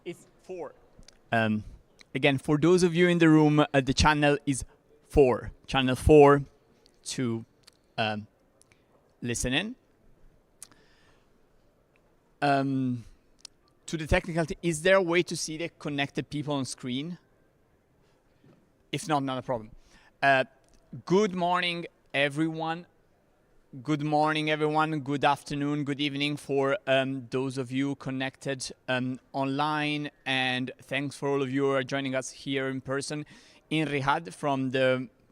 It's 4. Again, for those of you in the room, the channel is 4. Channel 4 to listen in. To the technical, is there a way to see the connected people on screen? If not, not a problem. Good morning, everyone. Good morning, everyone. Good afternoon, good evening for those of you connected online. And thanks for all of you who are joining us here in person in Riyadh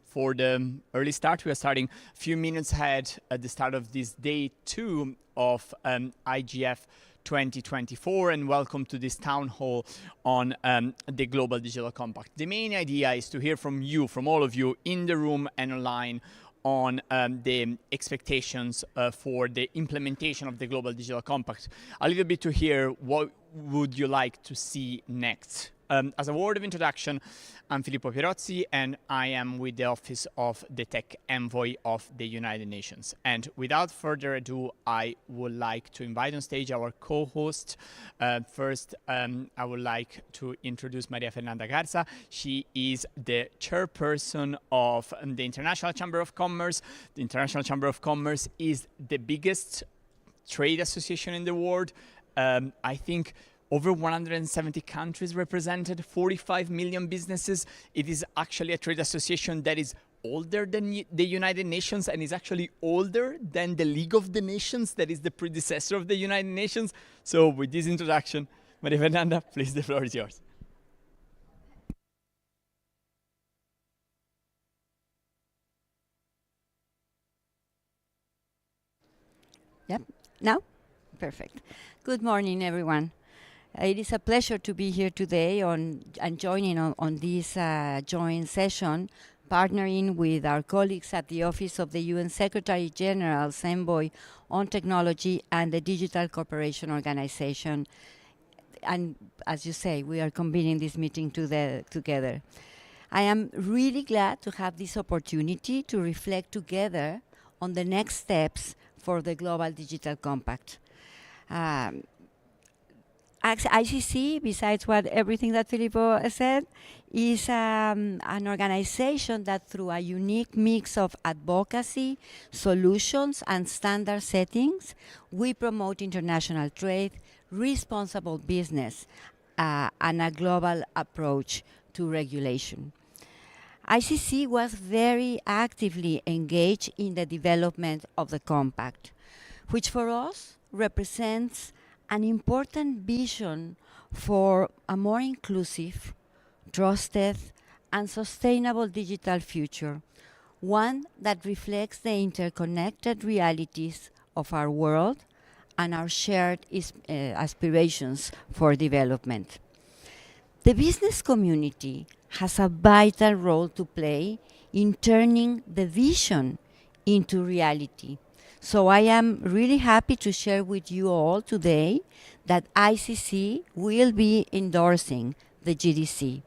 for the early start. We are starting a few minutes ahead at the start of this day 2 of IGF 2024, and welcome to this town hall on the Global Digital Compact. The main idea is to hear from you, from all of you in the room and online, on the expectations for the implementation of the Global Digital Compact. A little bit to hear what would you like to see next. As a word of introduction, I'm Filippo Pierozzi, and I am with the Office of the Tech Envoy of the United Nations. And without further ado, I would like to invite on stage our co-host. First, I would like to introduce Maria Fernanda Garza. She is the chairperson of the International Chamber of Commerce. The International Chamber of Commerce is the biggest trade association in the world. I think over 170 countries represented, 45 million businesses. It is actually a trade association that is older than the United Nations and is actually older than the League of the Nations, that is the predecessor of the United Nations. So with this introduction, Maria Fernanda, please, the floor is yours. Yep, now? Perfect. Good morning, everyone. It is a pleasure to be here today and joining on this joint session, partnering with our colleagues at the Office of the UN Secretary General's Envoy on Technology and the Digital Cooperation Organization. And as you say, we are convening this meeting together. I am really glad to have this opportunity to reflect together on the next steps for the Global Digital Compact. ICC, besides everything that Filippo said, is an organization that through a unique mix of advocacy, solutions, and standard settings, we promote international trade, responsible business, and a global approach to regulation. ICC was very actively engaged in the development of the compact, which for us represents an important vision for a more inclusive, trusted, and sustainable digital future, one that reflects the interconnected realities of our world and our shared aspirations for development. The business community has a vital role to play in turning the vision into reality. So I am really happy to share with you all today that ICC will be endorsing the GDC.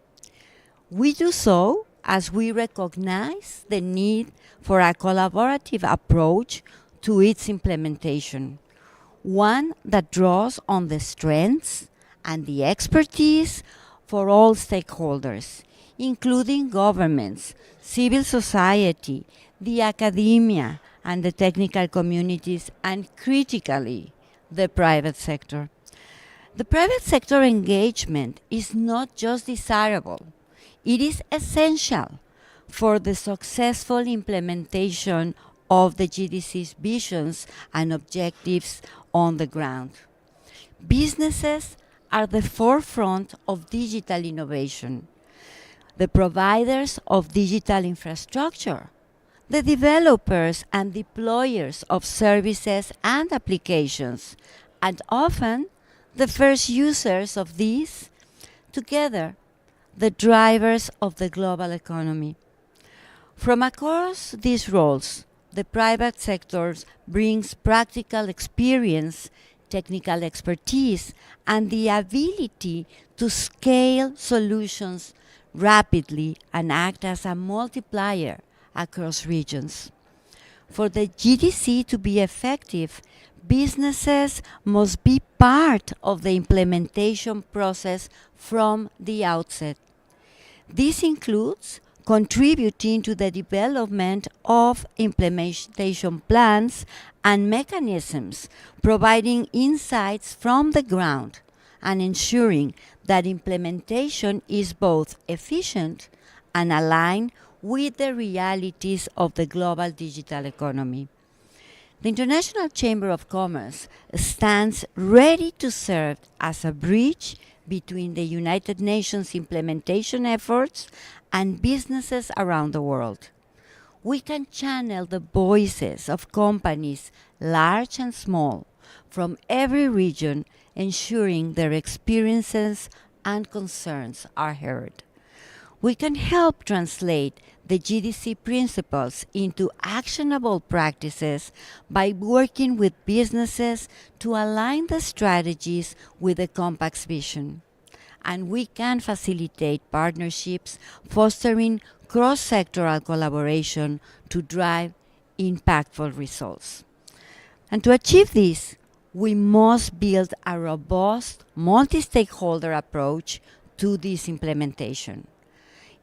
We do so as we recognize the need for a collaborative approach to its implementation, one that draws on the strengths and the expertise for all stakeholders, including governments, civil society, the academia, and the technical communities, and critically, the private sector. The private sector engagement is not just desirable, it is essential for the successful implementation of the GDC's visions and objectives on the ground. Businesses are the forefront of digital innovation, the providers of digital infrastructure, the developers and deployers of services and applications, and often the first users of these, together the drivers of the global economy. From across these roles, the private sector brings practical experience, technical expertise, and the ability to scale solutions rapidly and act as a multiplier across regions. For the GDC to be effective, businesses must be part of the implementation process from the outset. This includes contributing to the development of implementation plans and mechanisms, providing insights from the ground, and ensuring that implementation is both efficient and aligned with the realities of the global digital economy. The International Chamber of Commerce stands ready to serve as a bridge between the United Nations implementation efforts and businesses around the world. We can channel the voices of companies, large and small, from every region, ensuring their experiences and concerns are heard. We can help translate the GDC principles into actionable practices by working with businesses to align the strategies with the Compact's vision. And we can facilitate partnerships, fostering cross-sectoral collaboration to drive impactful results. And to achieve this, we must build a robust, multi-stakeholder approach to this implementation.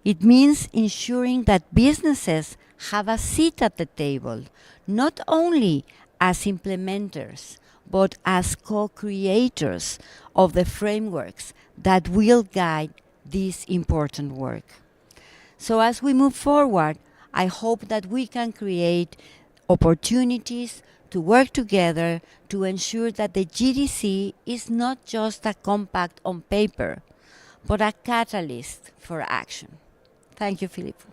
It means ensuring that businesses have a seat at the table, not only as implementers, but as co-creators of the frameworks that will guide this important work. So as we move forward, I hope that we can create opportunities to work together to ensure that the GDC is not just a compact on paper, but a catalyst for action. Thank you, Filippo.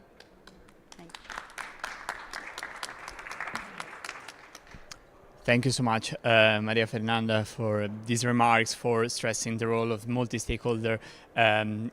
Thank you so much, Maria Fernanda, for these remarks, for stressing the role of multi-stakeholder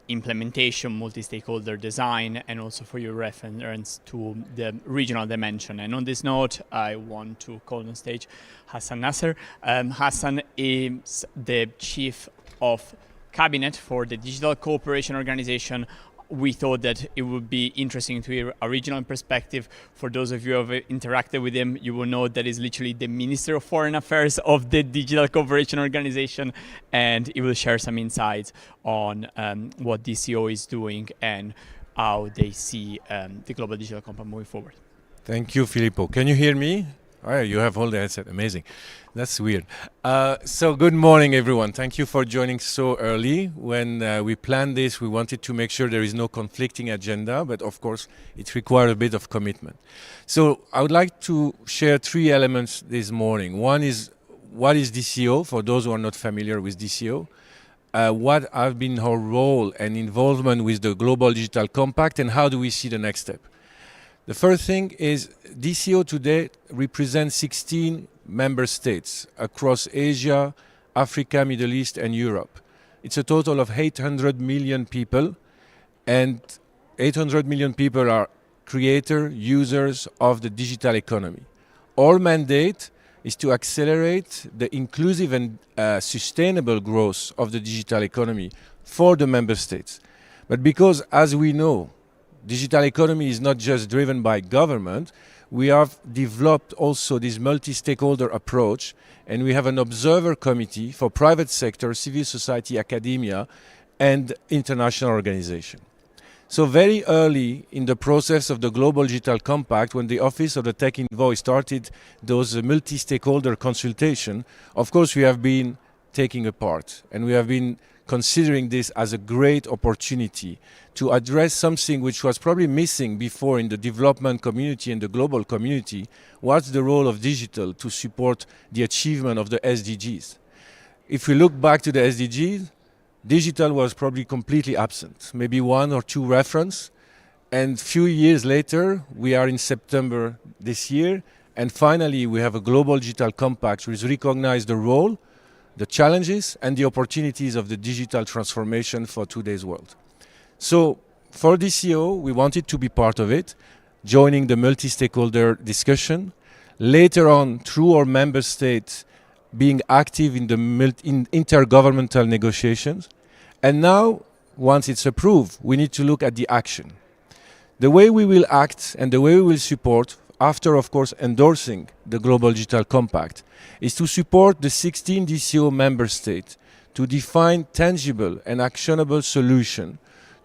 implementation, multi-stakeholder design, and also for your reference to the regional dimension. And on this note, I want to call on stage Hassan Nasser. Hassan is the Chief of Cabinet for the Digital Cooperation Organization. We thought that it would be interesting to hear a regional perspective. For those of you who have interacted with him, you will know that he's literally the Minister of Foreign Affairs of the Digital Cooperation Organization, and he will share some insights on what DCO is doing and how they see the Global Digital Compact moving forward. Thank you, Filippo. Can you hear me? Oh, you have all the headset. Amazing. That's weird. So good morning, everyone. Thank you for joining so early. When we planned this, we wanted to make sure there is no conflicting agenda, but of course, it required a bit of commitment. So I would like to share three elements this morning. One is, what is DCO, for those who are not familiar with DCO? What has been her role and involvement with the Global Digital Compact, and how do we see the next step? The first thing is DCO today represents 16 member states across Asia, Africa, Middle East, and Europe. It's a total of 800 million people, and 800 million people are creators, users of the digital economy. Our mandate is to accelerate the inclusive and sustainable growth of the digital economy for the member states. But because, as we know, digital economy is not just driven by government, we have developed also this multi-stakeholder approach, and we have an observer committee for private sector, civil society, academia, and international organization. So very early in the process of the Global Digital Compact, when the Office of the Tech Envoy started those multi-stakeholder consultation, of course we have been taking a part, and we have been considering this as a great opportunity to address something which was probably missing before in the development community and the global community. What's the role of digital to support the achievement of the SDGs? If we look back to the SDGs, digital was probably completely absent, maybe one or two reference, and few years later, we are in September this year, and finally we have a Global Digital Compact which recognizes the role, the challenges and the opportunities of the digital transformation for today's world. So for DCO, we wanted to be part of it, joining the multi-stakeholder discussion. Later on, through our member states, being active in the intergovernmental negotiations. And now, once it's approved, we need to look at the action. The way we will act and the way we will support after, of course, endorsing the Global Digital Compact, is to support the 16 DCO member states to define tangible and actionable solutions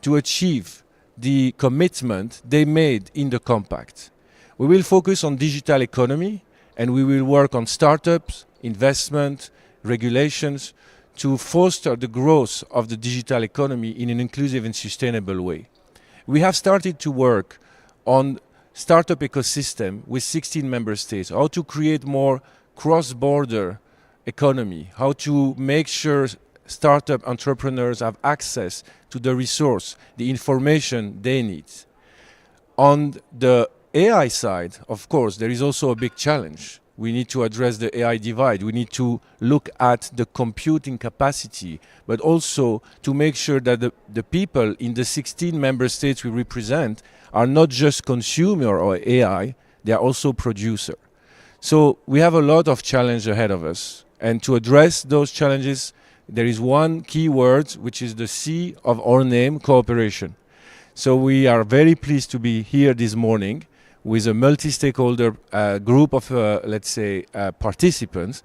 to achieve the commitment they made in the compact. We will focus on digital economy, and we will work on startups, investment, regulations to foster the growth of the digital economy in an inclusive and sustainable way. We have started to work on startup ecosystem with 16 member states, how to create more cross-border economy, how to make sure startup entrepreneurs have access to the resource, the information they need. On the AI side, of course, there is also a big challenge. We need to address the AI divide. We need to look at the computing capacity, but also to make sure that the people in the 16 member states we represent are not just consumer of AI, they are also producer. So we have a lot of challenge ahead of us. And to address those challenges, there is one key word, which is the C of our name, cooperation. So we are very pleased to be here this morning with a multi-stakeholder group of, participants.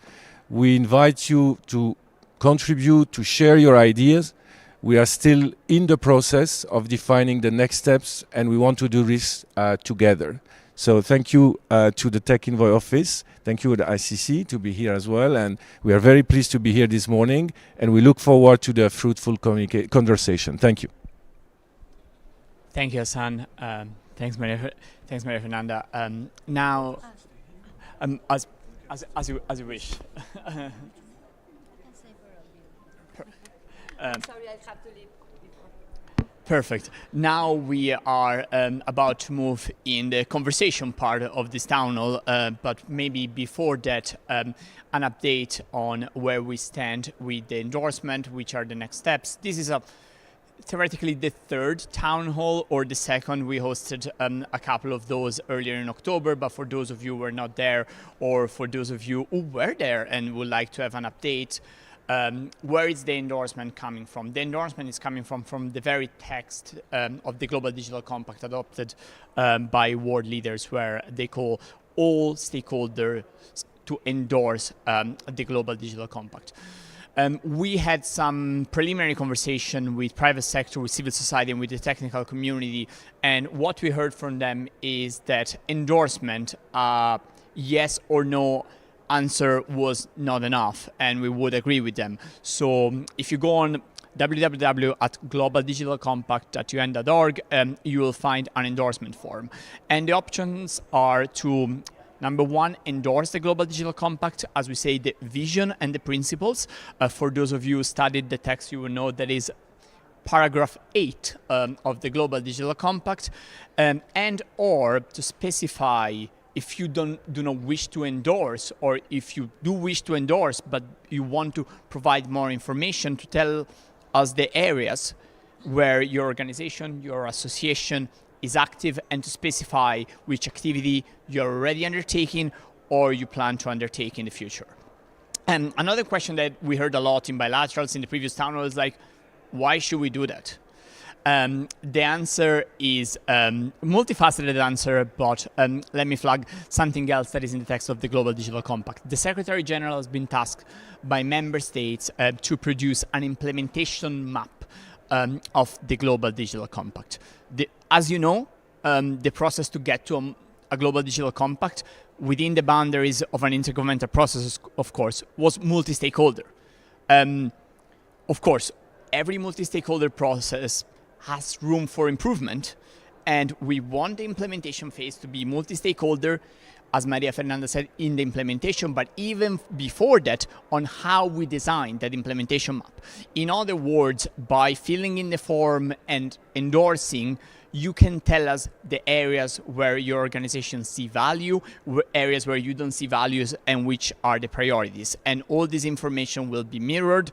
We invite you to contribute, to share your ideas. We are still in the process of defining the next steps, and we want to do this together. So thank you to the Tech Envoy office. Thank you to the ICC to be here as well. And we are very pleased to be here this morning, and we look forward to the fruitful conversation. Thank you. Thank you, Hassan. Thanks, Maria Fernanda. Now, as you wish. Sorry, I have to leave. Perfect. Now we are about to move in the conversation part of this town hall, but maybe before that, an update on where we stand with the endorsement, which are the next steps. This is theoretically the third town hall, or the second. We hosted a couple of those earlier in October, but for those of you who were not there, or for those of you who were there and would like to have an update, where is the endorsement coming from? The endorsement is coming from the very text of the Global Digital Compact adopted by world leaders, where they call all stakeholders to endorse the Global Digital Compact. We had some preliminary conversation with private sector, with civil society, and with the technical community. And what we heard from them is that endorsement, yes or no answer was not enough, and we would agree with them. So if you go on www.globaldigitalcompact.un.org, you will find an endorsement form. And the options are to, number one, endorse the Global Digital Compact, as we say, the vision and the principles. For those of you who studied the text, you will know that is paragraph 8 of the Global Digital Compact, and or to specify if you do not wish to endorse, or if you do wish to endorse, but you want to provide more information, to tell us the areas where your organization, your association is active, and to specify which activity you're already undertaking or you plan to undertake in the future. And another question that we heard a lot in bilaterals in the previous town hall is like, why should we do that? The answer is multifaceted answer, but let me flag something else that is in the text of the Global Digital Compact. The Secretary General has been tasked by member states to produce an implementation map of the Global Digital Compact. As you know, the process to get to a Global Digital Compact within the boundaries of an intergovernmental process, of course, was multi-stakeholder. Of course, every multi-stakeholder process has room for improvement, and we want the implementation phase to be multi-stakeholder, as Maria Fernanda said, in the implementation, but even before that, on how we design that implementation map. In other words, by filling in the form and endorsing, you can tell us the areas where your organization see value, areas where you don't see values, and which are the priorities. And all this information will be mirrored.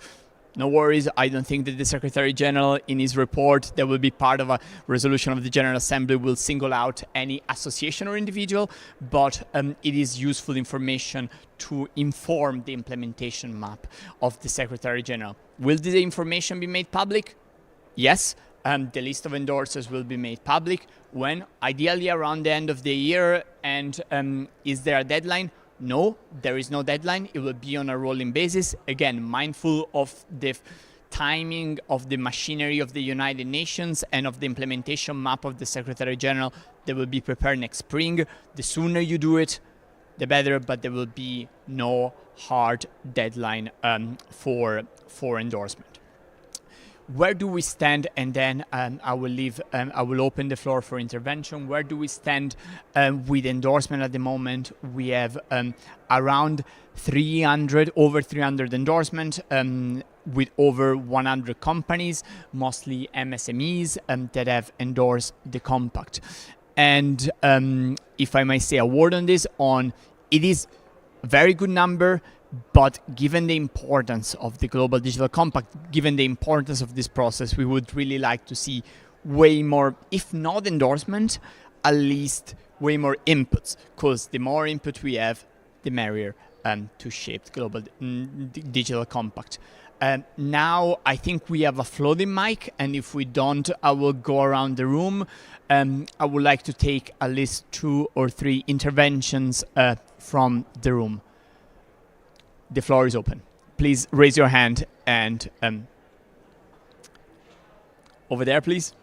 No worries, I don't think that the Secretary General in his report that will be part of a resolution of the General Assembly will single out any association or individual, but it is useful information to inform the implementation map of the Secretary General. Will the information be made public? Yes. The list of endorsers will be made public when? Ideally around the end of the year. And is there a deadline? No, there is no deadline. It will be on a rolling basis. Again, mindful of the timing of the machinery of the United Nations and of the implementation map of the Secretary General that will be prepared next spring. The sooner you do it, the better, but there will be no hard deadline for endorsement. Where do we stand? And then I will open the floor for intervention. Where do we stand with endorsement at the moment? We have around over 300 endorsements with over 100 companies, mostly MSMEs, that have endorsed the compact. And if I may say a word on this, it is a very good number, but given the importance of the Global Digital Compact, given the importance of this process, we would really like to see way more, if not endorsement, at least way more inputs, because the more input we have, the merrier to shape the Global Digital Compact. Now, I think we have a floating mic, and if we don't, I will go around the room. I would like to take at least 2 or 3 interventions from the room. The floor is open. Please raise your hand and over there, please.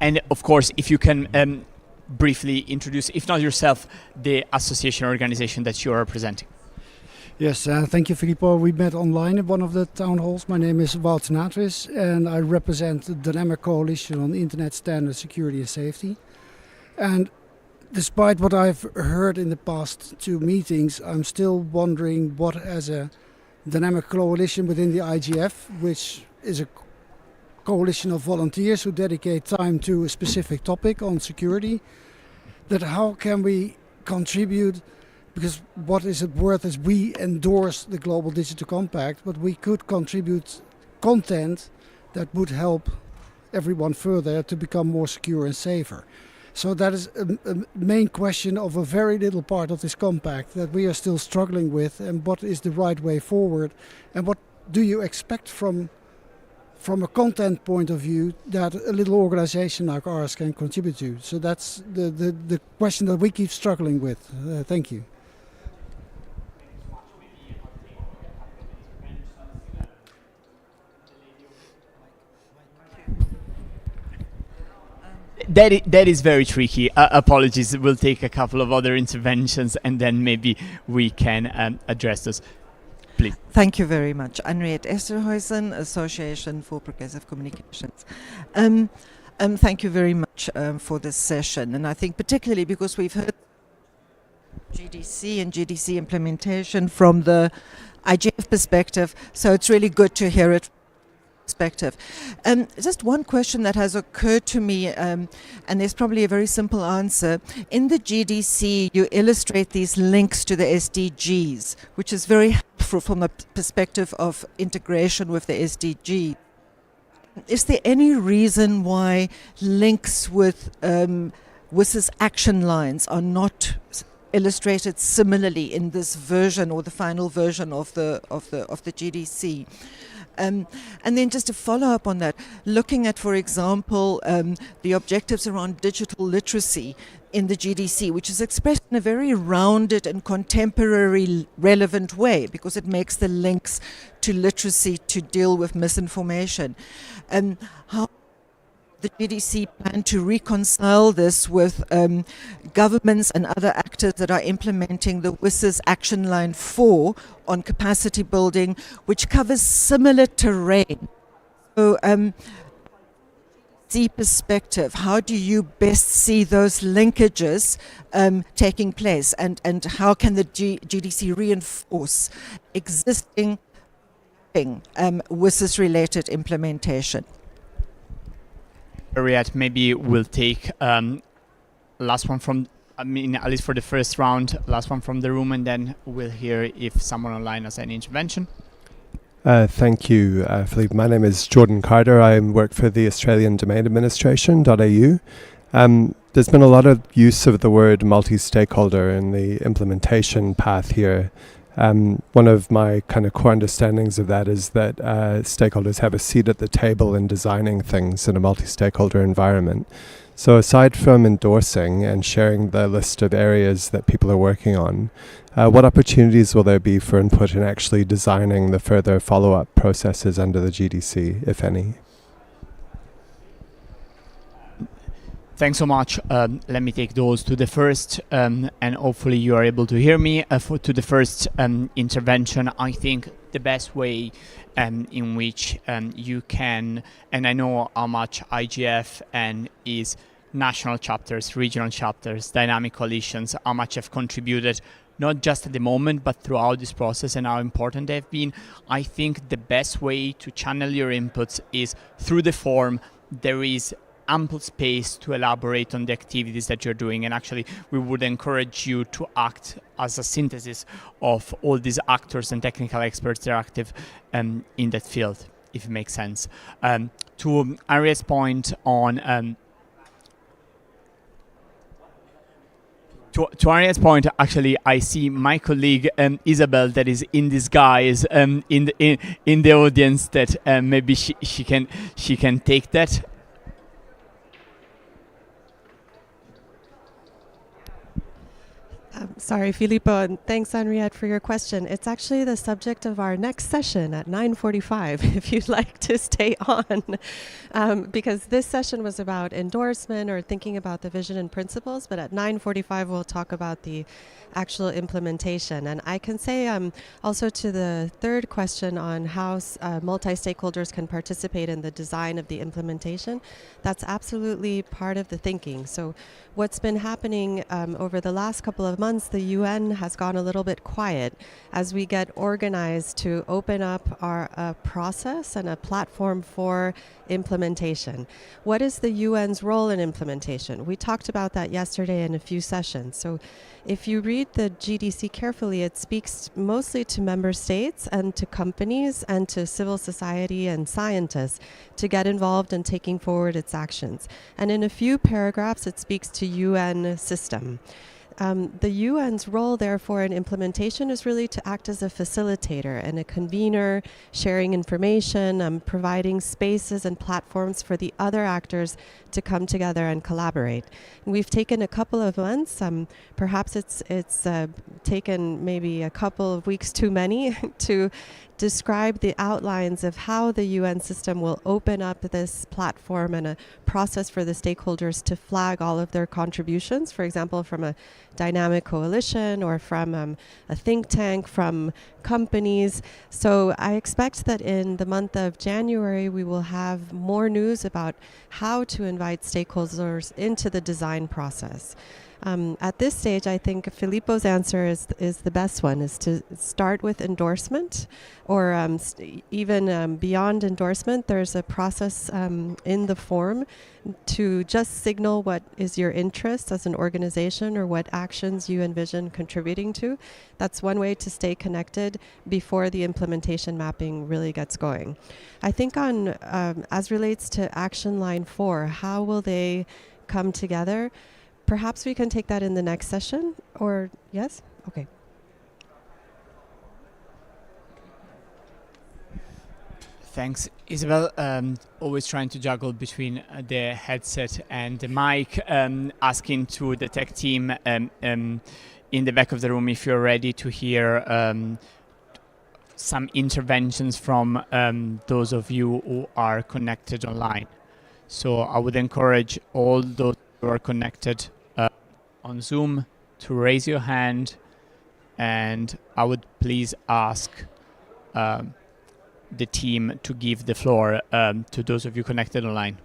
And of course, if you can briefly introduce, if not yourself, the association organization that you are representing. Yes, thank you, Filippo. We met online at one of the town halls. My name is Wouter Natris, and I represent the Dynamic Coalition on Internet Standards, Security and Safety. And despite what I've heard in the past 2 meetings, I'm still wondering what, as a dynamic coalition within the IGF, which is a coalition of volunteers who dedicate time to a specific topic on security, that how can we contribute? Because what is it worth is we endorse the Global Digital Compact, but we could contribute content that would help everyone further to become more secure and safer. So that is a main question of a very little part of this compact that we are still struggling with, and what is the right way forward, and what do you expect from a content point of view that a little organization like ours can contribute to. So that's the question that we keep struggling with. Thank you. That is very tricky. Apologies. We'll take a couple of other interventions and then maybe we can address those. Please. Thank you very much. Henriette Esterhuizen, Association for Progressive Communications. Thank you very much for this session. And I think particularly because we've heard GDC and GDC implementation from the IGF perspective, so it's really good to hear it perspective. Just one question that has occurred to me, and there's probably a very simple answer. In the GDC, you illustrate these links to the SDGs, which is very helpful from the perspective of integration with the SDG. Is there any reason why links with WSIS action lines are not illustrated similarly in this version or the final version of the GDC? And then just to follow up on that, looking at, for example, the objectives around digital literacy in the GDC, which is expressed in a very rounded and contemporary relevant way because it makes the links to literacy to deal with misinformation. How the GDC plan to reconcile this with governments and other actors that are implementing the WSIS Action Line 4 on capacity building, which covers similar terrain. So, the perspective, how do you best see those linkages taking place, and how can the GDC reinforce existing WSIS-related implementation? Henriette, maybe we'll take last one from, at least for the first round, last one from the room, and then we'll hear if someone online has any intervention. Thank you, Philippe. My name is Jordan Carter. I work for the Australian Domain Administration.au. There's been a lot of use of the word multi-stakeholder in the implementation path here. One of my kind of core understandings of that is that stakeholders have a seat at the table in designing things in a multi-stakeholder environment. So aside from endorsing and sharing the list of areas that people are working on, what opportunities will there be for input in actually designing the further follow-up processes under the GDC, if any? Thanks so much. Let me take those to the first, and hopefully you are able to hear me. To the first intervention, I think the best way in which you can, and I know how much IGF and is national chapters, regional chapters, dynamic coalitions, how much have contributed, not just at the moment, but throughout this process and how important they've been. I think the best way to channel your inputs is through the forum. There is ample space to elaborate on the activities that you're doing, and actually we would encourage you to act as a synthesis of all these actors and technical experts that are active in that field, if it makes sense. To Aria's point on to Aria's point, actually, I see my colleague Isabel that is in disguise in the audience. That maybe she can take that. Sorry, Filippo, and thanks, Henriette, for your question. It's actually the subject of our next session at 9:45, if you'd like to stay on, because this session was about endorsement or thinking about the vision and principles, but at 9:45 we'll talk about the actual implementation. And I can say also to the third question on how multi-stakeholders can participate in the design of the implementation, that's absolutely part of the thinking. So what's been happening over the last couple of months, the UN has gone a little bit quiet as we get organized to open up our process and a platform for implementation. What is the UN's role in implementation? We talked about that yesterday in a few sessions. So if you read the GDC carefully, it speaks mostly to member states and to companies and to civil society and scientists to get involved in taking forward its actions. And in a few paragraphs, it speaks to UN system. The UN's role, therefore, in implementation is really to act as a facilitator and a convener, sharing information, providing spaces and platforms for the other actors to come together and collaborate. And we've taken a couple of months, perhaps it's taken maybe a couple of weeks too many to describe the outlines of how the UN system will open up this platform and a process for the stakeholders to flag all of their contributions, for example, from a dynamic coalition or from a think tank, from companies. So I expect that in the month of January, we will have more news about how to invite stakeholders into the design process. At this stage, I think Filippo's answer is the best one, is to start with endorsement, or even beyond endorsement, there's a process in the form to just signal what is your interest as an organization or what actions you envision contributing to. That's one way to stay connected before the implementation mapping really gets going. I think on as relates to Action Line 4, how will they come together? Perhaps we can take that in the next session, or yes? Okay. Thanks, Isabel. Always trying to juggle between the headset and the mic. Asking to the tech team in the back of the room if you're ready to hear some interventions from those of you who are connected online. So I would encourage all those who are connected on Zoom to raise your hand, and I would please ask the team to give the floor to those of you connected online.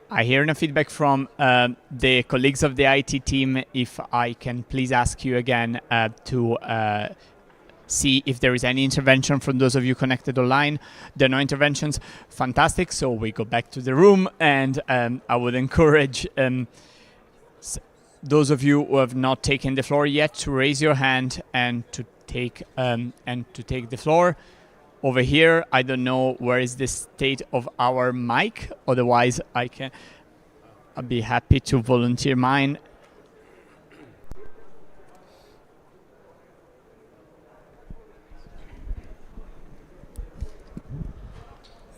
I hear no feedback from the colleagues of the IT team. If I can please ask you again to see if there is any intervention from those of you connected online. There are no interventions. Fantastic. So we go back to the room, and I would encourage those of you who have not taken the floor yet to raise your hand and to take the floor, over here. I don't know where is the state of our mic. Otherwise, I'll be happy to volunteer mine.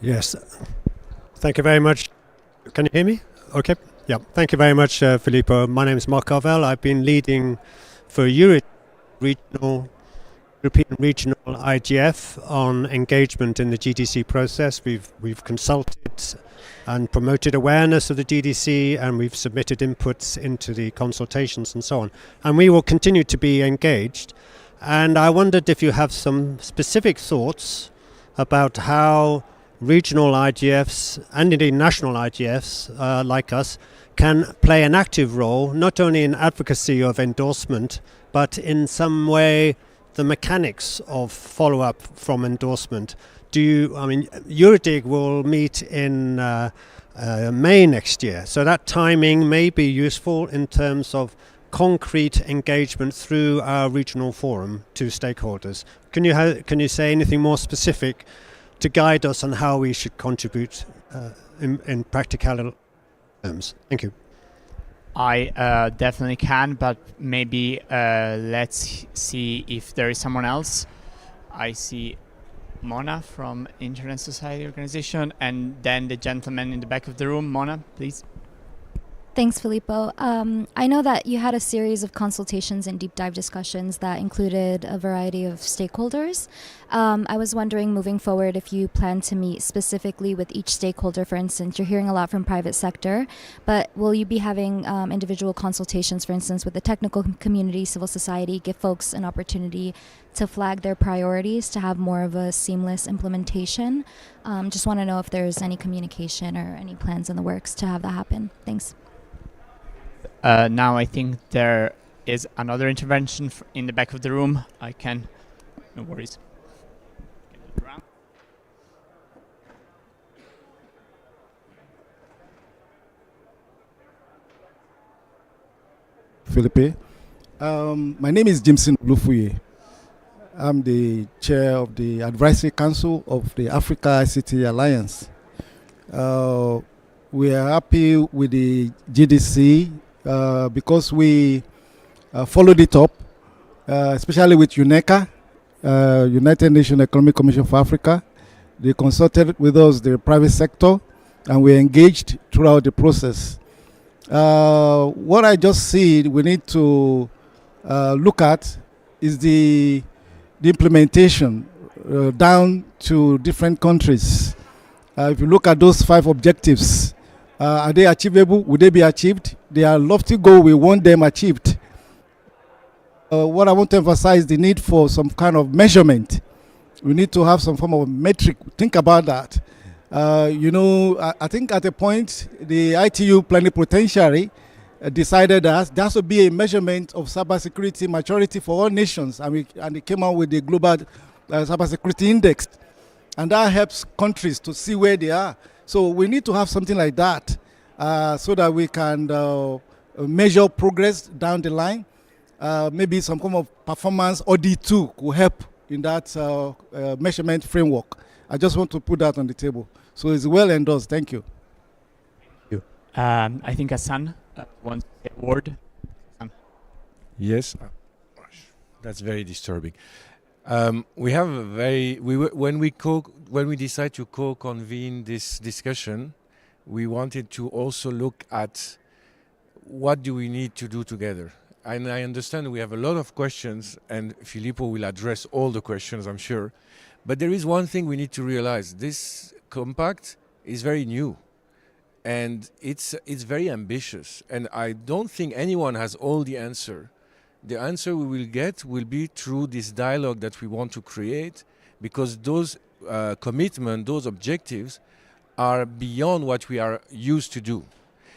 Yes. Thank you very much. Can you hear me? Okay. Yeah. Thank you very much, Filippo. My name is Mark Carvel. I've been leading for European regional IGF on engagement in the GDC process. We've consulted and promoted awareness of the GDC, and we've submitted inputs into the consultations and so on. And we will continue to be engaged. And I wondered if you have some specific thoughts about how regional IGFs and indeed national IGFs like us can play an active role, not only in advocacy of endorsement, but in some way the mechanics of follow-up from endorsement. Eurodig will meet in May next year, so that timing may be useful in terms of concrete engagement through our regional forum to stakeholders. Can you say anything more specific to guide us on how we should contribute in practical terms? Thank you. I definitely can, but maybe let's see if there is someone else. I see Mona from Internet Society Organization, and then the gentleman in the back of the room. Mona, please. Thanks, Filippo. I know that you had a series of consultations and deep dive discussions that included a variety of stakeholders. I was wondering, moving forward, if you plan to meet specifically with each stakeholder. For instance, you're hearing a lot from private sector, but will you be having individual consultations, for instance, with the technical community, civil society, give folks an opportunity to flag their priorities to have more of a seamless implementation? Just want to know if there's any communication or any plans in the works to have that happen. Thanks. Now I think there is another intervention in the back of the room. No worries. Philippe. My name is Jimson Lufuye. I'm the chair of the Advisory Council of the Africa ICT Alliance. We are happy with the GDC because we followed it up, especially with UNECA, United Nations Economic Commission for Africa. They consulted with us, the private sector, and we engaged throughout the process. What I just see we need to look at is the implementation down to different countries. If you look at those 5 objectives, are they achievable? Would they be achieved? They are lofty goal. We want them achieved. What I want to emphasize is the need for some kind of measurement. We need to have some form of metric. Think about that. I think at a point, the ITU plenipotentiary decided that there has to be a measurement of cybersecurity maturity for all nations, and they came out with the global cybersecurity index, and that helps countries to see where they are. So we need to have something like that so that we can measure progress down the line. Maybe some form of performance audit too could help in that measurement framework. I just want to put that on the table. So it's well endorsed. Thank you. I think Hassan wants a word. Yes, that's very disturbing. We have a when we decide to co-convene this discussion, we wanted to also look at what do we need to do together. And I understand we have a lot of questions, and Filippo will address all the questions, I'm sure. But there is one thing we need to realize: this compact is very new. And it's very ambitious, and I don't think anyone has all the answer. The answer we will get will be through this dialogue that we want to create, because those commitments, those objectives are beyond what we are used to do.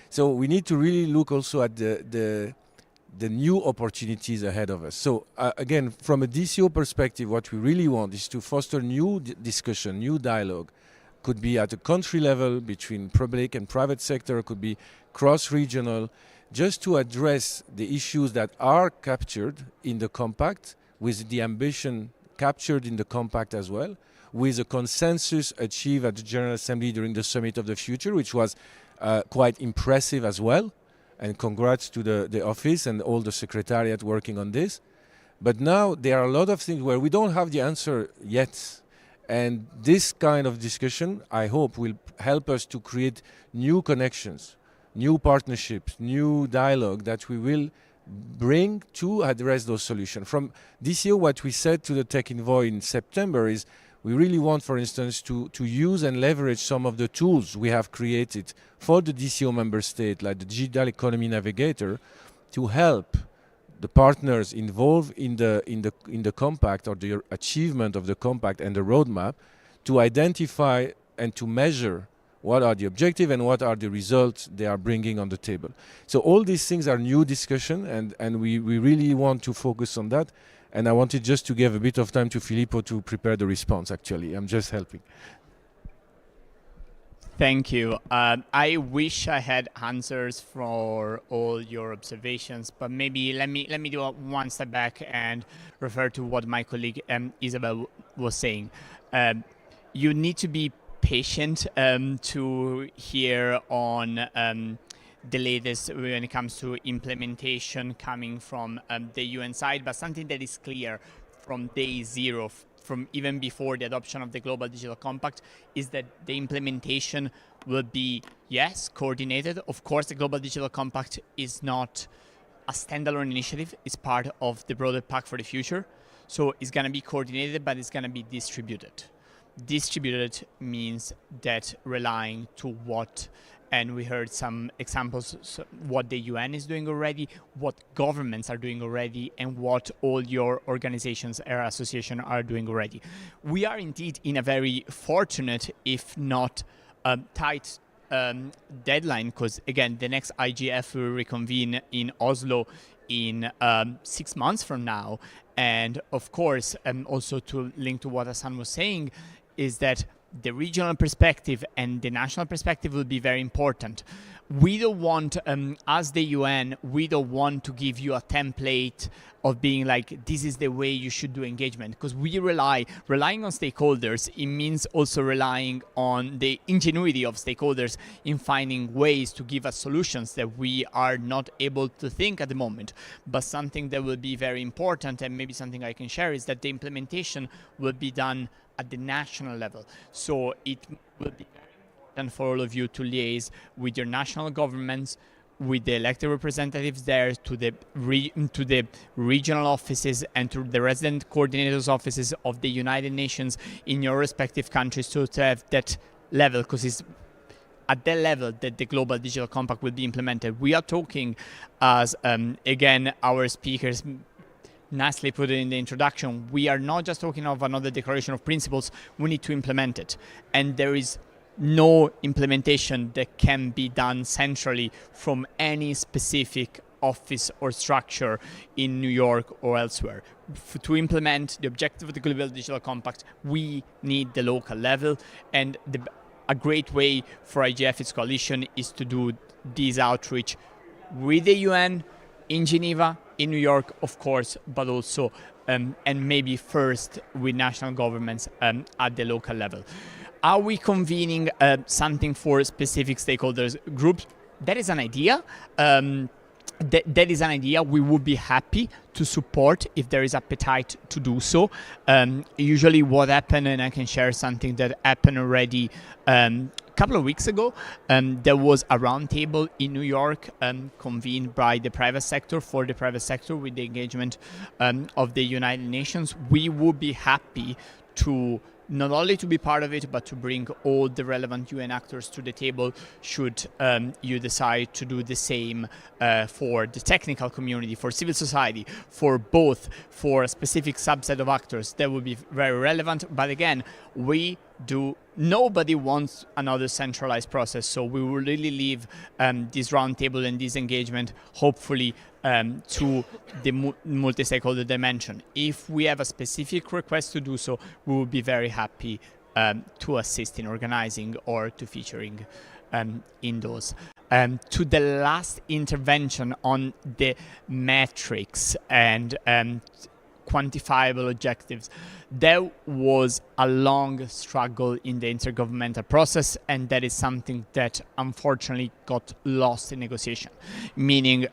So we need to really look also at the new opportunities ahead of us. So again, from a DCO perspective, what we really want is to foster new discussion, new dialogue. Could be at a country level between public and private sector, could be cross-regional, just to address the issues that are captured in the compact with the ambition captured in the compact as well, with a consensus achieved at the General Assembly during the Summit of the Future, which was quite impressive as well. And congrats to the office and all the secretariat working on this. But now there are a lot of things where we don't have the answer yet. And this kind of discussion, I hope, will help us to create new connections, new partnerships, new dialogue that we will bring to address those solutions. From this year, what we said to the Tech Envoy in September is we really want, for instance, to use and leverage some of the tools we have created for the DCO member state, like the Digital Economy Navigator, to help the partners involved in the compact or the achievement of the compact and the roadmap to identify and to measure what are the objectives and what are the results they are bringing on the table. So all these things are new discussion, and we really want to focus on that. And I wanted just to give a bit of time to Filippo to prepare the response, actually. I'm just helping. Thank you. I wish I had answers for all your observations, but maybe let me do one step back and refer to what my colleague Isabel was saying. You need to be patient to hear on the latest when it comes to implementation coming from the UN side, but something that is clear from day zero, from even before the adoption of the Global Digital Compact, is that the implementation will be, yes, coordinated. Of course, the Global Digital Compact is not a standalone initiative. It's part of the broader Pact for the Future. So it's going to be coordinated, but it's going to be distributed. Distributed means that relying to what, and we heard some examples, so what the UN is doing already, what governments are doing already, and what all your organizations or associations are doing already. We are indeed in a very fortunate, if not tight deadline, because again, the next IGF will reconvene in Oslo in 6 months from now. And of course, also to link to what Hassan was saying, is that the regional perspective and the national perspective will be very important. We don't want, as the UN, we don't want to give you a template of being like, this is the way you should do engagement, because we relying on stakeholders, it means also relying on the ingenuity of stakeholders in finding ways to give us solutions that we are not able to think at the moment. But something that will be very important, and maybe something I can share, is that the implementation will be done at the national level. So it will be very important for all of you to liaise with your national governments, with the elected representatives there, to the regional offices and to the resident coordinators offices of the United Nations in your respective countries, to have that level, because it's at that level that the Global Digital Compact will be implemented. We are talking, as again our speakers nicely put it in the introduction, we are not just talking of another declaration of principles, we need to implement it. And there is no implementation that can be done centrally from any specific office or structure in New York or elsewhere. To implement the objective of the Global Digital Compact, we need the local level, and a great way for IGF, its coalition, is to do this outreach with the UN, in Geneva, in New York, of course, but also, and maybe first with national governments at the local level. Are we convening something for specific stakeholders groups? That is an idea. That is an idea we would be happy to support if there is appetite to do so. Usually what happened, and I can share something that happened already a couple of weeks ago, there was a roundtable in New York convened by the private sector, for the private sector, with the engagement of the United Nations. We would be happy to not only to be part of it, but to bring all the relevant UN actors to the table, should you decide to do the same for the technical community, for civil society, for both, for a specific subset of actors. That would be very relevant. But again, nobody wants another centralized process, so we will really leave this roundtable and this engagement, hopefully, to the multi-stakeholder dimension. If we have a specific request to do so, we will be very happy to assist in organizing or to featuring in those. To the last intervention on the metrics and quantifiable objectives. There was a long struggle in the intergovernmental process, and that is something that unfortunately got lost in negotiation. Meaning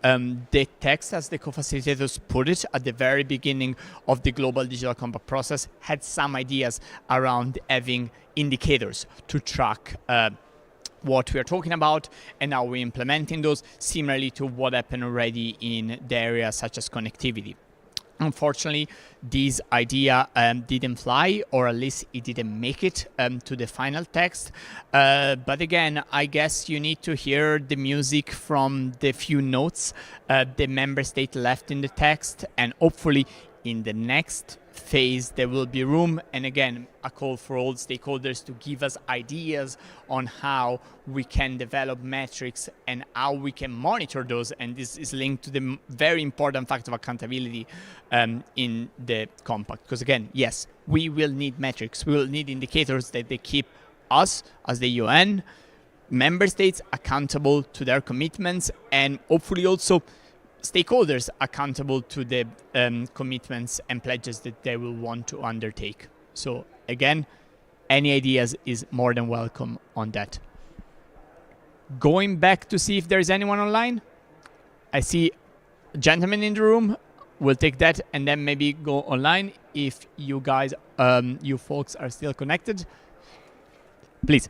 the text, as the co-facilitators put it at the very beginning of the Global Digital Compact process, had some ideas around having indicators to track what we are talking about and how we're implementing those, similarly to what happened already in the areas such as connectivity. Unfortunately, this idea didn't fly, or at least it didn't make it to the final text. But again, I guess you need to hear the music from the few notes the member state left in the text, and hopefully in the next phase there will be room, and again a call for all stakeholders to give us ideas on how we can develop metrics and how we can monitor those, and this is linked to the very important fact of accountability in the compact, because again, yes, we will need metrics, we will need indicators that they keep us as the UN, member states accountable to their commitments, and hopefully also stakeholders accountable to the commitments and pledges that they will want to undertake. So again, any ideas is more than welcome on that. Going back to see if there's anyone online. I see a gentleman in the room. We'll take that and then maybe go online if you guys, you folks are still connected. Please.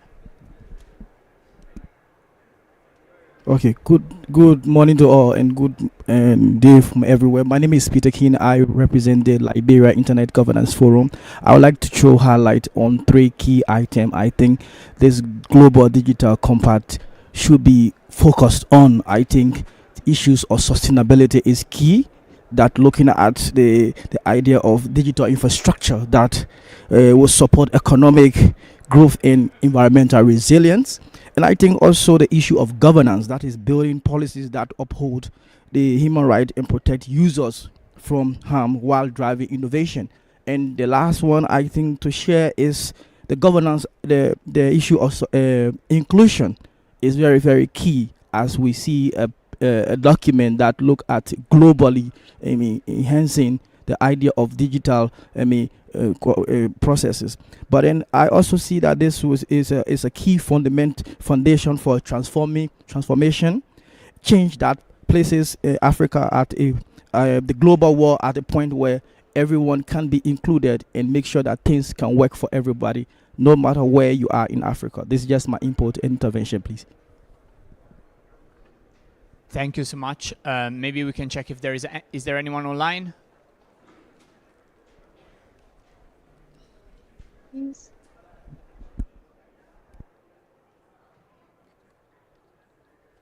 Okay, good morning to all, and good day from everywhere. My name is Peter Keane. I represent the Liberia Internet Governance Forum. I would like to throw highlight on 3 key items I think this global digital compact should be focused on. I think issues of sustainability is key, that looking at the idea of digital infrastructure that will support economic growth and environmental resilience. And I think also the issue of governance, that is building policies that uphold the human right and protect users from harm while driving innovation. And the last one I think to share is the governance, the issue of inclusion is very, very key, as we see a document that look at globally, enhancing the idea of digital, processes. But then I also see that this is a key foundation for transformation, change that places Africa at the global world at a point where everyone can be included, and make sure that things can work for everybody, no matter where you are in Africa. This is just my input and intervention, please. Thank you so much. Maybe we can check if there is there anyone online? Please.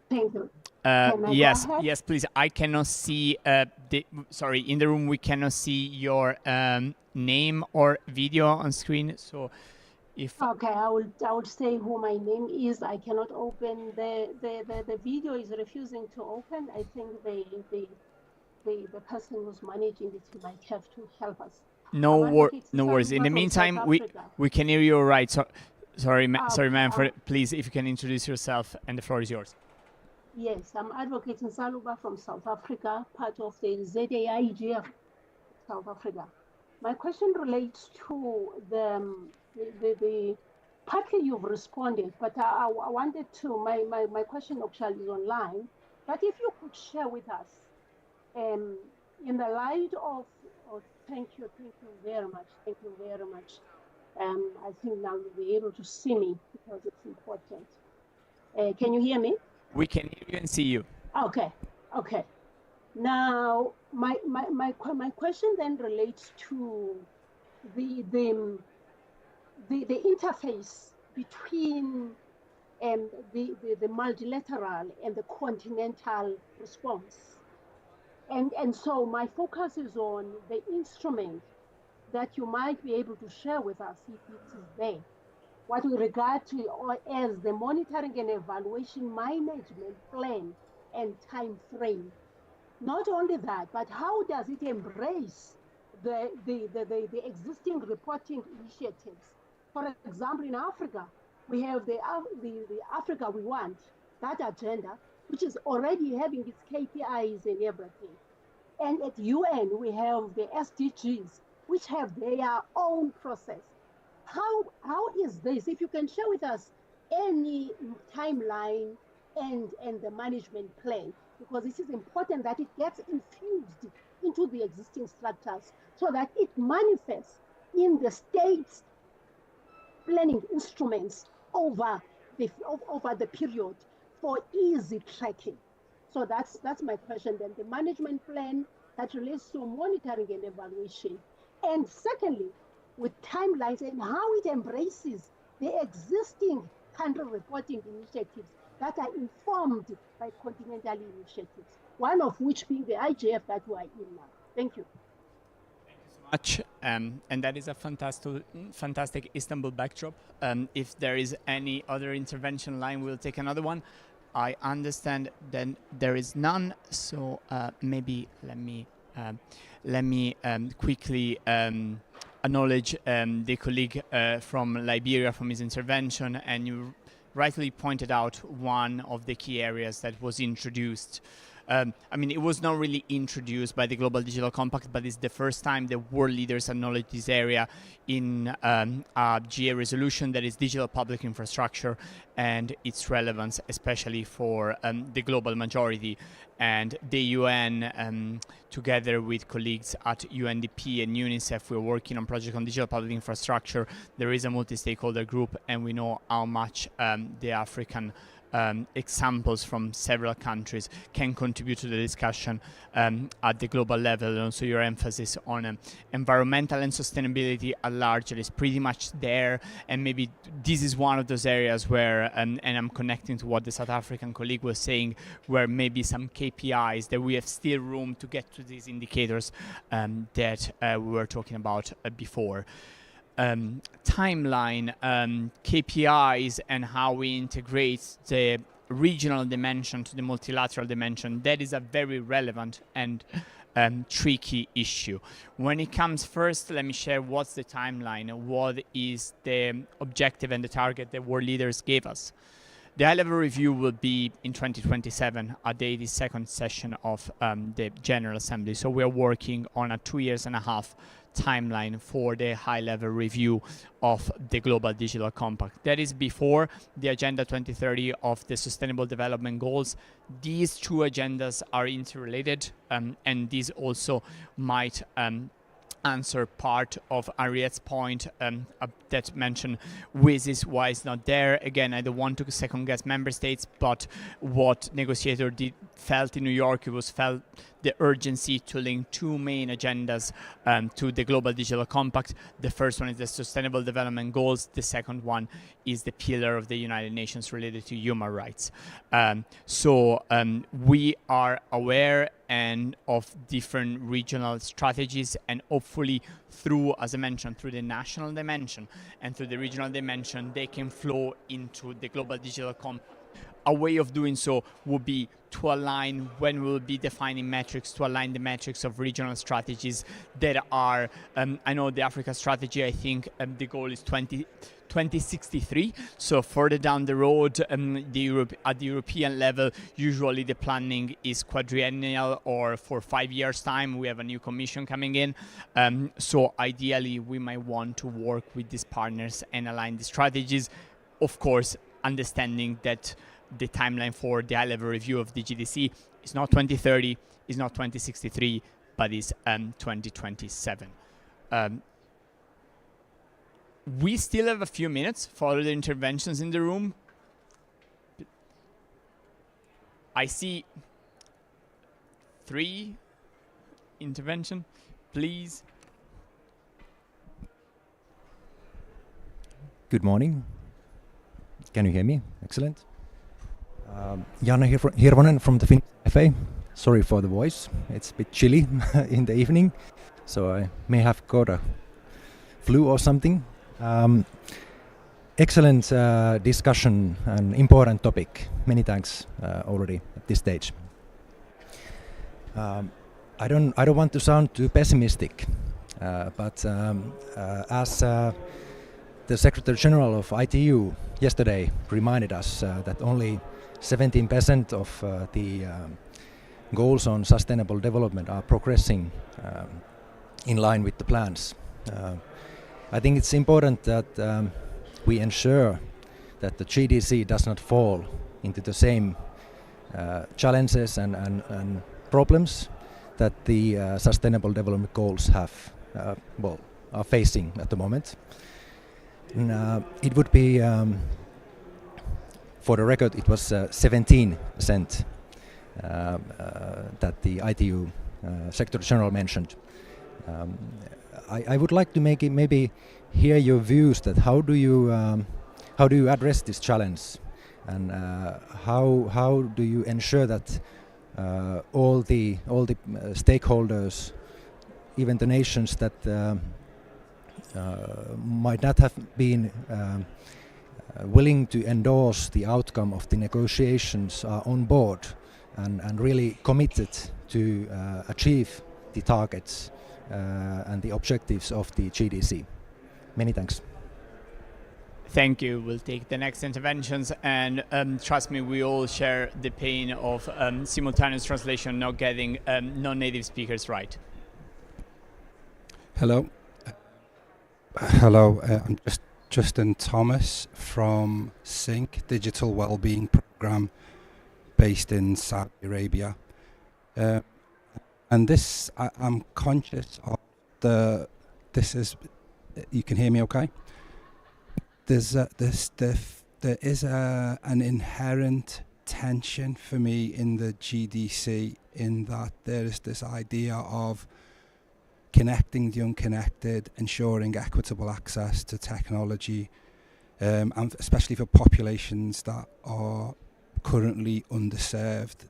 Thank you. Yes, please. I cannot see. Sorry, in the room we cannot see your name or video on screen. So, if okay, I would say who my name is. I cannot open the video is refusing to open. I think the person who's managing it might have to help us. No worries. In the meantime, we can hear you all right. So, sorry, ma'am. Please, if you can introduce yourself, and the floor is yours. Yes, I'm Advocate Nsaluba from South Africa, part of the IGF South Africa. My question relates to the partly you've responded, but I wanted to, my question actually is online, but if you could share with us, in the light of, thank you very much. I think now you'll be able to see me because it's important. Can you hear me? We can hear you and see you. Okay. Now, my question then relates to the interface between the multilateral and the continental response. And so my focus is on the instrument that you might be able to share with us if it is there. What we regard to as the monitoring and evaluation management plan and time frame. Not only that, but how does it embrace the existing reporting initiatives? For example, in Africa, we have the Africa We Want, that agenda, which is already having its KPIs and everything. And at UN, we have the SDGs, which have their own process. How is this? If you can share with us any timeline and the management plan, because it is important that it gets infused into the existing structures so that it manifests in the state's planning instruments over the period for easy tracking. So that's my question. Then the management plan that relates to monitoring and evaluation, and secondly, with timelines and how it embraces the existing country reporting initiatives that are informed by continental initiatives. One of which being the IGF that we are in now. Thank you. Much, and that is a fantastic Istanbul backdrop. If there is any other intervention line, we'll take another one. I understand then there is none, so maybe let me quickly acknowledge the colleague from Liberia from his intervention, and you rightly pointed out one of the key areas that was introduced. I mean, it was not really introduced by the Global Digital Compact, but it's the first time the world leaders acknowledge this area in a GA resolution, that is digital public infrastructure and its relevance, especially for the global majority. And the UN, together with colleagues at UNDP and UNICEF, we're working on project on digital public infrastructure. There is a multi-stakeholder group, and we know how much the African examples from several countries can contribute to the discussion at the global level. And also your emphasis on environmental and sustainability at large is pretty much there, and maybe this is one of those areas where, and I'm connecting to what the South African colleague was saying, where maybe some KPIs that we have still room to get to these indicators that we were talking about before. Timeline, KPIs, and how we integrate the regional dimension to the multilateral dimension, that is a very relevant and tricky issue. When it comes first, let me share what's the timeline, what is the objective and the target that world leaders gave us. The high-level review will be in 2027 at the 82nd session of the General Assembly. So we're working on a 2.5 years timeline for the high-level review of the Global Digital Compact. That is before the Agenda 2030 of the Sustainable Development Goals. These two agendas are interrelated, and these also might answer part of Henriette's point that mentioned WIS why it's not there. Again, I don't want to second guess member states, but what negotiator felt in New York, it was felt the urgency to link two main agendas to the Global Digital Compact. The first one is the Sustainable Development Goals. The second one is the pillar of the United Nations related to human rights. So we are aware and of different regional strategies, and hopefully through, as I mentioned, through the national dimension and through the regional dimension, they can flow into the Global Digital Compact. A way of doing so would be to align, when we'll be defining metrics, to align the metrics of regional strategies that are, I know the Africa strategy, I think the goal is 2063. So further down the road, at the European level, usually the planning is quadrennial, or for 5 years' time. We have a new commission coming in. So ideally, we might want to work with these partners and align the strategies. Of course, understanding that the timeline for the high-level review of the GDC is not 2030, is not 2063, but is 2027. We still have a few minutes for other interventions in the room. I see 3 intervention, please. Good morning. Can you hear me? Excellent. Jana Hirvonen from the Finnish FA. Sorry for the voice. It's a bit chilly in the evening, so I may have got a flu or something. Excellent discussion, an important topic. Many thanks already at this stage. I don't want to sound too pessimistic, but as the Secretary General of ITU yesterday reminded us that only 17% of the goals on sustainable development are progressing in line with the plans. I think it's important that we ensure that the GDC does not fall into the same challenges and problems that the Sustainable Development Goals are facing at the moment. And, it would be, for the record, it was 17% that the ITU Secretary General mentioned. I would like to maybe hear your views that how do you address this challenge, and how do you ensure that all the stakeholders, even the nations that might not have been willing to endorse the outcome of the negotiations, are on board and really committed to achieve the targets and the objectives of the GDC. Many thanks. Thank you. We'll take the next interventions, and trust me, we all share the pain of simultaneous translation, not getting non-native speakers right. Hello. Hello, I'm Justin Thomas from SYNC, Digital Wellbeing Program, based in Saudi Arabia. And this, I'm conscious of you can hear me okay? There is an inherent tension for me in the GDC, in that there is this idea of connecting the unconnected, ensuring equitable access to technology, and especially for populations that are currently underserved,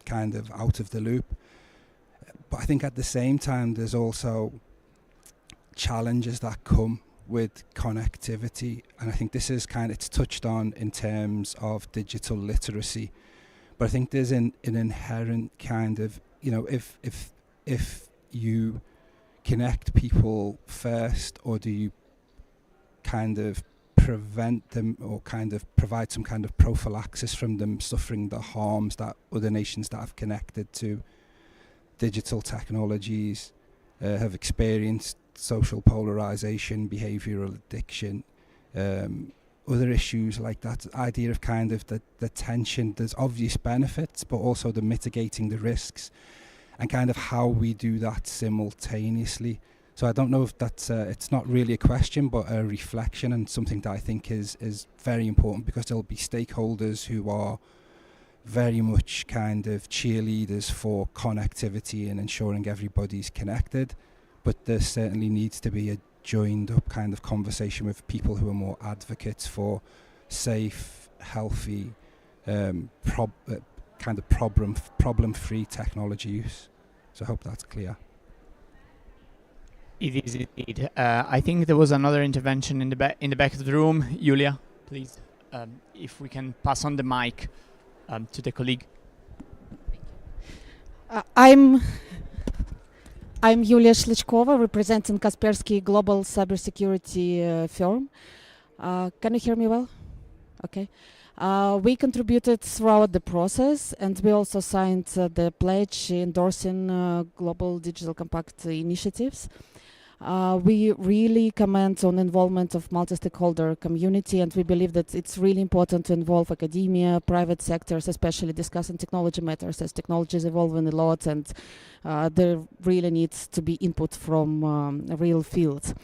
kind of out of the loop. But I think at the same time, there's also challenges that come with connectivity, and I think this is it's touched on in terms of digital literacy, but I think there's an inherent kind of, if you connect people first, or do you kind of prevent them, or kind of provide some kind of prophylaxis from them suffering the harms that other nations that have connected to digital technologies have experienced: social polarization, behavioral addiction, other issues like that. Idea of kind of the tension. There's obvious benefits, but also the mitigating the risks, and kind of how we do that simultaneously. So I don't know if that's it's not really a question, but a reflection, and something that I think is very important, because there'll be stakeholders who are very much kind of cheerleaders for connectivity and ensuring everybody's connected, but there certainly needs to be a joined up kind of conversation with people who are more advocates for safe, healthy, kind of problem-free technology use. So I hope that's clear. It is indeed. I think there was another intervention in the back of the room. Julia, please, if we can pass on the mic to the colleague. I'm Yulia Shlichkova, representing Kaspersky Global Cybersecurity firm. Can you hear me well? Okay. We contributed throughout the process, and we also signed the pledge endorsing Global Digital Compact initiatives. We really comment on involvement of multi-stakeholder community, and we believe that it's really important to involve academia, private sectors, especially discussing technology matters, as technology is evolving a lot, and there really needs to be input from real fields.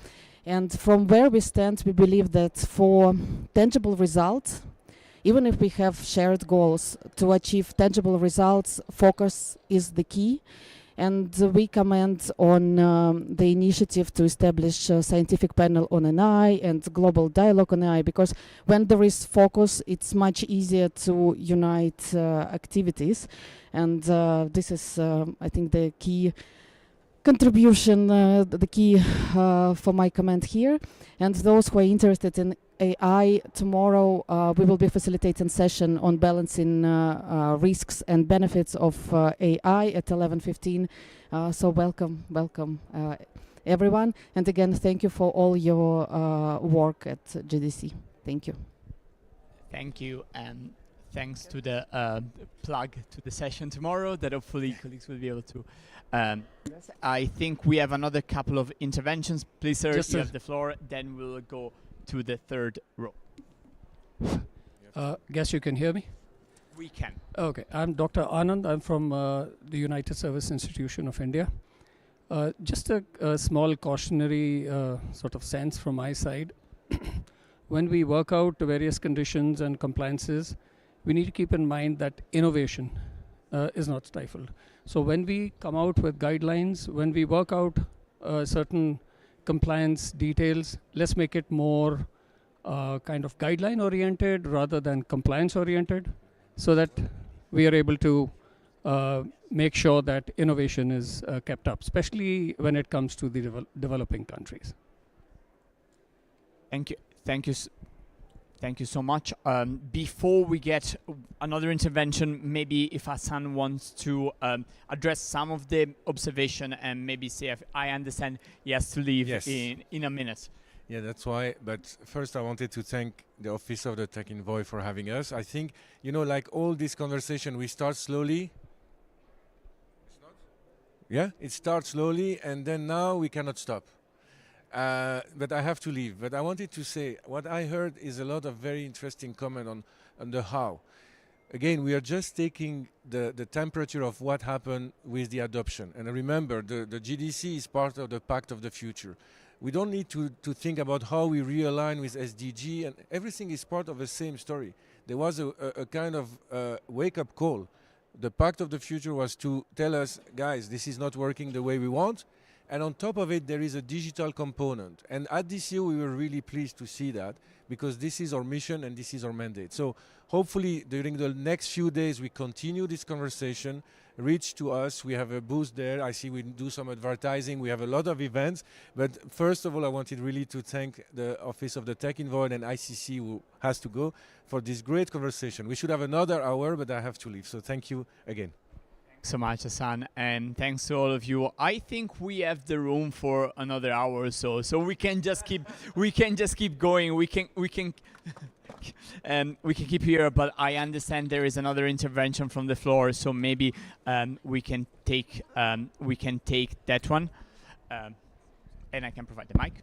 And from where we stand, we believe that for tangible results, even if we have shared goals, to achieve tangible results, focus is the key. And we comment on the initiative to establish a scientific panel on AI and global dialogue on AI, because when there is focus, it's much easier to unite activities. And this is, I think, the key contribution, the key for my comment here. And those who are interested in AI, tomorrow we will be facilitating session on balancing risks and benefits of AI at 11:15. So welcome everyone. And again, thank you for all your work at GDC. Thank you. Thank you. thanks to the plug to the session tomorrow that hopefully colleagues will be able to. Yes, I think we have another couple of interventions. Please, sir, you have the floor. Then we'll go to the third row. Guess you can hear me? We can. Okay, I'm Dr. Anand. I'm from the United Service Institution of India. Just a small cautionary sort of sense from my side. When we work out various conditions and compliances, we need to keep in mind that innovation is not stifled. So when we come out with guidelines, when we work out certain compliance details, let's make it more kind of guideline oriented rather than compliance oriented, so that we are able to make sure that innovation is kept up, especially when it comes to the developing countries. Thank you. Thank you. Thank you so much. Before we get another intervention, maybe if Hassan wants to address some of the observation and maybe say if I understand he has to leave in a minute. Yeah, that's why. But first, I wanted to thank the Office of the Tech Envoy for having us. I think, you know, like all this conversation, we start slowly. It's not? Yeah, it starts slowly, and then now we cannot stop. But I have to leave. But I wanted to say, what I heard is a lot of very interesting comment on the how. Again, we are just taking the temperature of what happened with the adoption. And remember, the GDC is part of the Pact of the Future. We don't need to think about how we realign with SDG, and everything is part of the same story. There was a kind of wake-up call. The Pact of the Future was to tell us, guys, this is not working the way we want. And on top of it, there is a digital component. And at this year, we were really pleased to see that, because this is our mission and this is our mandate. So hopefully, during the next few days, we continue this conversation. Reach to us. We have a booth there. I see we do some advertising. We have a lot of events. But first of all, I wanted really to thank the Office of the Tech Envoy and ICC, who has to go, for this great conversation. We should have another hour, but I have to leave. So thank you again. So much, Hassan, and thanks to all of you. I think we have the room for another hour or so, so we can just keep going. We can keep here, but I understand there is another intervention from the floor, so maybe we can take that one, and I can provide the mic.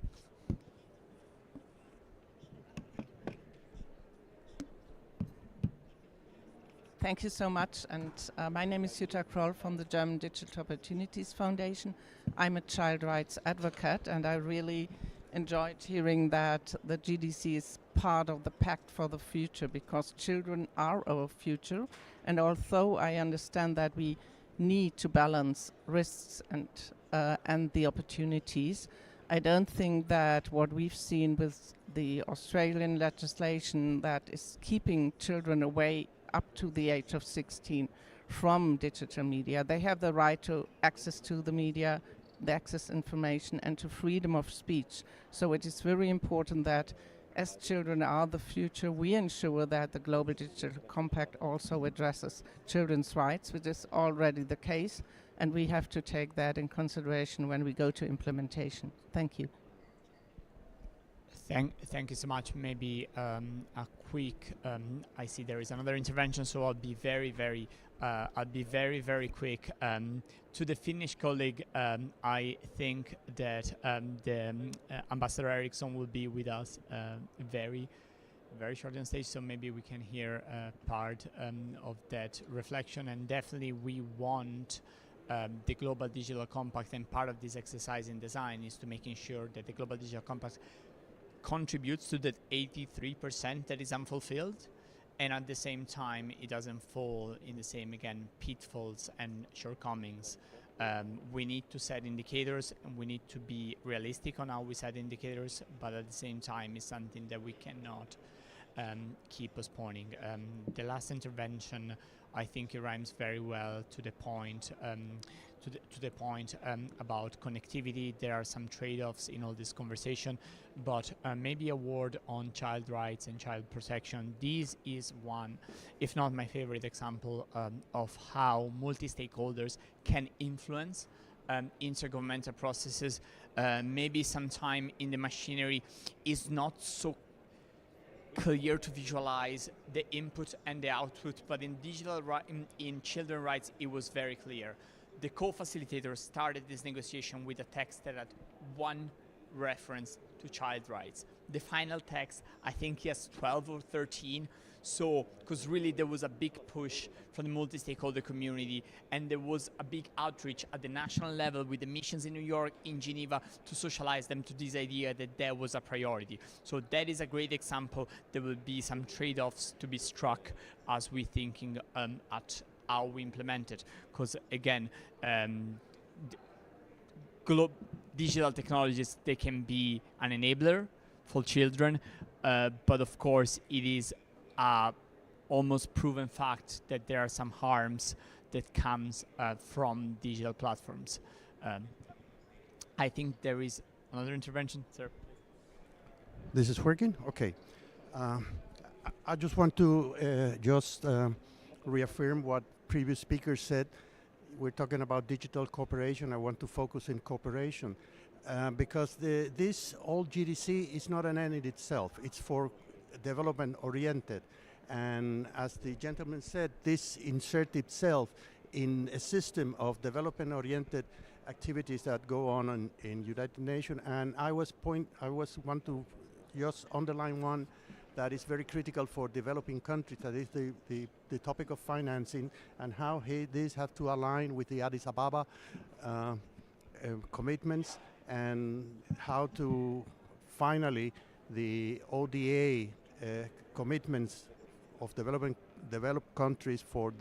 Thank you so much. And my name is Jutta Kroll from the German Digital Opportunities Foundation. I'm a child rights advocate, and I really enjoyed hearing that the GDC is part of the Pact for the Future, because children are our future. And although I understand that we need to balance risks and the opportunities, I don't think that what we've seen with the Australian legislation that is keeping children away up to the age of 16 from digital media. They have the right to access to the media, the access information, and to freedom of speech. So it is very important that as children are the future, we ensure that the Global Digital Compact also addresses children's rights, which is already the case, and we have to take that in consideration when we go to implementation. Thank you. Thank you so much. Maybe a quick. I see there is another intervention, so I'll be very, very quick. To the Finnish colleague, I think that the Ambassador Eriksson will be with us very short on stage, so maybe we can hear part of that reflection. And definitely, we want the Global Digital Compact, and part of this exercise in design is to making sure that the Global Digital Compact contributes to that 83% that is unfulfilled, and at the same time it doesn't fall in the same, again, pitfalls and shortcomings. We need to set indicators, and we need to be realistic on how we set indicators, but at the same time it's something that we cannot keep postponing. The last intervention, I think it rhymes very well to the point about connectivity. There are some trade-offs in all this conversation, but maybe a word on child rights and child protection. This is one, if not my favorite example, of how multi-stakeholders can influence intergovernmental processes. Maybe sometime in the machinery is not so clear to visualize the input and the output, but in in children rights, it was very clear. The co-facilitator started this negotiation with a text that had one reference to child rights. The final text, I think he has 12 or 13. So, because really there was a big push from the multi-stakeholder community, and there was a big outreach at the national level with the missions in New York, in Geneva, to socialize them to this idea that there was a priority. So that is a great example. There will be some trade-offs to be struck as we're thinking at how we implement it. Because again, digital technologies, they can be an enabler for children, but of course it is almost proven fact that there are some harms that comes from digital platforms. I think there is another intervention, sir. This is working? Okay. I just want to reaffirm what previous speakers said. We're talking about digital cooperation. I want to focus in cooperation because this old GDC is not an end in itself. It's for development oriented. And as the gentleman said, this inserts itself in a system of development oriented activities that go on in United Nations. And I want to just underline one that is very critical for developing countries, that is the topic of financing and how these have to align with the Addis Ababa commitments, and how to finally the ODA commitments of developed countries for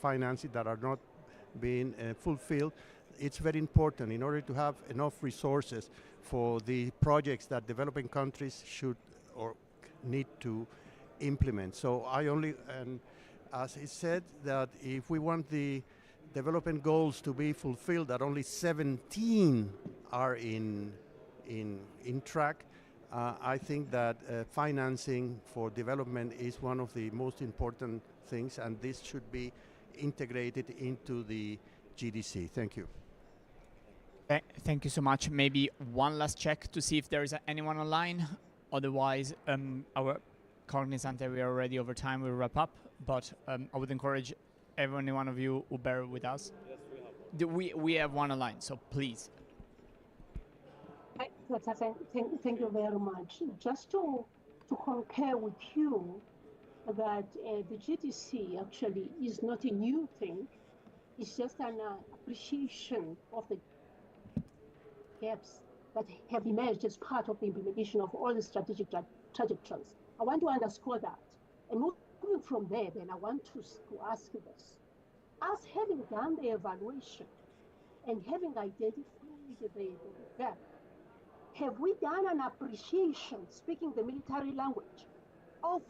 financing that are not being fulfilled. It's very important in order to have enough resources for the projects that developing countries should or need to implement. So and as it said, that if we want the development goals to be fulfilled, that only 17 are in track, I think that financing for development is one of the most important things, and this should be integrated into the GDC. Thank you. Thank you so much. Maybe one last check to see if there is anyone online. Otherwise, our cognizant that we are already over time, we'll wrap up. But I would encourage every one of you who bear with us. Yes, we have one online, so please. Thank you very much. Just to concur with you that the GDC actually is not a new thing. It's just an appreciation of the gaps that have emerged as part of the implementation of all the strategic trajectories. I want to underscore that. And moving from there, then I want to ask this. Us having done the evaluation and having identified the gap, have we done an appreciation, speaking the military language, of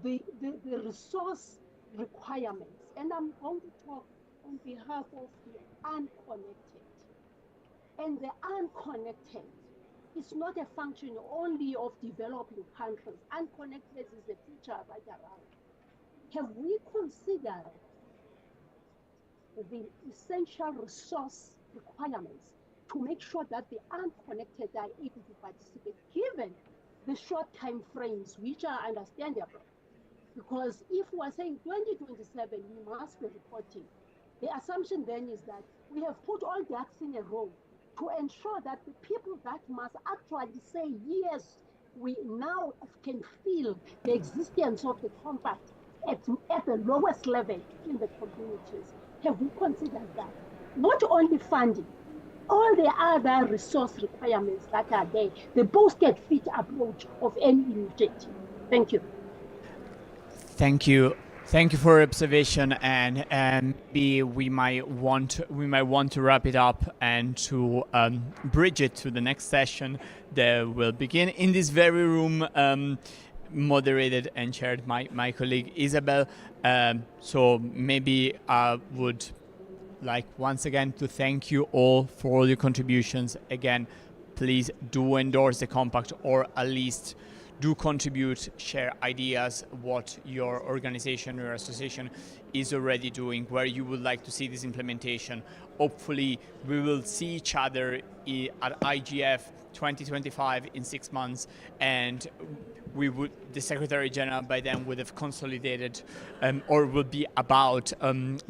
the resource requirements? And I'm going to talk on behalf of the unconnected. And the unconnected is not a function only of developing countries. Unconnected is the future right around. Have we considered the essential resource requirements to make sure that the unconnected are able to participate, given the short time frames, which are understandable? Because if we're saying 2027, we must be reporting, the assumption then is that we have put all ducks in a row to ensure that the people that must actually say, yes, we now can feel the existence of the compact at the lowest level in the communities. Have we considered that? Not only funding, all the other resource requirements that are there, the boosted fit approach of any initiative. Thank you. Thank you. Thank you for your observation, and we might want to wrap it up and to bridge it to the next session that will begin in this very room, moderated and chaired by my colleague Isabel. So maybe I would like once again to thank you all for all your contributions. Again, please do endorse the compact, or at least do contribute, share ideas, what your organization or association is already doing, where you would like to see this implementation. Hopefully, we will see each other at IGF 2025 in 6 months, and the Secretary General by then would have consolidated or will be about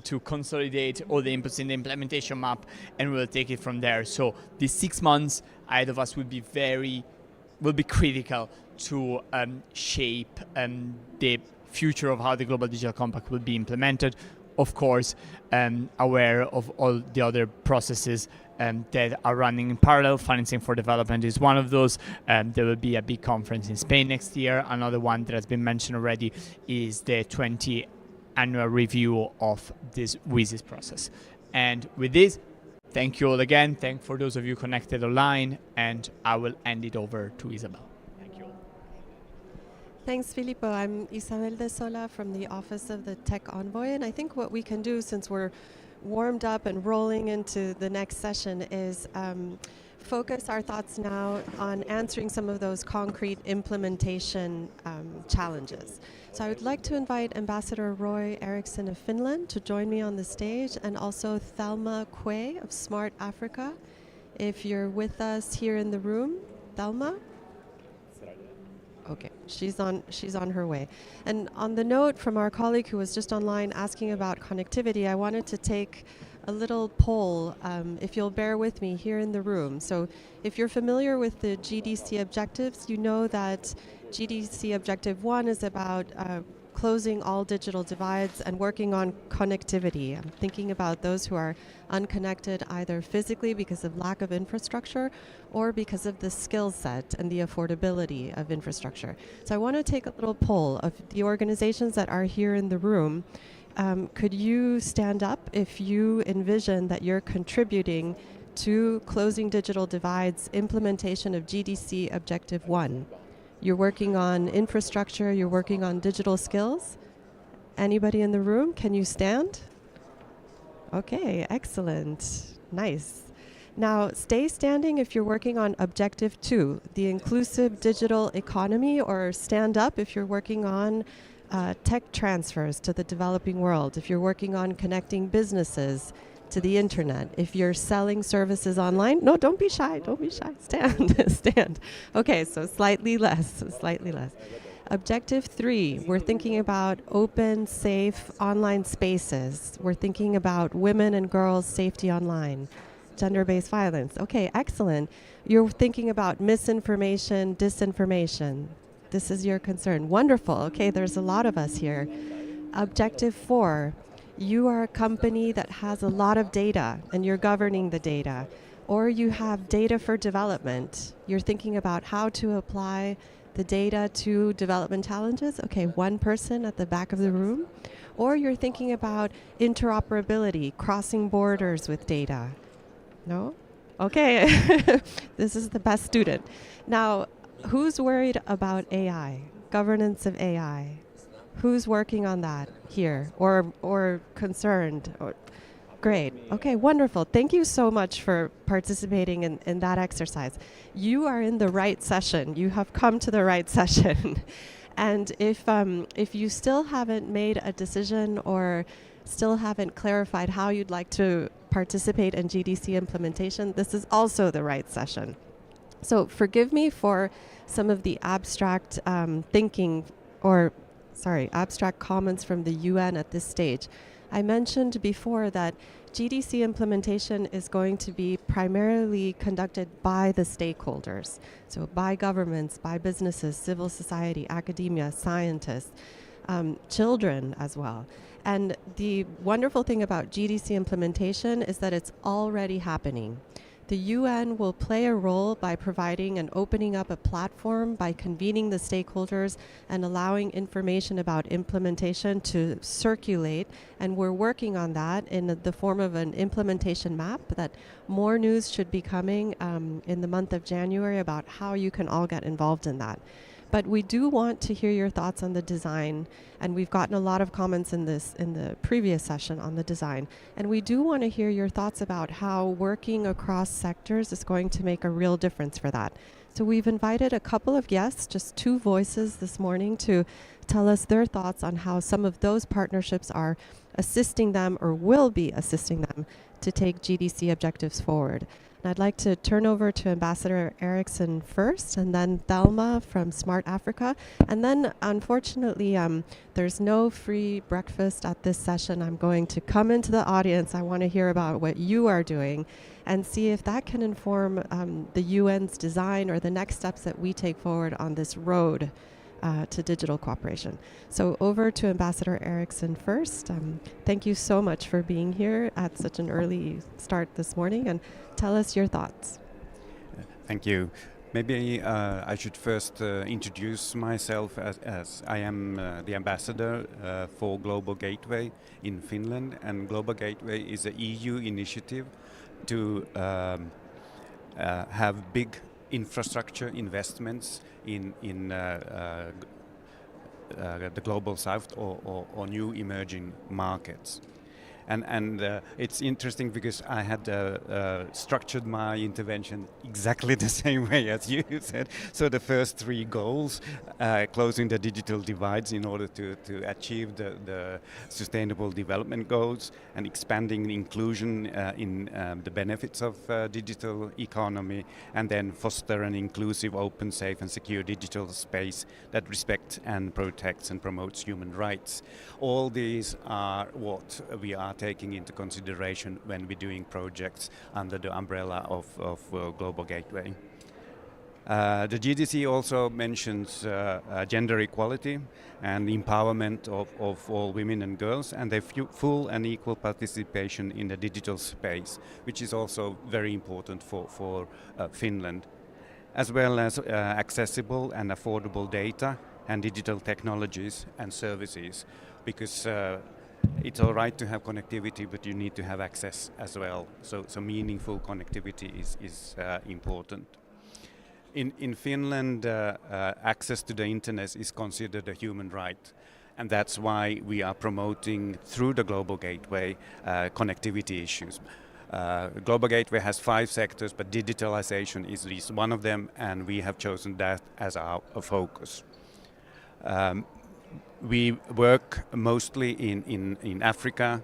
to consolidate all the inputs in the implementation map, and we'll take it from there. So these 6 months ahead of us will be critical to shape the future of how the Global Digital Compact will be implemented. Of course, aware of all the other processes that are running in parallel. Financing for Development is one of those. There will be a big conference in Spain next year. Another one that has been mentioned already is the 20 annual review of this WISIS process. And with this, thank you all again. Thank for those of you connected online, and I will hand it over to Isabel. Thanks, Filippo. I'm Isabel de Sola from the Office of the Tech Envoy, and I think what we can do, since we're warmed up and rolling into the next session, is focus our thoughts now on answering some of those concrete implementation challenges. So I would like to invite Ambassador Roy Eriksson of Finland to join me on the stage, and also Thelma Quay of Smart Africa. If you're with us here in the room, Thelma? Okay, she's on her way. And on the note from our colleague who was just online asking about connectivity, I wanted to take a little poll, if you'll bear with me here in the room. So if you're familiar with the GDC objectives, you know that GDC Objective 1 is about closing all digital divides and working on connectivity. I'm thinking about those who are unconnected either physically because of lack of infrastructure or because of the skill set and the affordability of infrastructure. So I want to take a little poll of the organizations that are here in the room. Could you stand up if you envision that you're contributing to closing digital divides implementation of GDC Objective 1? You're working on infrastructure, you're working on digital skills. Anybody in the room? Can you stand? Okay, excellent. Nice. Now, stay standing if you're working on Objective 2, the inclusive digital economy, or stand up if you're working on tech transfers to the developing world, if you're working on connecting businesses to the internet, if you're selling services online. No, don't be shy, stand, stand. Okay, so slightly less. Objective 3, we're thinking about open, safe online spaces. We're thinking about women and girls' safety online, gender-based violence. Okay, excellent. You're thinking about misinformation, disinformation. This is your concern. Wonderful. Okay, there's a lot of us here. Objective 4, you are a company that has a lot of data and you're governing the data, or you have data for development. You're thinking about how to apply the data to development challenges. Okay, one person at the back of the room. Or you're thinking about interoperability, crossing borders with data. No? Okay, this is the best student. Now, who's worried about AI, governance of AI? Who's working on that here or concerned? Great. Okay, wonderful. Thank you so much for participating in that exercise. You are in the right session. You have come to the right session. And if you still haven't made a decision or still haven't clarified how you'd like to participate in GDC implementation, this is also the right session. So forgive me for some of the abstract abstract comments from the UN at this stage. I mentioned before that GDC implementation is going to be primarily conducted by the stakeholders, so by governments, by businesses, civil society, academia, scientists, children as well. And the wonderful thing about GDC implementation is that it's already happening. The UN will play a role by providing and opening up a platform, by convening the stakeholders and allowing information about implementation to circulate. And we're working on that in the form of an implementation map that more news should be coming in the month of January about how you can all get involved in that. But we do want to hear your thoughts on the design, and we've gotten a lot of comments in the previous session on the design. And we do want to hear your thoughts about how working across sectors is going to make a real difference for that. So we've invited a couple of guests, just 2 voices this morning, to tell us their thoughts on how some of those partnerships are assisting them or will be assisting them to take GDC objectives forward. And I'd like to turn over to Ambassador Eriksson first, and then Thelma from Smart Africa. And then, unfortunately, there's no free breakfast at this session. I'm going to come into the audience. I want to hear about what you are doing and see if that can inform the UN's design or the next steps that we take forward on this road to digital cooperation. So over to Ambassador Eriksson first. Thank you so much for being here at such an early start this morning, and tell us your thoughts. Thank you. Maybe I should first introduce myself as I am the ambassador for Global Gateway in Finland, and Global Gateway is an EU initiative to have big infrastructure investments in the global south or new emerging markets. And it's interesting because I had structured my intervention exactly the same way as you said. So the first 3 goals, closing the digital divides in order to achieve the sustainable development goals, and expanding inclusion in the benefits of digital economy, and then foster an inclusive, open, safe and secure digital space that respects and protects and promotes human rights. All these are what we are taking into consideration when we're doing projects under the umbrella of Global Gateway. The GDC also mentions gender equality and empowerment of all women and girls, and their full and equal participation in the digital space, which is also very important for Finland, as well as accessible and affordable data and digital technologies and services, because it's all right to have connectivity, but you need to have access as well. So meaningful connectivity is important. In Finland, access to the internet is considered a human right, and that's why we are promoting through the Global Gateway connectivity issues. Global Gateway has 5 sectors, but digitalization is at least one of them, and we have chosen that as our focus. We work mostly in Africa.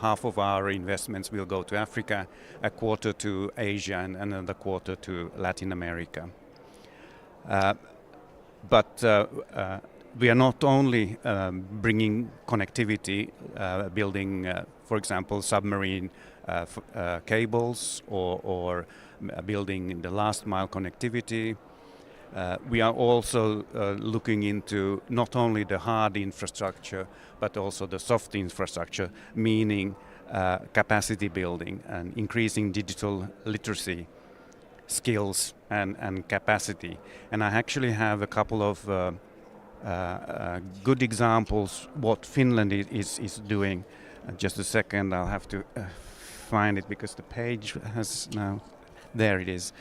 Half of our investments will go to Africa, a quarter to Asia, and another quarter to Latin America. But we are not only bringing connectivity, building, for example, submarine cables or building the last mile connectivity. We are also looking into not only the hard infrastructure, but also the soft infrastructure, meaning capacity building and increasing digital literacy skills and capacity. And I actually have a couple of good examples what Finland is doing. Just a second, I'll have to find it because the page has now... There it is.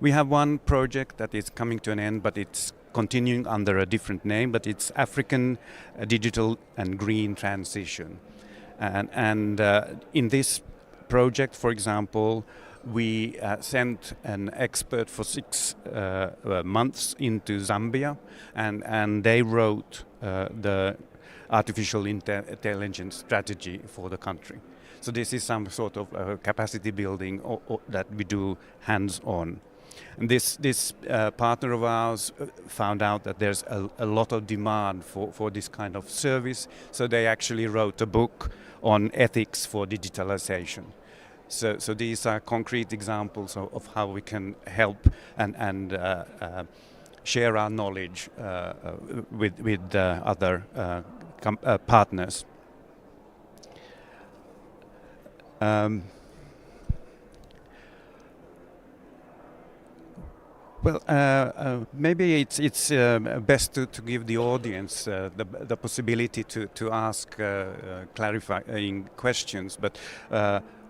We have one project that is coming to an end, but it's continuing under a different name, but it's African Digital and Green Transition. And in this project, for example, we sent an expert for 6 months into Zambia, and they wrote the artificial intelligence strategy for the country. So this is some sort of capacity building that we do hands-on. And this partner of ours found out that there's a lot of demand for this kind of service, so they actually wrote a book on ethics for digitalization. So these are concrete examples of how we can help and share our knowledge with other partners. Maybe it's best to give the audience the possibility to ask clarifying questions, but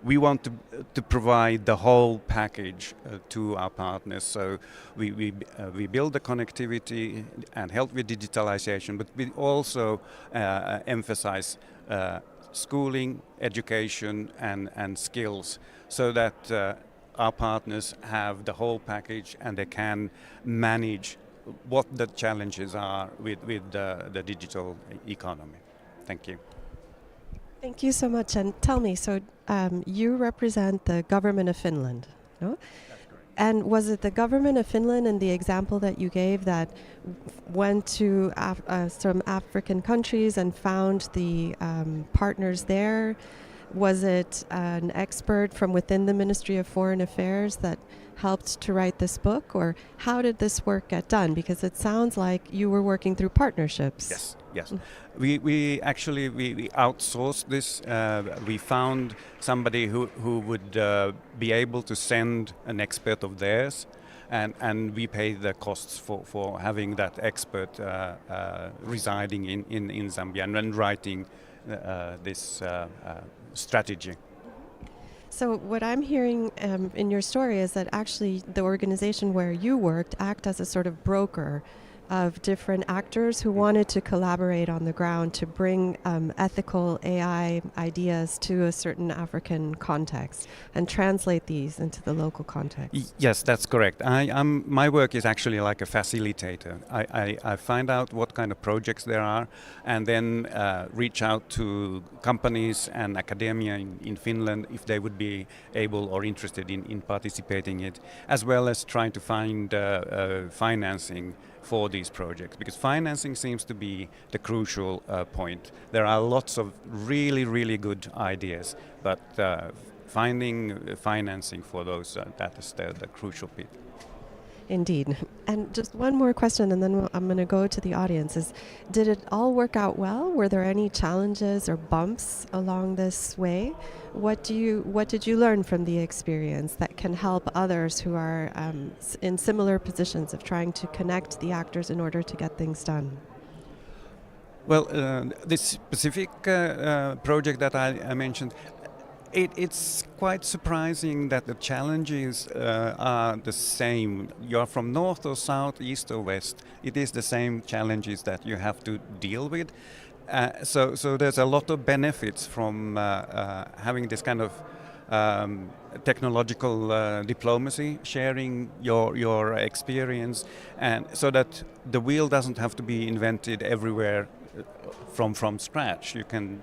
we want to provide the whole package to our partners. So we build the connectivity and help with digitalization, but we also emphasize schooling, education and skills, so that our partners have the whole package and they can manage what the challenges are with the digital economy. Thank you. Thank you so much. And tell me, so you represent the government of Finland, no? And was it the government of Finland in the example that you gave that went to some African countries and found the partners there? Was it an expert from within the Ministry of Foreign Affairs that helped to write this book? Or how did this work get done? Because it sounds like you were working through partnerships. Yes, yes. We actually outsourced this. We found somebody who would be able to send an expert of theirs, and we pay the costs for having that expert residing in Zambia and writing this strategy. So what I'm hearing in your story is that actually the organization where you worked act as a sort of broker of different actors who wanted to collaborate on the ground to bring ethical AI ideas to a certain African context and translate these into the local context. Yes, that's correct. My work is actually like a facilitator. I find out what kind of projects there are and then reach out to companies and academia in Finland if they would be able or interested in participating in it, as well as trying to find financing for these projects, because financing seems to be the crucial point. There are lots of really good ideas, but finding financing for those, that is the crucial bit. Indeed. And just one more question, and then I'm going to go to the audience. Did it all work out well? Were there any challenges or bumps along this way? What did you learn from the experience that can help others who are in similar positions of trying to connect the actors in order to get things done? Well, this specific project that I mentioned, it's quite surprising that the challenges are the same. You're from north or south, east or west. It is the same challenges that you have to deal with. So there's a lot of benefits from having this kind of technological diplomacy, sharing your experience, and so that the wheel doesn't have to be invented everywhere from scratch. You can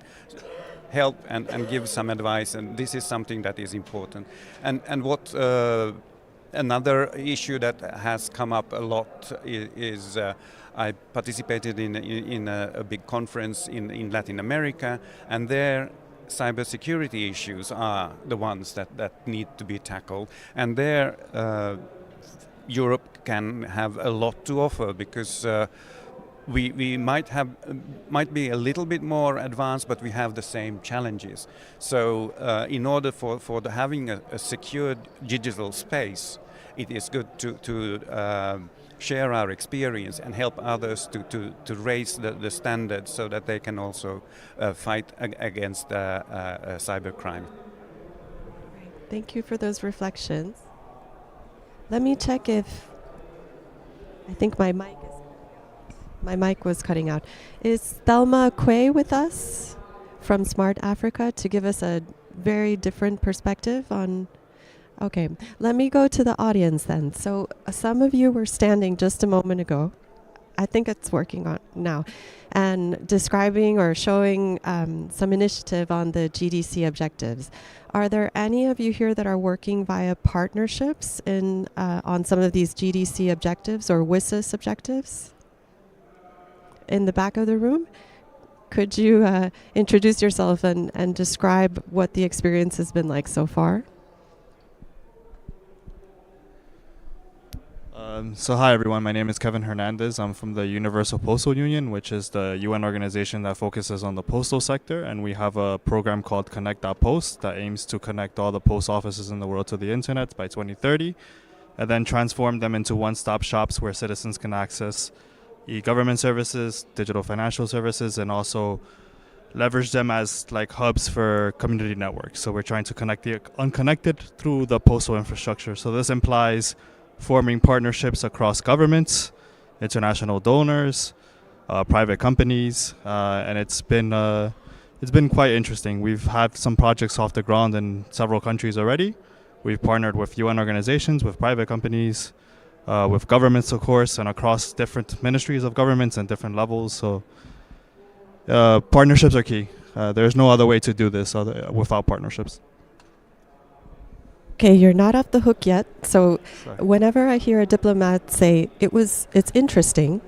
help and give some advice, and this is something that is important. And what another issue that has come up a lot is I participated in a big conference in Latin America, and there cybersecurity issues are the ones that need to be tackled, and there Europe can have a lot to offer, because we might be a little bit more advanced, but we have the same challenges. So in order for having a secured digital space, it is good to share our experience and help others to raise the standards so that they can also fight against cybercrime. Thank you for those reflections. Let me check if I think my mic was cutting out. Is Thelma Quay with us from Smart Africa to give us a very different perspective on... Okay, let me go to the audience then. So some of you were standing just a moment ago. I think it's working on now. And describing or showing some initiative on the GDC objectives. Are there any of you here that are working via partnerships on some of these GDC objectives or WSIS objectives? In the back of the room? Could you introduce yourself and describe what the experience has been like so far? So hi everyone, my name is Kevin Hernandez. I'm from the Universal Postal Union, which is the UN organization that focuses on the postal sector, and we have a program called Connect.Post that aims to connect all the post offices in the world to the internet by 2030, and then transform them into one-stop shops where citizens can access e-government services, digital financial services, and also leverage them as like hubs for community networks. So we're trying to connect the unconnected through the postal infrastructure. So this implies forming partnerships across governments, international donors, private companies, and it's been quite interesting. We've had some projects off the ground in several countries already, We've partnered with UN organizations, with private companies, with governments, of course, and across different ministries of governments and different levels. So partnerships are key. There's no other way to do this without partnerships. Okay, you're not off the hook yet. So Sorry. whenever I hear a diplomat say it's interesting,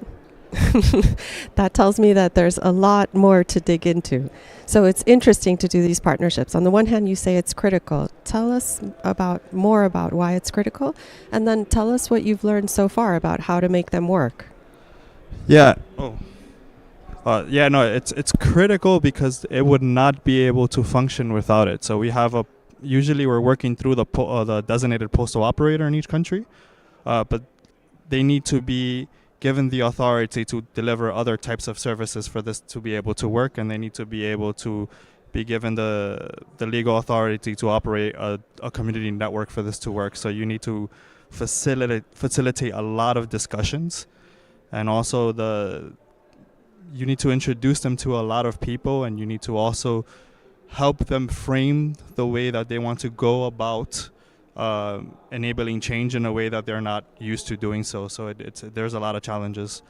that tells me that there's a lot more to dig into. So it's interesting to do these partnerships. On the one hand, you say it's critical. Tell us more about why it's critical, and then tell us what you've learned so far about how to make them work. Yeah. It's critical because it would not be able to function without it. So we have usually we're working through the designated postal operator in each country, but they need to be given the authority to deliver other types of services for this to be able to work, and they need to be able to be given the legal authority to operate a community network for this to work. So you need to facilitate a lot of discussions, and also you need to introduce them to a lot of people, and you need to also help them frame the way that they want to go about enabling change in a way that they're not used to doing so. So there's a lot of challenges.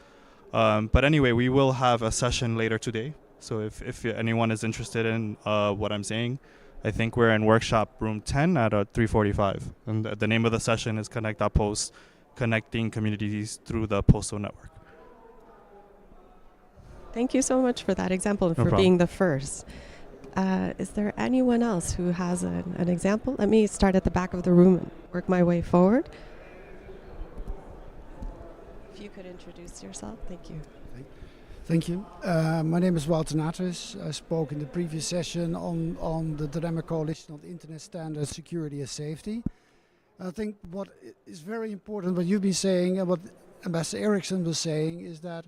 But anyway, we will have a session later today. So if anyone is interested in what I'm saying, I think we're in workshop room 10 at 3:45. And the name of the session is Connect.Post, Connecting Communities Through the Postal Network. Thank you so much for that example and No for problem. being the first. Is there anyone else who has an example? Let me start at the back of the room and work my way forward. If you could introduce yourself, thank you. Thank you. My name is Wouter Natris. I spoke in the previous session on the Dynamic Coalition on Internet Standards, Security and Safety. I think what is very important, what you've been saying and what Ambassador Eriksson was saying, is that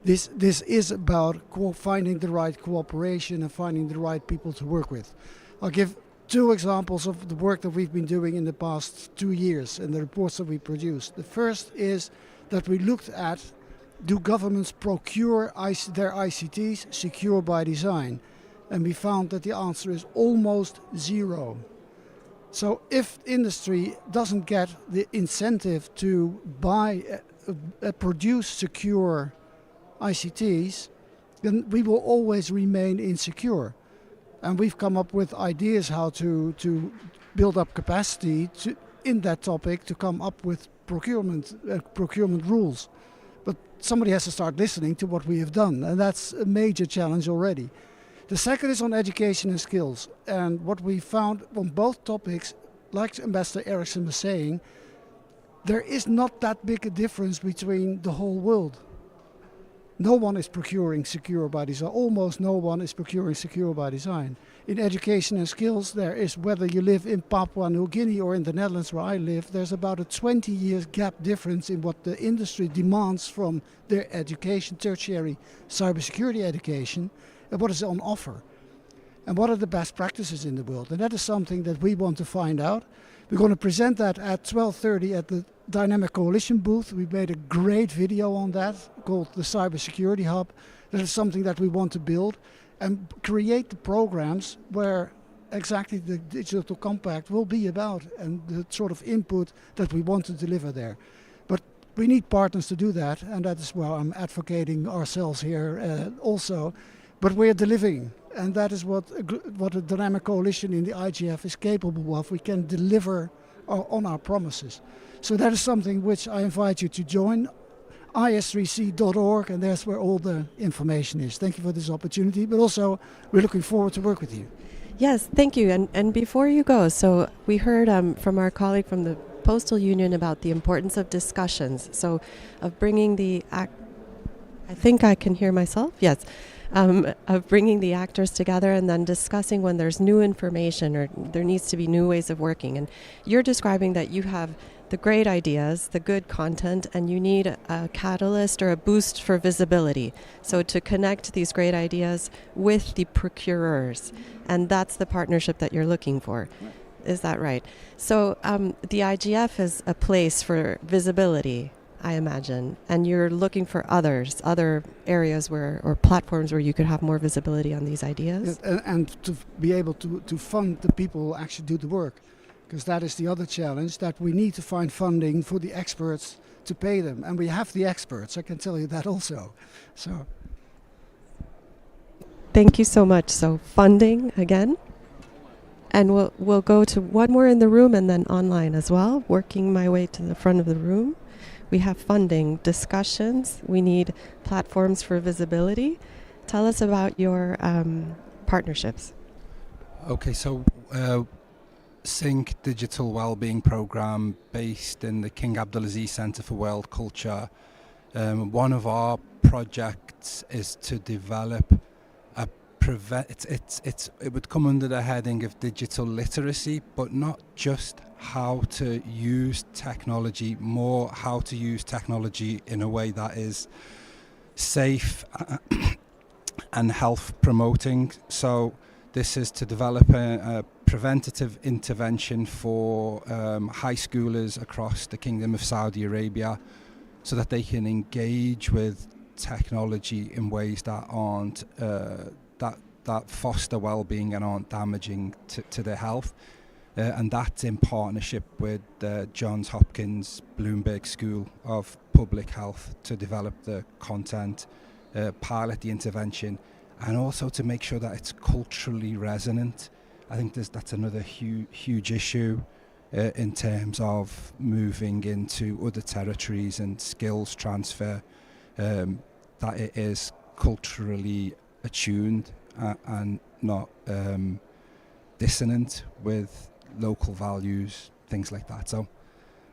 this is about finding the right cooperation and finding the right people to work with. I'll give two examples of the work that we've been doing in the past 2 years and the reports that we produced. The first is that we looked at, do governments procure their ICTs secure by design? And we found that the answer is almost zero. So if industry doesn't get the incentive to buy, produce secure ICTs, then we will always remain insecure. And we've come up with ideas how to build up capacity in that topic, to come up with procurement rules. But somebody has to start listening to what we have done, and that's a major challenge already. The second is on education and skills. And what we found on both topics, like Ambassador Eriksson was saying, there is not that big a difference between the whole world. No one is procuring secure by design. Almost no one is procuring secure by design. In education and skills, there is, whether you live in Papua New Guinea or in the Netherlands where I live, there's about a 20-year gap difference in what the industry demands from their education, tertiary cybersecurity education, and what is on offer. And what are the best practices in the world? And that is something that we want to find out. We're going to present that at 12:30 at the Dynamic Coalition booth. We made a great video on that called the Cybersecurity Hub. That is something that we want to build and create the programs where exactly the Digital Compact will be about and the sort of input that we want to deliver there. But we need partners to do that, and that is where I'm advocating ourselves here also. But we're delivering, and that is what a Dynamic Coalition in the IGF is capable of. We can deliver on our promises. So that is something which I invite you to join, is3c.org, and that's where all the information is. Thank you for this opportunity, but also we're looking forward to work with you. Yes, thank you. And before you go, so we heard from our colleague from the Postal Union about the importance of discussions, so of bringing I think I can hear myself, yes. Of bringing the actors together and then discussing when there's new information or there needs to be new ways of working. And you're describing that you have the great ideas, the good content, and you need a catalyst or a boost for visibility. So to connect these great ideas with the procurers, and that's the partnership that you're looking for. Is that right? So the IGF is a place for visibility, I imagine, and you're looking for other areas or platforms where you could have more visibility on these ideas? And to be able to fund the people who actually do the work. because that is the other challenge, that we need to find funding for the experts to pay them. And we have the experts, I can tell you that also. So. Thank you so much. So funding again. And we'll go to one more in the room and then online as well, working my way to the front of the room. We have funding, discussions. We need platforms for visibility. Tell us about your partnerships. Okay, so Sync Digital Wellbeing Program based in the King Abdulaziz Centre for World Culture. One of our projects is to develop a it would come under the heading of digital literacy, but not just how to use technology, more how to use technology in a way that is safe and health promoting. So this is to develop a preventative intervention for high schoolers across the Kingdom of Saudi Arabia, so that they can engage with technology in ways that aren't that foster well-being and aren't damaging to their health. And that's in partnership with Johns Hopkins Bloomberg School of Public Health to develop the content, pilot the intervention, and also to make sure that it's culturally resonant. I think that's another huge issue in terms of moving into other territories and skills transfer, that it is culturally attuned and not dissonant with local values, things like that. So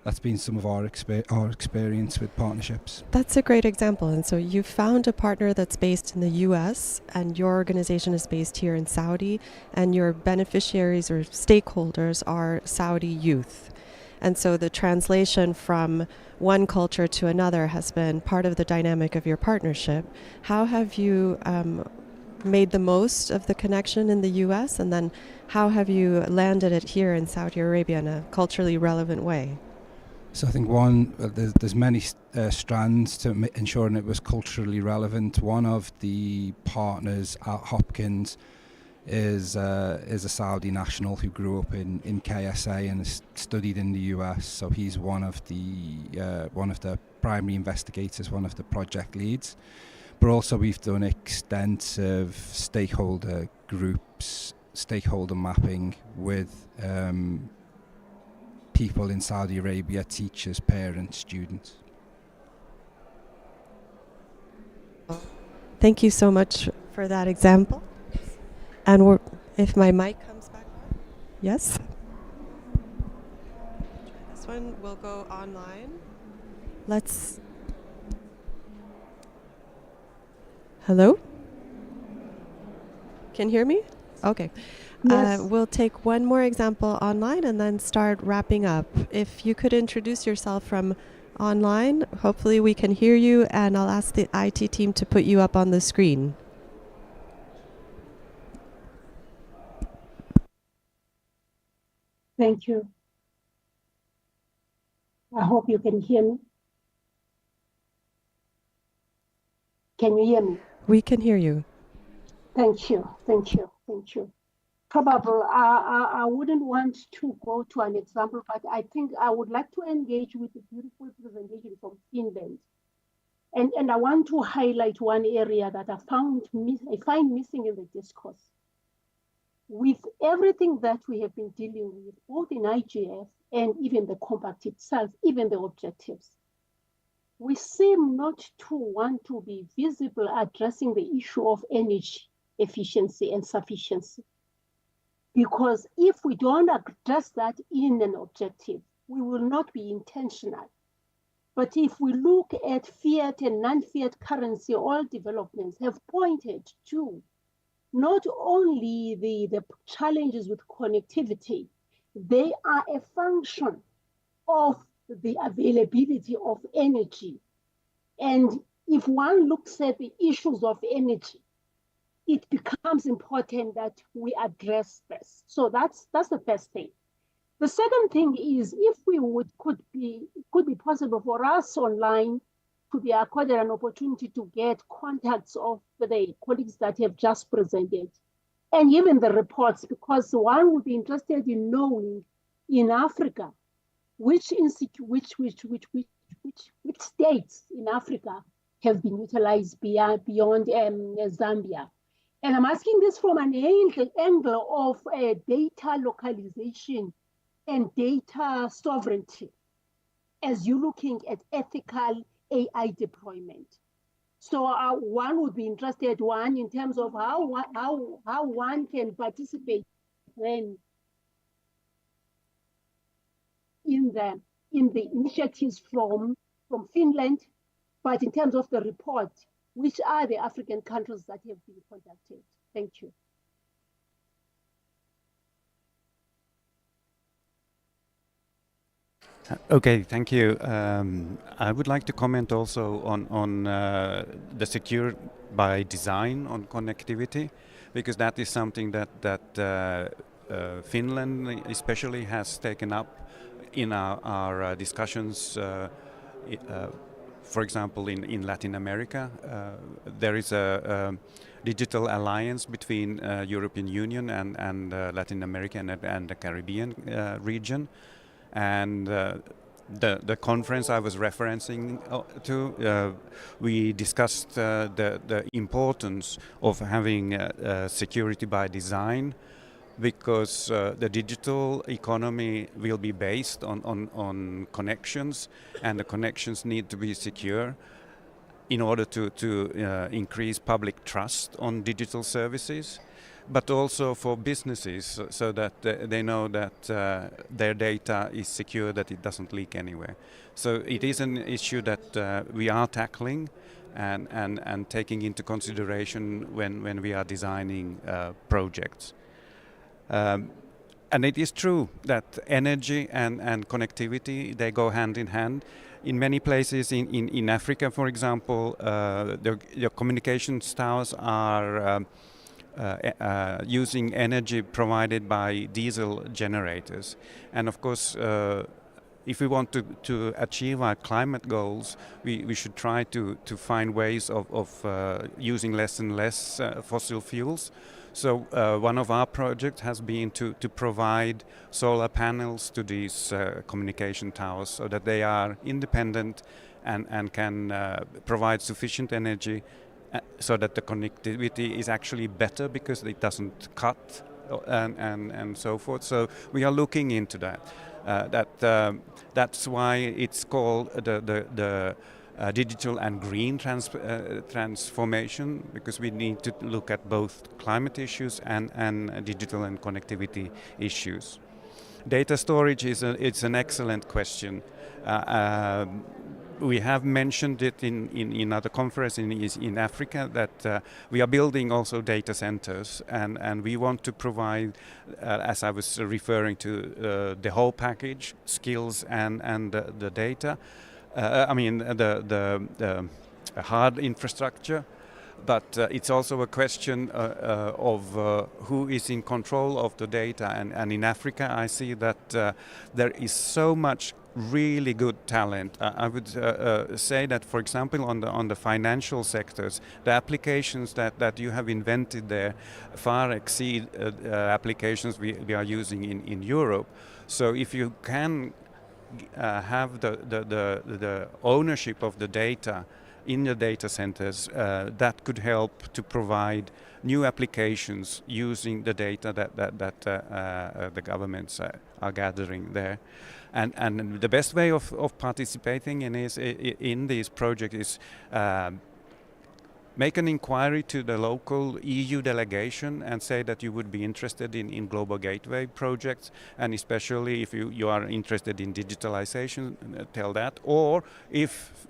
that's been some of our experience with partnerships. That's a great example. And so you found a partner that's based in the US, and your organization is based here in Saudi, and your beneficiaries or stakeholders are Saudi youth. And so the translation from one culture to another has been part of the dynamic of your partnership. How have you made the most of the connection in the US, and then how have you landed it here in Saudi Arabia in a culturally relevant way? So I think there's many strands to ensuring it was culturally relevant. One of the partners at Hopkins is a Saudi national who grew up in KSA and has studied in the US. So he's one of the primary investigators, one of the project leads. But also we've done extensive stakeholder groups, stakeholder mapping with people in Saudi Arabia, teachers, parents, students. Thank you so much for that example. And if my mic comes back on. Yes? This one will go online. Hello? Can you hear me? Okay. Yes. We'll take one more example online and then start wrapping up. If you could introduce yourself from online, hopefully we can hear you, and I'll ask the IT team to put you up on the screen. Thank you. I hope you can hear me. Can you hear me? We can hear you. Thank you. Thank you. Thank you. Probably I wouldn't want to go to an example, but I think I would like to engage with the beautiful presentation from Finland. And I want to highlight one area that I find missing in the discourse. With everything that we have been dealing with, both in IGF and even the compact itself, even the objectives, we seem not to want to be visible addressing the issue of energy efficiency and sufficiency. Because if we don't address that in an objective, we will not be intentional. But if we look at fiat and non-fiat currency, all developments have pointed to not only the challenges with connectivity, they are a function of the availability of energy. And if one looks at the issues of energy, it becomes important that we address this. So that's the first thing. The second thing is, if could be possible for us online to be accorded an opportunity to get contacts of the colleagues that have just presented, and even the reports, because one would be interested in knowing in Africa, which states in Africa have been utilized beyond Zambia? And I'm asking this from an angle of data localization and data sovereignty as you're looking at ethical AI deployment. So one would be interested, one, in terms of how one can participate when in the initiatives from Finland, but in terms of the report, which are the African countries that have been contacted? Thank you. Okay, thank you. I would like to comment also on the secure by design on connectivity, because that is something that Finland especially has taken up in our discussions. For example, in Latin America, there is a digital alliance between European Union and Latin America and the Caribbean region. And the conference I was referencing to, we discussed the importance of having security by design, because the digital economy will be based on connections, and the connections need to be secure in order to increase public trust on digital services, but also for businesses, so that they know that their data is secure, that it doesn't leak anywhere. So it is an issue that we are tackling and taking into consideration when we are designing projects. And it is true that energy and connectivity, they go hand in hand. In many places in Africa, for example, the communications towers are using energy provided by diesel generators. And of course, if we want to achieve our climate goals, we should try to find ways of using less and less fossil fuels. So one of our projects has been to provide solar panels to these communication towers, so that they are independent and can provide sufficient energy, so that the connectivity is actually better because it doesn't cut and so forth. So we are looking into that. That's why it's called the digital and green transformation, because we need to look at both climate issues and digital and connectivity issues. Data storage it's an excellent question. We have mentioned it in other conferences in Africa, that we are building also data centers, and we want to provide, as I was referring to, the whole package, skills and the data. I mean the hard infrastructure, but it's also a question of who is in control of the data. And in Africa, I see that there is so much really good talent. I would say that, for example, on the financial sectors, the applications that you have invented there far exceed applications we are using in Europe. So if you can have the ownership of the data in the data centers, that could help to provide new applications using the data that the governments are gathering there. And the best way of participating in this project is make an inquiry to the local EU delegation and say that you would be interested in Global Gateway projects, and especially if you are interested in digitalization, tell that. Or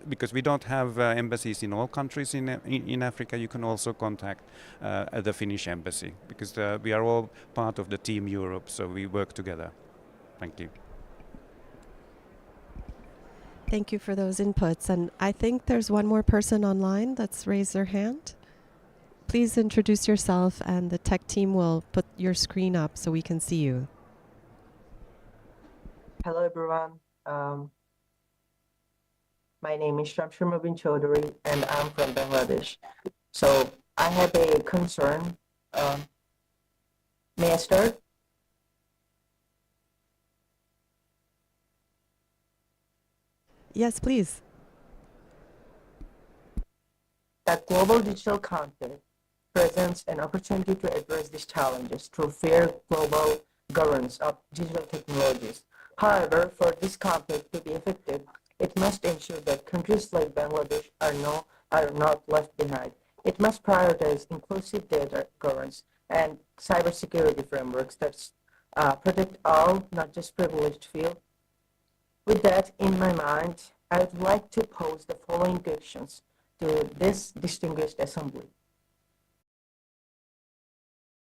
because we don't have embassies in all countries in Africa, you can also contact the Finnish embassy, because we are all part of the Team Europe, so we work together. Thank you. Thank you for those inputs. And I think there's one more person online that's raised their hand. Please introduce yourself, and the tech team will put your screen up so we can see you. Hello, everyone. My name is Shamshir Mubin Chaudhary, and I'm from Bangladesh. So I have a concern. May I start? Yes, please. That global digital content presents an opportunity to address these challenges through fair global governance of digital technologies. However, for this conflict to be effective, it must ensure that countries like Bangladesh are not left behind. It must prioritize inclusive data governance and cybersecurity frameworks that protect all, not just privileged few. With that in my mind, I would like to pose the following questions to this distinguished assembly.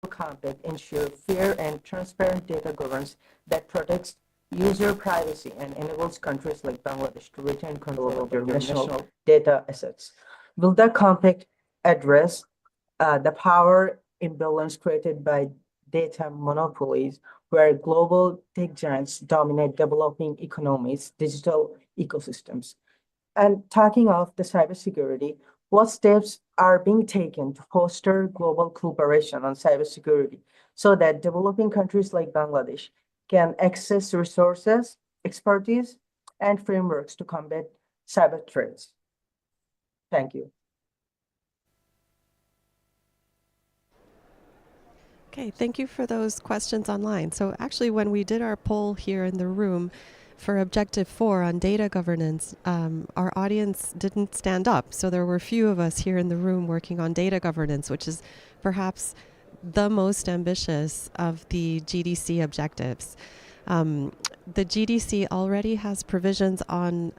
Conduct ensure fair and transparent data governance that protects user privacy and enables countries like Bangladesh to retain control of their national data assets. Will that compact address the power imbalance created by data monopolies, where global tech giants dominate developing economies, digital ecosystems? And talking of the cybersecurity, what steps are being taken to foster global cooperation on cybersecurity so that developing countries like Bangladesh can access resources, expertise, and frameworks to combat cyber threats? Thank you. Okay, thank you for those questions online. So actually, when we did our poll here in the room for Objective 4 on data governance, our audience didn't stand up. So there were few of us here in the room working on data governance, which is perhaps the most ambitious of the GDC objectives. The GDC already has provisions on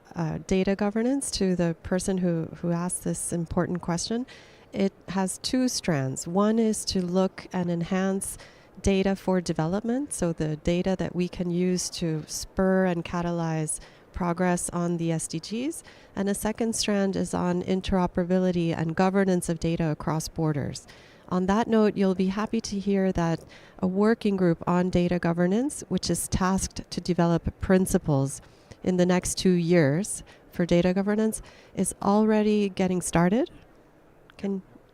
data governance. To the person who asked this important question, it has two strands. One is to look and enhance data for development, so the data that we can use to spur and catalyze progress on the SDGs. And a second strand is on interoperability and governance of data across borders. On that note, you'll be happy to hear that a working group on data governance, which is tasked to develop principles in the next 2 years for data governance, is already getting started.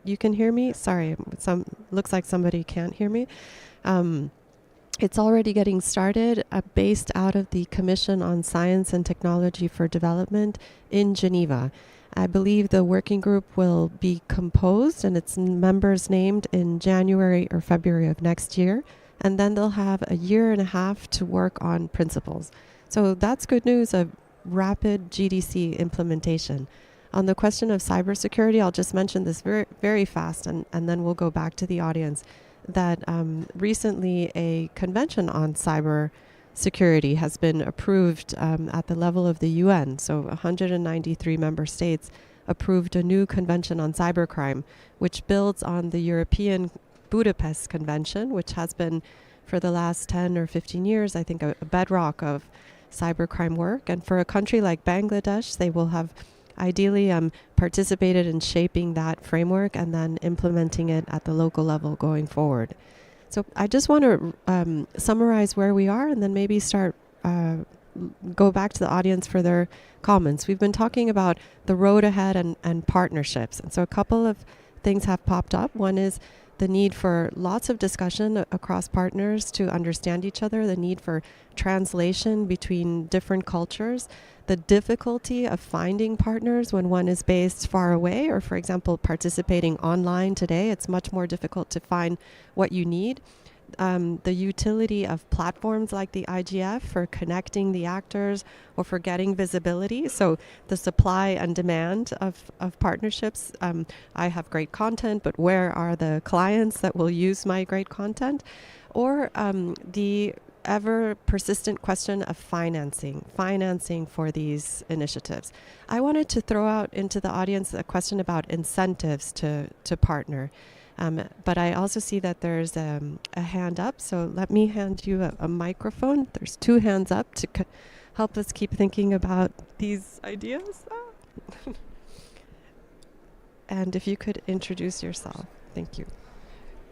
You can hear me? Sorry, looks like somebody can't hear me. It's already getting started, based out of the Commission on Science and Technology for Development in Geneva. I believe the working group will be composed and its members named in January or February of next year, and then they'll have a year and a half to work on principles. So that's good news of rapid GDC implementation. On the question of cybersecurity, I'll just mention this very, very fast, and then we'll go back to the audience, that recently a convention on cyber security has been approved at the level of the UN. So 193 member states approved a new convention on cybercrime, which builds on the European Budapest Convention, which has been for the last 10 or 15 years, I think, a bedrock of cybercrime work. And for a country like Bangladesh, they will have ideally participated in shaping that framework and then implementing it at the local level going forward. So I just want to summarize where we are and then maybe start go back to the audience for their comments. We've been talking about the road ahead and partnerships. And so a couple of things have popped up. One is the need for lots of discussion across partners to understand each other, the need for translation between different cultures, the difficulty of finding partners when one is based far away, or for example, participating online today. It's much more difficult to find what you need. The utility of platforms like the IGF for connecting the actors or for getting visibility. So the supply and demand of partnerships. I have great content, but where are the clients that will use my great content? Or the ever persistent question of financing for these initiatives. I wanted to throw out into the audience a question about incentives to partner. But I also see that there's a hand up, so let me hand you a microphone. There's two hands up to help us keep thinking about these ideas. And if you could introduce yourself. Thank you.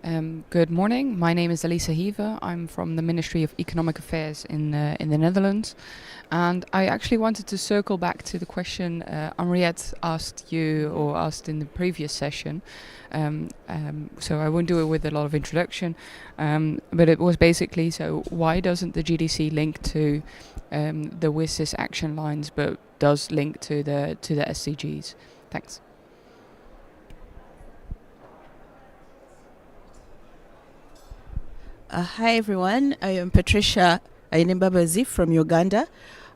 Good morning. My name is Elisa Hever. I'm from the Ministry of Economic Affairs in the Netherlands. And I actually wanted to circle back to the question Henriette asked you or asked in the previous session. So I won't do it with a lot of introduction. But it was basically, so why doesn't the GDC link to the WSIS action lines but does link to the SDGs? Thanks. Hi everyone, I am Patricia Ainembabazi from Uganda.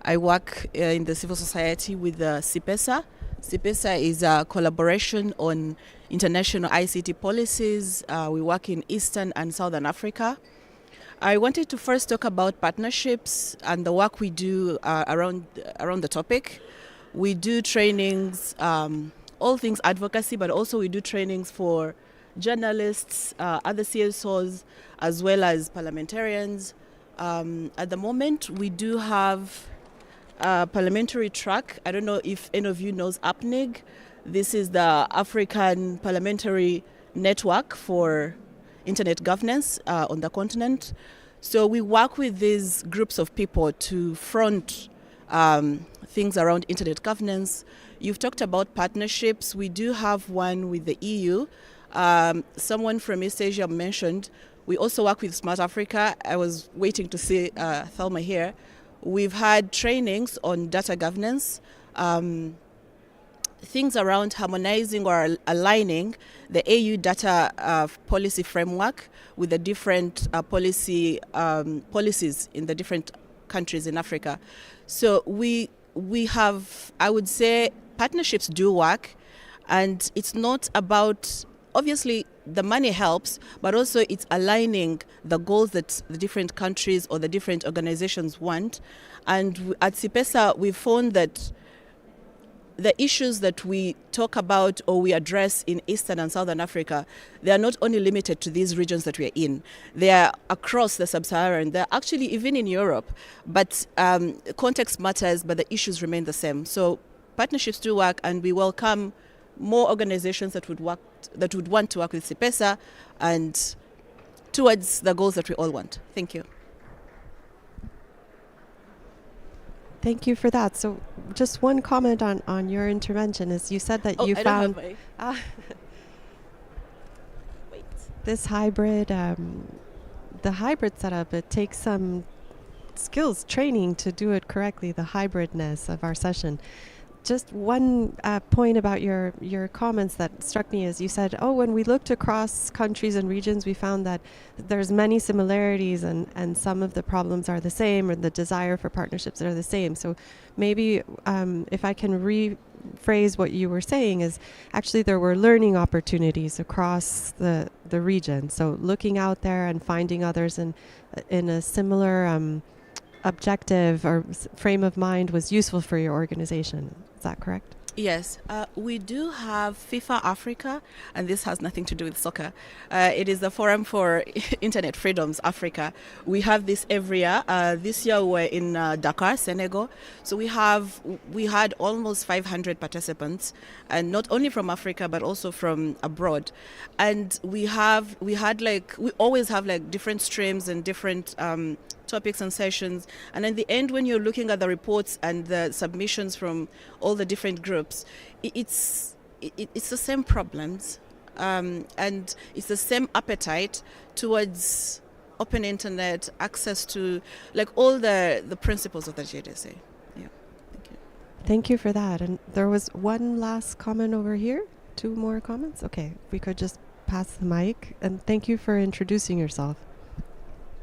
I work in the civil society with CIPESA. CIPESA is a collaboration on international ICT policies. We work in Eastern and Southern Africa. I wanted to first talk about partnerships and the work we do around the topic. We do trainings, all things advocacy, but also we do trainings for journalists, other CSOs, as well as parliamentarians. At the moment, we do have a parliamentary track. I don't know if any of you knows APNIG. This is the African Parliamentary Network for Internet Governance on the continent. So we work with these groups of people to front things around internet governance. You've talked about partnerships. We do have one with the EU. Someone from East Asia mentioned we also work with Smart Africa. I was waiting to see Thelma here. We've had trainings on data governance, things around harmonizing or aligning the AU data policy framework with the different policies in the different countries in Africa. So we have, I would say, partnerships do work, and it's not about, obviously the money helps, but also it's aligning the goals that the different countries or the different organizations want. And at CIPESA, we found that the issues that we talk about or we address in Eastern and Southern Africa, they are not only limited to these regions that we are in. They are across the sub-Saharan. They're actually even in Europe. But context matters, but the issues remain the same. So partnerships do work, and we welcome more organizations that would want to work with CIPESA and towards the goals that we all want. Thank you. Thank you for that. So just one comment on your intervention is you said that you found this hybrid, the hybrid setup, it takes some skills training to do it correctly, the hybridness of our session. Just one point about your comments that struck me is you said, when we looked across countries and regions, we found that there's many similarities and some of the problems are the same, or the desire for partnerships are the same. So maybe if I can rephrase what you were saying is actually there were learning opportunities across the region. So looking out there and finding others in a similar objective or frame of mind was useful for your organization. Is that correct? Yes, we do have FIFA Africa, and this has nothing to do with soccer. It is the Forum for Internet Freedoms Africa. We have this every year. This year we're in Dakar, Senegal. So we had almost 500 participants, and not only from Africa but also from abroad. And we always have like different streams and different topics and sessions, and in the end, when you're looking at the reports and the submissions from all the different groups, it's the same problems, and it's the same appetite towards open internet, access to like all the principles of the GDC. Yeah, thank you. Thank you for that. And there was one last comment over here. 2 more comments. Okay, we could just pass the mic, and thank you for introducing yourself.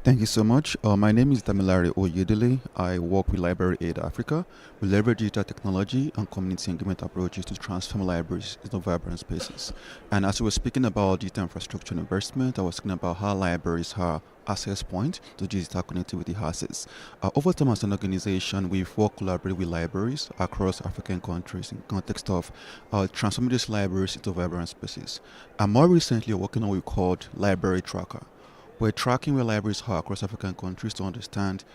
Thank you so much. My name is Damilare Oyedele. I work with Library Aid Africa. We leverage digital technology and community engagement approaches to transform libraries into vibrant spaces. And as we were speaking about digital infrastructure investment, I was speaking about how libraries are access point to digital connectivity assets. Over time as an organization, we've worked collaboratively with libraries across African countries in context of transforming these libraries into vibrant spaces. And more recently, working on what we called Library Tracker. We're tracking where libraries are across African countries to understand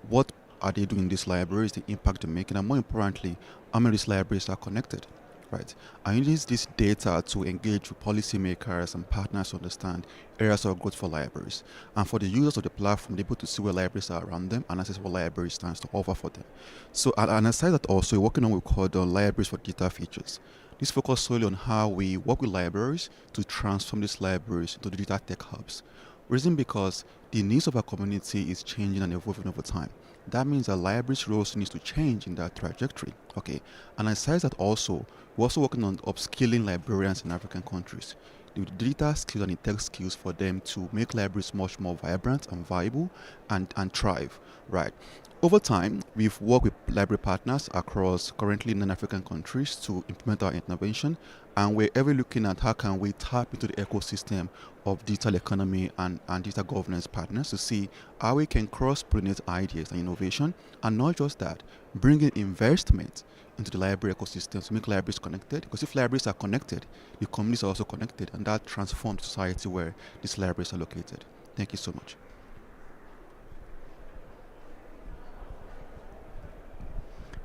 what are they doing in these libraries, the impact they're making, and more importantly, how many of these libraries are connected. right? And use this data to engage with policymakers and partners to understand areas of growth for libraries. And for the users of the platform, they're able to see where libraries are around them and access what libraries stands to offer for them. So, and aside that also, we're working on what we call the libraries for digital features. This focuses solely on how we work with libraries to transform these libraries into digital tech hubs. Reason because the needs of our community is changing and evolving over time. That means that libraries' roles needs to change in that trajectory. Okay, and aside that also, we're also working on upskilling librarians in African countries. The digital skills and the tech skills for them to make libraries much more vibrant and viable and thrive, right? Over time, we've worked with library partners across currently non-African countries to implement our intervention, and we're ever looking at how can we tap into the ecosystem of digital economy and digital governance partners to see how we can cross-pollinate ideas and innovation, and not just that, bringing investment into the library ecosystem to make libraries connected, because if libraries are connected, the communities are also connected, and that transforms society where these libraries are located. Thank you so much.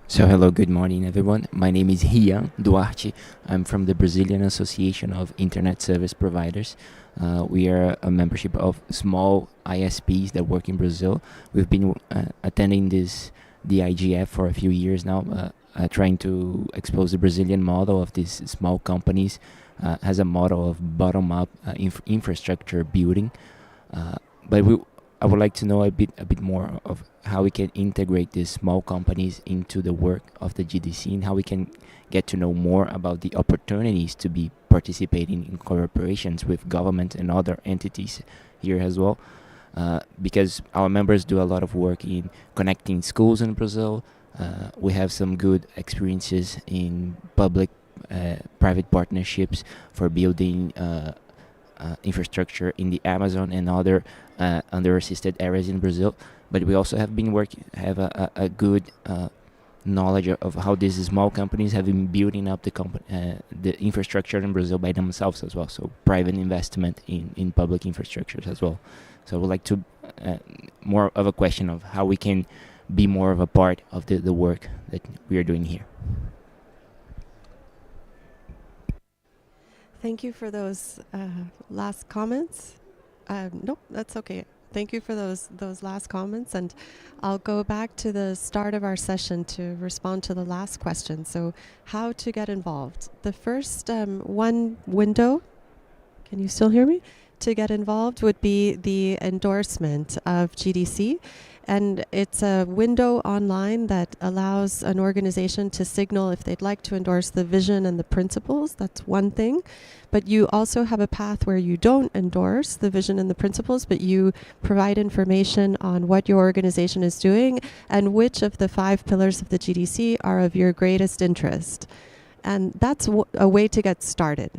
So hello, good morning everyone. My name is Rian Duarte. I'm from the Brazilian Association of Internet Service Providers. We are a membership of small ISPs that work in Brazil. We've been attending the IGF for a few years now, trying to expose the Brazilian model of these small companies as a model of bottom-up infrastructure building. But I would like to know a bit more of how we can integrate these small companies into the work of the GDC, and how we can get to know more about the opportunities to be participating in cooperations with government and other entities here as well. Because our members do a lot of work in connecting schools in Brazil. We have some good experiences in public-private partnerships for building infrastructure in the Amazon and other under-assisted areas in Brazil. But we also have a good knowledge of how these small companies have been building up the infrastructure in Brazil by themselves as well. So private investment in public infrastructures as well. So I would like to more of a question of how we can be more of a part of the work that we are doing here. Thank you for those last comments. Nope, that's okay. Thank you for those last comments, and I'll go back to the start of our session to respond to the last question. So, how to get involved? The first one window, can you still hear me? To get involved would be the endorsement of GDC. And it's a window online that allows an organization to signal if they'd like to endorse the vision and the principles. That's one thing. But you also have a path where you don't endorse the vision and the principles, but you provide information on what your organization is doing and which of the 5 pillars of the GDC are of your greatest interest. And that's a way to get started.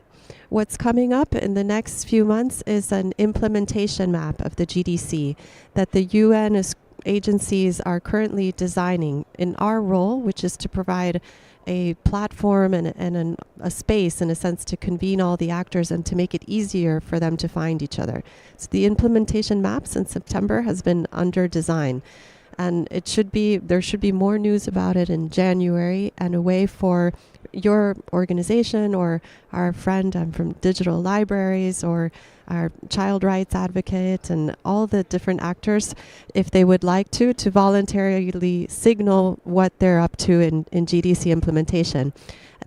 What's coming up in the next few months is an implementation map of the GDC that the UN agencies are currently designing in our role, which is to provide a platform and a space, in a sense, to convene all the actors and to make it easier for them to find each other. So the implementation map since September has been under design. And there should be more news about it in January, and a way for your organization or our friend from Digital Libraries or our child rights advocate and all the different actors, if they would like to voluntarily signal what they're up to in GDC implementation.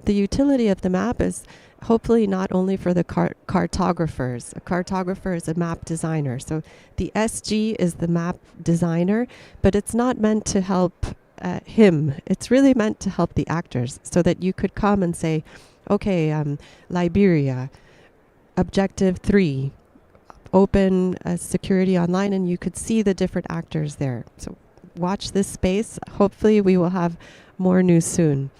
The utility of the map is hopefully not only for the cartographers. A cartographer is a map designer. So the SG is the map designer, but it's not meant to help him. It's really meant to help the actors, so that you could come and say, okay, Liberia, Objective 3, open security online, and you could see the different actors there. So watch this space. Hopefully we will have more news soon.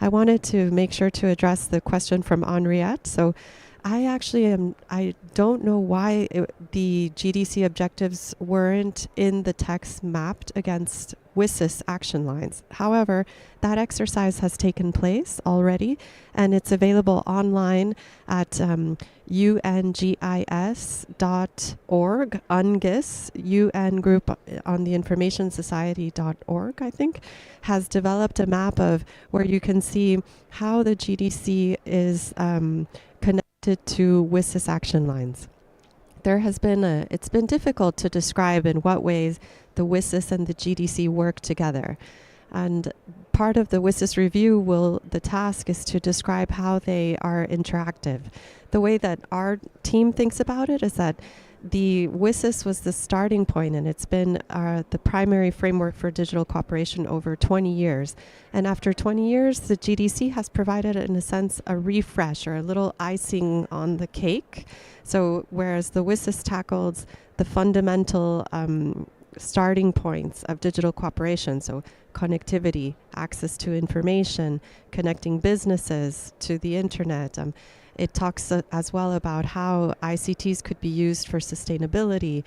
I wanted to make sure to address the question from Henriette. So I actually am. I don't know why the GDC objectives weren't in the text mapped against WSIS action lines. However, that exercise has taken place already, and it's available online at ungis.org, UNGIS, UN Group on the Information Society.org, I think, has developed a map of where you can see how the GDC is connected to WSIS action lines. It's been difficult to describe in what ways the WSIS and the GDC work together. And part of the WSIS review the task is to describe how they are interactive. The way that our team thinks about it is that the WSIS was the starting point, and it's been the primary framework for digital cooperation over 20 years. And after 20 years, the GDC has provided, in a sense, a refresh or a little icing on the cake. So whereas the WSIS tackled the fundamental starting points of digital cooperation, so connectivity, access to information, connecting businesses to the internet, it talks as well about how ICTs could be used for sustainability.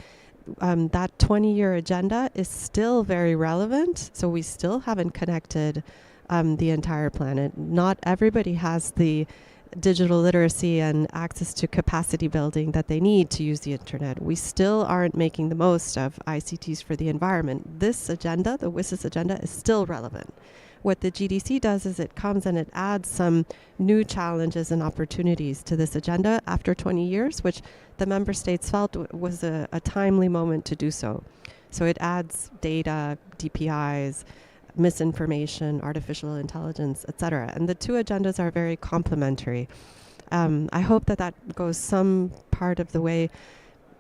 That 20-year agenda is still very relevant, so we still haven't connected the entire planet. Not everybody has the digital literacy and access to capacity building that they need to use the internet. We still aren't making the most of ICTs for the environment. This agenda, the WSIS agenda, is still relevant. What the GDC does is it comes and it adds some new challenges and opportunities to this agenda after 20 years, which the member states felt was a timely moment to do so. So it adds data, DPIs, misinformation, artificial intelligence, etc. And the two agendas are very complementary. I hope that goes some part of the way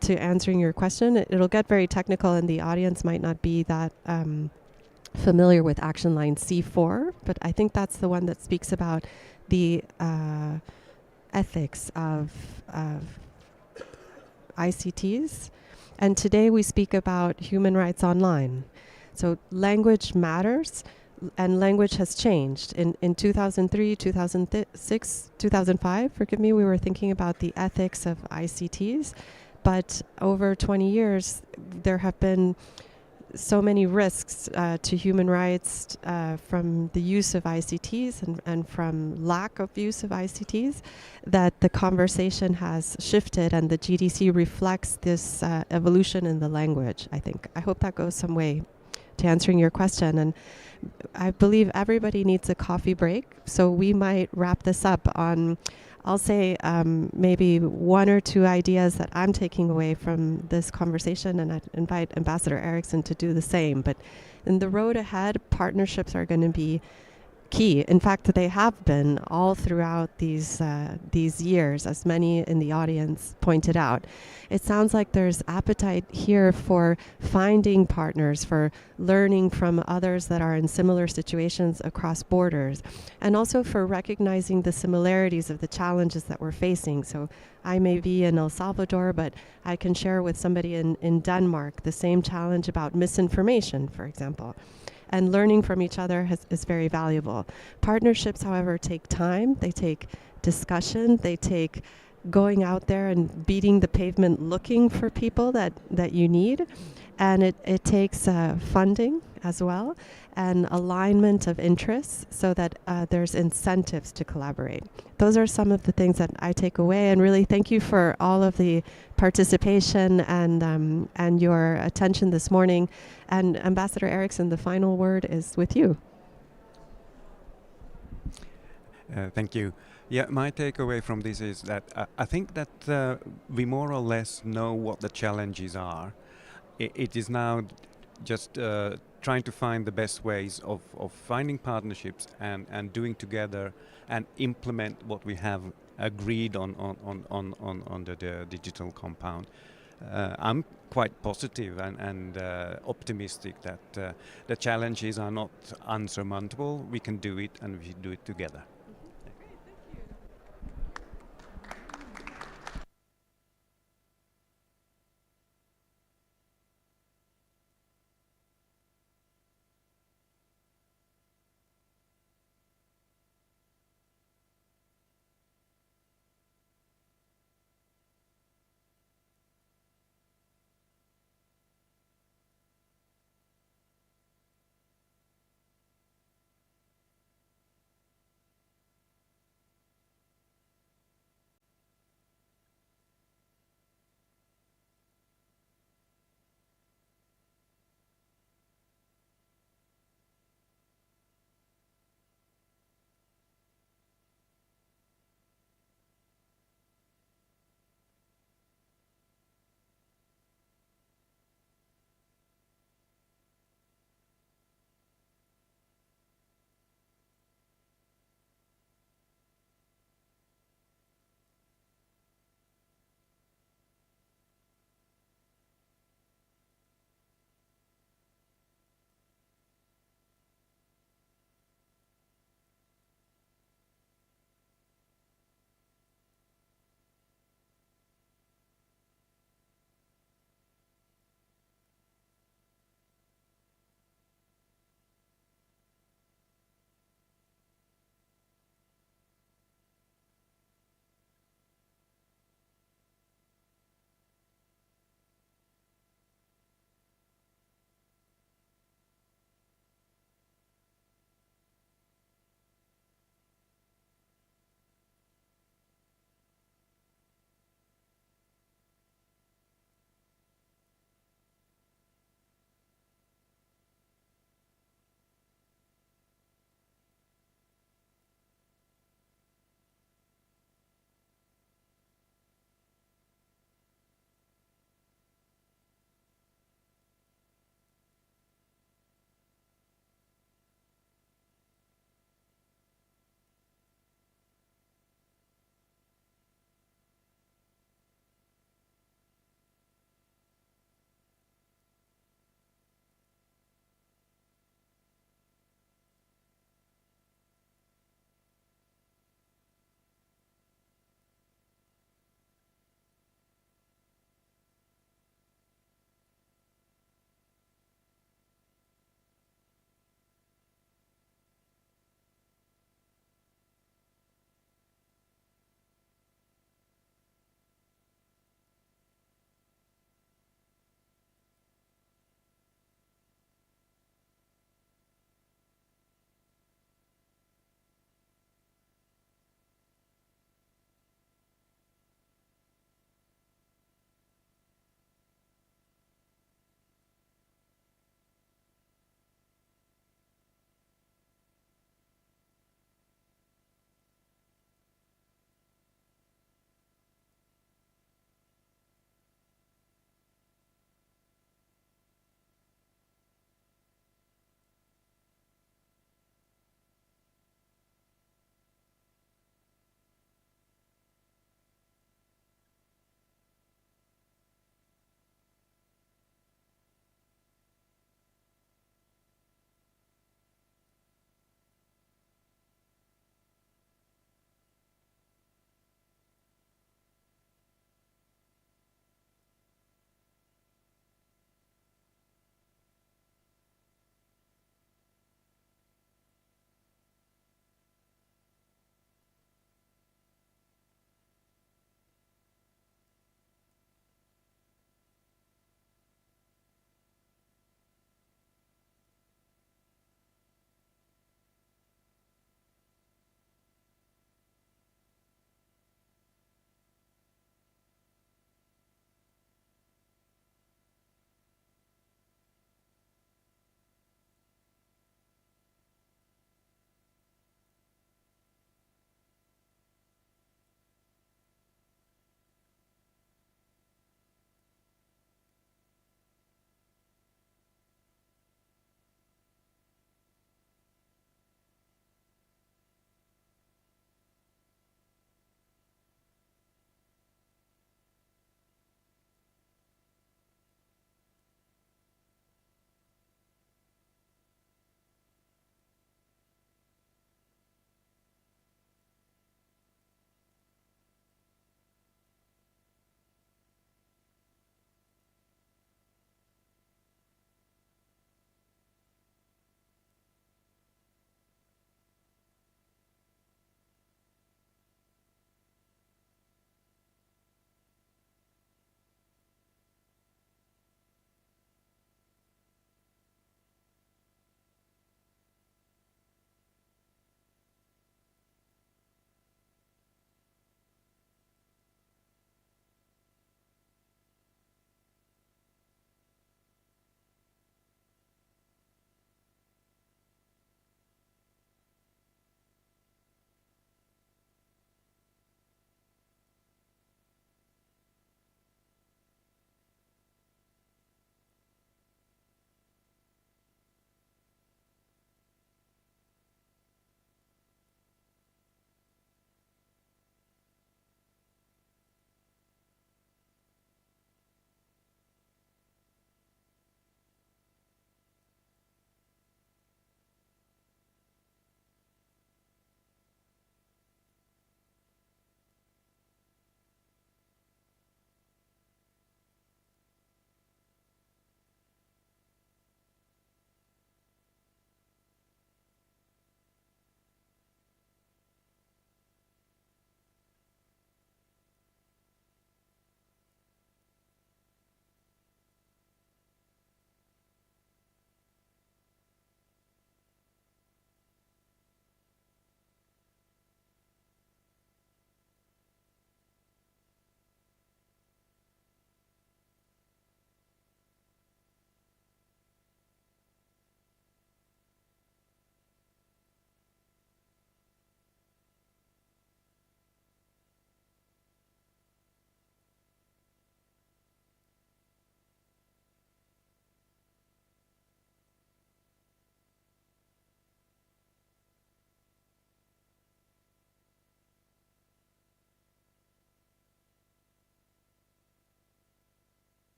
to answering your question. It'll get very technical, and the audience might not be that familiar with action line C4, but I think that's the one that speaks about the ethics of ICTs. And today we speak about human rights online. So language matters, and language has changed. In 2003, 2006, 2005, forgive me, we were thinking about the ethics of ICTs, but over 20 years, there have been so many risks to human rights from the use of ICTs and from lack of use of ICTs that the conversation has shifted, and the GDC reflects this evolution in the language, I think. I hope that goes some way to answering your question. And I believe everybody needs a coffee break, so we might wrap this up on, I'll say, maybe one or two ideas that I'm taking away from this conversation, and I'd invite Ambassador Eriksson to do the same. But in the road ahead, partnerships are going to be key. In fact, they have been all throughout these years, as many in the audience pointed out. It sounds like there's appetite here for finding partners, for learning from others that are in similar situations across borders, and also for recognizing the similarities of the challenges that we're facing. So I may be in El Salvador, but I can share with somebody in Denmark the same challenge about misinformation, for example. And learning from each other is very valuable. Partnerships, however, take time. They take discussion. They take going out there and beating the pavement looking for people that you need. And it takes funding as well, and alignment of interests so that there's incentives to collaborate. Those are some of the things that I take away, and really thank you for all of the participation and your attention this morning. And Ambassador Eriksson, the final word is with you. Thank you. Yeah, my takeaway from this is that I think that we more or less know what the challenges are. It is now just trying to find the best ways of finding partnerships and doing together and implement what we have agreed on the digital compound. I'm quite positive and optimistic that the challenges are not unsurmountable. We can do it, and we do it together.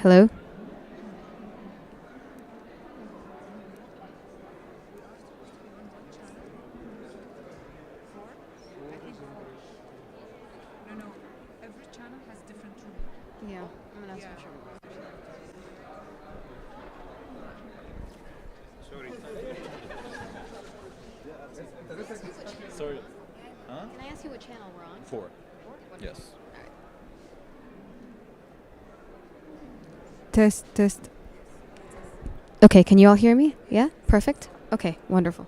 Hello? Yeah, I'm gonna ask Sorry. Huh? Can I ask you what channel we're on? 4. Yes. Test, test. Okay, can you all hear me? Yeah? Perfect? Okay, wonderful.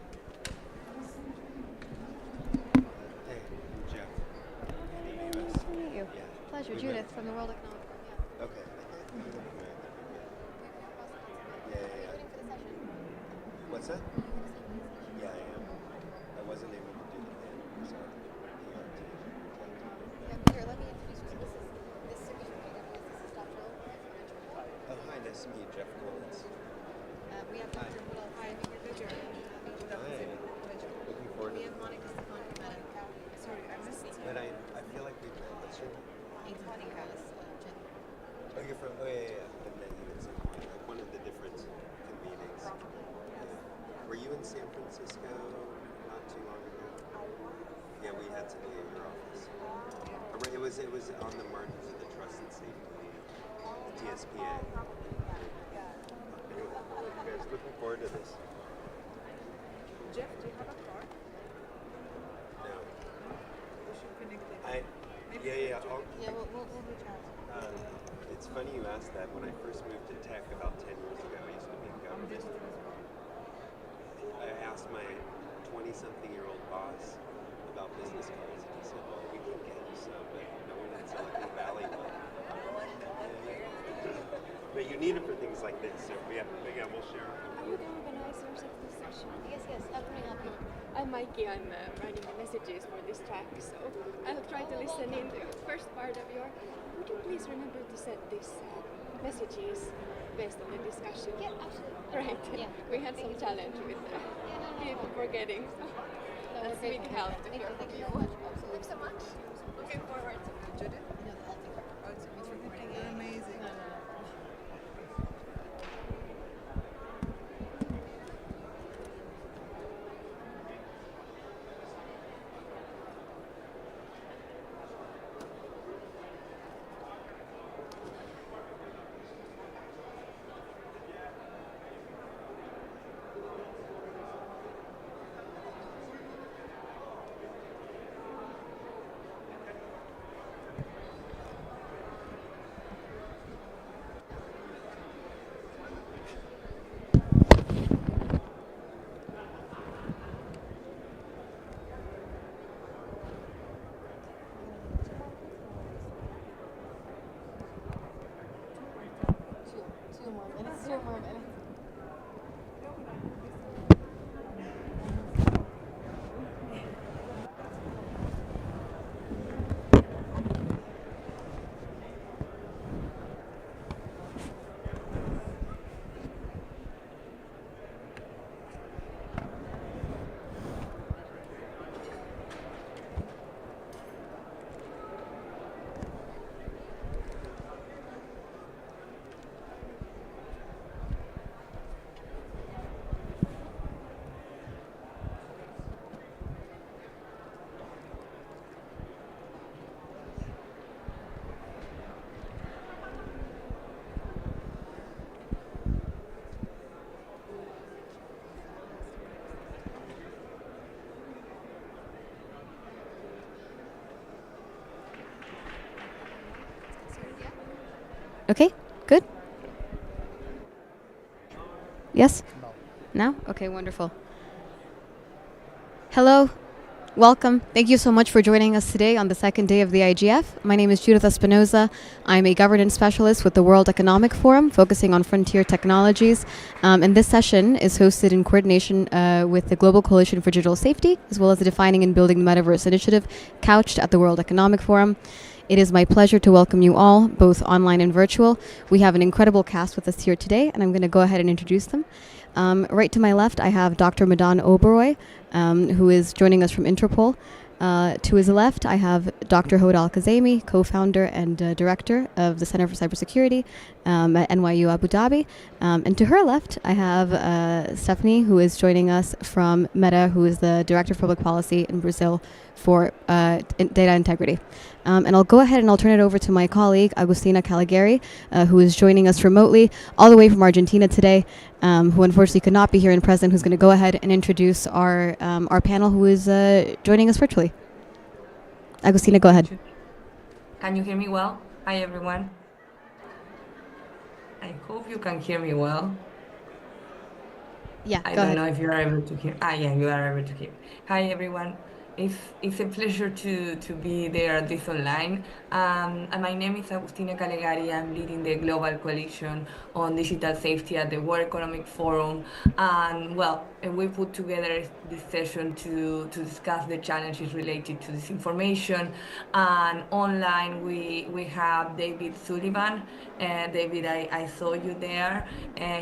Nice to meet you. Pleasure, Judith from the World Economic Forum. Okay. What's that? Yeah, I am. I wasn't able to do the thing. Sorry. Here, let me introduce you. This is Dr. Oh, hi. Nice to meet you, Jeff Collins. We have Dr. Woodall. Hi, I'm your visitor. Hi. Looking forward to We have Monica Stefanik. Sorry, I missed it. But I feel like we've met. What's your name? Anthony House. Oh, you're from. Oh, yeah. I've met you at some point. Like one of the different meetings. Yeah. Were you in San Francisco not too long ago? Yeah, we had to be at your office. It was on the margins of the trust and safety, the TSPA. Anyway, you guys looking forward to this? Jeff, do you have a car? No. We should connect it. Yeah. We'll reach out. It's funny you asked that. When I first moved to tech about 10 years ago, I used to be in government. I asked my 20-something-year-old boss about business cards, and he said, well, we can get you some, but no one in Silicon Valley will. But you need it for things like this, so yeah, we'll share. Are you the organizers of this session? Yes, how can I help you? I'm Mikey, I'm writing the messages for this track, so I'll try to listen in to the first part of your... Would you please remember to set these messages based on the discussion? Yeah, absolutely. Right. Yeah. We had some challenge with people forgetting, so that's a big help to hear from you. Thanks so much. Looking forward to it. Judith? You're amazing. Okay, good. Yes? Now? Okay, wonderful. Hello, welcome. Thank you so much for joining us today on the second day of the IGF. My name is Judith Espinoza. I'm a governance specialist with the World Economic Forum, focusing on frontier technologies. And this session is hosted in coordination with the Global Coalition for Digital Safety, as well as the Defining and Building the Metaverse initiative, couched at the World Economic Forum. It is my pleasure to welcome you all, both online and virtual. We have an incredible cast with us here today, and I'm going to go ahead and introduce them. Right to my left, I have Dr. Madan Oberoi, who is joining us from Interpol. To his left, I have Dr. Hoda Al-Kazemi, co-founder and director of the Center for Cybersecurity at NYU Abu Dhabi. And to her left, I have Stephanie, who is joining us from Meta, who is the director of public policy in Brazil for data integrity. And I'll go ahead and I'll turn it over to my colleague, Agustina Caligari, who is joining us remotely all the way from Argentina today, who unfortunately could not be here in person, who's going to go ahead and introduce our panel who is joining us virtually. Agustina, go ahead. Can you hear me well? Hi, everyone. I hope you can hear me well. Yeah, I go don't ahead. know if you are able to hear. Yeah, you are able to hear. Hi, everyone. It's a pleasure to be there at this online. And my name is Agustina Calegari. I'm leading the Global Coalition on Digital Safety at the World Economic Forum. And well, we put together this session to discuss the challenges related to disinformation. And online we have David Sullivan. David, I saw you there.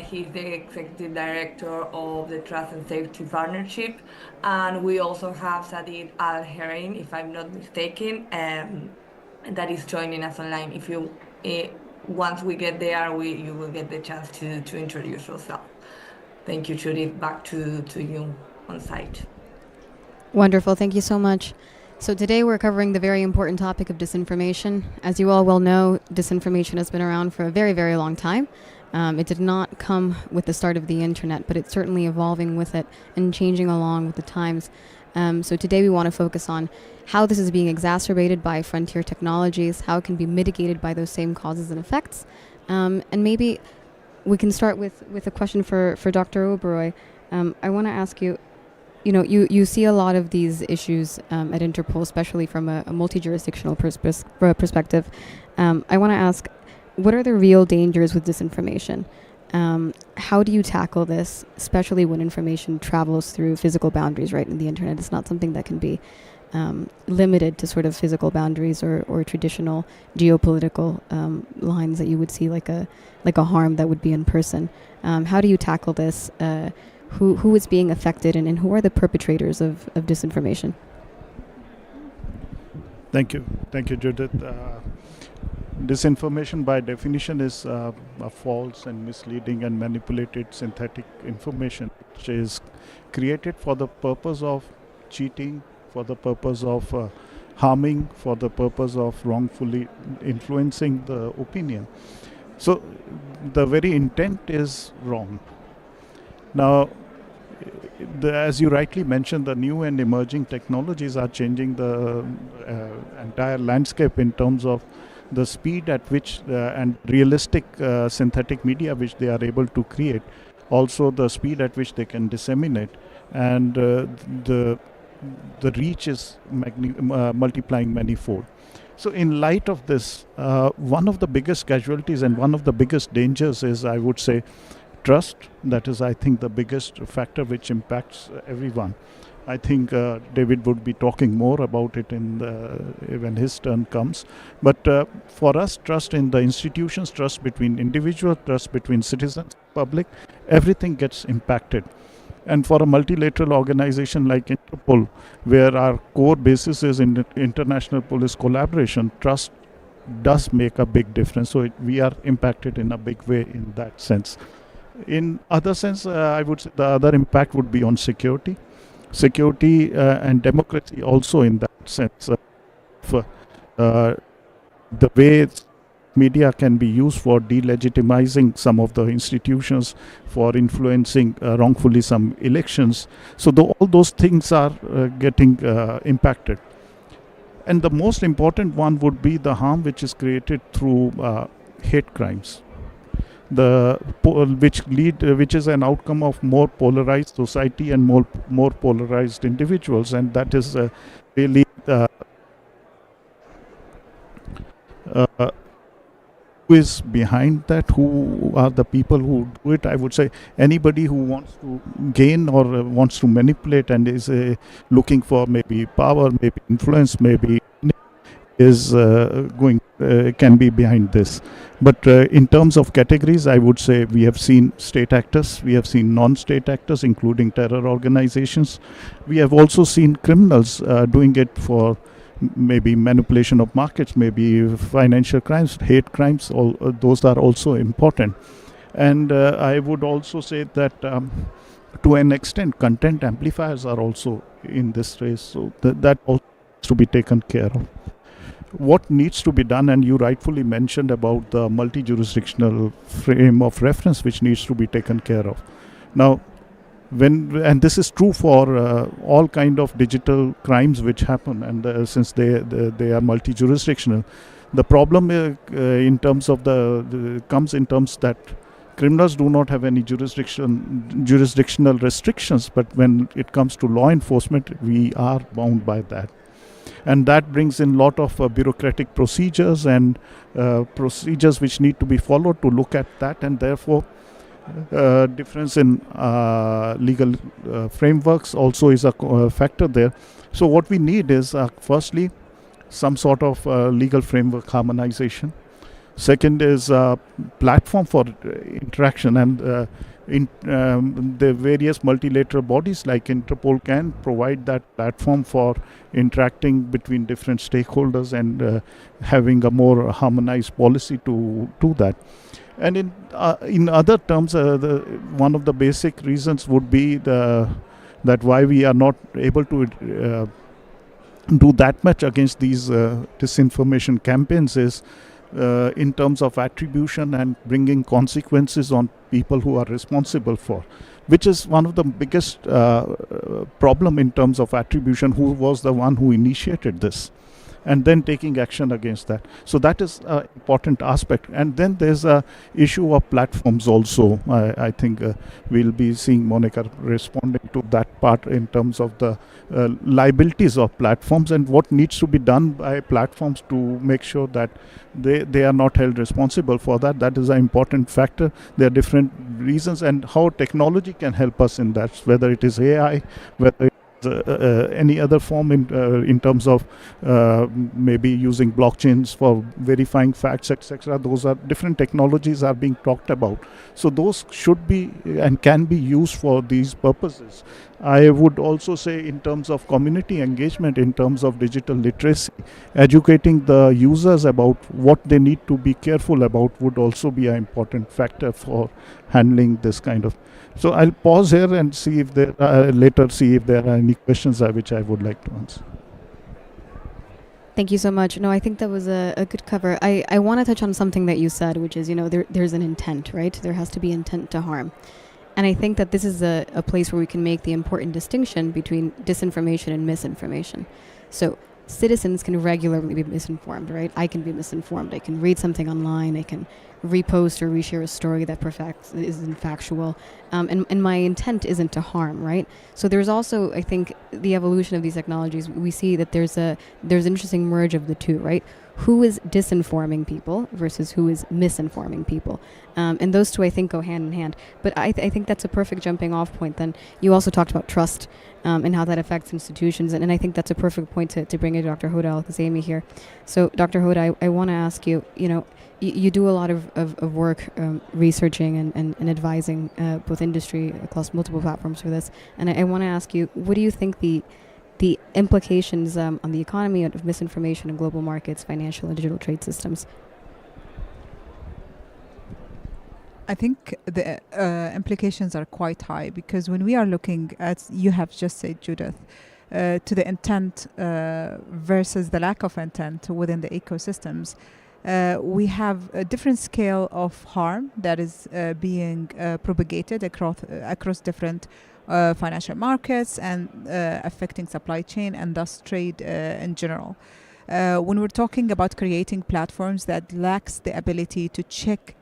He's the Executive Director of the Trust and Safety Partnership. And we also have Sadid Al-Herain, if I'm not mistaken, that is joining us online. If you, once we get there, you will get the chance to introduce yourself. Thank you, Judith. Back to you on site. Wonderful. Thank you so much. So today we're covering the very important topic of disinformation. As you all well know, disinformation has been around for a very, very long time. It did not come with the start of the internet, but it's certainly evolving with it and changing along with the times. So today we want to focus on how this is being exacerbated by frontier technologies, how it can be mitigated by those same causes and effects. And maybe we can start with a question for Dr. Oberoi. I want to ask you, you see a lot of these issues at Interpol, especially from a multi-jurisdictional perspective. I want to ask, what are the real dangers with disinformation? How do you tackle this, especially when information travels through physical boundaries, right? And the internet is not something that can be limited to sort of physical boundaries or traditional geopolitical lines that you would see like a harm that would be in person. How do you tackle this? Who is being affected and who are the perpetrators of disinformation? Thank you, Judith. Disinformation by definition is a false and misleading and manipulated synthetic information which is created for the purpose of cheating, for the purpose of harming, for the purpose of wrongfully influencing the opinion. So the very intent is wrong. Now, as you rightly mentioned, the new and emerging technologies are changing the entire landscape in terms of the speed at which and realistic synthetic media which they are able to create, also the speed at which they can disseminate, and the reach is multiplying manifold. So in light of this, one of the biggest casualties and one of the biggest dangers is, I would say, trust. That is, I think, the biggest factor which impacts everyone. I think David would be talking more about it when his turn comes. But for us, trust in the institutions, trust between individuals, trust between citizens, public, everything gets impacted. And for a multilateral organization like Interpol, where our core basis is in international police collaboration, trust does make a big difference. So we are impacted in a big way in that sense. In other sense, I would say the other impact would be on security and democracy also in that sense. The way media can be used for delegitimizing some of the institutions, for influencing wrongfully some elections. So all those things are getting impacted. And the most important one would be the harm which is created through hate crimes. Which is an outcome of more polarized society and more polarized individuals, and that is really who is behind that, who are the people who do it. I would say anybody who wants to gain or wants to manipulate and is looking for maybe power, maybe influence, maybe is going can be behind this. But in terms of categories, I would say we have seen state actors, we have seen non-state actors, including terror organizations. We have also seen criminals doing it for maybe manipulation of markets, maybe financial crimes, hate crimes. All those are also important. And I would also say that to an extent, content amplifiers are also in this race. So that also needs to be taken care of. What needs to be done, and you rightfully mentioned about the multi-jurisdictional frame of reference which needs to be taken care of. Now, and this is true for all kind of digital crimes which happen, and since they are multi-jurisdictional, the problem in terms of comes in terms that criminals do not have any jurisdictional restrictions, but when it comes to law enforcement, we are bound by that. And that brings in a lot of bureaucratic procedures and procedures which need to be followed to look at that, and therefore difference in legal frameworks also is a factor there. So what we need is firstly some sort of legal framework harmonization. Second is a platform for interaction, and the various multilateral bodies like Interpol can provide that platform for interacting between different stakeholders and having a more harmonized policy to do that. And in other terms, one of the basic reasons would be that why we are not able to do that much against these disinformation campaigns is in terms of attribution and bringing consequences on people who are responsible for, which is one of the biggest problem in terms of attribution, who was the one who initiated this, and then taking action against that. So that is an important aspect. And then there's a issue of platforms also. I think we'll be seeing Monica responding to that part in terms of the liabilities of platforms and what needs to be done by platforms to make sure that they are not held responsible for that. That is an important factor. There are different reasons, and how technology can help us in that, whether it is AI, whether any other form in terms of maybe using blockchains for verifying facts, etc. Those are different technologies are being talked about. So those should be and can be used for these purposes. I would also say in terms of community engagement, in terms of digital literacy, educating the users about what they need to be careful about would also be an important factor for handling this kind of. So I'll pause here and see if there later see if there are any questions which I would like to answer. Thank you so much. No, I think that was a good cover. I want to touch on something that you said, which is, there's an intent, right? There has to be intent to harm. And I think that this is a place where we can make the important distinction between disinformation and misinformation. So citizens can regularly be misinformed, right? I can be misinformed. I can read something online. I can repost or reshare a story that isn't factual. And my intent isn't to harm, right? So there's also, I think, the evolution of these technologies. We see that there's an interesting merge of the two, right? Who is disinforming people versus who is misinforming people. And those two, I think, go hand in hand. But I think that's a perfect jumping off point. Then you also talked about trust and how that affects institutions. And I think that's a perfect point to bring in Dr. Hoda Al-Kazemi here. So Dr. Hoda, I want to ask you, you do a lot of work researching and advising both industry across multiple platforms for this. And I want to ask you, what do you think the implications on the economy of misinformation in global markets, financial and digital trade systems? I think the implications are quite high, because when we are looking at, you have just said, Judith, to the intent versus the lack of intent within the ecosystems, we have a different scale of harm that is being propagated across different financial markets and affecting supply chain and thus trade in general. When we're talking about creating platforms that lacks the ability to check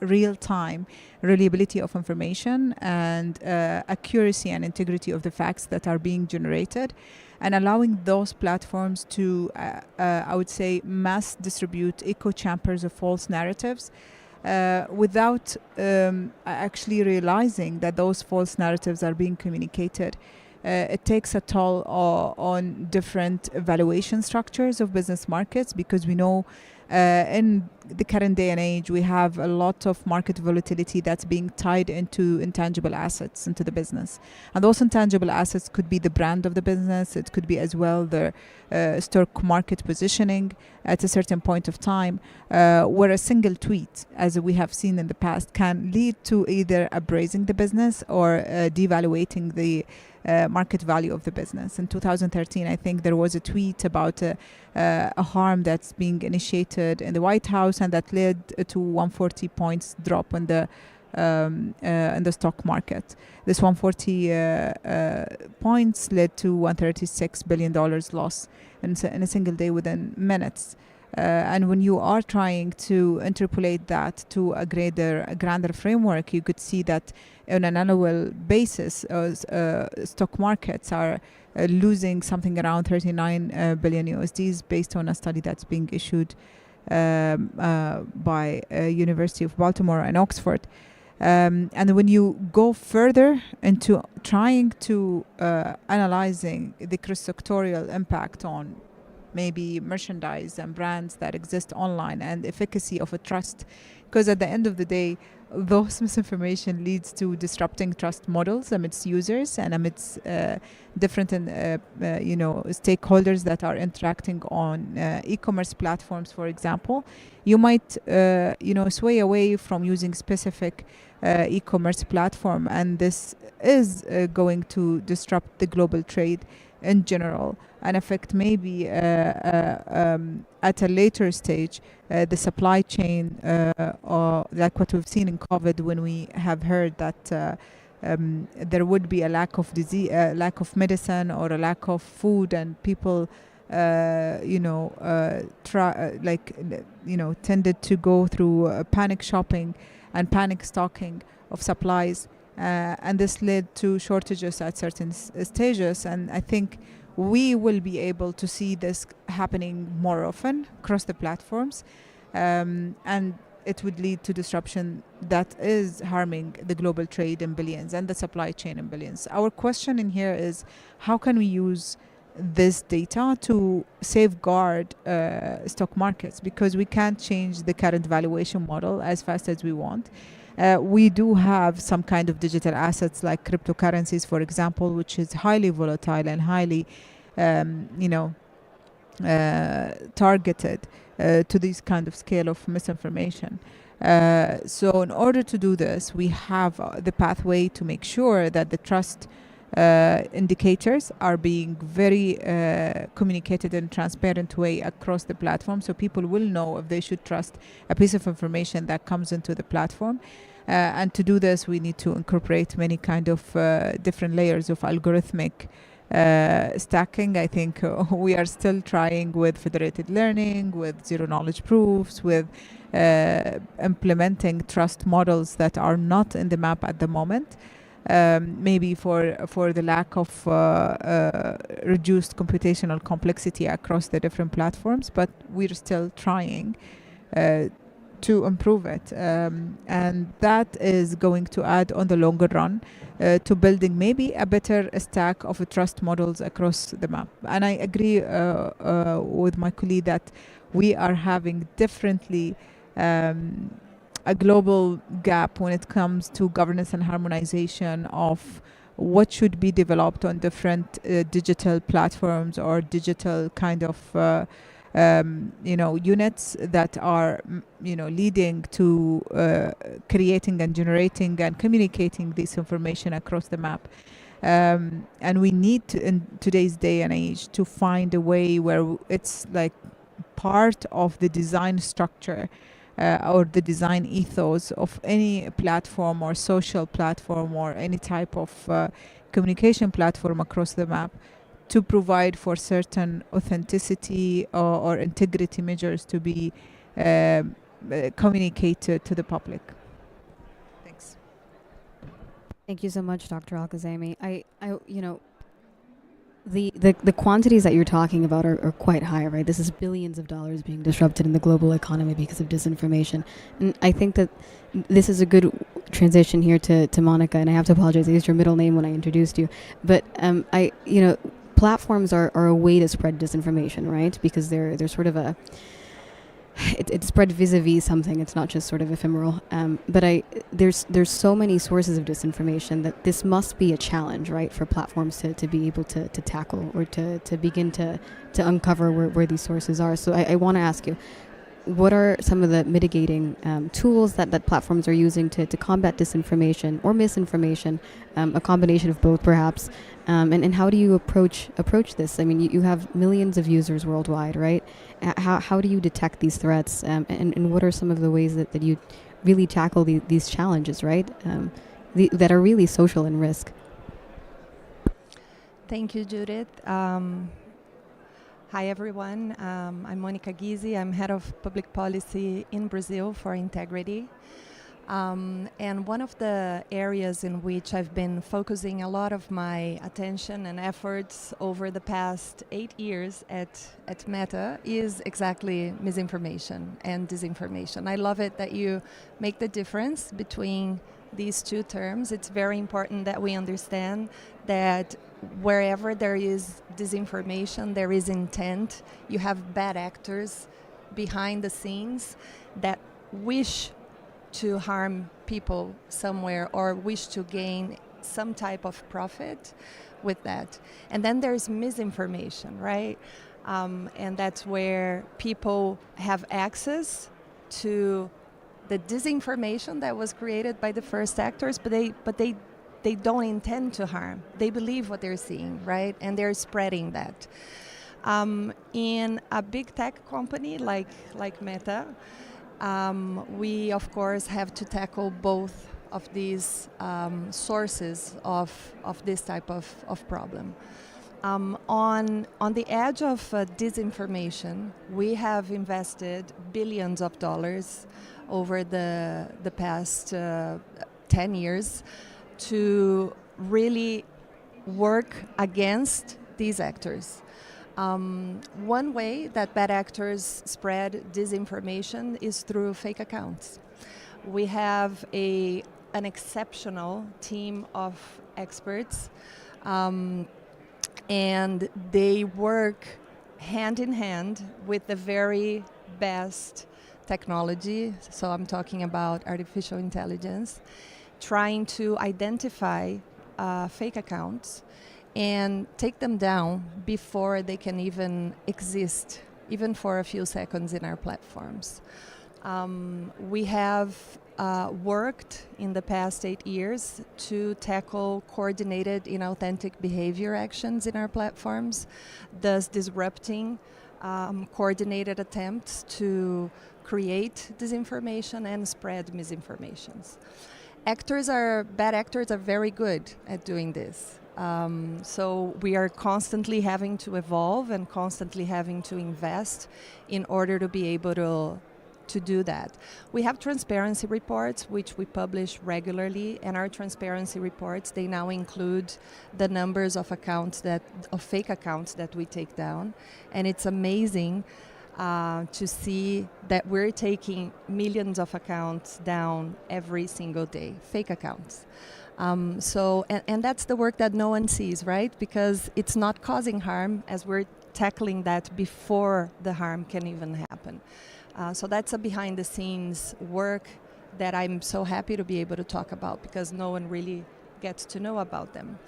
real-time reliability of information and accuracy and integrity of the facts that are being generated, and allowing those platforms to, I would say, mass distribute echo chambers of false narratives without actually realizing that those false narratives are being communicated it takes a toll on different valuation structures of business markets, because we know in the current day and age we have a lot of market volatility that's being tied into intangible assets into the business, and those intangible assets could be the brand of the business, it could be as well the stock market positioning at a certain point of time, where a single tweet, as we have seen in the past, can lead to either appraising the business or devaluating the market value of the business. In 2013, I think there was a tweet about a harm that's being initiated in the White House, and that led to 140 points drop in the stock market. This 140 points led to $136 billion loss in a single day within minutes. And when you are trying to interpolate that to a grander framework, you could see that on an annual basis, stock markets are losing something around 39 billion USDs based on a study that's being issued by University of Baltimore and Oxford. And when you go further into trying to analyzing the cross-sectorial impact on maybe merchandise and brands that exist online and efficacy of a trust, because at the end of the day, those misinformation leads to disrupting trust models amidst users and amidst different stakeholders that are interacting on e-commerce platforms, for example. You might sway away from using specific e-commerce platform, and this is going to disrupt the global trade in general and affect maybe at a later stage the supply chain, or like what we've seen in COVID, when we have heard that there would be a lack of disease, lack of medicine, or a lack of food, and people tended to go through panic shopping and panic stocking of supplies, and this led to shortages at certain stages. And I think we will be able to see this happening more often across the platforms, and it would lead to disruption that is harming the global trade in billions and the supply chain in billions. Our question in here is, how can we use this data to safeguard stock markets? Because we can't change the current valuation model as fast as we want. We do have some kind of digital assets like cryptocurrencies, for example, which is highly volatile and highly targeted to this kind of scale of misinformation. So in order to do this, we have the pathway to make sure that the trust indicators are being very communicated in a transparent way across the platform, so people will know if they should trust a piece of information that comes into the platform. And to do this, we need to incorporate many kind of different layers of algorithmic stacking. I think we are still trying with federated learning, with zero knowledge proofs, with implementing trust models that are not in the map at the moment. Maybe for the lack of reduced computational complexity across the different platforms, but we're still trying to improve it, and that is going to add on the longer run to building maybe a better stack of trust models across the map. And I agree with my colleague that we are having differently a global gap when it comes to governance and harmonization of what should be developed on different digital platforms or digital kind of units that are leading to creating and generating and communicating this information across the map. And we need to, in today's day and age, to find a way where it's like part of the design structure or the design ethos of any platform or social platform or any type of communication platform across the map, to provide for certain authenticity or integrity measures to be communicated to the public. Thanks. Thank you so much, Dr. Al-Kazemi. The quantities that you're talking about are quite high, right? This is billions of dollars being disrupted in the global economy because of disinformation. And I think that this is a good transition here to Monica, and I have to apologize. I used your middle name when I introduced you, but platforms are a way to spread disinformation, right? Because they're sort of it's spread vis-a-vis something. It's not just sort of ephemeral. But there's so many sources of disinformation that this must be a challenge, right, for platforms to be able to tackle or to begin to uncover where these sources are. So I want to ask you, what are some of the mitigating tools that platforms are using to combat disinformation or misinformation, a combination of both perhaps, and how do you approach this? I mean, you have millions of users worldwide, right? How do you detect these threats, and what are some of the ways that you really tackle these challenges, right, that are really social in risk? Thank you, Judith. Hi, everyone. I'm Monica Guizzi. I'm head of public policy in Brazil for integrity. And one of the areas in which I've been focusing a lot of my attention and efforts over the past 8 years at Meta is exactly misinformation and disinformation. I love it that you make the difference between these two terms. It's very important that we understand that wherever there is disinformation, there is intent. You have bad actors behind the scenes that wish to harm people somewhere or wish to gain some type of profit with that. And then there's misinformation, right? And that's where people have access to the disinformation that was created by the first actors, but they don't intend to harm. They believe what they're seeing, right? And they're spreading that. In a big tech company like Meta, we of course have to tackle both of these sources of this type of problem. On the edge of disinformation, we have invested billions of dollars over the past 10 years to really work against these actors. One way that bad actors spread disinformation is through fake accounts. We have an exceptional team of experts, and they work hand in hand with the very best technology. So I'm talking about artificial intelligence, trying to identify fake accounts and take them down before they can even exist, even for a few seconds in our platforms. We have worked in the past 8 years to tackle coordinated inauthentic behavior actions in our platforms, thus disrupting coordinated attempts to create disinformation and spread misinformations. Bad actors are very good at doing this. So we are constantly having to evolve and constantly having to invest in order to be able to do that. We have transparency reports, which we publish regularly, and our transparency reports, they now include the numbers of fake accounts that we take down. And it's amazing to see that we're taking millions of accounts down every single day, fake accounts. And that's the work that no one sees, right? Because it's not causing harm as we're tackling that before the harm can even happen. So that's a behind the scenes work that I'm so happy to be able to talk about because no one really gets to know about them.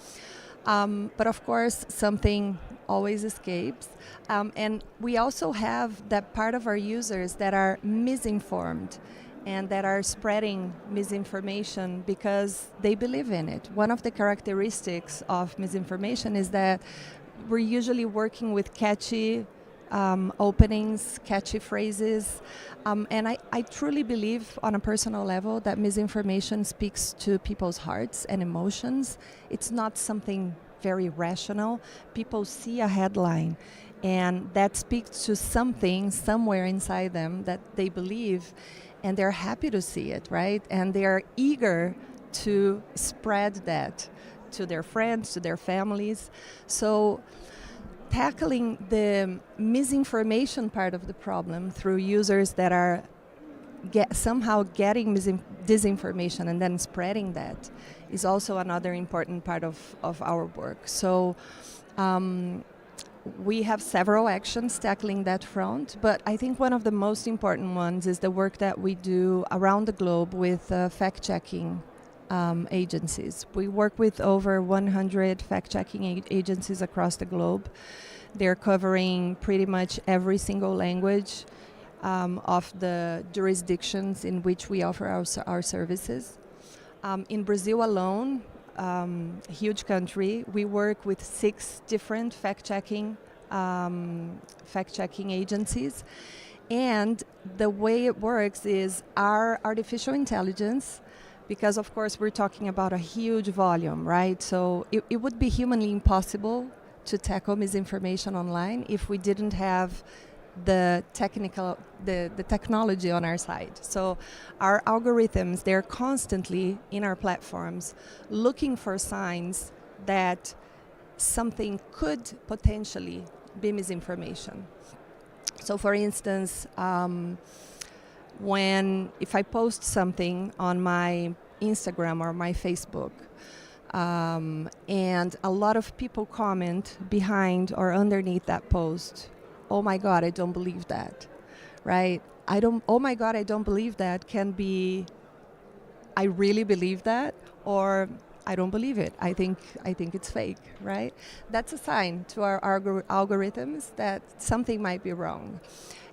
But of course, something always escapes. And we also have that part of our users that are misinformed and that are spreading misinformation because they believe in it. One of the characteristics of misinformation is that we're usually working with catchy openings, catchy phrases. And I truly believe on a personal level that misinformation speaks to people's hearts and emotions. It's not something very rational. People see a headline and that speaks to something somewhere inside them that they believe, and they're happy to see it, right? And they're eager to spread that to their friends, to their families. So tackling the misinformation part of the problem through users that are somehow getting disinformation and then spreading that is also another important part of our work. So we have several actions tackling that front, but I think one of the most important ones is the work that we do around the globe with fact-checking agencies. We work with over 100 fact-checking agencies across the globe. They're covering pretty much every single language of the jurisdictions in which we offer our services. In Brazil alone, a huge country, we work with 6 different fact-checking agencies. And the way it works is our artificial intelligence, because of course we're talking about a huge volume, right? So it would be humanly impossible to tackle misinformation online if we didn't have the technology on our side. So our algorithms, they're constantly in our platforms looking for signs that something could potentially be misinformation. So for instance, if I post something on my Instagram or my Facebook, and a lot of people comment behind or underneath that post, oh my God, I don't believe that, right? Oh my God, I don't believe that can be, I really believe that, or I don't believe it. I think it's fake, right? That's a sign to our algorithms that something might be wrong.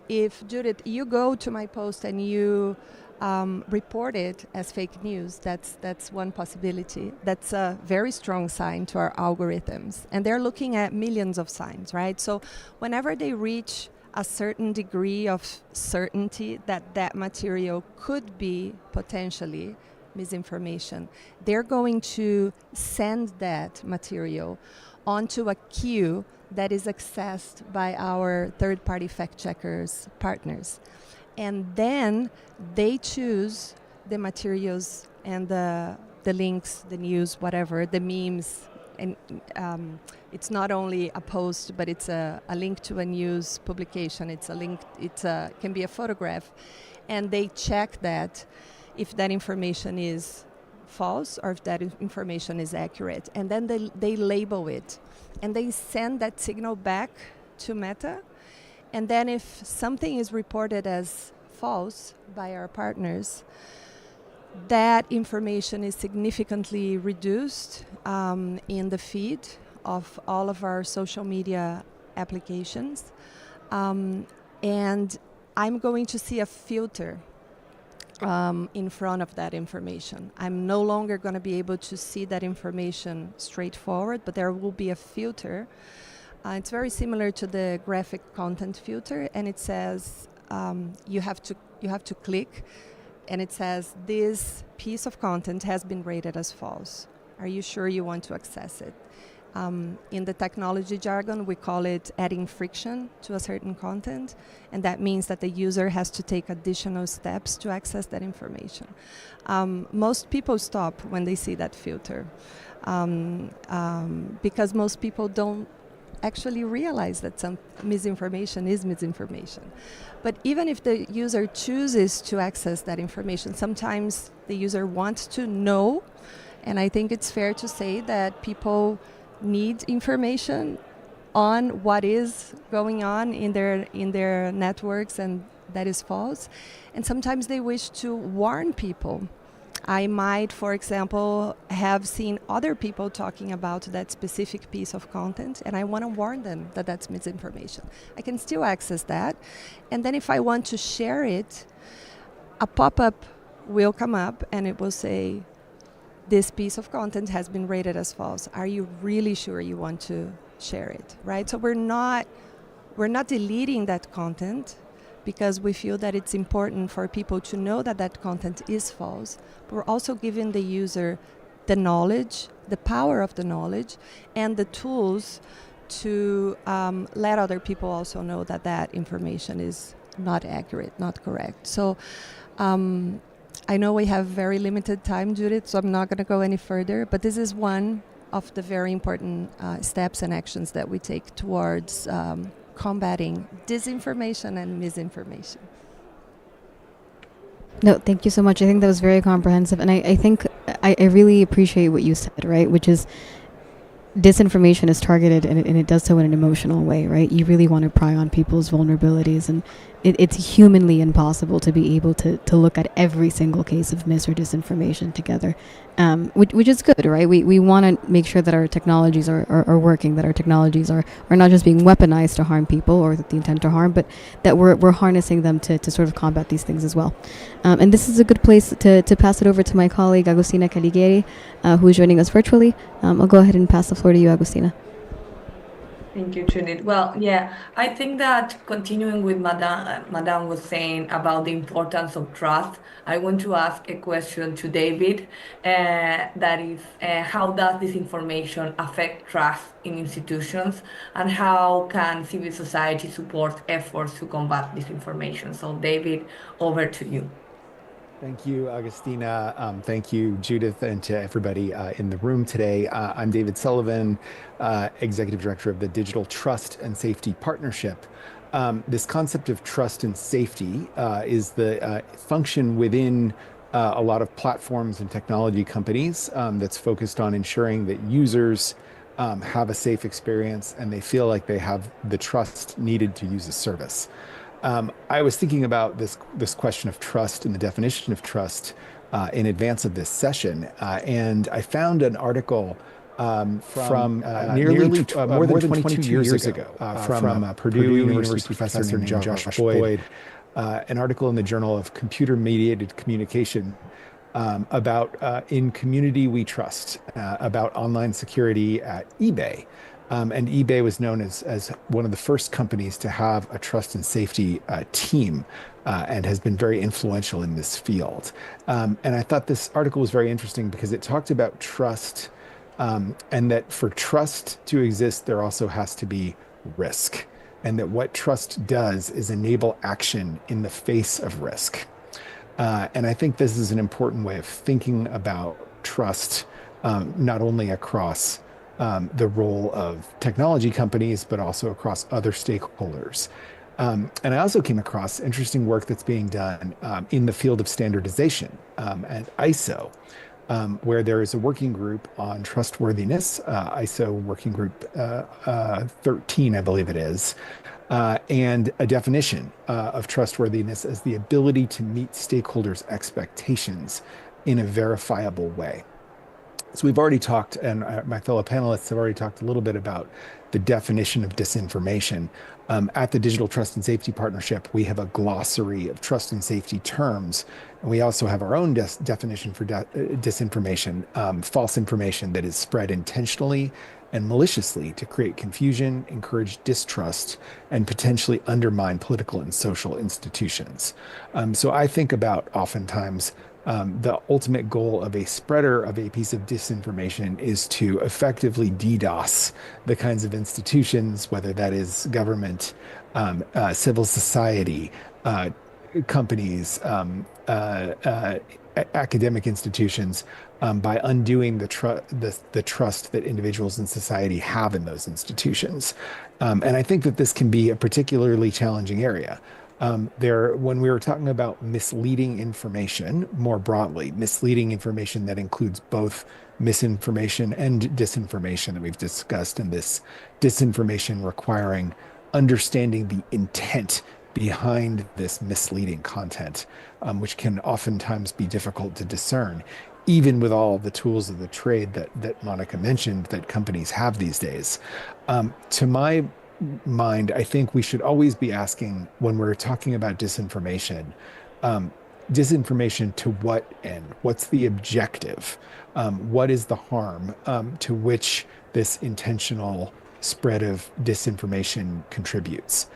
If, Judith, you go to my post and you report it as fake news, that's one possibility. That's a very strong sign to our algorithms. And they're looking at millions of signs, right? So whenever they reach a certain degree of certainty that material could be potentially misinformation, they're going to send that material onto a queue that is accessed by our third-party fact-checkers partners. And then they choose the materials and the links, the news, whatever, the memes. And it's not only a post, but it's a link to a news publication. It's a link, can be a photograph. And they check that if that information is false or if that information is accurate. And then they label it. And they send that signal back to Meta. And then if something is reported as false by our partners, that information is significantly reduced in the feed of all of our social media applications. And I'm going to see a filter in front of that information. I'm no longer going to be able to see that information straightforward, but there will be a filter. It's very similar to the graphic content filter, and it says you have to click, and it says this piece of content has been rated as false. Are you sure you want to access it? In the technology jargon, we call it adding friction to a certain content, and that means that the user has to take additional steps to access that information. Most people stop when they see that filter because most people don't actually realize that some misinformation is misinformation. But even if the user chooses to access that information, sometimes the user wants to know, and I think it's fair to say that people need information on what is going on in their networks, and that is false. And sometimes they wish to warn people. I might, for example, have seen other people talking about that specific piece of content, and I want to warn them that that's misinformation. I can still access that. And then if I want to share it, a pop-up will come up and it will say, this piece of content has been rated as false. Are you really sure you want to share it, right? So we're not deleting that content because we feel that it's important for people to know that that content is false. But we're also giving the user the knowledge, the power of the knowledge, and the tools to let other people also know that that information is not accurate, not correct. So I know we have very limited time, Judith, so I'm not going to go any further, but this is one of the very important steps and actions that we take towards combating disinformation and misinformation. No, thank you so much. I think that was very comprehensive. And I think I really appreciate what you said, right? Which is disinformation is targeted and it does so in an emotional way, right? You really want to pry on people's vulnerabilities, and it's humanly impossible to be able to look at every single case of mis or disinformation together, which is good, right? We want to make sure that our technologies are working, that our technologies are not just being weaponized to harm people or with the intent to harm, but that we're harnessing them to sort of combat these things as well. And this is a good place to pass it over to my colleague, Agustina Caligari, who is joining us virtually. I'll go ahead and pass the floor to you, Agustina. Thank you, Judith. Well, yeah, I think that continuing with Madame was saying about the importance of trust, I want to ask a question to David. That is, how does this information affect trust in institutions, and how can civil society support efforts to combat disinformation? So, David, over to you. Thank you, Agustina. Thank you, Judith, and to everybody in the room today. I'm David Sullivan, Executive Director of the Digital Trust and Safety Partnership. This concept of trust and safety is the function within a lot of platforms and technology companies that's focused on ensuring that users have a safe experience and they feel like they have the trust needed to use a service. I was thinking about this question of trust and the definition of trust in advance of this session, and I found an article from nearly more than 22 years ago from Purdue University professor named Josh Boyd, an article in the Journal of Computer Mediated Communication about In Community We Trust, about online security at eBay. And eBay was known as one of the first companies to have a trust and safety team and has been very influential in this field. And I thought this article was very interesting because it talked about trust and that for trust to exist, there also has to be risk. And that what trust does is enable action in the face of risk. And I think this is an important way of thinking about trust, not only across the role of technology companies, but also across other stakeholders. And I also came across interesting work that's being done in the field of standardization at ISO, where there is a working group on trustworthiness, ISO working group 13, I believe it is, and a definition of trustworthiness as the ability to meet stakeholders' expectations in a verifiable way. So we've already talked, and my fellow panelists have already talked a little bit about the definition of disinformation. At the Digital Trust and Safety Partnership, we have a glossary of trust and safety terms, and we also have our own definition for disinformation, false information that is spread intentionally and maliciously to create confusion, encourage distrust, and potentially undermine political and social institutions. So I think about oftentimes the ultimate goal of a spreader of a piece of disinformation is to effectively DDoS the kinds of institutions, whether that is government, civil society, companies, academic institutions, by undoing the trust that individuals in society have in those institutions. And I think that this can be a particularly challenging area. When we were talking about misleading information more broadly, misleading information that includes both misinformation and disinformation that we've discussed, and this disinformation requiring understanding the intent behind this misleading content, which can oftentimes be difficult to discern, even with all the tools of the trade that Monica mentioned that companies have these days. To my mind, I think we should always be asking, when we're talking about disinformation, disinformation to what end? What's the objective? What is the harm to which this intentional spread of disinformation contributes?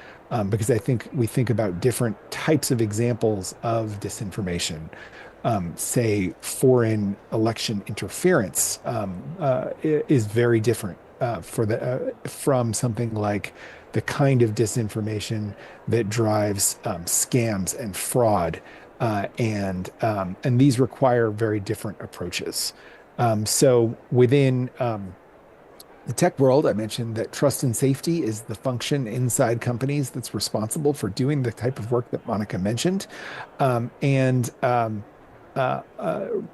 Because I think we think about different types of examples of disinformation. Say foreign election interference is very different from something like the kind of disinformation that drives scams and fraud, and these require very different approaches. So within the tech world, I mentioned that trust and safety is the function inside companies that's responsible for doing the type of work that Monica mentioned. And a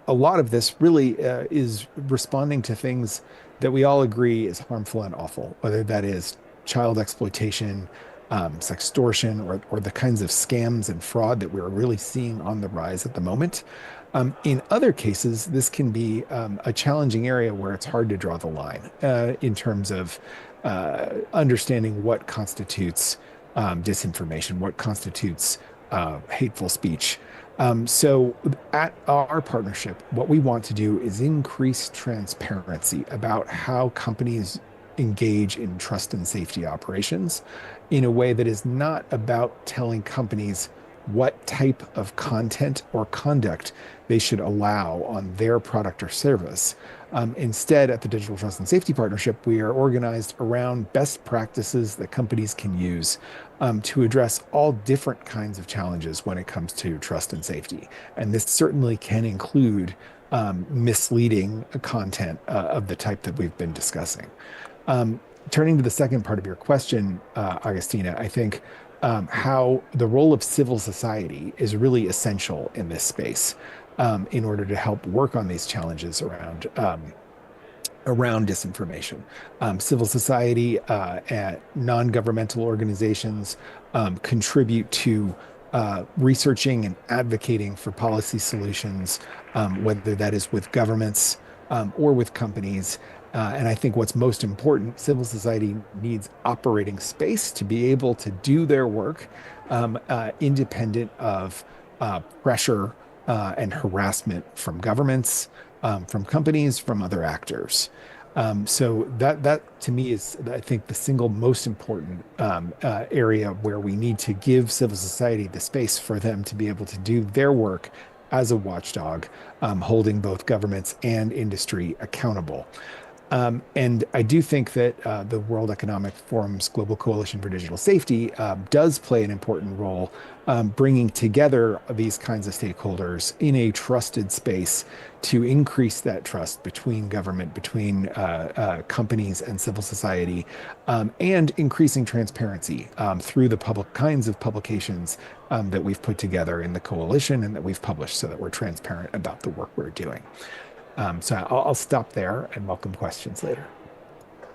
lot of this really is responding to things that we all agree is harmful and awful, whether that is child exploitation, sextortion, or the kinds of scams and fraud that we're really seeing on the rise at the moment. In other cases, this can be a challenging area where it's hard to draw the line in terms of understanding what constitutes disinformation, what constitutes hateful speech. So, at our partnership, what we want to do is increase transparency about how companies engage in trust and safety operations in a way that is not about telling companies what type of content or conduct they should allow on their product or service. Instead, at the Digital Trust and Safety Partnership, we are organized around best practices that companies can use to address all different kinds of challenges when it comes to trust and safety. And this certainly can include misleading content of the type that we've been discussing. Turning to the second part of your question, Augustina, I think how the role of civil society is really essential in this space in order to help work on these challenges around disinformation. Civil society and non-governmental organizations contribute to researching and advocating for policy solutions, whether that is with governments or with companies. And I think what's most important, civil society needs operating space to be able to do their work independent of pressure and harassment from governments, from companies, from other actors. So that to me is, I think, the single most important area where we need to give civil society the space for them to be able to do their work as a watchdog, holding both governments and industry accountable. And I do think that the World Economic Forum's Global Coalition for Digital Safety does play an important role bringing together these kinds of stakeholders in a trusted space to increase that trust between government, between companies and civil society, and increasing transparency through the public kinds of publications that we've put together in the coalition and that we've published so that we're transparent about the work we're doing. So I'll stop there and welcome questions later.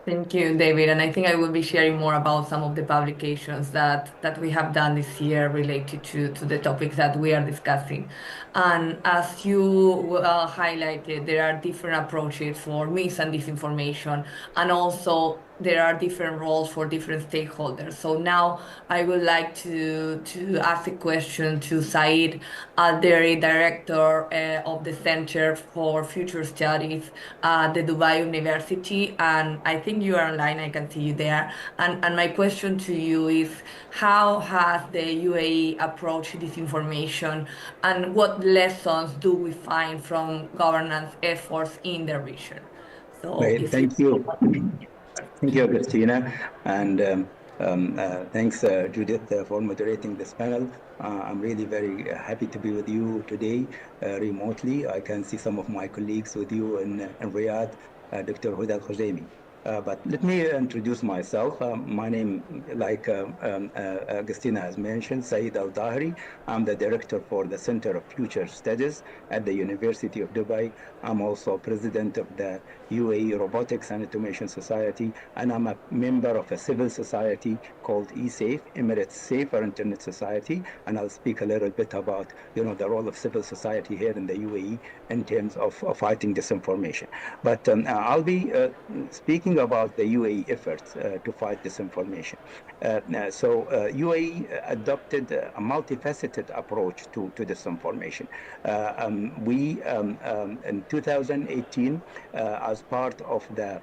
Thank you, David. And I think I will be sharing more about some of the publications that we have done this year related to the topics that we are discussing. And as you highlighted, there are different approaches for mis and disinformation, and also there are different roles for different stakeholders. So now I would like to ask a question to Said Alderi, Director of the Center for Future Studies at the Dubai University. And I think you are online, I can see you there. And my question to you is, how has the UAE approached disinformation, and what lessons do we find from governance efforts in the region? So Great, thank you. Thank you, Christina, and thanks, Judith, for moderating this panel. I'm really very happy to be with you today remotely. I can see some of my colleagues with you in Riyadh, Dr. Huda Al-Khujaimi. But let me introduce myself. My name, like Agustina has mentioned, Saeed Al-Dahri. I'm the director for the Center of Future Studies at the University of Dubai. I'm also president of the UAE Robotics and Automation Society, and I'm a member of a civil society called eSafe, Emirates Safer Internet Society. And I'll speak a little bit about, the role of civil society here in the UAE in terms of fighting disinformation. But I'll be speaking about the UAE efforts to fight disinformation. So UAE adopted a multifaceted approach to disinformation. We, in 2018, as part of the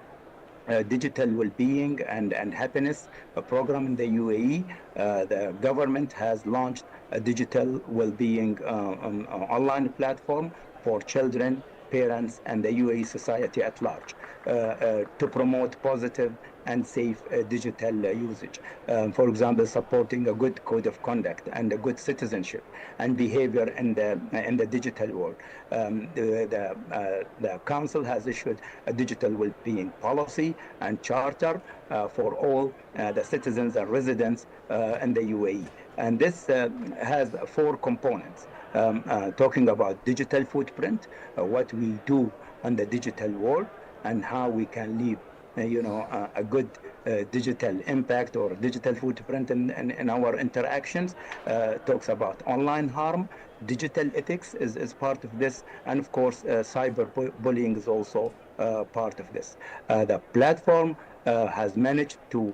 digital well-being and happiness program in the UAE, the government has launched a digital well-being online platform for children, parents, and the UAE society at large to promote positive and safe digital usage. For example, supporting a good code of conduct and a good citizenship and behavior in the digital world. The council has issued a digital well-being policy and charter for all the citizens and residents in the UAE. And this has four components. Talking about digital footprint, what we do on the digital world, and how we can leave a good digital impact or digital footprint in our interactions. Talks about online harm, digital ethics is part of this, and of course, cyber bullying is also part of this. The platform has managed to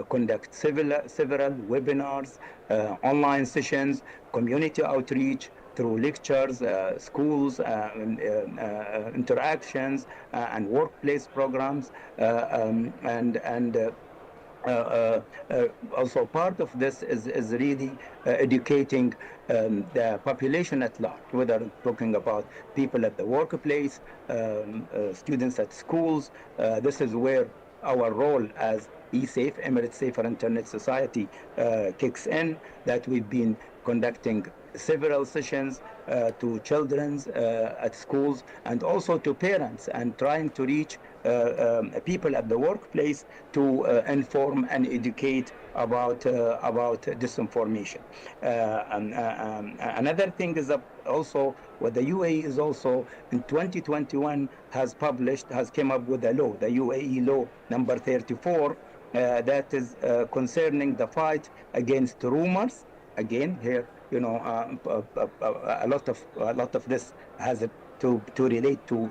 conduct several webinars, online sessions, community outreach through lectures, schools, interactions, and workplace programs, and uh, uh, also part of this is really educating the population at large, whether talking about people at the workplace, students at schools. This is where our role as eSafe, Emirates Safer Internet Society, kicks in, that we've been conducting several sessions to children at schools and also to parents, and trying to reach people at the workplace to inform and educate about disinformation. Another thing is that also what the UAE is also in 2021 has came up with a law, the UAE law number 34, that is concerning the fight against rumors. Again, here, a lot of this has to relate to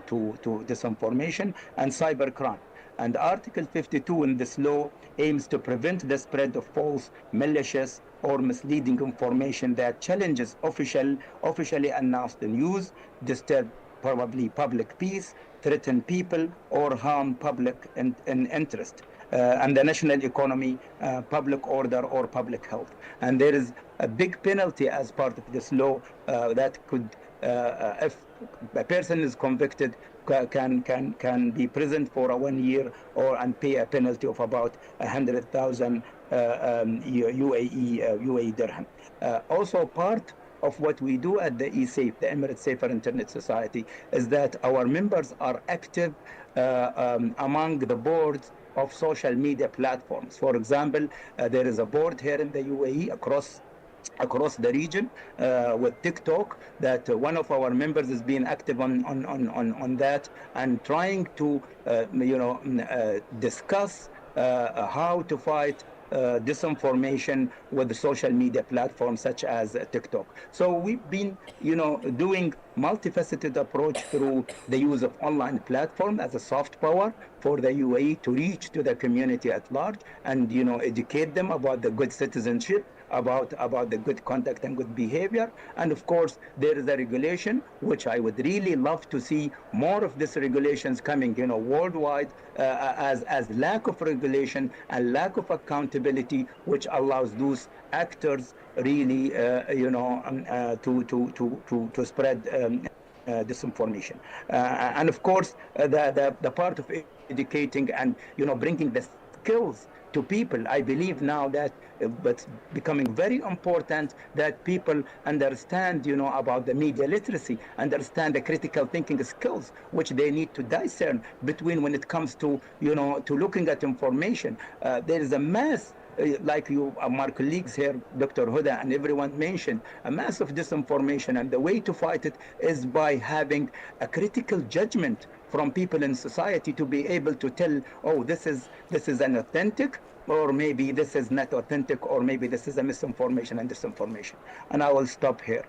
disinformation and cybercrime. And Article 52 in this law aims to prevent the spread of false, malicious, or misleading information that challenges officially announced news, disturb probably public peace, threaten people, or harm public interest, and the national economy, public order, or public health. And there is a big penalty as part of this law that could, if a person is convicted, can be prisoned for 1 year and pay a penalty of about 100,000 UAE dirham. Also, part of what we do at the eSafe, the Emirates Safer Internet Society, is that our members are active among the boards of social media platforms. For example, there is a board here in the UAE across the region with TikTok, that one of our members is being active on that, and trying to discuss how to fight disinformation with the social media platforms such as TikTok. So we've been, doing multifaceted approach through the use of online platform as a soft power for the UAE to reach to the community at large, and educate them about the good citizenship, about the good conduct and good behavior. And of course, there is a regulation which I would really love to see more of these regulations coming, worldwide, as lack of regulation and lack of accountability, which allows those actors really, to spread disinformation. And of course, the part of educating and bringing the skills to people. I believe now that it's becoming very important that people understand, about the media literacy, understand the critical thinking skills, which they need to discern between when it comes to, to looking at information. There is a mass, like my colleagues here, Dr. Huda and everyone mentioned, a mass of disinformation, and the way to fight it is by having a critical judgment from people in society to be able to tell, oh, this is an authentic, or maybe this is not authentic, or maybe this is a misinformation and disinformation. And I will stop here.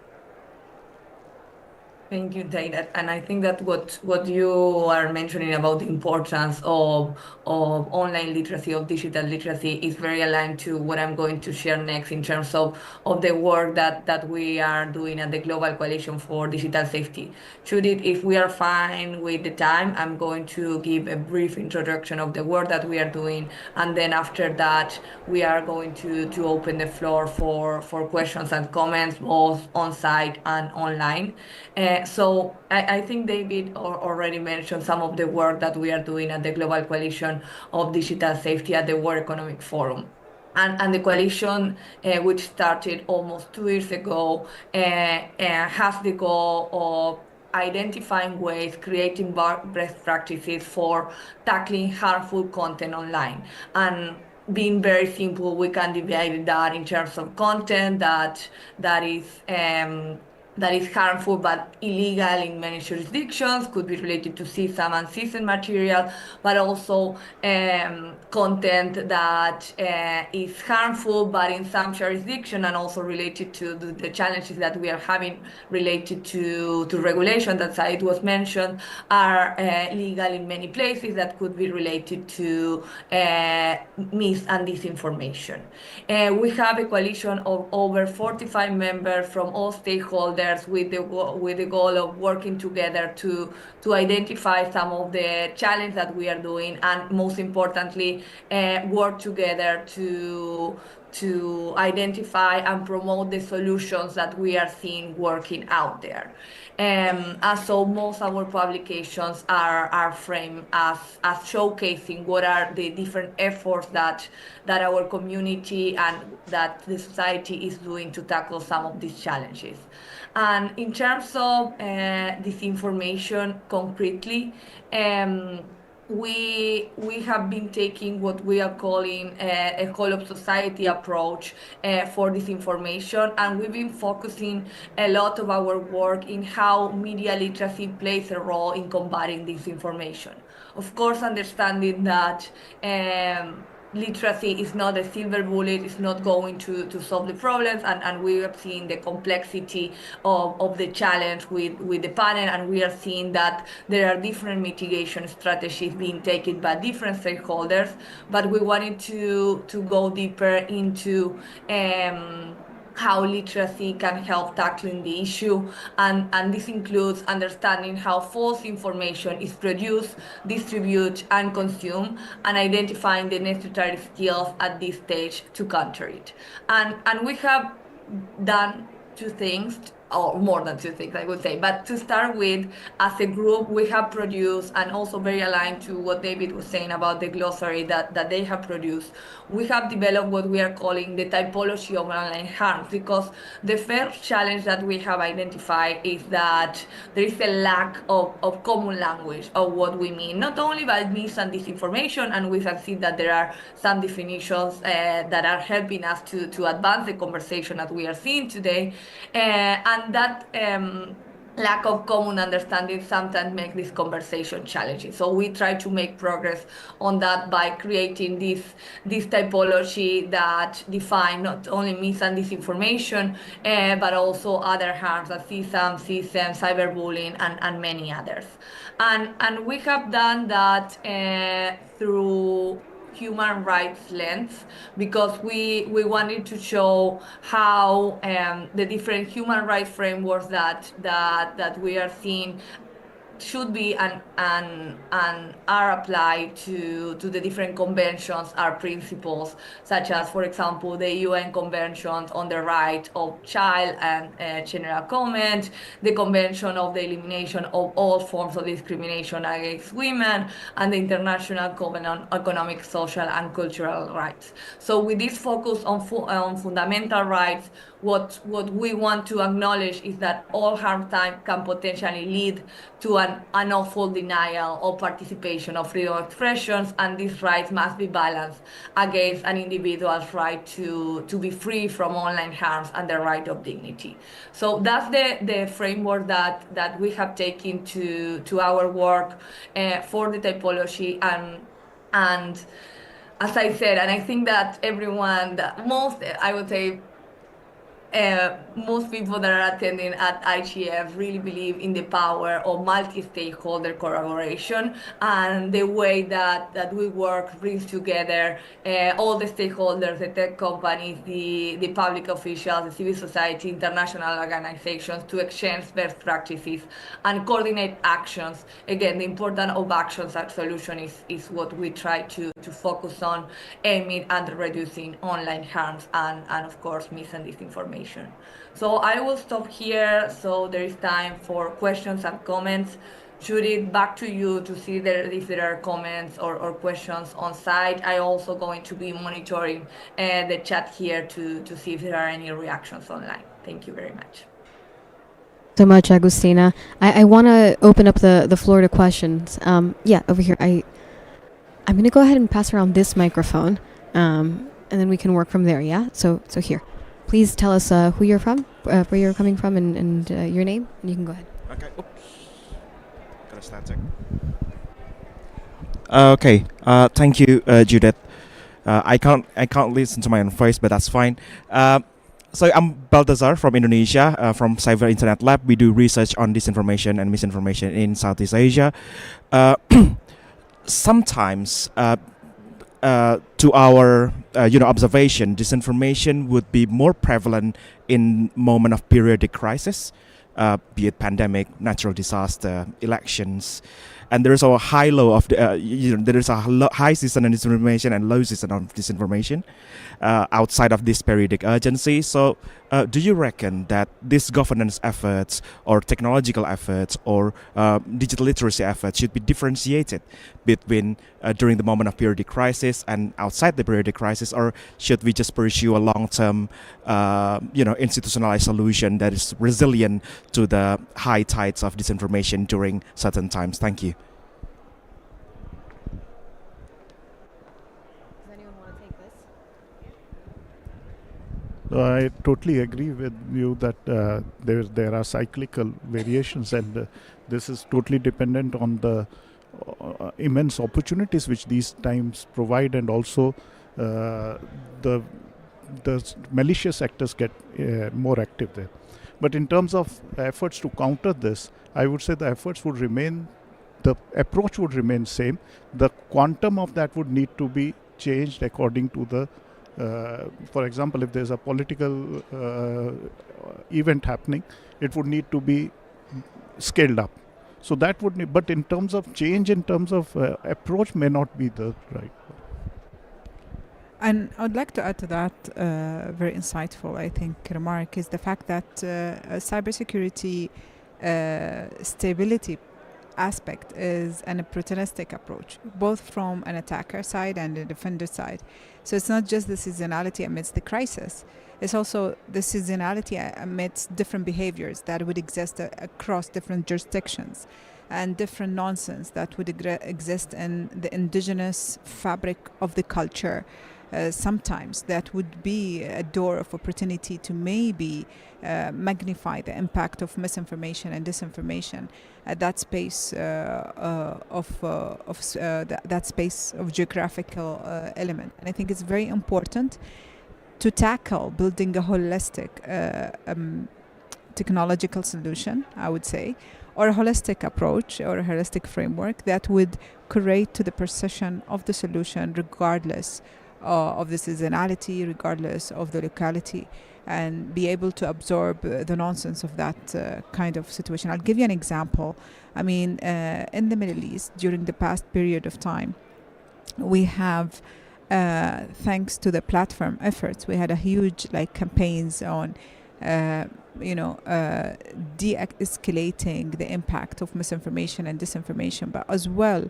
Thank you, Dana. And I think that what you are mentioning about the importance of online literacy, of digital literacy, is very aligned to what I'm going to share next in terms of the work that we are doing at the Global Coalition for Digital Safety. Judith, if we are fine with the time, I'm going to give a brief introduction of the work that we are doing, and then after that, we are going to open the floor for questions and comments, both on site and online. So I think David already mentioned some of the work that we are doing at the Global Coalition of Digital Safety at the World Economic Forum. And the coalition, which started almost 2 years ago, has the goal of identifying ways, creating best practices for tackling harmful content online. And being very simple, we can divide that in terms of content that is harmful but illegal in many jurisdictions, could be related to CSAM and CSAM material, but also content that is harmful but in some jurisdiction, and also related to the challenges that we are having related to regulation that Said was mentioned, are legal in many places, that could be related to mis and disinformation. We have a coalition of over 45 members from all stakeholders with the goal of working together to identify some of the challenges that we are doing, and most importantly, work together to identify and promote the solutions that we are seeing working out there. And so most of our publications are framed as showcasing what are the different efforts that our community and that the society is doing to tackle some of these challenges. And in terms of disinformation concretely, we have been taking what we are calling a whole of society approach for disinformation, and we've been focusing a lot of our work in how media literacy plays a role in combating disinformation. Of course, understanding that literacy is not a silver bullet, it's not going to solve the problems, and we are seeing the complexity of the challenge with the panel, and we are seeing that there are different mitigation strategies being taken by different stakeholders, but we wanted to go deeper into how literacy can help tackling the issue, and this includes understanding how false information is produced, distributed, and consumed, and identifying the necessary skills at this stage to counter it. And we have done two things, or more than two things, I would say. But to start with, as a group, we have produced, and also very aligned to what David was saying about the glossary that they have produced, we have developed what we are calling the typology of online harms, because the first challenge that we have identified is that there is a lack of common language of what we mean, not only by mis and disinformation, and we have seen that there are some definitions that are helping us to advance the conversation that we are seeing today, and that lack of common understanding sometimes makes this conversation challenging. So we try to make progress on that by creating this typology that define not only mis and disinformation, but also other harms like CSAM, CSAM, cyberbullying, and many others. And we have done that through human rights lens, because we wanted to show how the different human rights frameworks that we are seeing should be and are applied to the different conventions, our principles, such as, for example, the UN Convention on the Right of Child and General Comment, the Convention of the Elimination of All Forms of Discrimination Against Women, and the International Covenant on Economic, Social, and Cultural Rights. So with this focus on fundamental rights, what we want to acknowledge is that all harm time can potentially lead to an unlawful denial of participation of freedom of expressions, and these rights must be balanced against an individual's right to be free from online harms and the right of dignity. So that's the framework that we have taken to our work for the typology, and as I said, and I think that everyone, I would say, most people that are attending at IGF really believe in the power of multi-stakeholder collaboration, and the way that we work brings together all the stakeholders, the tech companies, the public officials, the civil society, international organizations, to exchange best practices and coordinate actions. Again, the importance of actions as solution is what we try to focus on, aiming at reducing online harms and of course mis and disinformation. information. So I will stop here so there is time for questions and comments. Judith, back to you to see if there are comments or questions on site. I also going to be monitoring the chat here to see if there are any reactions online. Thank you very much. So much, Agustina. I want to open up the floor to questions. Yeah, over here. I'm going to go ahead and pass around this microphone, and then we can work from there. Yeah. So here, please tell us who you're from, where you're coming from, and your name, and you can go ahead. Okay. Oops. Gotta start it. Okay. Thank you, Judith. I can't listen to my own voice, but that's fine. So I'm Baltazar from Indonesia, from Cyber Internet Lab. We do research on disinformation and misinformation in Southeast Asia. Sometimes, to our observation, disinformation would be more prevalent in moment of periodic crisis, be it pandemic, natural disaster, elections. And there is a high low of there is a high season of disinformation and low season of disinformation outside of this periodic urgency. So do you reckon that these governance efforts or technological efforts or digital literacy efforts should be differentiated between during the moment of periodic crisis and outside the periodic crisis, or should we just pursue a long-term institutionalized solution that is resilient to the high tides of disinformation during certain times? Thank you. I totally agree with you that there are cyclical variations, and this is totally dependent on the immense opportunities which these times provide, and also the malicious actors get more active there. But in terms of efforts to counter this, I would say the efforts would remain, the approach would remain same. The quantum of that would need to be changed according to the for example, if there's a political event happening, it would need to be scaled up. So that would need, but in terms of change, in terms of approach, may not be the right. And I would like to add to that very insightful, I think, remark is the fact that cybersecurity stability aspect is an opportunistic approach, both from an attacker side and a defender side. So it's not just the seasonality amidst the crisis, it's also the seasonality amidst different behaviors that would exist across different jurisdictions, and different nonsense that would exist in the indigenous fabric of the culture. Sometimes that would be a door of opportunity to maybe magnify the impact of misinformation and disinformation at that space that space of geographical element. And I think it's very important to tackle building a holistic technological solution, I would say, or a holistic approach or a holistic framework that would curate to the precision of the solution regardless of the seasonality, regardless of the locality, and be able to absorb the nonsense of that kind of situation. I'll give you an example. I mean, in the Middle East, during the past period of time, we have, thanks to the platform efforts, we had a huge campaigns on de-escalating the impact of misinformation and disinformation, but as well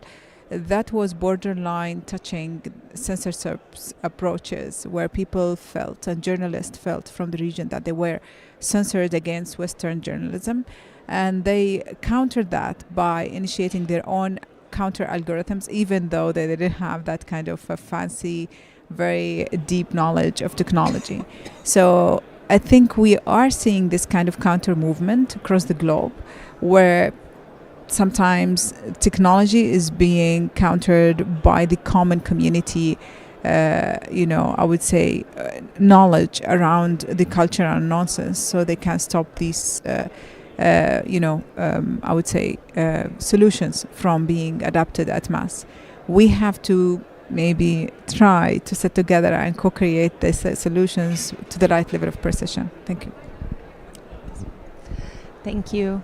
that was borderline touching censorship approaches, where people felt and journalists felt from the region that they were censored against Western journalism, and they countered that by initiating their own counter algorithms, even though they didn't have that kind of a fancy, very deep knowledge of technology. So I think we are seeing this kind of counter movement across the globe, where sometimes technology is being countered by the common community, I would say, knowledge around the culture and nonsense, so they can stop these, I would say, solutions from being adapted at mass. We have to maybe try to sit together and co-create these solutions to the right level of precision. Thank you. Thank you.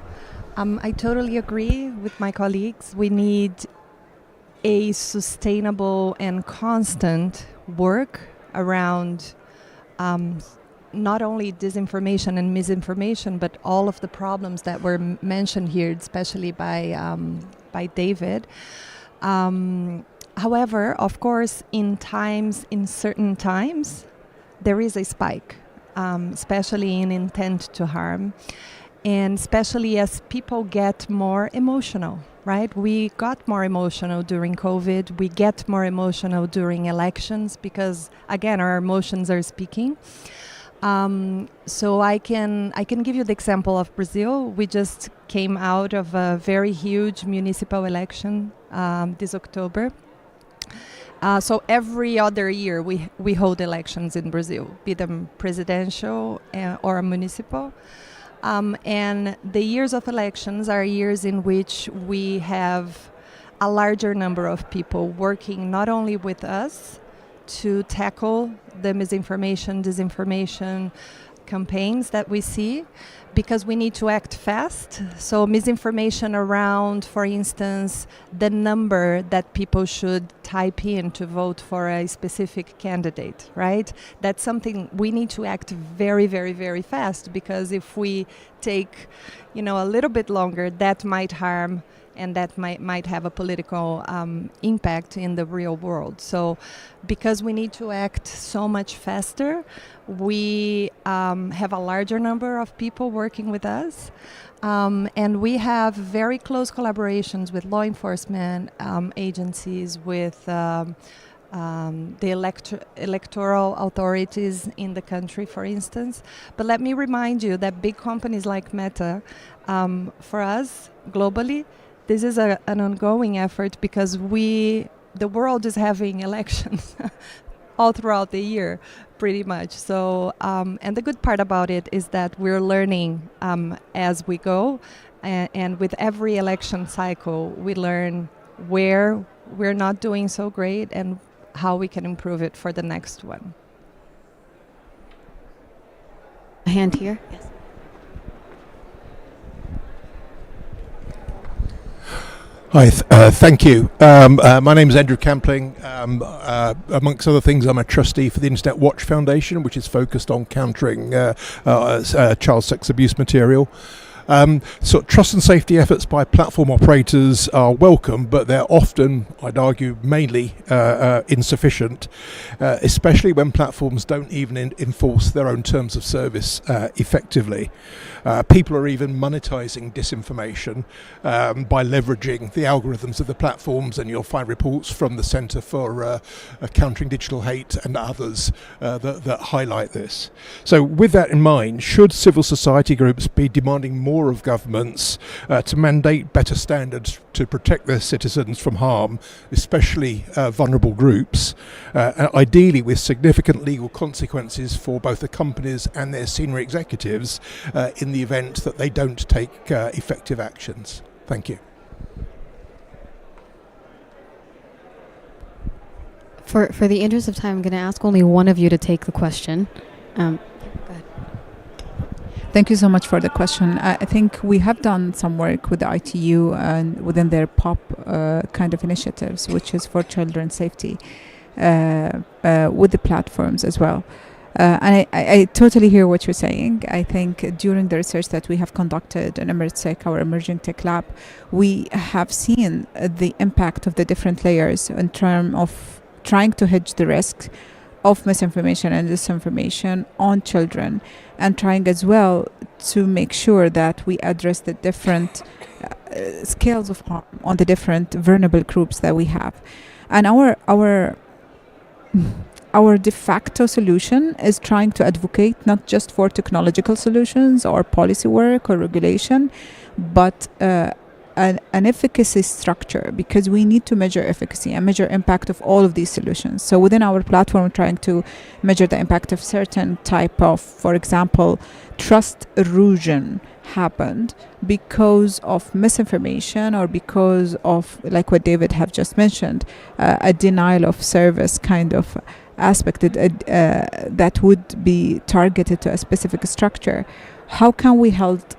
I totally agree with my colleagues. We need a sustainable and constant work around not only disinformation and misinformation, but all of the problems that were mentioned here, especially by David. However, of course, in certain times, there is a spike, especially in intent to harm, and especially as people get more emotional, right? We got more emotional during COVID. We get more emotional during elections because, again, our emotions are speaking. So I can give you the example of Brazil. We just came out of a very huge municipal election this October. So every other year we hold elections in Brazil, be them presidential or municipal. And the years of elections are years in which we have a larger number of people working not only with us to tackle the misinformation, disinformation campaigns that we see, because we need to act fast. So misinformation around, for instance, the number that people should type in to vote for a specific candidate, right? That's something we need to act very, very, very fast, because if we take, a little bit longer, that might harm and that might have a political impact in the real world. So because we need to act so much faster, we have a larger number of people working with us. And we have very close collaborations with law enforcement agencies, with the electoral authorities in the country, for instance. But let me remind you that big companies like Meta, for us, globally, this is an ongoing effort, because the world is having elections all throughout the year, pretty much. So, and the good part about it is that we're learning as we go, and with every election cycle, we learn where we're not doing so great and how we can improve it for the next one. A hand here. Yes. Hi, thank you. My name is Andrew Campling. Amongst other things, I'm a trustee for the Internet Watch Foundation, which is focused on countering child sex abuse material. So trust and safety efforts by platform operators are welcome, but they're often, I'd argue, mainly insufficient, especially when platforms don't even enforce their own terms of service effectively. People are even monetizing disinformation by leveraging the algorithms of the platforms, and you'll find reports from the Centre for Countering Digital Hate and others that highlight this. So with that in mind, should civil society groups be demanding more of governments to mandate better standards to protect their citizens from harm, especially vulnerable groups, ideally with significant legal consequences for both the companies and their senior executives in the event that they don't take effective actions? Thank you. For the interest of time, I'm going to ask only one of you to take the question. Go ahead. Thank you so much for the question. I think we have done some work with the ITU and within their POP kind of initiatives, which is for children's safety, with the platforms as well. And I totally hear what you're saying. I think during the research that we have conducted in EmerTech, our emerging tech lab, we have seen the impact of the different layers in terms of trying to hedge the risk of misinformation and disinformation on children, and trying as well to make sure that we address the different scales of harm on the different vulnerable groups that we have. And our de facto solution is trying to advocate not just for technological solutions or policy work or regulation, but an efficacy structure, because we need to measure efficacy and measure impact of all of these solutions. So within our platform, we're trying to measure the impact of certain type of, for example, trust erosion happened because of misinformation or because of, like what David have just mentioned, a denial of service kind of aspect that would be targeted to a specific structure. How can we help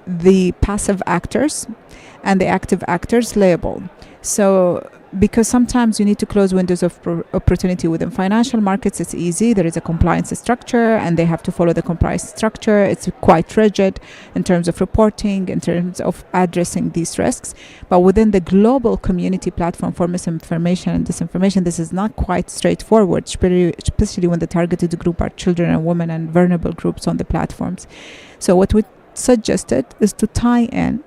the passive actors and the active actors label. So because sometimes you need to close windows of opportunity within financial markets, it's easy. There is a compliance structure and they have to follow the compliance structure. It's quite rigid in terms of reporting, in terms of addressing these risks. But within the global community platform for misinformation and disinformation, this is not quite straightforward, especially when the targeted group are children and women and vulnerable groups on the platforms. So what we suggested is to tie in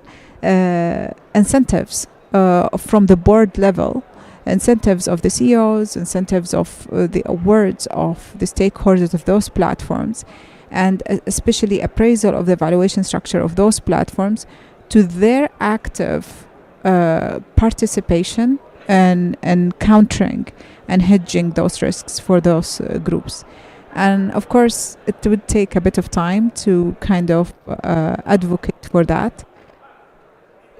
incentives from the board level, incentives of the CEOs, incentives of the awards of the stakeholders of those platforms, and especially appraisal of the valuation structure of those platforms to their active participation and countering and hedging those risks for those groups. And of course, it would take a bit of time to kind of advocate for that.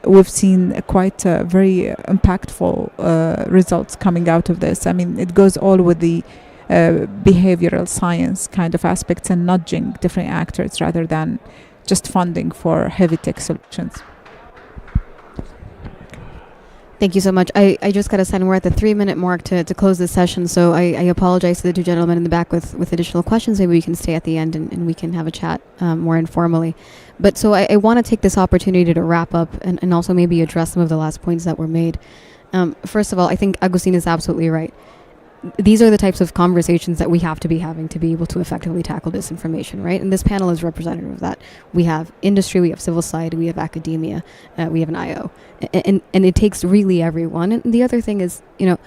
We've seen quite very impactful results coming out of this. I mean, it goes all with the behavioral science kind of aspects and nudging different actors rather than just funding for heavy tech solutions. Thank you so much. I just got to sign. We're at the 3-minute mark to close this session, so I apologize to the two gentlemen in the back with additional questions. Maybe we can stay at the end and we can have a chat more informally. But so I want to take this opportunity to wrap up and also maybe address some of the last points that were made. First of all, I think Agustin is absolutely right. These are the types of conversations that we have to be having to be able to effectively tackle disinformation, right? And this panel is representative of that. We have industry, we have civil society, we have academia, we have an IO. And it takes really everyone. And the other thing is, you know,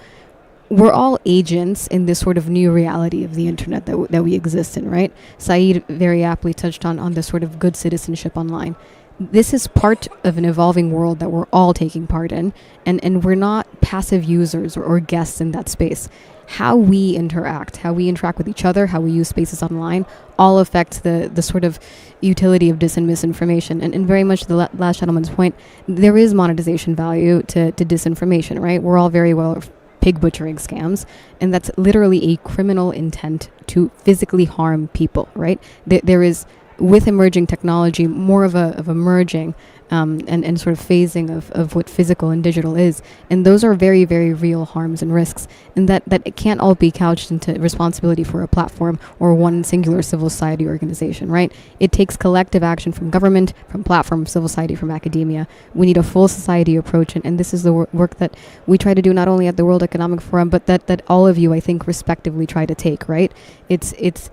we're all agents in this sort of new reality of the internet that we exist in, right? Saeed very aptly touched on this sort of good citizenship online. This is part of an evolving world that we're all taking part in, and we're not passive users or guests in that space. How we interact with each other, how we use spaces online, all affects the sort of utility of dis and misinformation. And very much to the last gentleman's point, there is monetization value to disinformation, right? We're all very well pig butchering scams, and that's literally a criminal intent to physically harm people, right? There is, with emerging technology, more of a merging and sort of phasing of what physical and digital is. And those are very, very real harms and risks. And that it can't all be couched into responsibility for a platform or one singular civil society organization, right? It takes collective action from government, from platform, civil society, from academia. We need a full society approach. And this is the work that we try to do not only at the World Economic Forum, but that all of you, I think, respectively try to take, right? It's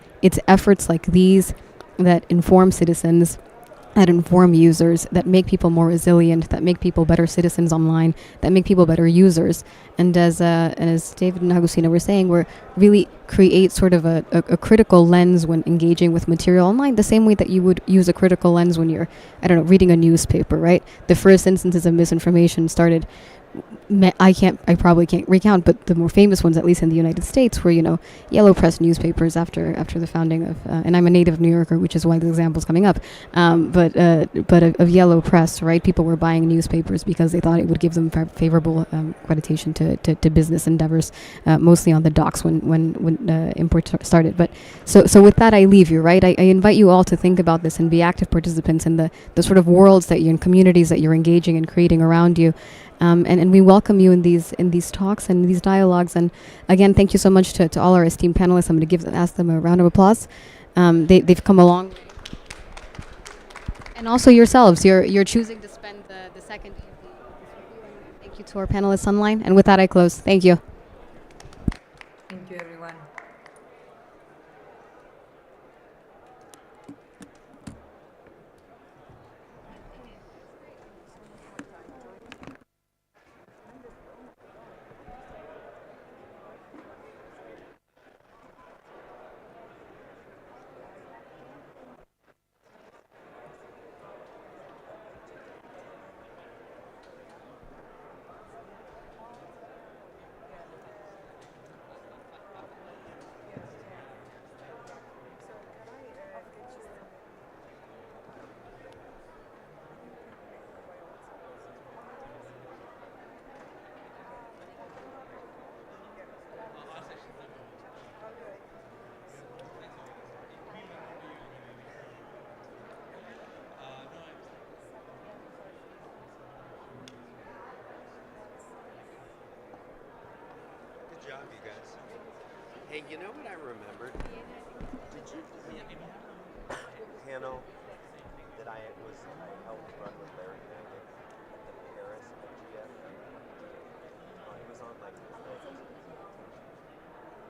efforts like these that inform citizens, that inform users, that make people more resilient, that make people better citizens online, that make people better users. And as David and Agustina were saying, we're really create sort of a critical lens when engaging with material online, the same way that you would use a critical lens when you're, I don't know, reading a newspaper, right? The first instances of misinformation started, I probably can't recount, but the more famous ones, at least in the United States, were, you know, yellow press newspapers after the founding of, and I'm a native New Yorker, which is why the example's coming up, but of yellow press, right? People were buying newspapers because they thought it would give them favorable accreditation to business endeavors, mostly on the docks when import started. But so with that, I leave you, right? I invite you all to think about this and be active participants in the sort of worlds that you're in, communities that you're engaging and creating around you. And we welcome you in these talks and these dialogues. And again, thank you so much to all our esteemed panelists. I'm going to ask them a round of applause. They've come along. And also yourselves, you're choosing to spend the second day of this review. And thank you to our panelists online. And with that, I close. Thank you. Thank you, everyone. job, you guys. Hey, you know what I remembered? Did you panel that I helped run with Larry Manning at the Paris IGF? It was on like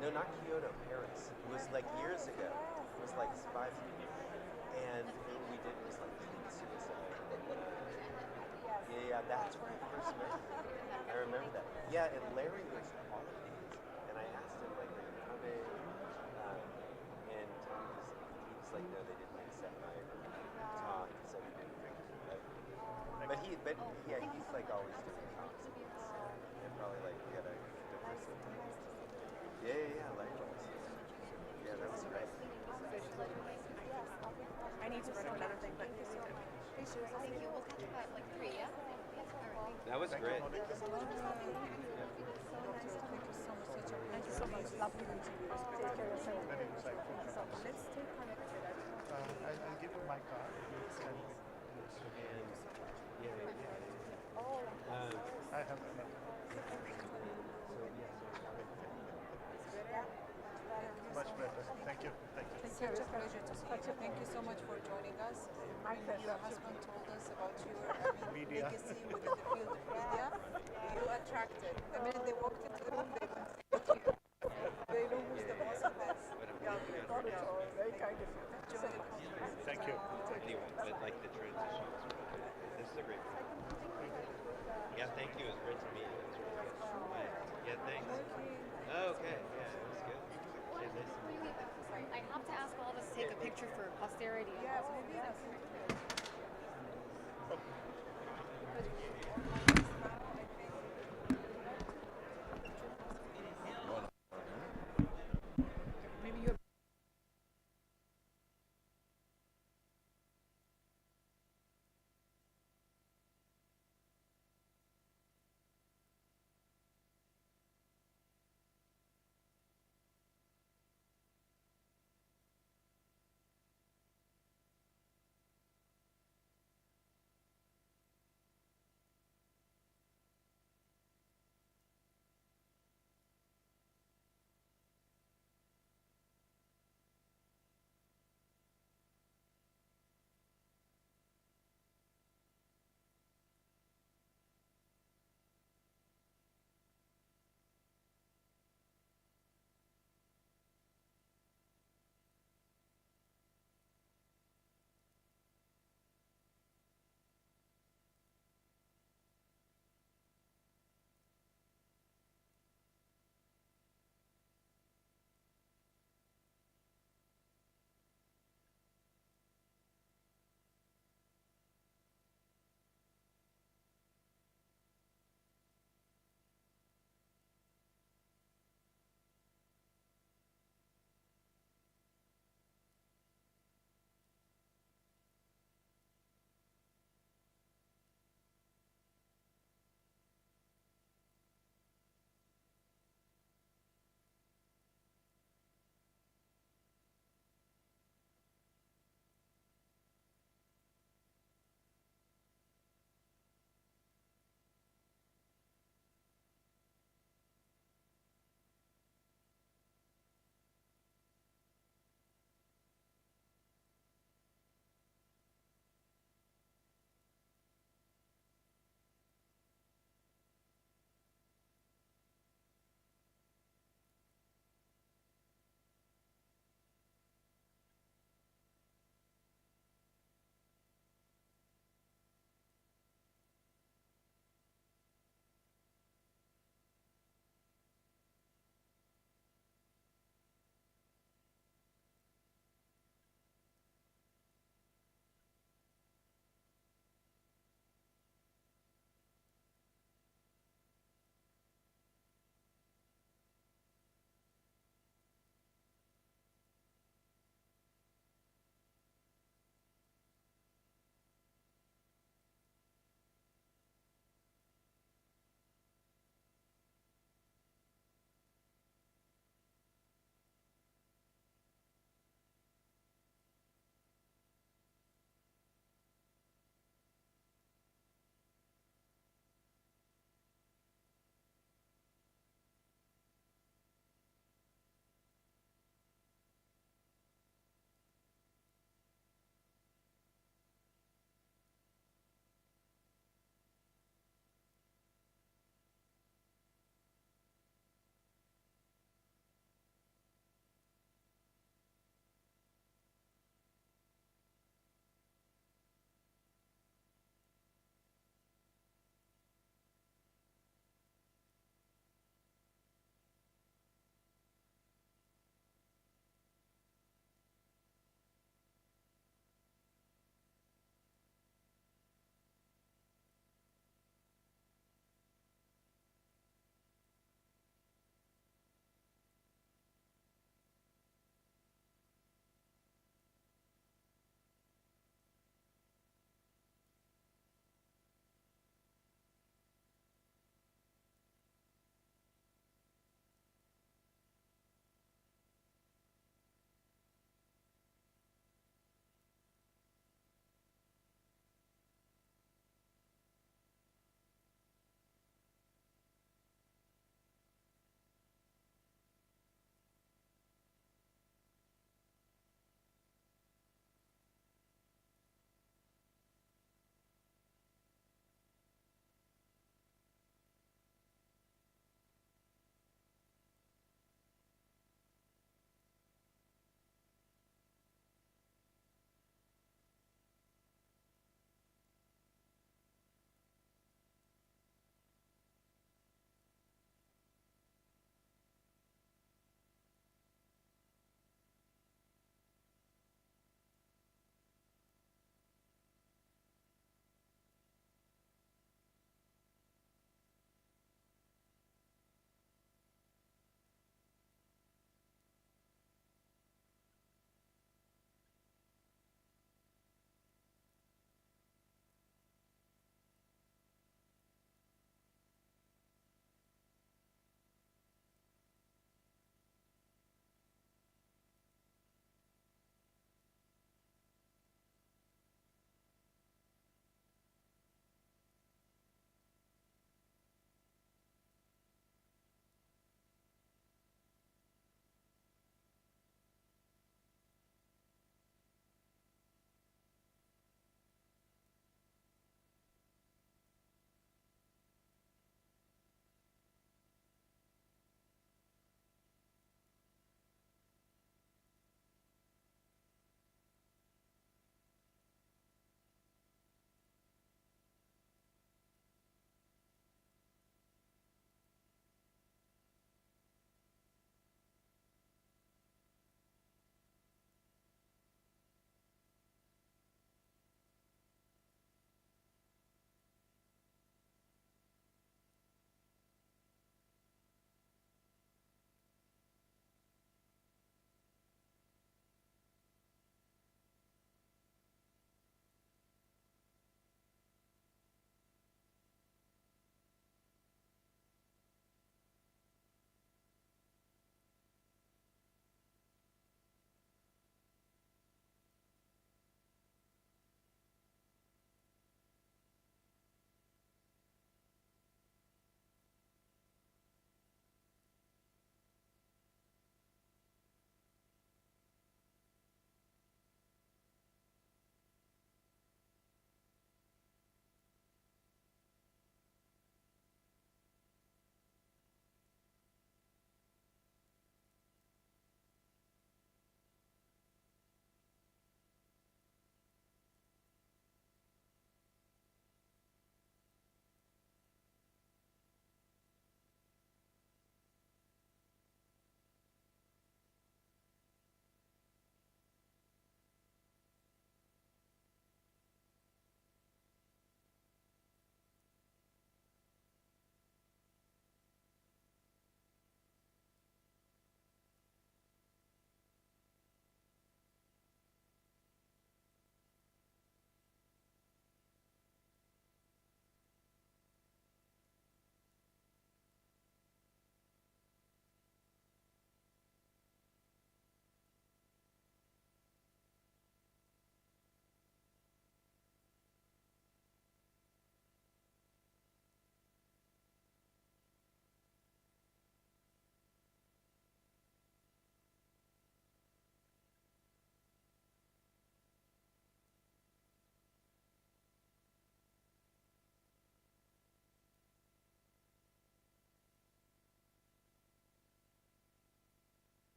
no, not Kyoto, Paris. It was like years ago. It was like 5 years. And we did was like teen suicide. Yeah, that's where I first met him. I remember that. Yeah, and Larry was all of these. And I asked him, like, are you coming? And he was like, no, they didn't accept my talk, so he didn't bring it. Yeah, he's like always doing talks. And probably like, we got a different. Yeah, likewise. Yeah, that was great. I need to run another thing, but thank you. We'll catch up at like 3, yeah? That was great. Thank you so much. Thank you so much. Lovely meeting you. Take care of yourself. Let's stay connected. I'll give you my card. I have another. Much better. Thank you. It's such a pleasure to see you. Thank you so much for joining us. Your husband told us about your Media. legacy within the field of media. You attracted. The minute they walked into the room, they went, look here. They know who's the boss of this. Very kind of you. Thank you. Anyway, but like the transition was really good. This is a great one. Yeah, thank you. It was great to meet you. It was really good. Yeah, thanks. Okay, yeah, it was good. Yeah, nice to meet you. I have to ask all of us to take a picture for posterity. Yes, maybe that's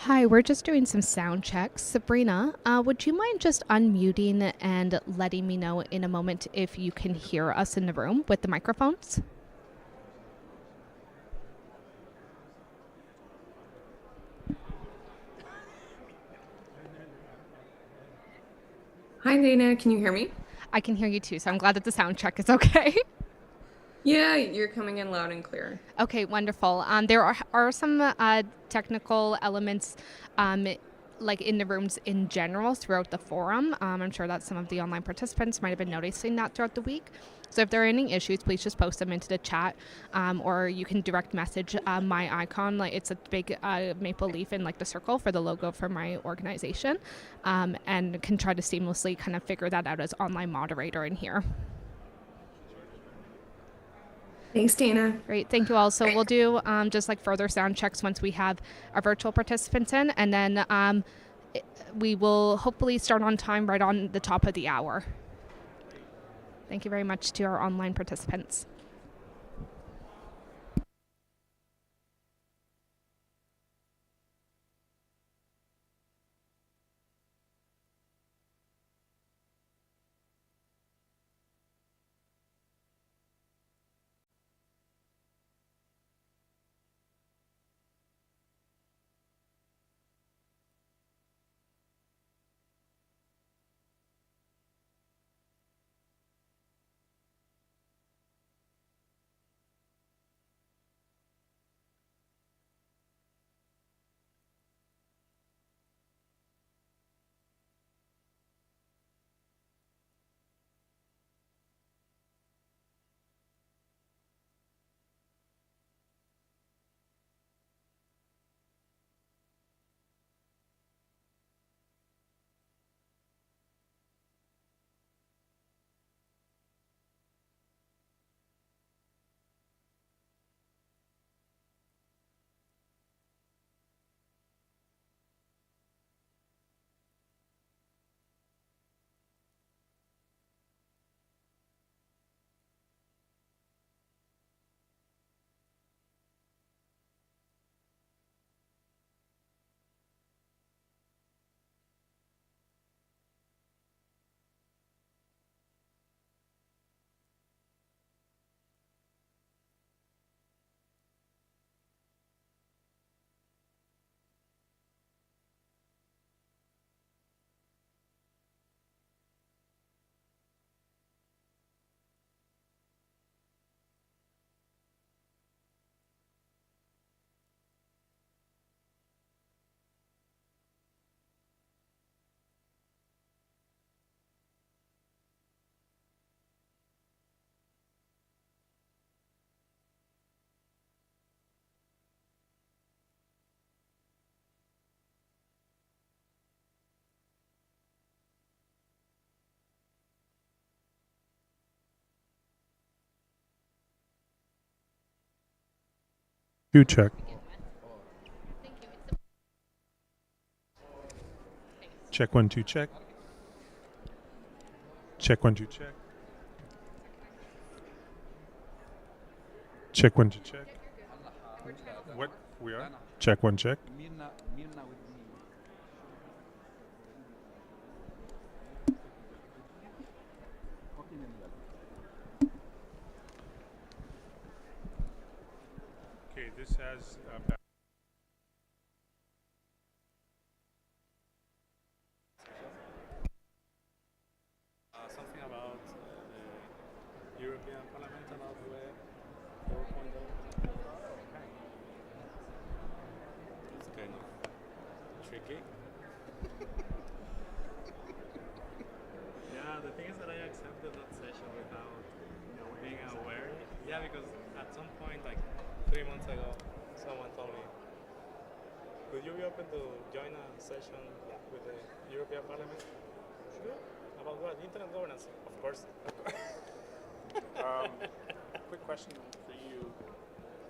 Hi, we're just doing some sound checks. Sabrina, would you mind just unmuting and letting me know in a moment if you can hear us in the room with the microphones? Hi, Dana. Can you hear me? I can hear you too, so I'm glad that the sound check is okay. Yeah, you're coming in loud and clear. Okay, wonderful. There are some technical elements like in the rooms in general throughout the forum. I'm sure that some of the online participants might have been noticing that throughout the week. So if there are any issues, please just post them into the chat, or you can direct message my icon. Like it's a big maple leaf in like the circle for the logo for my organization, and can try to seamlessly kind of figure that out as online moderator in here. Thanks, Dana. Great, thank you all. So we'll do just like further sound checks once we have our virtual participants in, and then we will hopefully start on time right on the top of the hour. Thank you very much to our online participants. You check. Check 1 2 check. Check 1 2 check. Check 1 2 check. What we are? Check 1 check. Okay, this has something about the European Parliament about Web 4.0. It's kind of tricky. Yeah, the thing is that I accepted that session without being aware. Yeah, because at some point, like 3 months ago, someone told me, "Would you be open to join a session with the European Parliament?" Sure. About what? Internet governance, of course. quick question for you.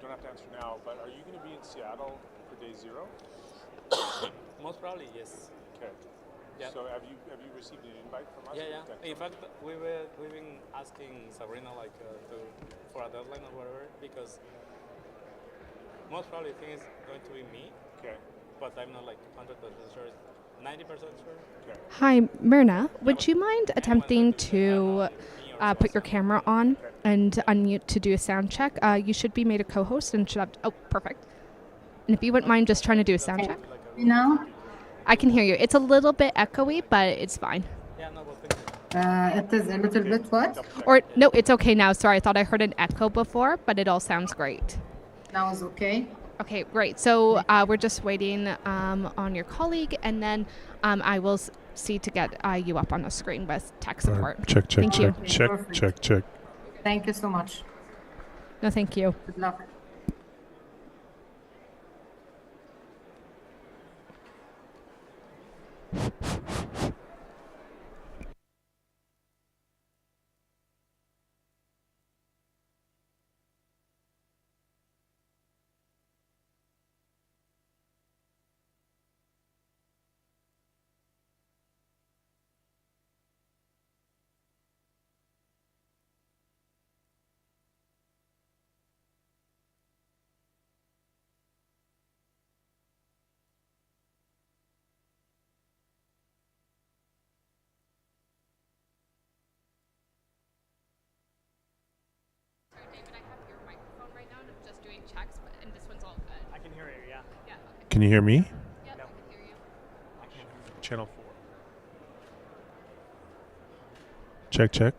Don't have to answer now, but are you going to be in Seattle for day 0? Most probably, yes. Okay. Yeah. So have you received an invite from us? Yeah, yeah. In fact, we've been asking Sabrina like for a deadline or whatever, because most probably the thing is going to be me. Okay. but I'm not like 100% sure. 90% sure. Okay. Hi, Myrna. Would you mind attempting to put your camera on and unmute to do a sound check? You should be made a co-host and should have. Oh, perfect. And if you wouldn't mind just trying to do a sound check. Now, I can hear you. It's a little bit echoey, but it's fine. it is a little bit what? Or no, it's okay now. Sorry, I thought I heard an echo before, but it all sounds great. Now is okay. Okay, great. So we're just waiting on your colleague, and then I will see to get you up on the screen with tech support. Check, check, Thank check, you. check, Perfect. check, check. Thank you so much. No, thank you. Good luck. David, I have your microphone right now, and I'm just doing checks, and this one's all good. I can hear you, yeah. Yeah, okay. Can you hear me? Yep, I can hear you. Channel 4. Check, check.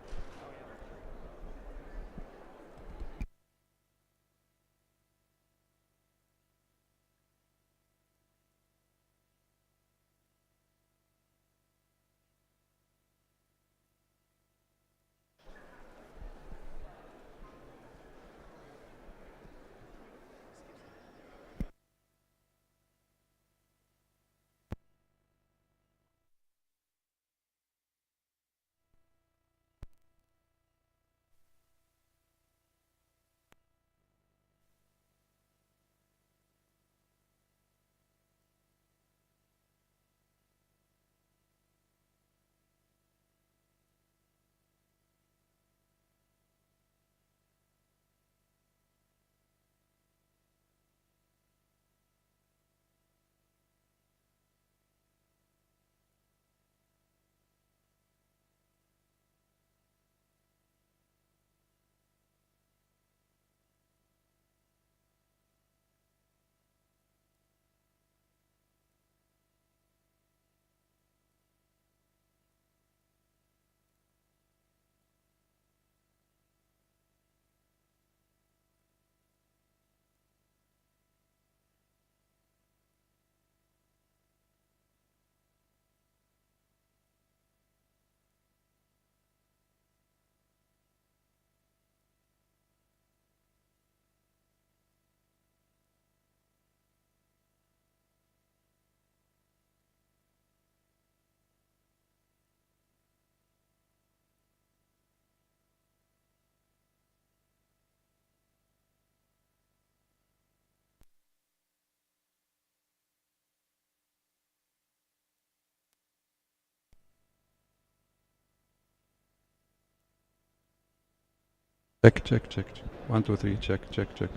Check, check, check. 1, 2, 3, check, check, check.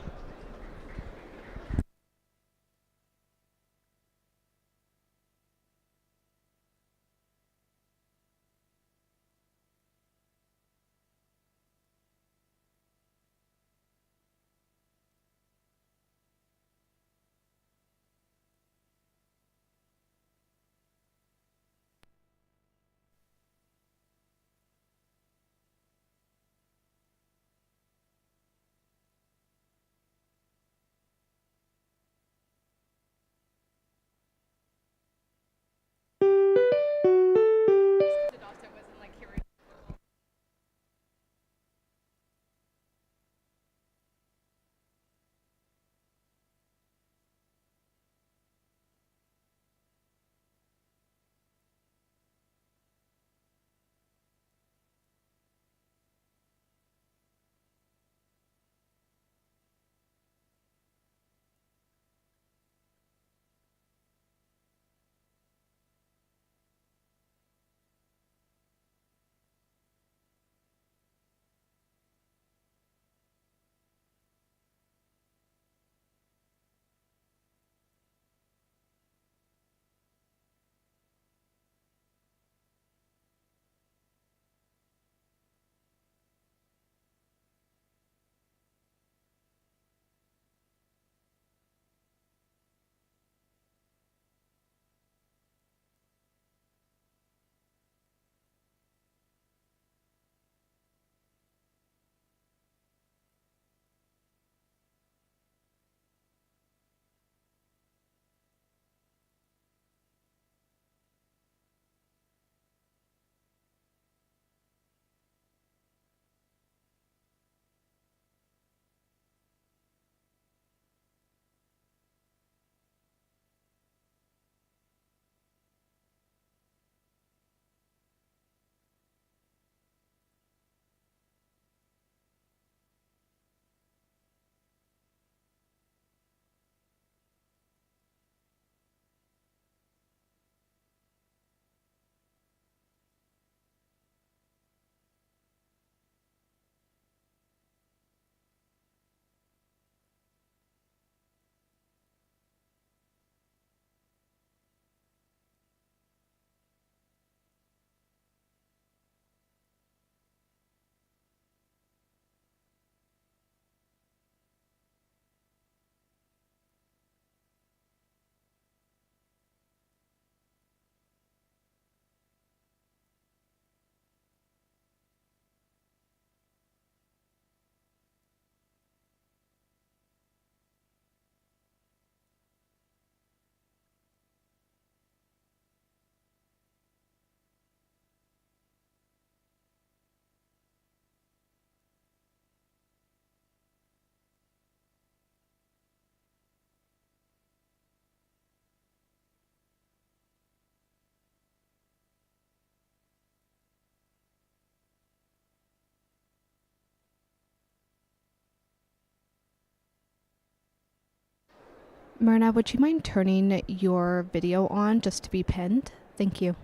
Myrna, would you mind turning your video on just to be pinned? Thank you.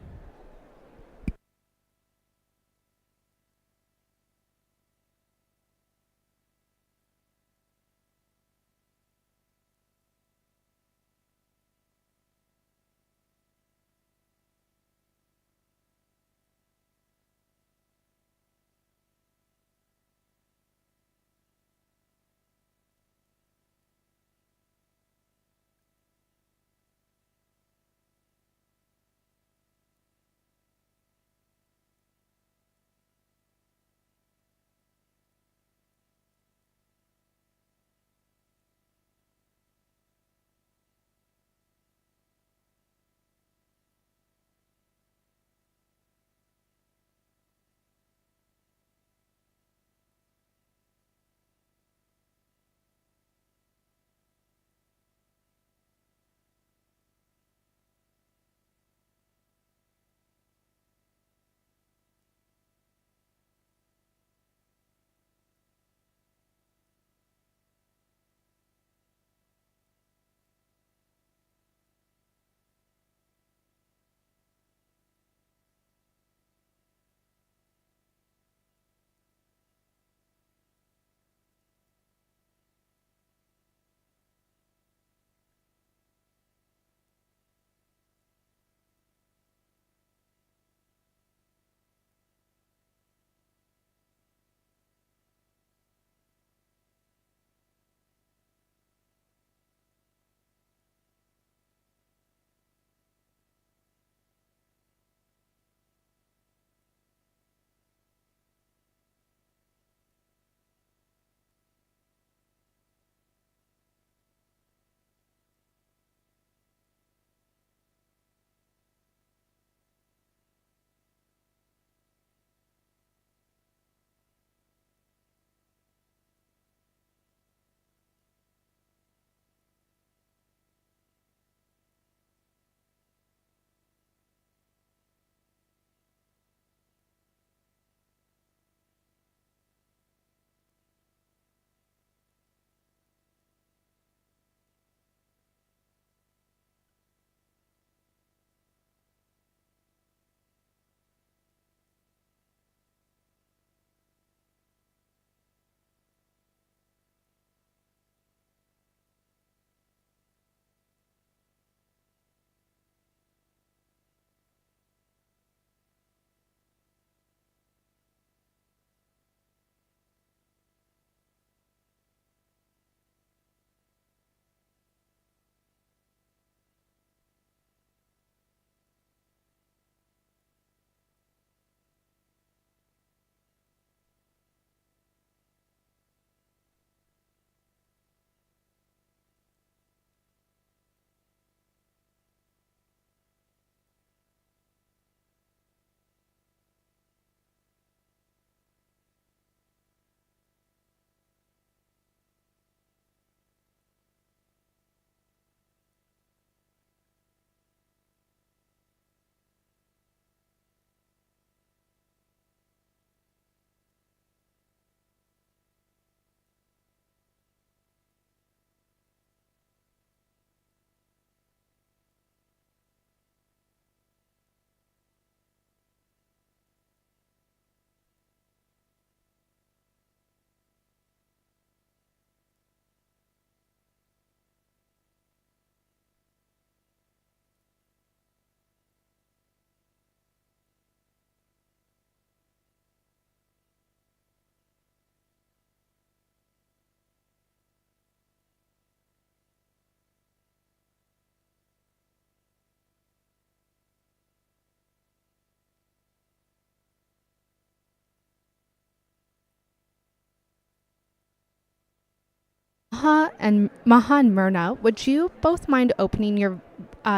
Maha and Myrna, would you both mind opening your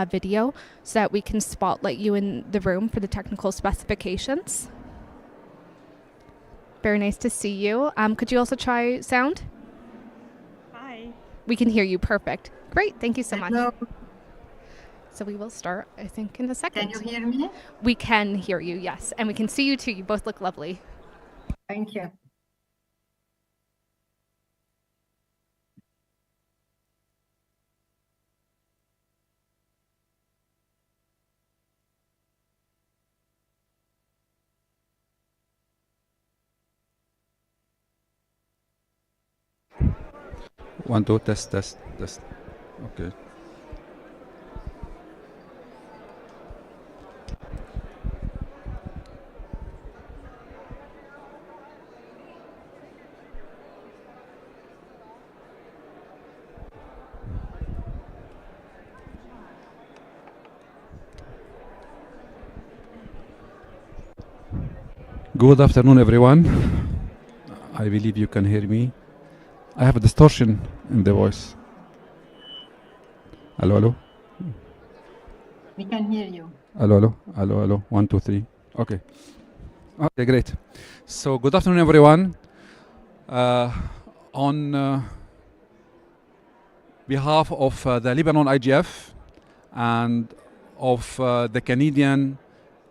video so that we can spotlight you in the room for the technical specifications? Very nice to see you. Could you also try sound? Hi. We can hear you perfect. Great, thank you so Hello. much. So we will start, I think, in a second. Can you hear me? We can hear you, yes. And we can see you too. You both look lovely. Thank you. 1, 2, test. Okay. Good afternoon, everyone. I believe you can hear me. I have a distortion in the voice. Hello. We can hear you. Hello. 1, 2, 3. Okay, great. So, good afternoon, everyone. On behalf of the Lebanon IGF and of the Canadian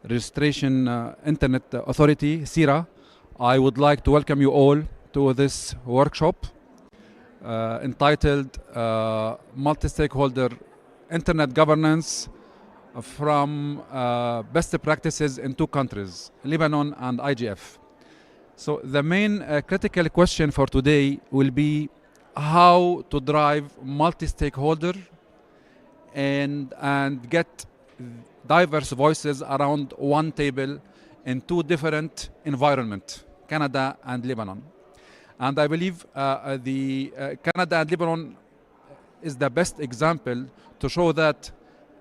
Registration Internet Authority, CIRA, I would like to welcome you all to this workshop entitled Multi-Stakeholder Internet Governance from Best Practices in Two Countries, Lebanon and IGF. So the main critical question for today will be how to drive multi-stakeholder and get diverse voices around one table in two different environments, Canada and Lebanon. And I believe Canada and Lebanon is the best example to show that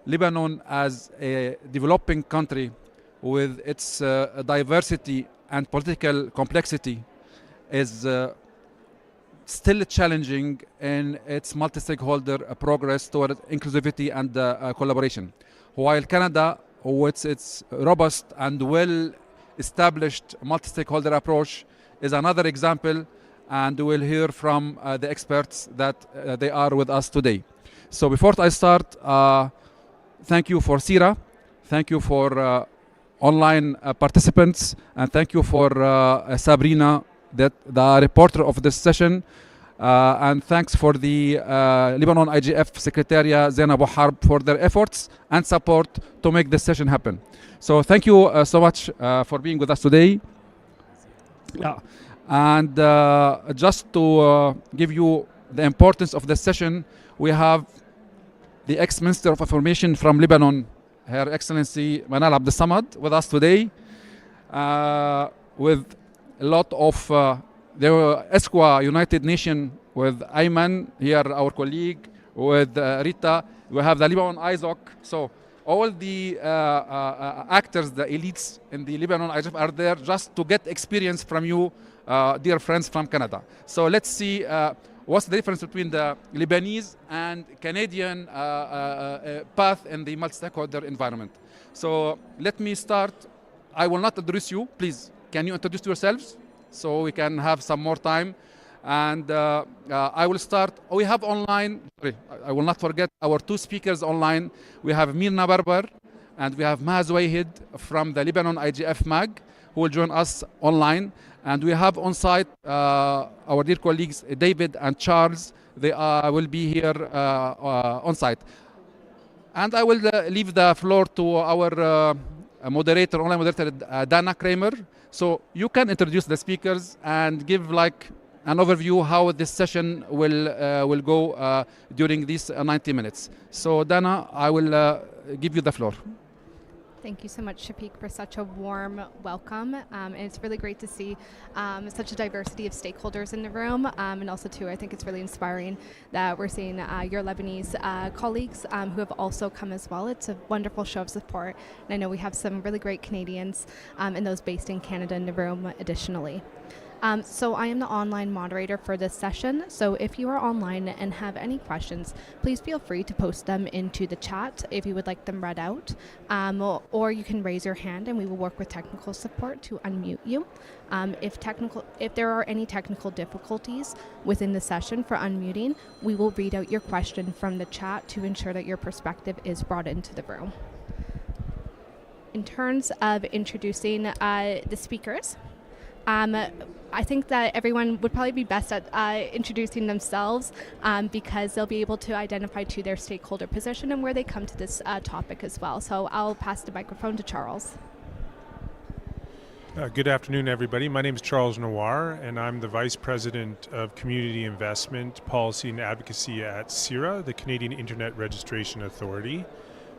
Lebanon, as a developing country with its diversity and political complexity, is still challenging in its multi-stakeholder progress toward inclusivity and collaboration. While Canada, with its robust and well-established multi-stakeholder approach, is another example, and we'll hear from the experts that they are with us today. So before I start, thank you for CIRA, thank you for online participants, and thank you for Sabrina, the reporter of this session. And thanks for the Lebanon IGF Secretariat Zainab Harb for their efforts and support to make this session happen. So thank you so much for being with us today. And just to give you the importance of this session, we have the ex-Minister of Information from Lebanon, Her Excellency Manal Abdel Samad, with us today, with a lot of the ESCWA United Nations with Ayman here, our colleague, with Rita. We have the Lebanon ISOC. So all the actors, the elites in the Lebanon IGF are there just to get experience from you, dear friends from Canada. So let's see what's the difference between the Lebanese and Canadian path in the multi-stakeholder environment. So let me start. I will not introduce you. Please, can you introduce yourselves so we can have some more time? And I will start. We have online, I will not forget our two speakers online. We have Mirna Barber and we have Mahaz Wahid from the Lebanon IGF MAG, who will join us online. And we have on site our dear colleagues David and Charles. They will be here on site. And I will leave the floor to our moderator, online moderator, Dana Kramer. So you can introduce the speakers and give like an overview how this session will go during these 90 minutes. So Dana, I will give you the floor. Thank you so much, Shafiq, for such a warm welcome. And it's really great to see such a diversity of stakeholders in the room. And also, too, I think it's really inspiring that we're seeing your Lebanese colleagues who have also come as well. It's a wonderful show of support. And I know we have some really great Canadians and those based in Canada in the room additionally. So I am the online moderator for this session. So if you are online and have any questions, please feel free to post them into the chat if you would like them read out. Or you can raise your hand and we will work with technical support to unmute you. If there are any technical difficulties within the session for unmuting, we will read out your question from the chat to ensure that your perspective is brought into the room. In terms of introducing the speakers, I think that everyone would probably be best at introducing themselves because they'll be able to identify to their stakeholder position and where they come to this topic as well. So I'll pass the microphone to Charles. Good afternoon, everybody. My name is Charles Noir, and I'm the Vice President of Community Investment, Policy and Advocacy at CIRA, the Canadian Internet Registration Authority.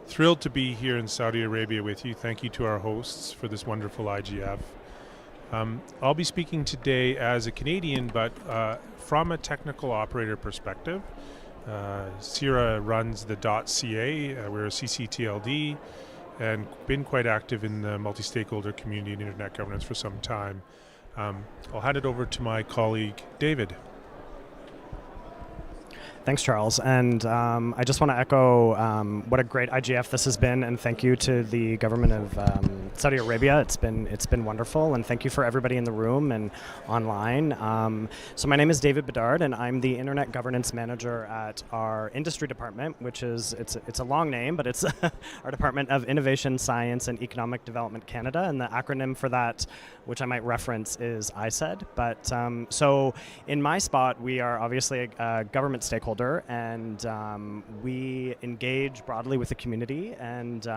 Thrilled to be here in Saudi Arabia with you. Thank you to our hosts for this wonderful IGF. I'll be speaking today as a Canadian, but from a technical operator perspective. CIRA runs the .ca. We're a CCTLD and been quite active in the multi-stakeholder community and internet governance for some time. I'll hand it over to my colleague, David. Thanks, Charles. And I just want to echo what a great IGF this has been, and thank you to the government of Saudi Arabia. It's been wonderful, and thank you for everybody in the room and online. So my name is David Bedard, and I'm the Internet Governance Manager at our industry department, which is it's a long name, but it's our Department of Innovation, Science, and Economic Development Canada, and the acronym for that, which I might reference, is ISED. But so in my spot, we are obviously a government stakeholder, and we engage broadly with the community, and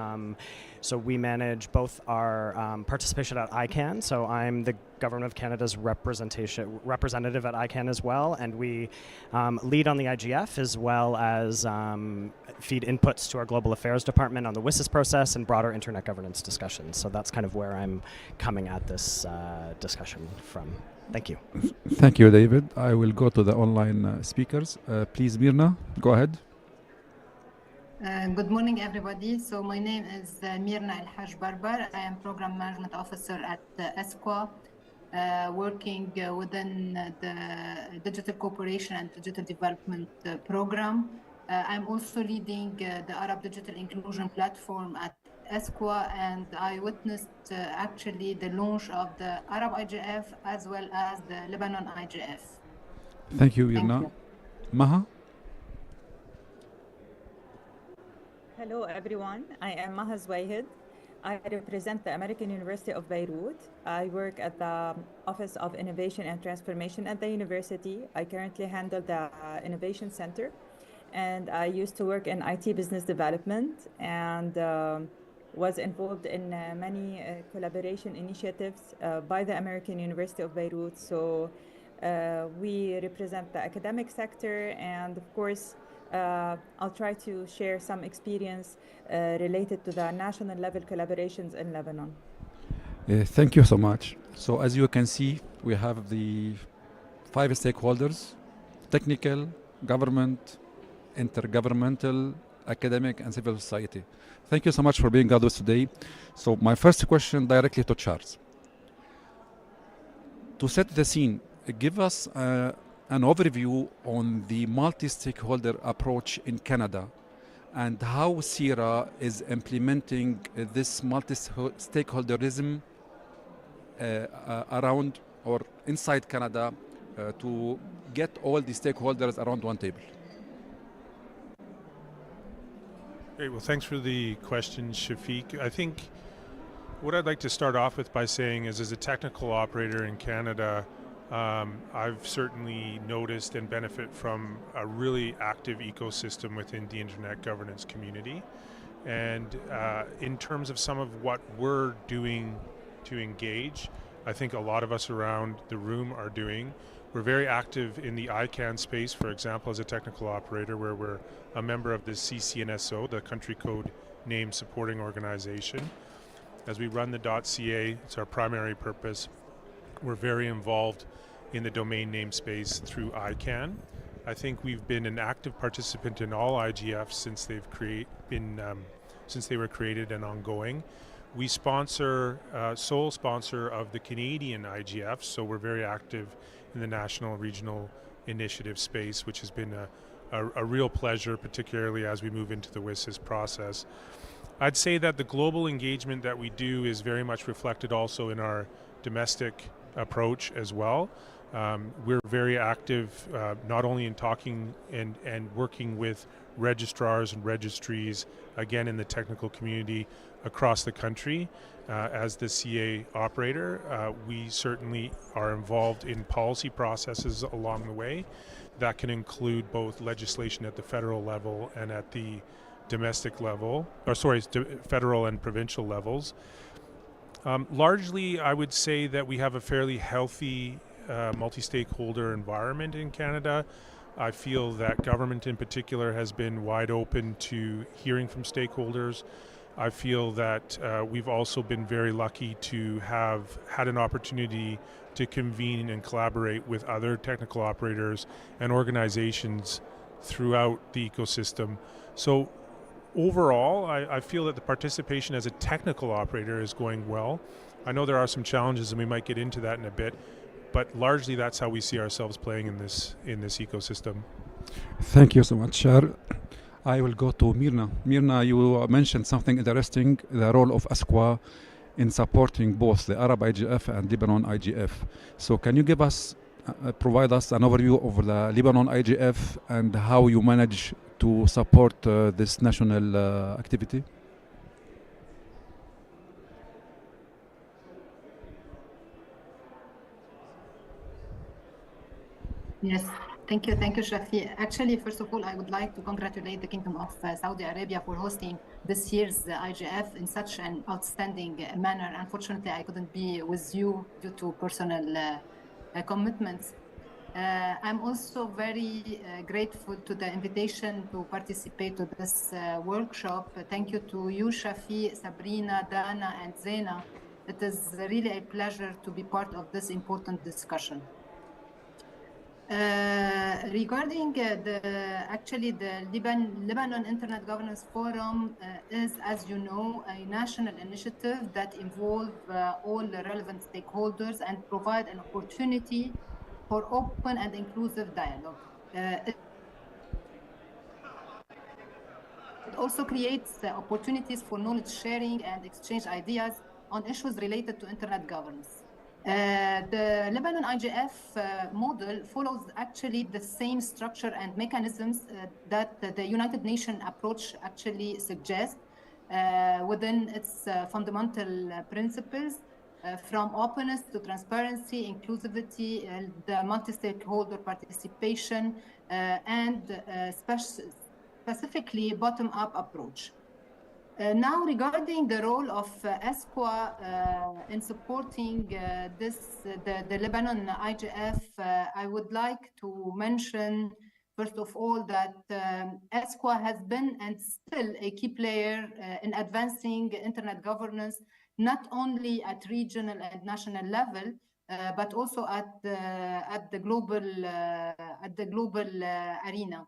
so we manage both our participation at ICANN. So I'm the Government of Canada's representative at ICANN as well, and we lead on the IGF as well as feed inputs to our Global Affairs Department on the WSIS process and broader internet governance discussions. So that's kind of where I'm coming at this discussion from. Thank you. Thank you, David. I will go to the online speakers. Please, Mirna, go ahead. Good morning, everybody. So my name is Mirna El Haj Barbar. I am Program Management Officer at ESQA, working within the Digital Cooperation and Digital Development Program. I'm also leading the Arab Digital Inclusion Platform at ESQA, and I witnessed actually the launch of the Arab IGF as well as the Lebanon IGF. Thank you, Mirna. Maha? Hello, everyone. I am Maha Zwayhed. I represent the American University of Beirut. I work at the Office of Innovation and Transformation at the university. I currently handle the Innovation Center, and I used to work in IT business development and was involved in many collaboration initiatives by the American University of Beirut. So we represent the academic sector, and of course, I'll try to share some experience related to the national level collaborations in Lebanon. Thank you so much. So as you can see, we have the 5 stakeholders: technical, government, intergovernmental, academic, and civil society. Thank you so much for being with us today. So my first question directly to Charles. To set the scene, give us an overview on the multi-stakeholder approach in Canada and how CIRA is implementing this multi-stakeholderism around or inside Canada to get all the stakeholders around one table. Great. Well, thanks for the question, Shafiq. I think what I'd like to start off with by saying is, as a technical operator in Canada, I've certainly noticed and benefit from a really active ecosystem within the internet governance community. And in terms of some of what we're doing to engage, I think a lot of us around the room are doing. We're very active in the ICANN space, for example, as a technical operator, where we're a member of the CCNSO, the Country Code Name Supporting Organization. As we run the .ca, it's our primary purpose. We're very involved in the domain name space through ICANN. I think we've been an active participant in all IGFs since since they were created and ongoing. We sponsor, sole sponsor of the Canadian IGF, so we're very active in the national regional initiative space, which has been a real pleasure, particularly as we move into the WSIS process. I'd say that the global engagement that we do is very much reflected also in our domestic approach as well. We're very active not only in talking and working with registrars and registries, again in the technical community across the country. As the CA operator, we certainly are involved in policy processes along the way. That can include both legislation at the federal level and at the domestic level, federal and provincial levels. Largely, I would say that we have a fairly healthy multi-stakeholder environment in Canada. I feel that government in particular has been wide open to hearing from stakeholders. I feel that we've also been very lucky to have had an opportunity to convene and collaborate with other technical operators and organizations throughout the ecosystem. So overall, I feel that the participation as a technical operator is going well. I know there are some challenges, and we might get into that in a bit, but largely that's how we see ourselves playing in this ecosystem. Thank you so much, Shar. I will go to Mirna. Mirna, you mentioned something interesting, the role of ASQA in supporting both the Arab IGF and Lebanon IGF. So can you give us, provide us an overview of the Lebanon IGF and how you manage to support this national activity? Yes, thank you, Shafi. Actually, first of all, I would like to congratulate the Kingdom of Saudi Arabia for hosting this year's IGF in such an outstanding manner. Unfortunately, I couldn't be with you due to personal commitments. I'm also very grateful to the invitation to participate to this workshop. Thank you to you, Shafi, Sabrina, Dana, and Zena. It is really a pleasure to be part of this important discussion. Regarding the Lebanon Internet Governance Forum is, as you know, a national initiative that involves all the relevant stakeholders and provide an opportunity for open and inclusive dialogue. It also creates opportunities for knowledge sharing and exchange ideas on issues related to internet governance. The Lebanon IGF model follows actually the same structure and mechanisms that the United Nations approach actually suggests within its fundamental principles, from openness to transparency, inclusivity, the multi-stakeholder participation, and specifically bottom-up approach. Now, regarding the role of ASQA in supporting the Lebanon IGF, I would like to mention, first of all, that ASQA has been and still a key player in advancing internet governance, not only at regional and national level, but also at the global arena.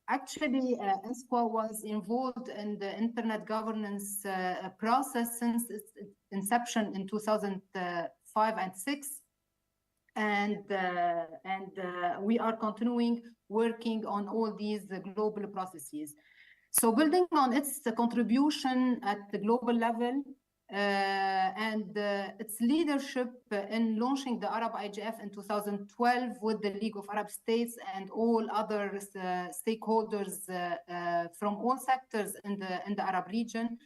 Actually, ASQA was involved in the internet governance process since its inception in 2005 and 6, and we are continuing working on all these global processes. So building on its contribution at the global level, and its leadership in launching the Arab IGF in 2012 with the League of Arab States and all other stakeholders from all sectors in the Arab region,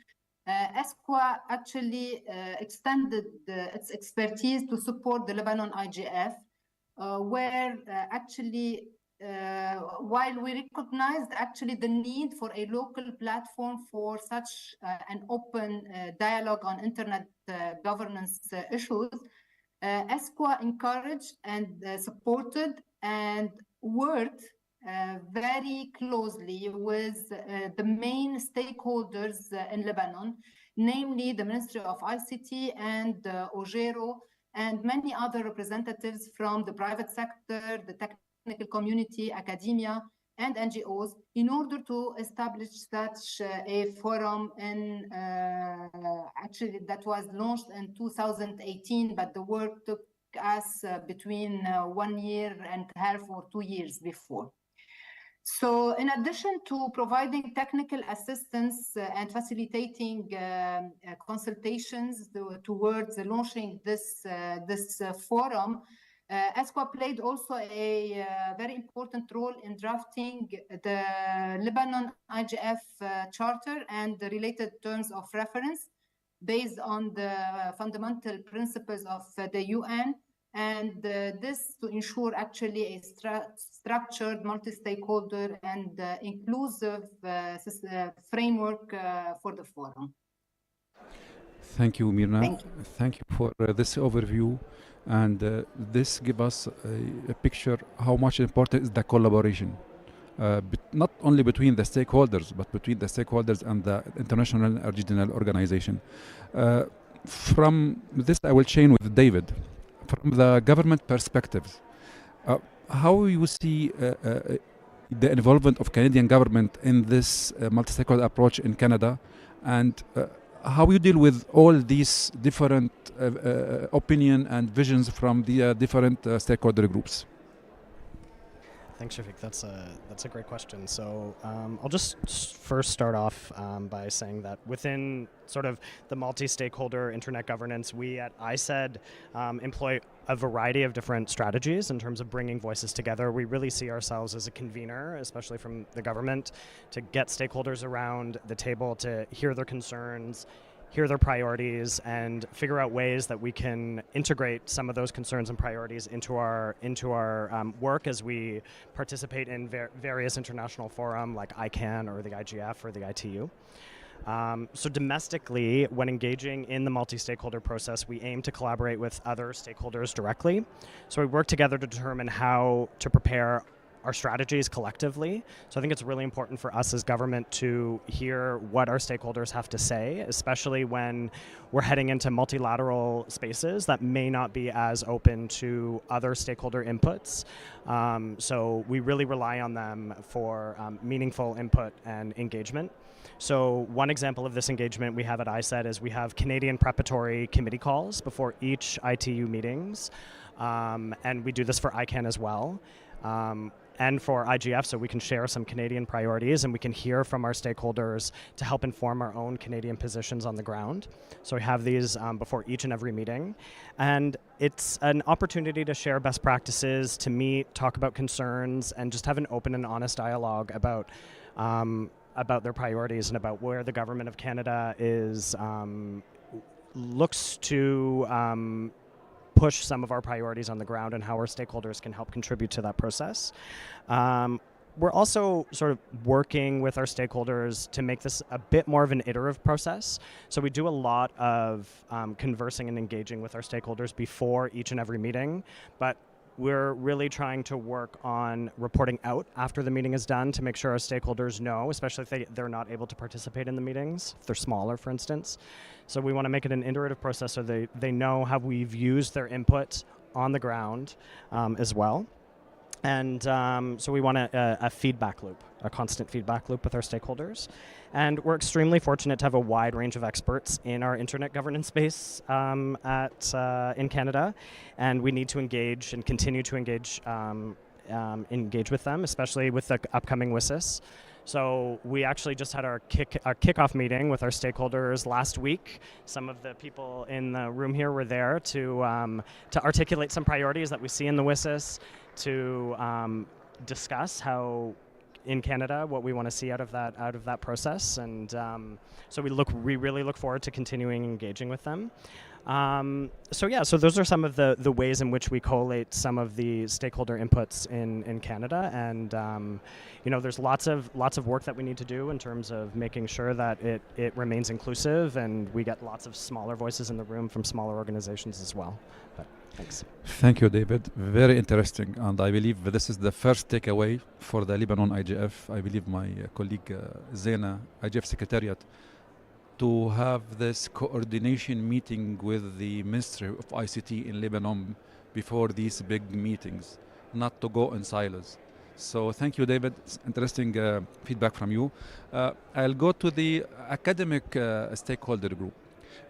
ASQA actually extended its expertise to support the Lebanon IGF, where actually while we recognized actually the need for a local platform for such an open dialogue on internet governance issues, ASQA encouraged and supported and worked very closely with the main stakeholders in Lebanon, namely the Ministry of ICT and OGERO, and many other representatives from the private sector, the technical community, academia, and NGOs, in order to establish such a forum in actually that was launched in 2018, but the work took us between 1 year and a half or 2 years before. So in addition to providing technical assistance and facilitating consultations towards launching this forum, ASQA played also a very important role in drafting the Lebanon IGF Charter and the related terms of reference based on the fundamental principles of the UN, and this to ensure actually a structured, multi-stakeholder and inclusive framework for the forum. Thank you, Mirna. Thank you. Thank you for this overview. And this gives us a picture how much important is the collaboration, not only between the stakeholders, but between the stakeholders and the international and regional organization. From this, I will chain with David. From the government perspective, how you see the involvement of Canadian government in this multi-stakeholder approach in Canada, and how you deal with all these different opinion and visions from the different stakeholder groups? Thanks, Shafiq. That's a great question. So I'll just first start off by saying that within sort of the multi-stakeholder internet governance, we at ISED employ a variety of different strategies in terms of bringing voices together. We really see ourselves as a convener, especially from the government, to get stakeholders around the table to hear their concerns, hear their priorities, and figure out ways that we can integrate some of those concerns and priorities into our work as we participate in various international forum like ICANN or the IGF or the ITU. So domestically, when engaging in the multi-stakeholder process, we aim to collaborate with other stakeholders directly. So we work together to determine how to prepare our strategies collectively. So I think it's really important for us as government to hear what our stakeholders have to say, especially when we're heading into multilateral spaces that may not be as open to other stakeholder inputs. So we really rely on them for meaningful input and engagement. So one example of this engagement we have at ISED is we have Canadian preparatory committee calls before each ITU meetings, and we do this for ICANN as well. And for IGF, so we can share some Canadian priorities and we can hear from our stakeholders to help inform our own Canadian positions on the ground. So we have these before each and every meeting. And it's an opportunity to share best practices, to meet, talk about concerns, and just have an open and honest dialogue about their priorities and about where the government of Canada is looks to push some of our priorities on the ground and how our stakeholders can help contribute to that process. We're also sort of working with our stakeholders to make this a bit more of an iterative process. So we do a lot of conversing and engaging with our stakeholders before each and every meeting, but we're really trying to work on reporting out after the meeting is done to make sure our stakeholders know, especially if they're not able to participate in the meetings, if they're smaller, for instance. So we want to make it an iterative process so they know how we've used their input on the ground as well. And so we want a feedback loop, a constant feedback loop with our stakeholders. And we're extremely fortunate to have a wide range of experts in our internet governance space in Canada. And we need to engage and continue to engage with them, especially with the upcoming WSIS. So we actually just had our kickoff meeting with our stakeholders last week. Some of the people in the room here were there to articulate some priorities that we see in the WSIS, to discuss how in Canada what we want to see out of that process, and so we really look forward to continuing engaging with them. So those are some of the ways in which we collate some of the stakeholder inputs in Canada, and there's lots of work that we need to do in terms of making sure that it remains inclusive, and we get lots of smaller voices in the room from smaller organizations as well. But thanks. Thank you, David. Very interesting, and I believe this is the first takeaway for the Lebanon IGF. I believe my colleague Zena, IGF Secretariat, to have this coordination meeting with the Ministry of ICT in Lebanon before these big meetings, not to go in silos. So thank you, David. It's interesting feedback from you. I'll go to the academic stakeholder group.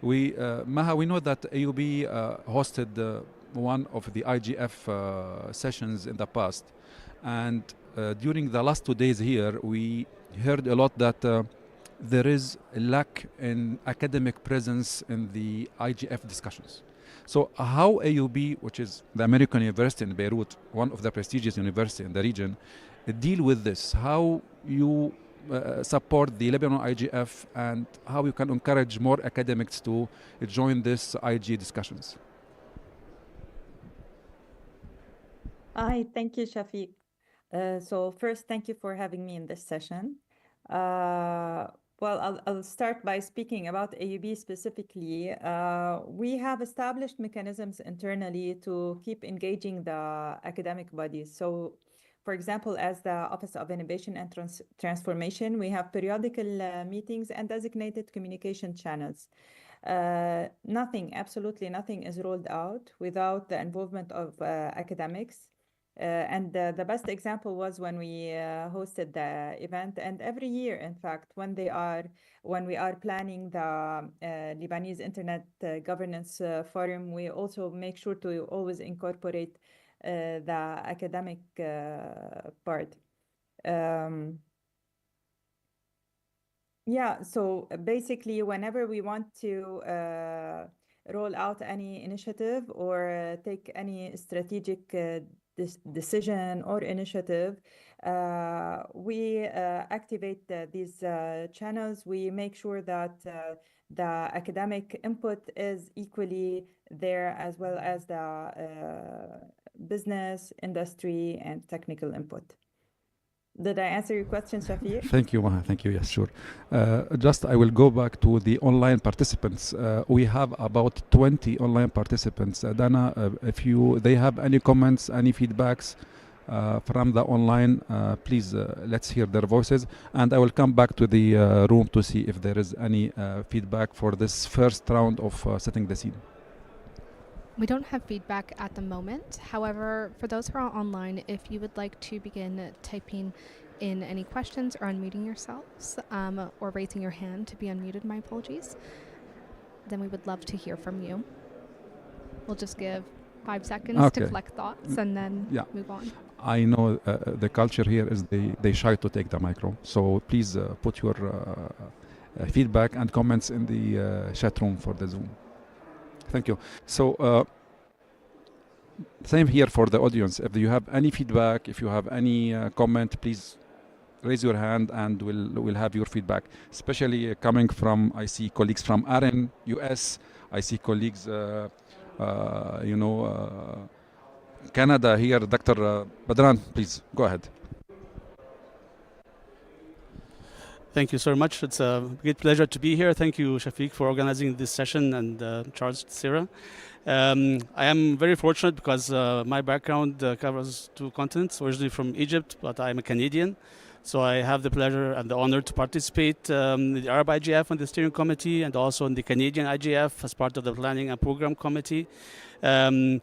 Maha, we know that AUB hosted one of the IGF sessions in the past. And during the last 2 days here, we heard a lot that there is a lack in academic presence in the IGF discussions. So how AUB, which is the American University in Beirut, one of the prestigious universities in the region, deal with this? How you support the Lebanon IGF, and how you can encourage more academics to join this IG discussions? Hi, thank you, Shafiq. So first, thank you for having me in this session. Well, I'll start by speaking about AUB specifically. We have established mechanisms internally to keep engaging the academic bodies. So, for example, as the Office of Innovation and Transformation, we have periodical meetings and designated communication channels. Nothing, absolutely nothing is rolled out without the involvement of academics. And the best example was when we hosted the event, and every year, in fact, when we are planning the Lebanese Internet Governance Forum, we also make sure to always incorporate the academic part. Yeah, so basically, whenever we want to roll out any initiative or take any strategic decision or initiative, we activate these channels. We make sure that the academic input is equally there, as well as the business, industry, and technical input. Did I answer your question, Shafiq? Thank you, Maha. Thank you. Yes, sure. Just I will go back to the online participants. We have about 20 online participants. Dana, if they have any comments, any feedbacks from the online, please let's hear their voices. And I will come back to the room to see if there is any feedback for this first round of setting the scene. We don't have feedback at the moment. However, for those who are online, if you would like to begin typing in any questions or unmuting yourselves or raising your hand to be unmuted, my apologies, then we would love to hear from you. We'll just give 5 seconds to collect thoughts and then move on. I know the culture here is they shy to take the micro. So please put your feedback and comments in the chat room for the Zoom. Thank you. So same here for the audience. If you have any feedback, if you have any comment, please raise your hand and we'll have your feedback. Especially coming from, I see colleagues from AREN, US. I see colleagues, Canada here. Dr. Badran, please go ahead. Thank you so much. It's a great pleasure to be here. Thank you, Shafiq, for organizing this session, and Charles, Sarah. I am very fortunate because my background covers 2 continents, originally from Egypt, but I'm a Canadian. So I have the pleasure and the honor to participate in the Arab IGF on the steering committee and also in the Canadian IGF as part of the planning and program committee. I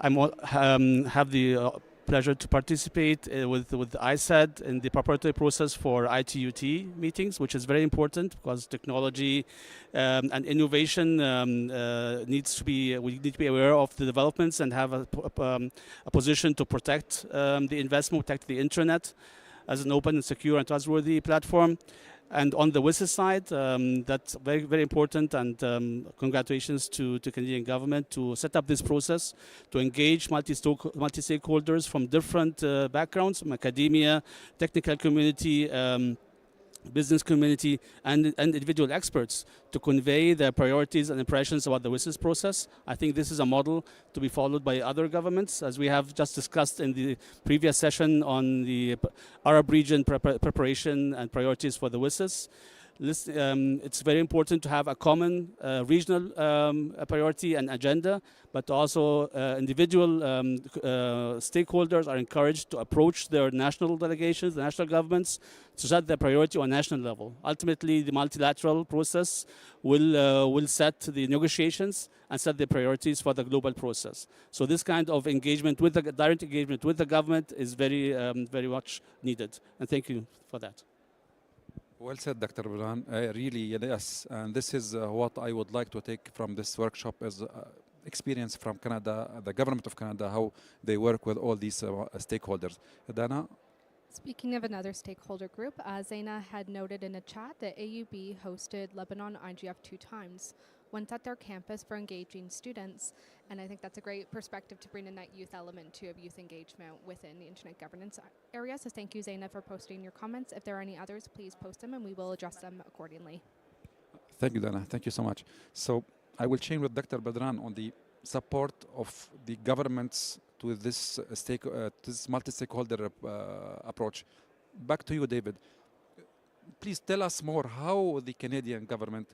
have the pleasure to participate with ISAD in the preparatory process for ITUT meetings, which is very important because technology and innovation we need to be aware of the developments and have a position to protect the investment, protect the internet as an open and secure and trustworthy platform. And on the WSIS side, that's very, very important, and congratulations to Canadian government to set up this process, to engage multi-stakeholders from different backgrounds, from academia, technical community, business community, and individual experts to convey their priorities and impressions about the WSIS process. I think this is a model to be followed by other governments, as we have just discussed in the previous session on the Arab region preparation and priorities for the WSIS. It's very important to have a common regional priority and agenda, but also individual stakeholders are encouraged to approach their national delegations, the national governments, to set their priority on national level. Ultimately, the multilateral process will set the negotiations and set the priorities for the global process. So this kind of engagement, direct engagement with the government is very, very much needed. And thank you for that. Well said, Dr. Badran. Really, yes. And this is what I would like to take from this workshop as experience from Canada, the government of Canada, how they work with all these stakeholders. Dana? Speaking of another stakeholder group, Zaina had noted in a chat that AUB hosted Lebanon IGF 2 times, once at their campus for engaging students. And I think that's a great perspective to bring in that youth element too, of youth engagement within the internet governance area. So thank you, Zaina, for posting your comments. If there are any others, please post them and we will address them accordingly. Thank you, Dana. Thank you so much. So I will change with Dr. Badran on the support of the governments to this multi-stakeholder approach. Back to you, David. please tell us more how the Canadian government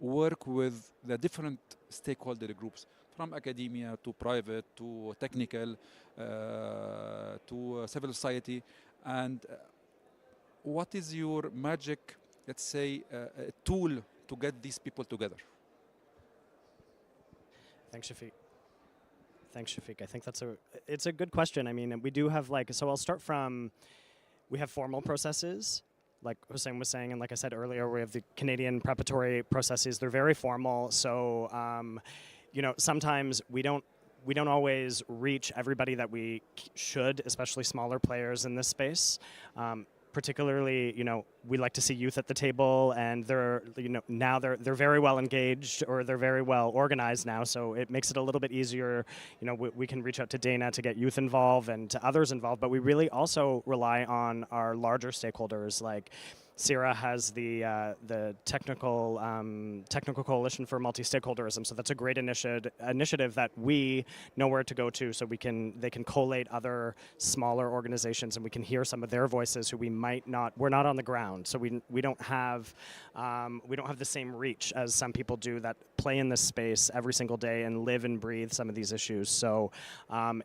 work with the different stakeholder groups, from academia to private to technical to civil society, and what is your magic, let's say, tool to get these people together? Thanks, Shafiq. I think it's a good question. I mean, we do have so I'll start from, we have formal processes, like Hussein was saying, and like I said earlier, we have the Canadian preparatory processes. They're very formal, so sometimes we don't always reach everybody that we should, especially smaller players in this space. Particularly, we like to see youth at the table, and now they're very well engaged, or they're very well organized now. So it makes it a little bit easier. We can reach out to Dana to get youth involved and to others involved, but we really also rely on our larger stakeholders. Like CIRA has the technical coalition for multi-stakeholderism, so that's a great initiative that we know where to go to, so they can collate other smaller organizations, and we can hear some of their voices who we're not on the ground, so we don't have the same reach as some people do that play in this space every single day and live and breathe some of these issues. So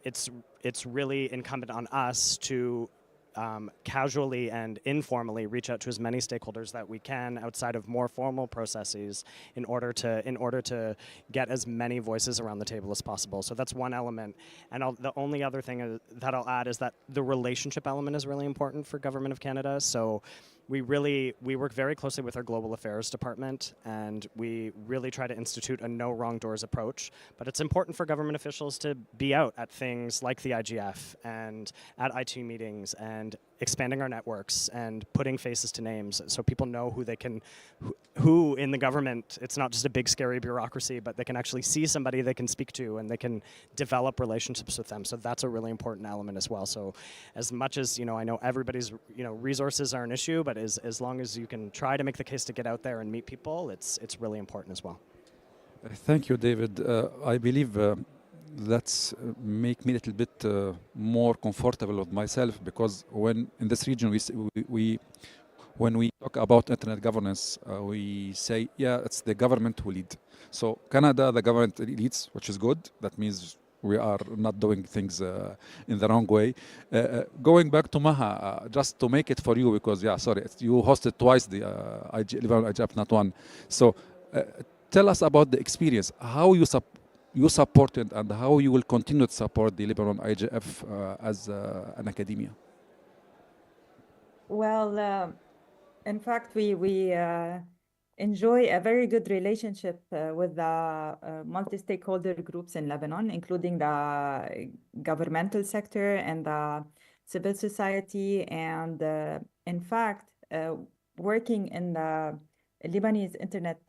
it's really incumbent on us to casually and informally reach out to as many stakeholders that we can outside of more formal processes in order to get as many voices around the table as possible. So that's one element. And the only other thing that I'll add is that the relationship element is really important for Government of Canada. So we work very closely with our Global Affairs Department, and we really try to institute a no wrong doors approach. But it's important for government officials to be out at things like the IGF and at IT meetings and expanding our networks and putting faces to names, so people know who in the government. It's not just a big scary bureaucracy, but they can actually see somebody they can speak to, and they can develop relationships with them. So that's a really important element as well. So as much as I know everybody's resources are an issue, but as long as you can try to make the case to get out there and meet people, it's really important as well. Thank you, David. I believe that's make me a little bit more comfortable with myself, because when in this region when we talk about internet governance, we say, it's the government who lead. So Canada, the government leads, which is good. That means we are not doing things in the wrong way. Going back to Maha, just to make it for you, because you hosted twice the IGF, not one. So tell us about the experience, how you supported and how you will continue to support the Lebanon IGF as an academia. Well, in fact, we enjoy a very good relationship with the multi-stakeholder groups in Lebanon, including the governmental sector and the civil society. And in fact, working in the Lebanese Internet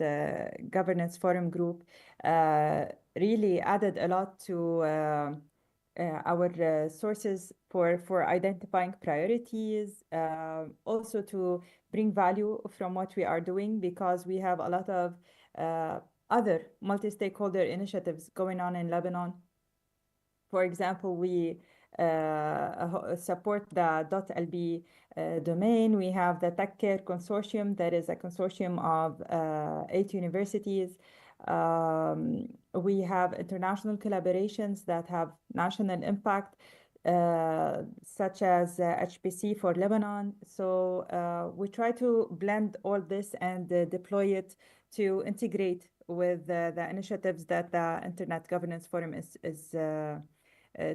Governance Forum group really added a lot to our sources for identifying priorities, also to bring value from what we are doing, because we have a lot of other multi-stakeholder initiatives going on in Lebanon. For example, we support the .lb domain. We have the Tech Care Consortium, that is a consortium of 8 universities. We have international collaborations that have national impact, such as HPC for Lebanon. So we try to blend all this and deploy it to integrate with the initiatives that the Internet Governance Forum is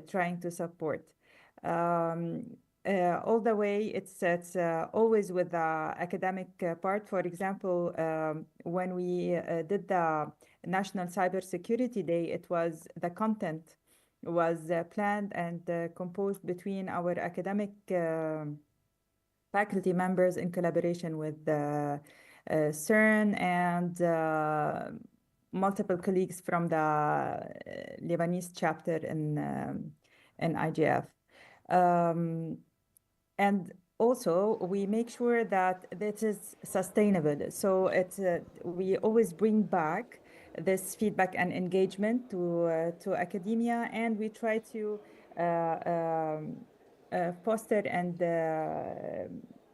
trying to support. All the way, it's always with the academic part. For example, when we did the National Cybersecurity Day, it was the content was planned and composed between our academic faculty members in collaboration with CERN and multiple colleagues from the Lebanese chapter in IGF. And also, we make sure that this is sustainable. So we always bring back this feedback and engagement to academia, and we try to foster and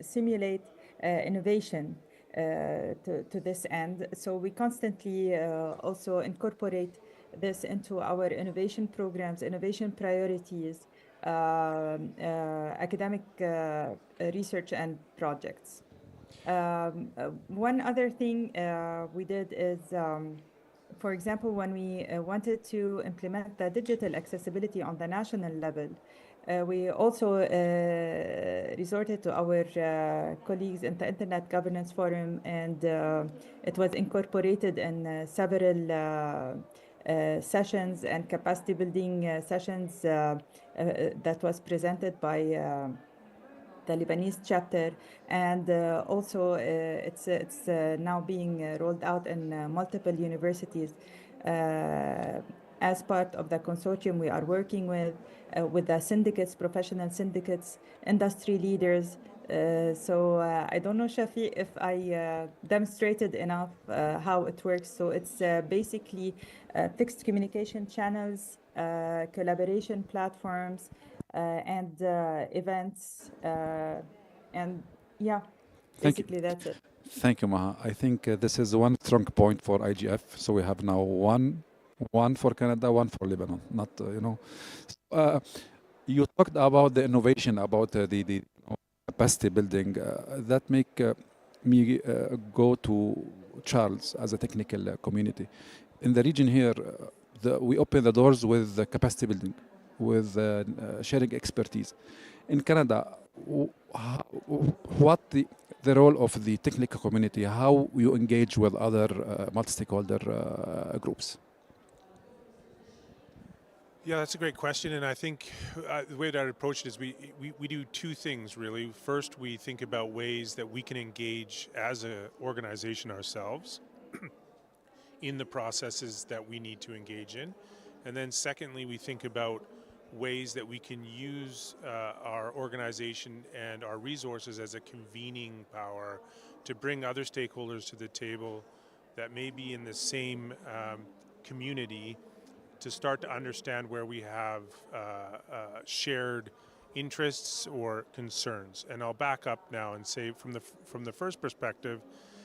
simulate innovation to this end. So we constantly also incorporate this into our innovation programs, innovation priorities, academic research and projects. One other thing we did is, for example, when we wanted to implement the digital accessibility on the national level, we also resorted to our colleagues in the Internet Governance Forum, and it was incorporated in several sessions and capacity building sessions that was presented by the Lebanese chapter, and also it's now being rolled out in multiple universities as part of the consortium we are working with the syndicates, professional syndicates, industry leaders. So I don't know, Shafi, if I demonstrated enough how it works. So it's basically fixed communication channels, collaboration platforms, and events, and yeah, basically that's it. Thank you, Maha. I think this is one strong point for IGF. So we have now one for Canada, one for Lebanon. Not you talked about the innovation, about the capacity building. That make me go to Charles as a technical community in the region here. We open the doors with the capacity building, with sharing expertise. In Canada, what the role of the technical community, how you engage with other multi-stakeholder groups? Yeah, that's a great question, and I think the way that I'd approach it is we do two things really. First, we think about ways that we can engage as an organization ourselves in the processes that we need to engage in. And then secondly, we think about ways that we can use our organization and our resources as a convening power to bring other stakeholders to the table that may be in the same community, to start to understand where we have shared interests or concerns. And I'll back up now and say from the first perspective,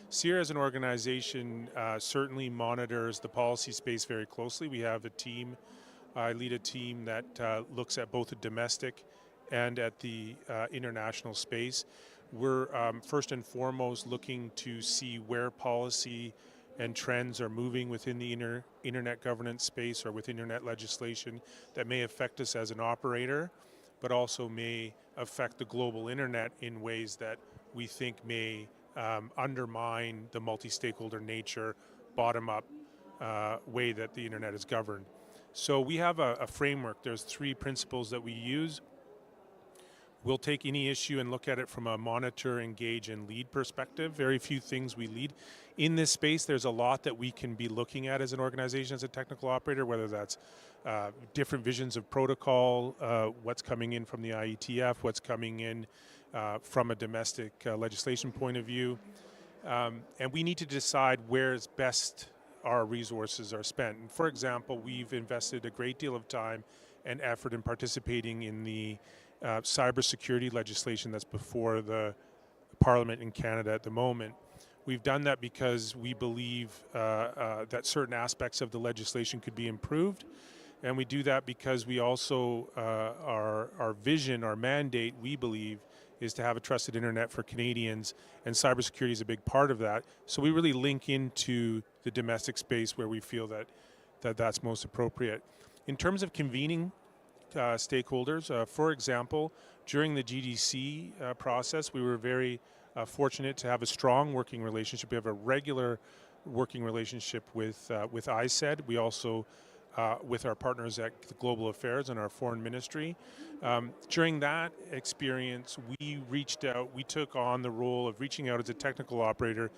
SEER as an organization certainly monitors the policy space very closely. We have a team, I lead a team that looks at both the domestic and at the international space. We're first and foremost looking to see where policy and trends are moving within the internet governance space or with internet legislation that may affect us as an operator, but also may affect the global internet in ways that we think may undermine the multi-stakeholder nature, bottom-up way that the internet is governed. So we have a framework. There's 3 principles that we use. We'll take any issue and look at it from a monitor, engage, and lead perspective. Very few things we lead. In this space, there's a lot that we can be looking at as an organization, as a technical operator, whether that's different visions of protocol, what's coming in from the IETF, what's coming in from a domestic legislation point of view. And we need to decide where is best our resources are spent. And for example, we've invested a great deal of time and effort in participating in the cybersecurity legislation that's before the Parliament in Canada at the moment. We've done that because we believe that certain aspects of the legislation could be improved, and we do that because we also, our vision, our mandate, we believe, is to have a trusted internet for Canadians, and cybersecurity is a big part of that. So we really link into the domestic space where we feel that that's most appropriate. In terms of convening stakeholders, for example, during the GDC process, we were very fortunate to have a strong working relationship. We have a regular working relationship with ISED. We also, with our partners at the Global Affairs and our Foreign Ministry. During that experience, we reached out, we took on the role of reaching out as a technical operator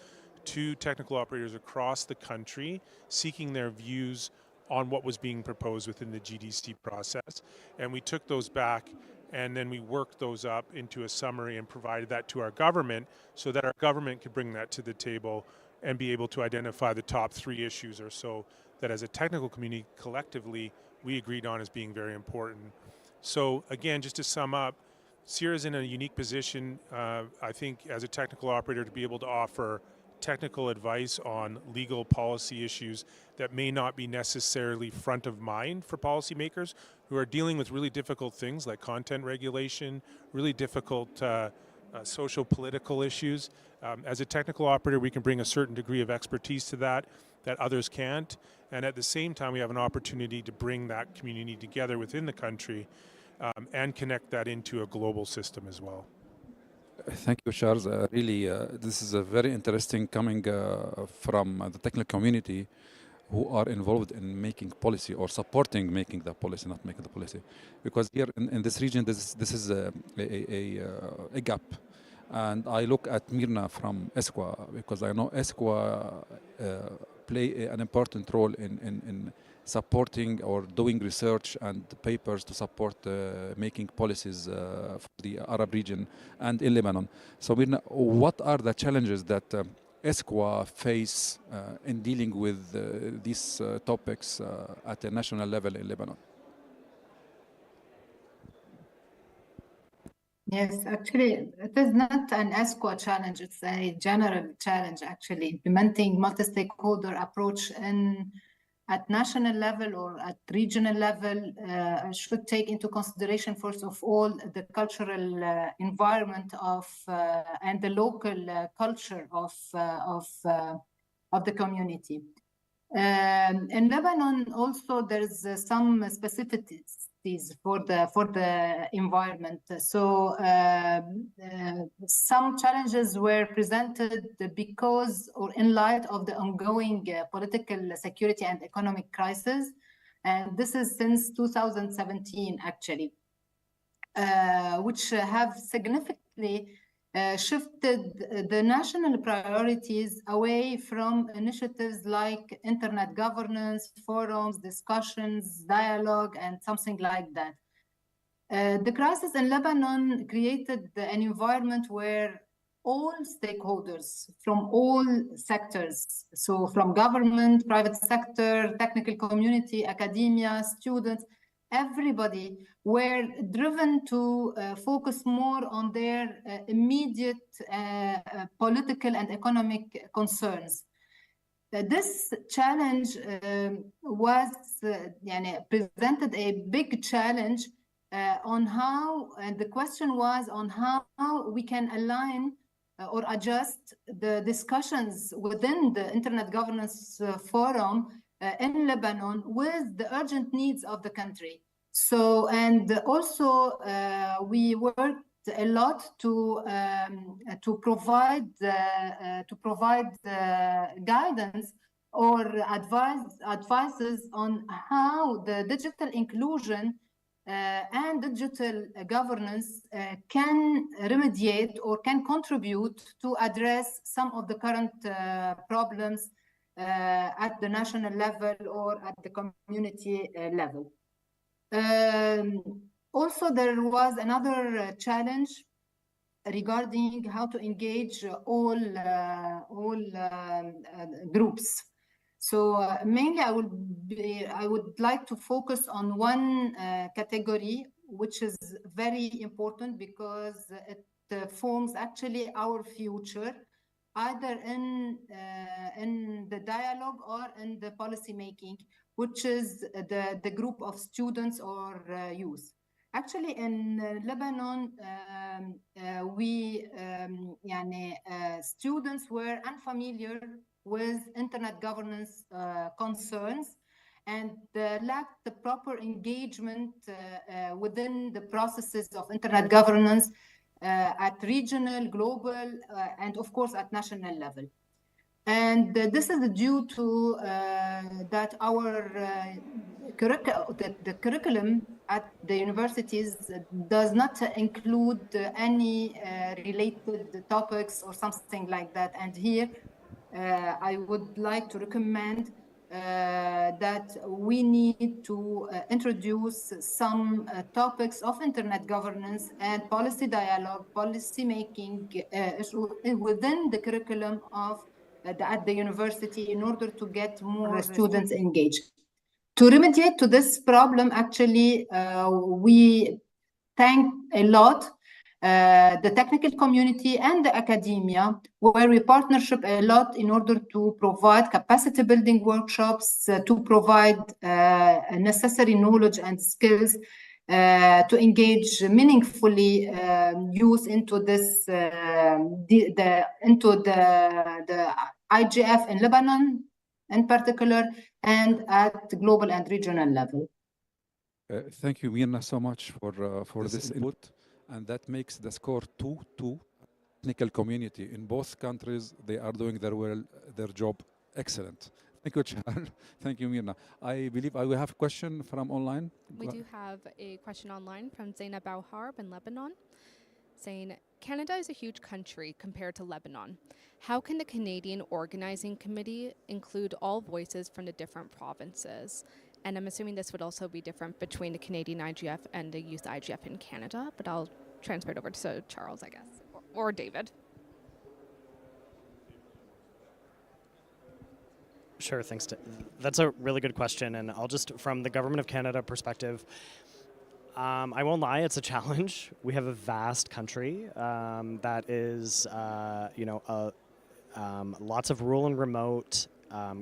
to technical operators across the country, seeking their views on what was being proposed within the GDC process. And we took those back, and then we worked those up into a summary and provided that to our government so that our government could bring that to the table and be able to identify the top 3 issues or so that as a technical community collectively we agreed on as being very important. So again, just to sum up, CIRA is in a unique position, I think, as a technical operator to be able to offer technical advice on legal policy issues that may not be necessarily front of mind for policymakers who are dealing with really difficult things like content regulation, really difficult social political issues. As a technical operator, we can bring a certain degree of expertise to that others can't. And at the same time, we have an opportunity to bring that community together within the country and connect that into a global system as well. Thank you, Charles. Really, this is a very interesting coming from the technical community who are involved in making policy or supporting making the policy, not making the policy. Because here in this region, this is a gap. And I look at Mirna from ESQA because I know ESQA play an important role in supporting or doing research and papers to support making policies for the Arab region and in Lebanon. So Mirna, what are the challenges that ESQA face in dealing with these topics at a national level in Lebanon? Yes, actually, it is not an ESQA challenge. It's a general challenge, actually. Implementing multi-stakeholder approach at national level or at regional level should take into consideration, first of all, the cultural environment of and the local culture of the community. In Lebanon, also, there's some specificities for the environment. So some challenges were presented because or in light of the ongoing political, security, and economic crisis, and this is since 2017 actually, which have significantly shifted the national priorities away from initiatives like internet governance, forums, discussions, dialogue, and something like that. The crisis in Lebanon created an environment where all stakeholders from all sectors, so from government, private sector, technical community, academia, students, everybody were driven to focus more on their immediate political and economic concerns. This challenge was presented a big challenge on how, and the question was on how we can align or adjust the discussions within the Internet Governance Forum in Lebanon with the urgent needs of the country. So, and also we worked a lot to provide guidance or advices on how the digital inclusion and digital governance can remediate or can contribute to address some of the current problems at the national level or at the community level. Also, there was another challenge regarding how to engage all groups. So mainly I would like to focus on one category, which is very important because it forms actually our future, either in the dialogue or in the policy making, which is the group of students or youth. Actually, in Lebanon, students were unfamiliar with internet governance concerns and lacked the proper engagement within the processes of internet governance at regional, global, and of course at national level. And this is due to that our the curriculum at the universities does not include any related topics or something like that. And here I would like to recommend that we need to introduce some topics of internet governance and policy dialogue, policy making within the curriculum of at the university in order to get more students engaged. To remediate to this problem, actually, we thank a lot the technical community and the academia, where we partnership a lot in order to provide capacity building workshops, to provide necessary knowledge and skills to engage meaningfully youth into this into the IGF in Lebanon in particular, and at global and regional level. Thank you, Mirna, so much for this input, and that makes the score 2-2. Technical community in both countries, they are doing their job excellent. Thank you, Charles. Thank you, Mirna. I believe I will have a question from online. We do have a question online from Zainab Bauharb in Lebanon, saying, Canada is a huge country compared to Lebanon. How can the Canadian Organizing Committee include all voices from the different provinces? And I'm assuming this would also be different between the Canadian IGF and the Youth IGF in Canada, but I'll transfer it over to Charles, I guess, or David. Sure, thanks. That's a really good question, and I'll just, from the Government of Canada perspective, I won't lie, it's a challenge. We have a vast country that is, lots of rural and remote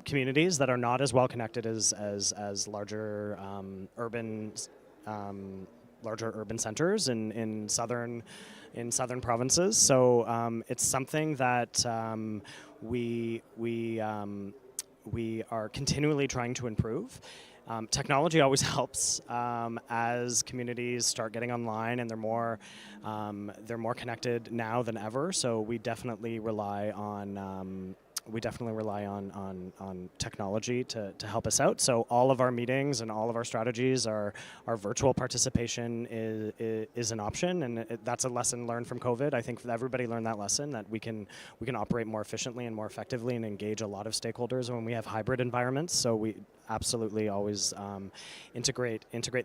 communities that are not as well connected as larger urban centers in southern provinces. So it's something that we are continually trying to improve. Technology always helps as communities start getting online, and they're more connected now than ever. So we definitely rely on technology to help us out. So all of our meetings and all of our strategies, our virtual participation is an option, and that's a lesson learned from COVID. I think everybody learned that lesson, that we can operate more efficiently and more effectively and engage a lot of stakeholders when we have hybrid environments. So we absolutely always integrate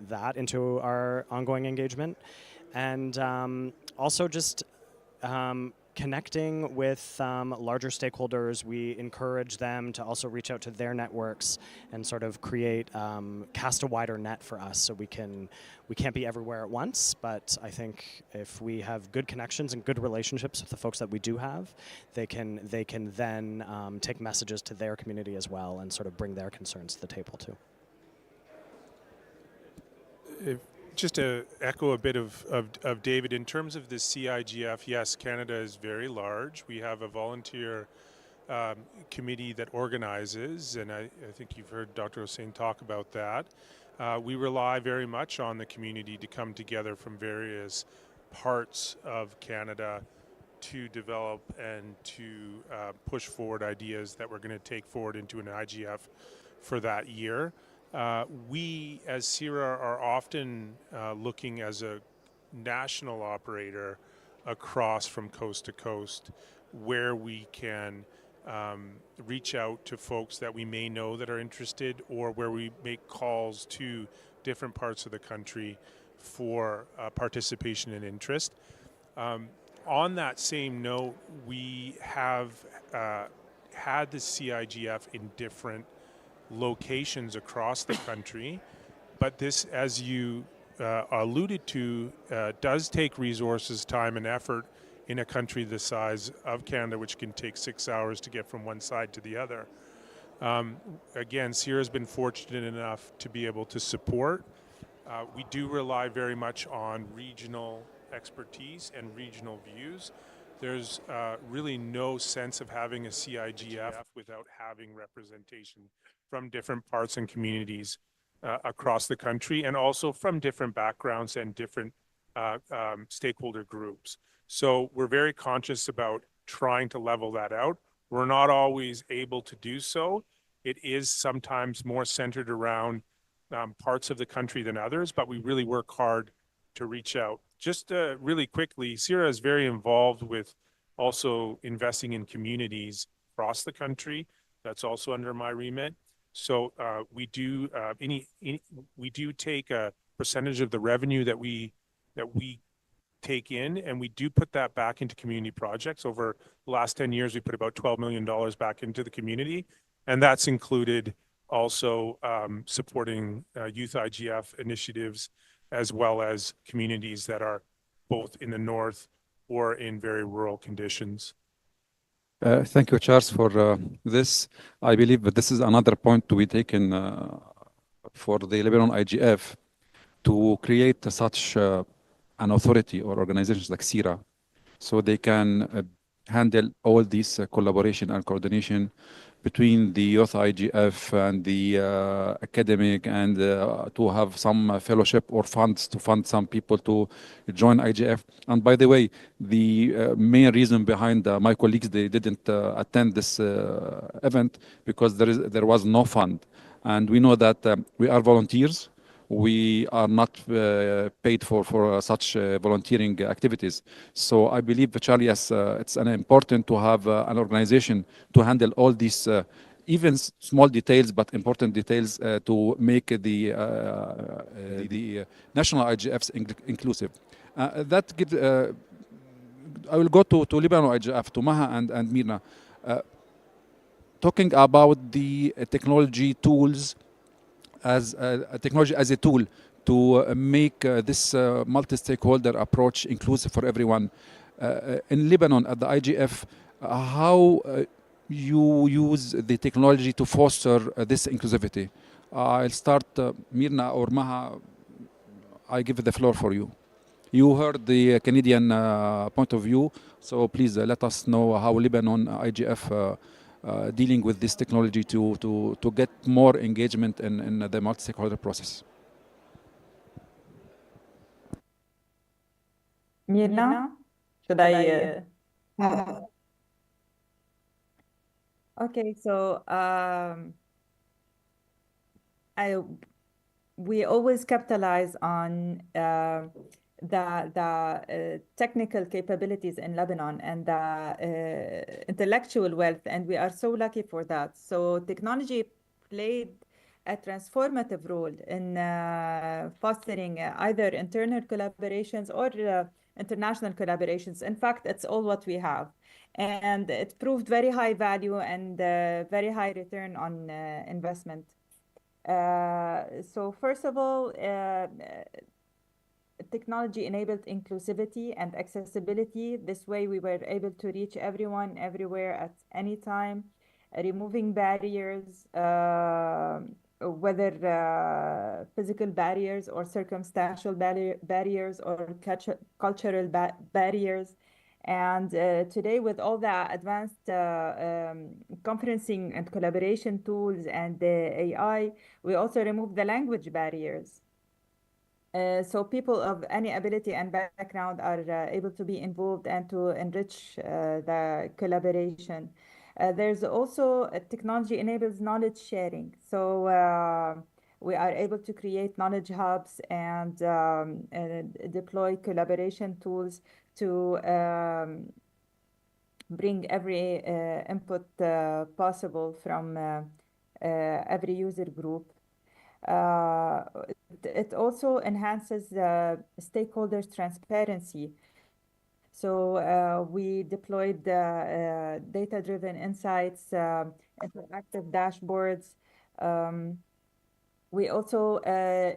that into our ongoing engagement, and also just connecting with larger stakeholders. We encourage them to also reach out to their networks and sort of cast a wider net for us. So we can't be everywhere at once, but I think if we have good connections and good relationships with the folks that we do have, they can then take messages to their community as well and sort of bring their concerns to the table too. Just to echo a bit of David, in terms of the CIGF, yes, Canada is very large. We have a volunteer committee that organizes, and I think you've heard Dr. Hussein talk about that. We rely very much on the community to come together from various parts of Canada to develop and to push forward ideas that we're going to take forward into an IGF for that year. We, as CIRA, are often looking as a national operator across from coast to coast, where we can reach out to folks that we may know that are interested, or where we make calls to different parts of the country for participation and interest. On that same note, we have had the CIGF in different locations across the country, but this, as you alluded to, does take resources, time, and effort in a country the size of Canada, which can take 6 hours to get from one side to the other. Again, CIRA has been fortunate enough to be able to support. We do rely very much on regional expertise and regional views. There's really no sense of having a CIGF without having representation from different parts and communities across the country, and also from different backgrounds and different stakeholder groups. So we're very conscious about trying to level that out. We're not always able to do so. It is sometimes more centered around parts of the country than others, but we really work hard to reach out. Just really quickly, CIRA is very involved with also investing in communities across the country. That's also under my remit. So we do we do take a percentage of the revenue that we take in, and we do put that back into community projects. Over the last 10 years, we put about $12 million back into the community, and that's included also supporting youth IGF initiatives, as well as communities that are both in the north or in very rural conditions. Thank you, Charles, for this. I believe that this is another point to be taken for the Lebanon IGF to create such an authority or organizations like CIRA, so they can handle all these collaboration and coordination between the youth IGF and the academic, and to have some fellowship or funds to fund some people to join IGF. And by the way, the main reason behind my colleagues, they didn't attend this event because there was no fund. And we know that we are volunteers. We are not paid for such volunteering activities. So I believe, Charlie, yes, it's important to have an organization to handle all these even small details, but important details to make the national IGFs inclusive. That gives. I will go to Lebanon IGF, to Maha and Mirna, talking about the technology tools as a technology as a tool to make this multi-stakeholder approach inclusive for everyone. In Lebanon, at the IGF, how you use the technology to foster this inclusivity? I'll start, Mirna or Maha, I give the floor for you. You heard the Canadian point of view, so please let us know how Lebanon IGF dealing with this technology to get more engagement in the multi-stakeholder process. Mirna, should I? Okay, so we always capitalize on the technical capabilities in Lebanon and the intellectual wealth, and we are so lucky for that. So technology played a transformative role in fostering either internal collaborations or international collaborations. In fact, it's all what we have. And it proved very high value and very high return on investment. So first of all, technology enabled inclusivity and accessibility. This way we were able to reach everyone, everywhere, at any time, removing barriers, whether physical barriers or circumstantial barriers or cultural barriers. And today, with all the advanced conferencing and collaboration tools and the AI, we also remove the language barriers. So people of any ability and background are able to be involved and to enrich the collaboration. There's also technology enables knowledge sharing. So we are able to create knowledge hubs and deploy collaboration tools to bring every input possible from every user group. It also enhances stakeholders' transparency. So we deployed data-driven insights, interactive dashboards. We also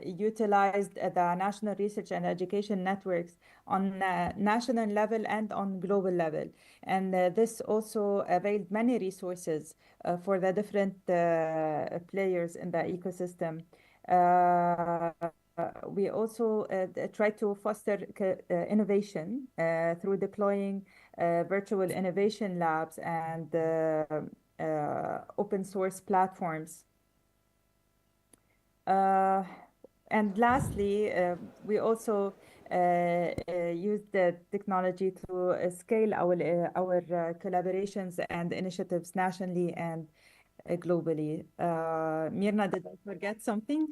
utilized the national research and education networks on national level and on global level. And this also availed many resources for the different players in the ecosystem. We also try to foster innovation through deploying virtual innovation labs and open source platforms. And lastly, we also use the technology to scale our collaborations and initiatives nationally and globally. Mirna, did I forget something?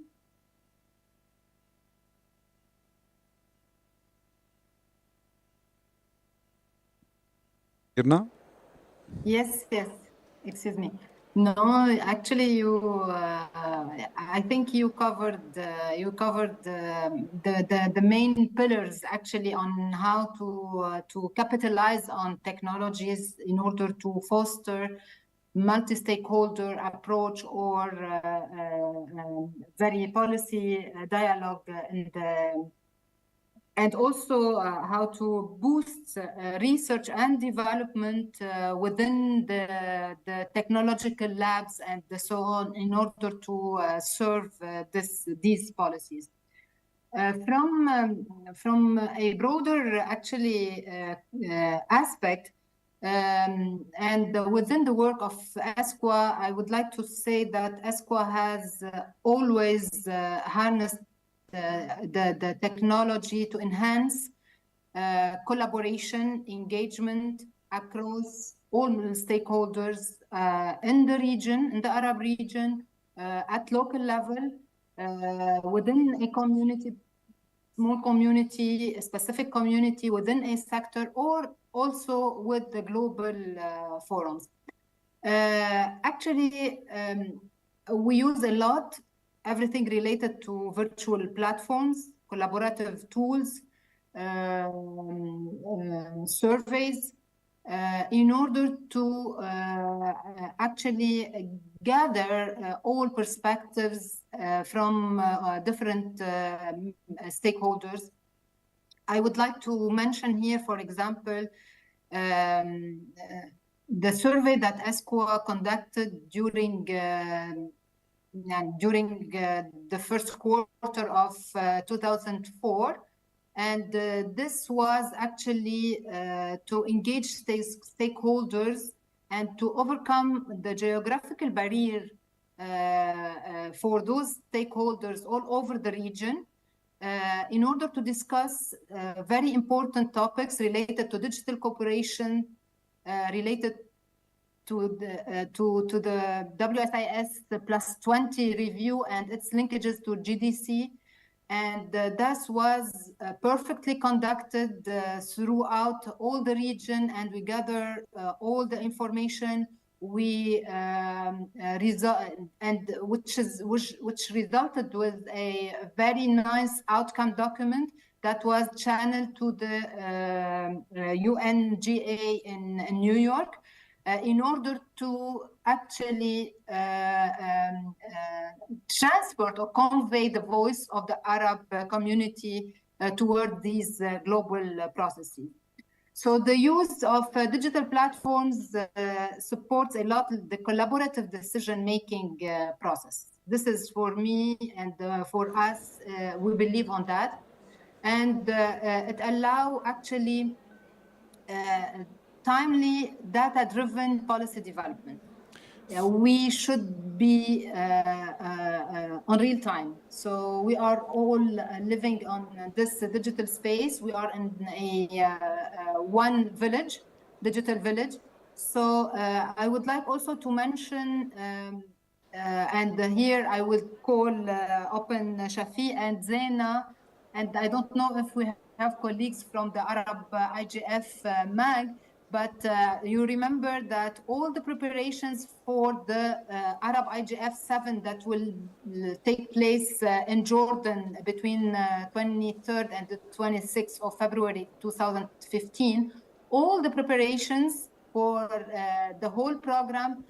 Mirna? Yes, yes. Excuse me. No, actually, I think you covered the main pillars actually on how to capitalize on technologies in order to foster multi-stakeholder approach or very policy dialogue and also how to boost research and development within the technological labs and so on in order to serve these policies. From a broader actually aspect, and within the work of ESQA, I would like to say that ESQA has always harnessed the technology to enhance collaboration, engagement across all stakeholders in the region, in the Arab region, at local level, within a community, small community, a specific community within a sector, or also with the global forums. Actually, we use a lot everything related to virtual platforms, collaborative tools, surveys, in order to actually gather all perspectives from different stakeholders. I would like to mention here, for example, the survey that ESQA conducted during the first quarter of 2004. And this was actually to engage stakeholders and to overcome the geographical barrier for those stakeholders all over the region in order to discuss very important topics related to digital cooperation, related to the WSIS plus 20 review and its linkages to GDC. And this was perfectly conducted throughout all the region, and we gather all the information we which resulted with a very nice outcome document that was channeled to the UNGA in New York in order to actually transport or convey the voice of the Arab community toward these global processes. So the use of digital platforms supports a lot the collaborative decision-making process. This is for me and for us, we believe on that. And it allows actually timely data-driven policy development. We should be on real time. So we are all living on this digital space. We are in a one village, digital village. So I would like also to mention, and here I will call upon Shafi and Zena, and I don't know if we have colleagues from the Arab IGF MAG, but you remember that all the preparations for the Arab IGF 7 that will take place in Jordan between 23rd and the 26th of February 2015, all the preparations for the whole program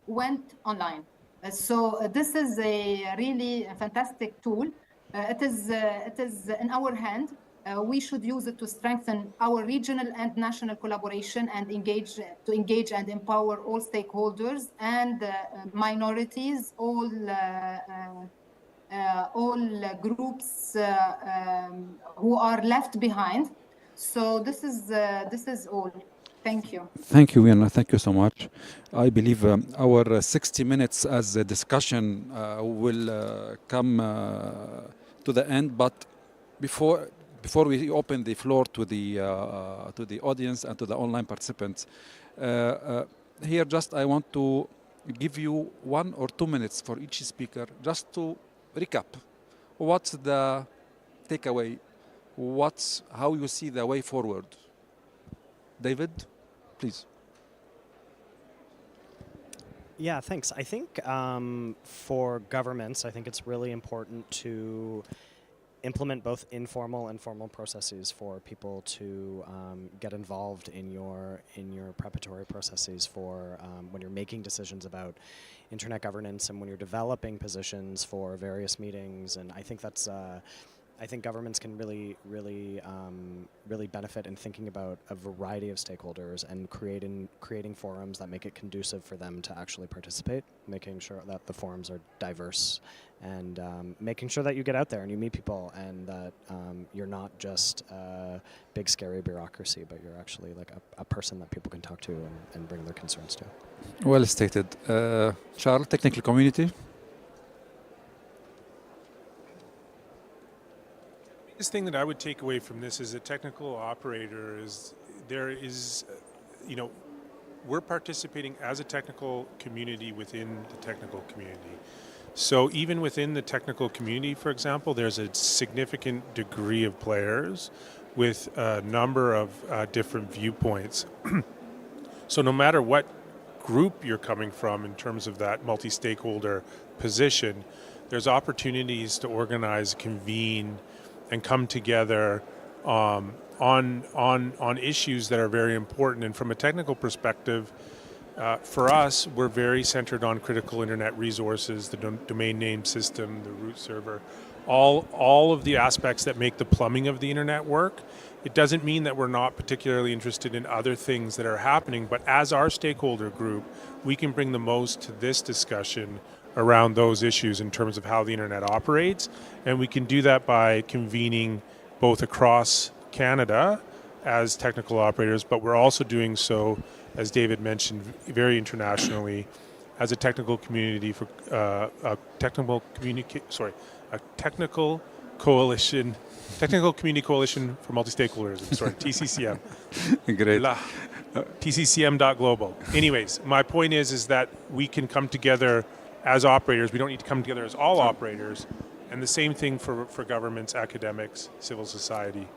went online. So this is a really fantastic tool. It is in our hand. We should use it to strengthen our regional and national collaboration and engage and empower all stakeholders and minorities, all groups who are left behind. So this is all. Thank you. Thank you, Mirna. Thank you so much. I believe our 60 minutes as a discussion will come to the end, but before we open the floor to the audience and to the online participants, here just I want to give you 1 or 2 minutes for each speaker just to recap. What's the takeaway? How you see the way forward? David, please. Yeah, thanks. I think for governments, I think it's really important to implement both informal and formal processes for people to get involved in your preparatory processes for when you're making decisions about internet governance and when you're developing positions for various meetings. And I think that's I think governments can really benefit in thinking about a variety of stakeholders and creating forums that make it conducive for them to actually participate, making sure that the forums are diverse, and making sure that you get out there and you meet people, and that you're not just a big scary bureaucracy, but you're actually like a person that people can talk to and bring their concerns to. Well stated. Charles, technical community. The biggest thing that I would take away from this as a technical operator is we're participating as a technical community within the technical community. So even within the technical community, for example, there's a significant degree of players with a number of different viewpoints. So no matter what group you're coming from in terms of that multi-stakeholder position, there's opportunities to organize, convene, and come together on issues that are very important. And from a technical perspective, for us, we're very centered on critical internet resources, the domain name system, the root server, all of the aspects that make the plumbing of the internet work. It doesn't mean that we're not particularly interested in other things that are happening, but as our stakeholder group, we can bring the most to this discussion around those issues in terms of how the internet operates. And we can do that by convening both across Canada as technical operators, but we're also doing so, as David mentioned, very internationally as a technical community for a technical community coalition for multi-stakeholderism. Sorry, TCCM. Great. TCCM.global. Anyways, my point is that we can come together as operators. We don't need to come together as all operators. And the same thing for governments, academics, civil society.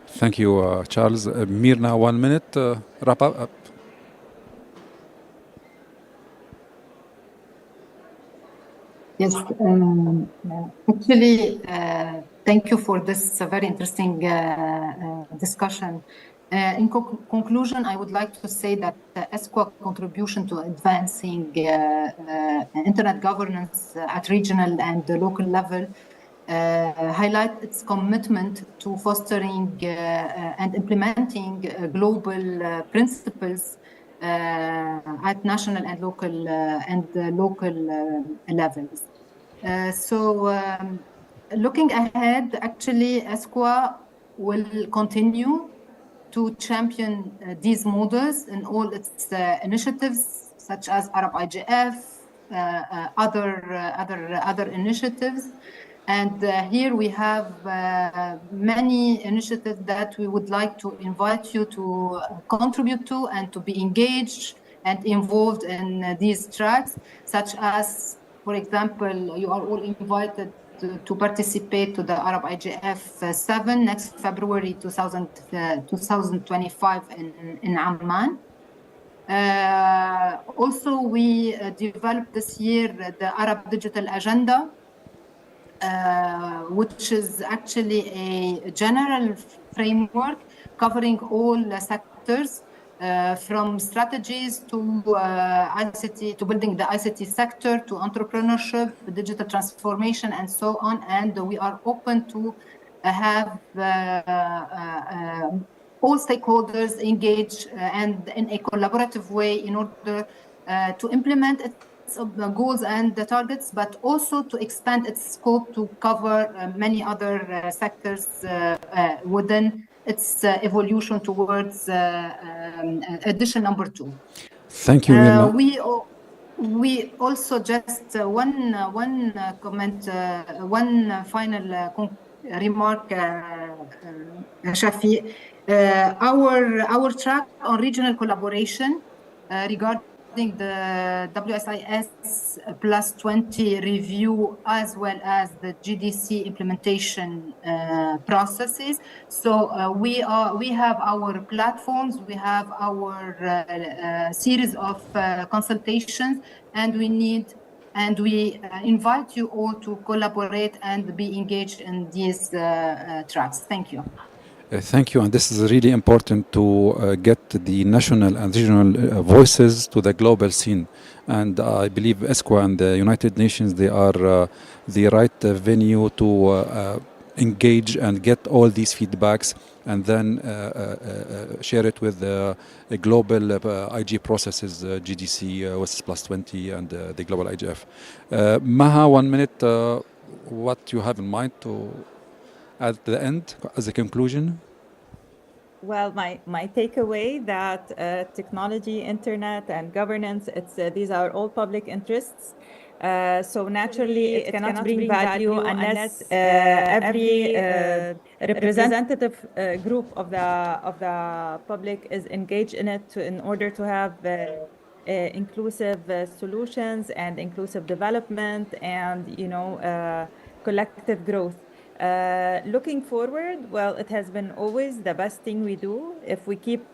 Thank you, Charles. Mirna, 1 minute, wrap up. Yes, actually, thank you for this very interesting discussion. In conclusion, I would like to say that ESCWA contribution to advancing internet governance at regional and local level highlight its commitment to fostering and implementing global principles at national and local levels. Looking ahead, actually, ESCWA will continue to champion these models in all its initiatives, such as Arab IGF, other initiatives. And here we have many initiatives that we would like to invite you to contribute to and to be engaged and involved in these tracks, such as, for example, you are all invited to participate to the Arab IGF 7 next February 2025 in Amman. Also, we developed this year the Arab Digital Agenda, which is actually a general framework covering all sectors, from strategies to ICT, to building the ICT sector, to entrepreneurship, digital transformation, and so on. And we are open to have all stakeholders engage and in a collaborative way in order to implement its goals and the targets, but also to expand its scope to cover many other sectors within its evolution towards edition number 2. Thank you, Mirna. We also just one comment, one final remark, Shafi. Our track on regional collaboration regarding the WSIS plus 20 review, as well as the GDC implementation processes. So we have our platforms, we have our series of consultations, and we need And we invite you all to collaborate and be engaged in these tracks. Thank you. Thank you, and this is really important to get the national and regional voices to the global scene. And I believe ESCWA and the United Nations, they are the right venue to engage and get all these feedbacks and then share it with the global IG processes, GDC, WSIS Plus 20, and the global IGF. Maha, 1 minute, what you have in mind to at the end as a conclusion? Well, my takeaway that technology, internet, and governance, these are all public interests. So naturally, it cannot bring value unless every representative group of the public is engaged in it in order to have inclusive solutions and inclusive development and collective growth. Looking forward, well, it has been always the best thing we do. If we keep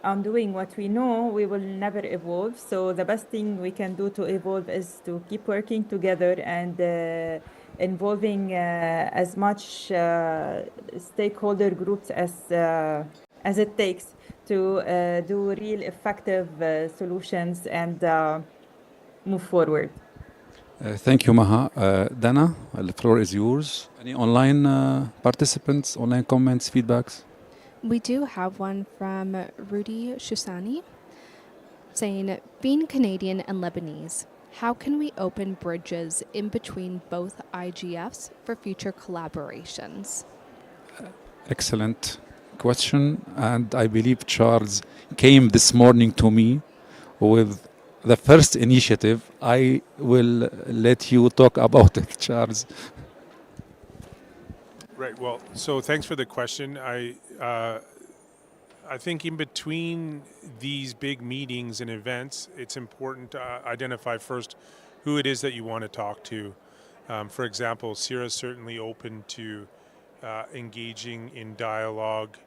on doing what we know, we will never evolve. So the best thing we can do to evolve is to keep working together and involving as much stakeholder groups as it takes to do real effective solutions and move forward. Thank you, Maha. Dana, the floor is yours. Any online participants, online comments, feedbacks? We do have one from Rudy Shusani saying, being Canadian and Lebanese, how can we open bridges in between both IGFs for future collaborations? Excellent question. And I believe Charles came this morning to me with the first initiative. I will let you talk about it, Charles. Right. Well, so thanks for the question. I think in between these big meetings and events, it's important to identify first who it is that you want to talk to. For example, CIRA is certainly open to engaging in dialogue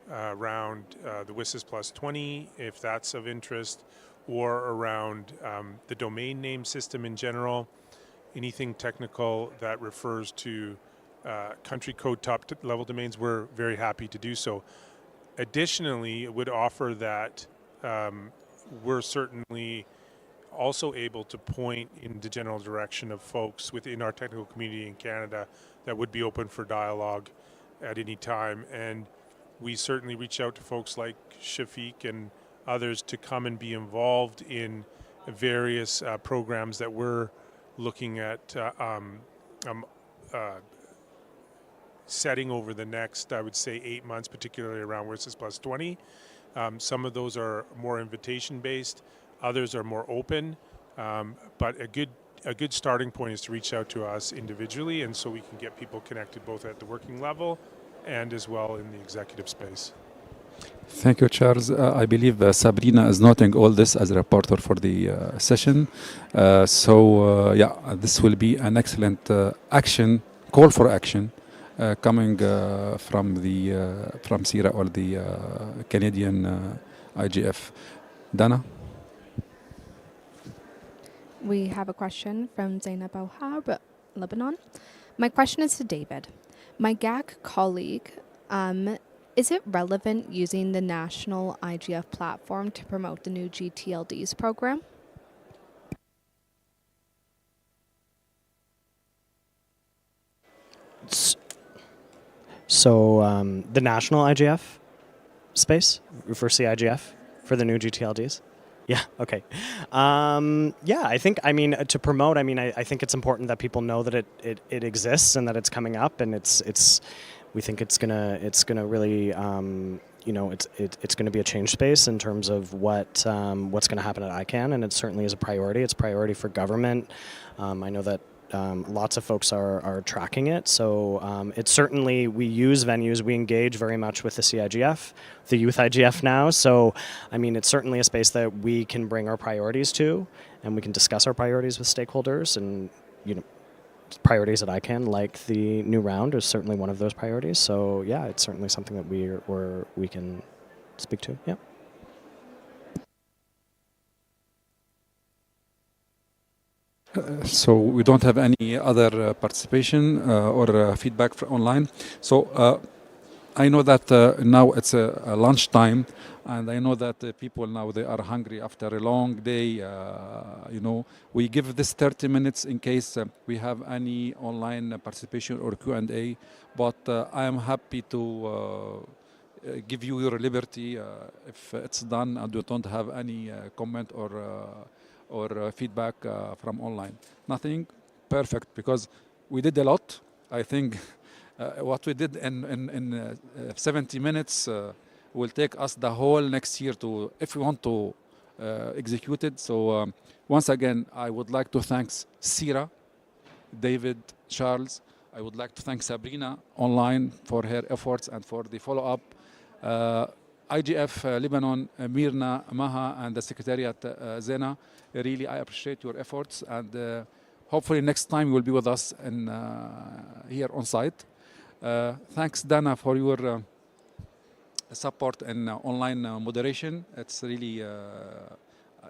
around the WSIS Plus 20, if that's of interest, or around the domain name system in general, anything technical that refers to country code top level domains, we're very happy to do so. Additionally, it would offer that we're certainly also able to point in the general direction of folks within our technical community in Canada that would be open for dialogue at any time. And we certainly reach out to folks like Shafiq and others to come and be involved in various programs that we're looking at setting over the next, I would say, 8 months, particularly around WSIS Plus 20. Some of those are more invitation-based, others are more open, but a good starting point is to reach out to us individually, and so we can get people connected both at the working level and as well in the executive space. Thank you, Charles. I believe Sabrina is noting all this as a reporter for the session. This will be an excellent call for action coming from CIRA or the Canadian IGF. Dana? We have a question from Zainab Al-Hab, Lebanon. My question is to David. My GAC colleague, is it relevant using the national IGF platform to promote the new GTLDs program? So the national IGF space for CIGF for the new GTLDs? Yeah, okay. I think, to promote, I think it's important that people know that it exists and that it's coming up, and we think it's gonna really, it's gonna be a change space in terms of what's gonna happen at ICANN, and it certainly is a priority. It's a priority for government. I know that lots of folks are tracking it. So it's certainly, we use venues, we engage very much with the CIGF, the Youth IGF now. So, it's certainly a space that we can bring our priorities to, and we can discuss our priorities with stakeholders, and, priorities at ICANN, like the new round, is certainly one of those priorities. So yeah, it's certainly something that we can speak to. Yeah. So we don't have any other participation or feedback online. So I know that now it's a lunchtime, and I know that people now they are hungry after a long day. We give this 30 minutes in case we have any online participation or Q&A. But I am happy to give you your liberty if it's done and you don't have any comment or feedback from online. Nothing perfect because we did a lot. I think what we did in 70 minutes will take us the whole next year to, if we want to execute it. So once again, I would like to thank Sira, David, Charles. I would like to thank Sabrina online for her efforts and for the follow-up. IGF Lebanon, Mirna, Maha, and the Secretariat Zena. Really, I appreciate your efforts, and hopefully next time you will be with us here on site. Thanks, Dana, for your support and online moderation. It's really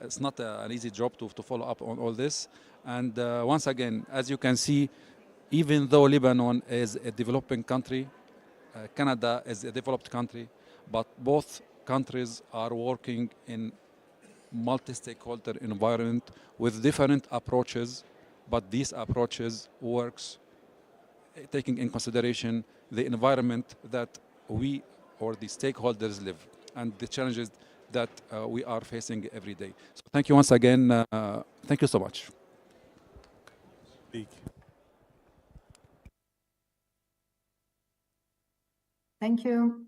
it's not an easy job to follow up on all this. And once again, as you can see, even though Lebanon is a developing country, Canada is a developed country, but both countries are working in multi-stakeholder environment with different approaches, but these approaches works taking in consideration the environment that we or the stakeholders live and the challenges that we are facing every day. So thank you once again. Thank you so much. Thank you.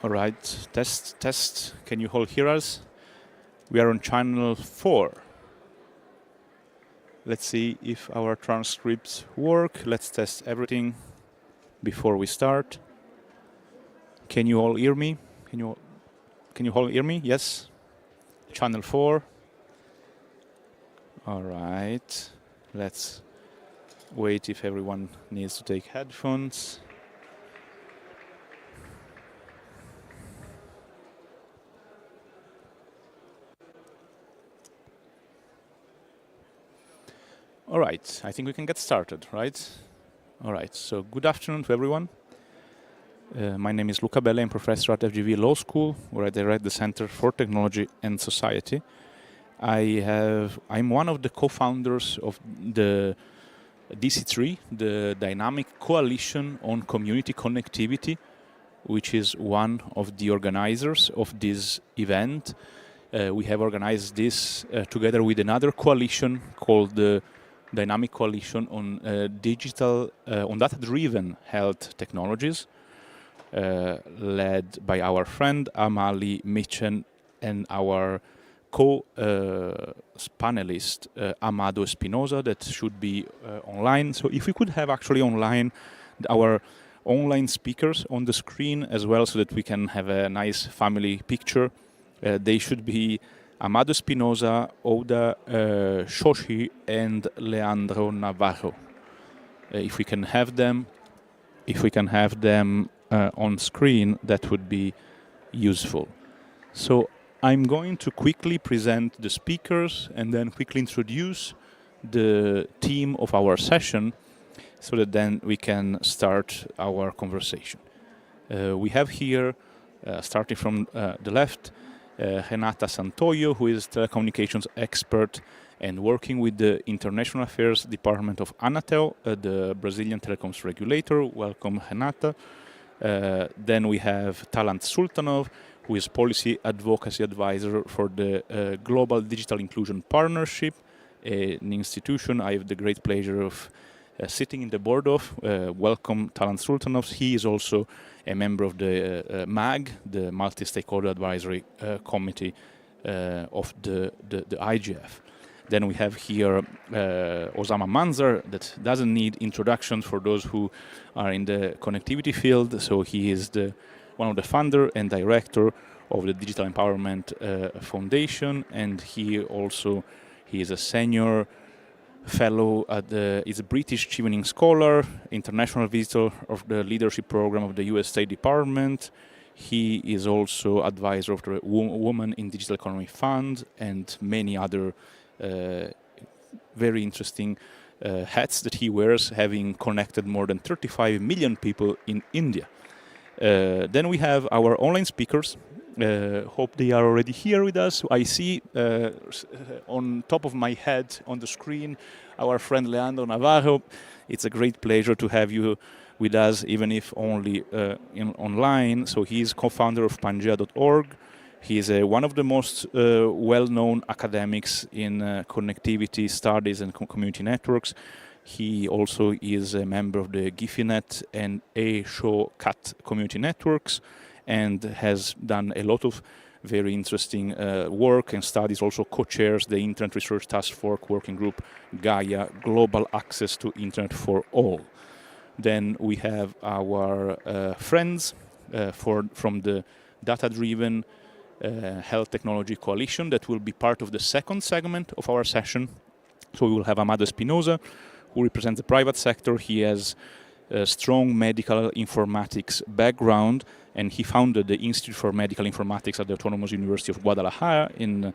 All right, test. Can you all hear us? We are on channel 4. Let's see if our transcripts work. Let's test everything before we start. Can you all hear me? Can you all hear me? Yes? Channel 4. All right. Let's wait if everyone needs to take headphones. All right, I think we can get started, right? All right, so good afternoon to everyone. My name is Luca Belle. I'm professor at FGV Law School, where I direct the Center for Technology and Society. I'm one of the co-founders of the DC3, the Dynamic Coalition on Community Connectivity, which is one of the organizers of this event. We have organized this together with another coalition called the Dynamic Coalition on on data-driven health technologies, led by our friend Amali Mitchen and our co-panelist Amado Espinosa, that should be online. So if we could have actually our online speakers on the screen as well, so that we can have a nice family picture. They should be Amado Espinosa, Oda Shoshi, and Leandro Navarro. If we can have them on screen, that would be useful. So I'm going to quickly present the speakers and then quickly introduce the theme of our session, so that then we can start our conversation. We have here, starting from the left, Renata Santoyo, who is a telecommunications expert and working with the International Affairs Department of Anatel, the Brazilian telecoms regulator. Welcome, Renata. Then we have Talant Sultanov, who is policy advocacy advisor for the Global Digital Inclusion Partnership, an institution I have the great pleasure of sitting in the board of. Welcome, Talant Sultanov. He is also a member of the MAG, the Multi-Stakeholder Advisory Committee of the IGF. Then we have here Osama Manzar, that doesn't need introduction for those who are in the connectivity field. So he is one of the founder and director of the Digital Empowerment Foundation, and he is a senior fellow is a British Chevening Scholar, international visitor of the leadership program of the US State Department. He is also advisor of the Women in Digital Economy Fund and many other very interesting hats that he wears, having connected more than 35 million people in India. Then we have our online speakers. Hope they are already here with us. I see on top of my head on the screen our friend Leandro Navarro. It's a great pleasure to have you with us, even if only online. So he is co-founder of Pangea.org. He is one of the most well-known academics in connectivity studies and community networks. He also is a member of the Gifinet and A-Show-Cat community networks, and has done a lot of very interesting work and studies. Also co-chairs the Internet Research Task Force Working Group Gaia, Global Access to Internet for All. Then we have our friends from the Data-Driven Health Technology Coalition that will be part of the second segment of our session. So we will have Amado Espinosa, who represents the private sector. He has a strong medical informatics background, and he founded the Institute for Medical Informatics at the Autonomous University of Guadalajara in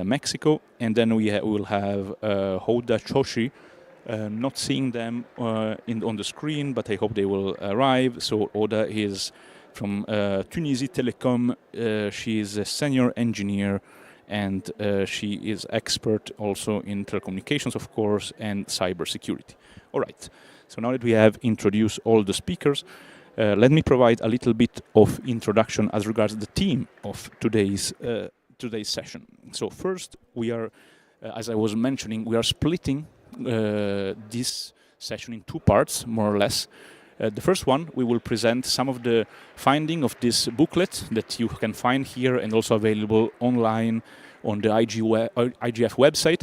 Mexico. And then we will have Hoda Choshi, not seeing them on the screen, but I hope they will arrive. So Oda is from Tunisie Telecom. She is a senior engineer, and she is expert also in telecommunications, of course, and cybersecurity. All right. So now that we have introduced all the speakers, let me provide a little bit of introduction as regards the theme of today's session. So first, we are, as I was mentioning, we are splitting this session in two parts, more or less. The first one, we will present some of the finding of this booklet that you can find here and also available online on the IGF website,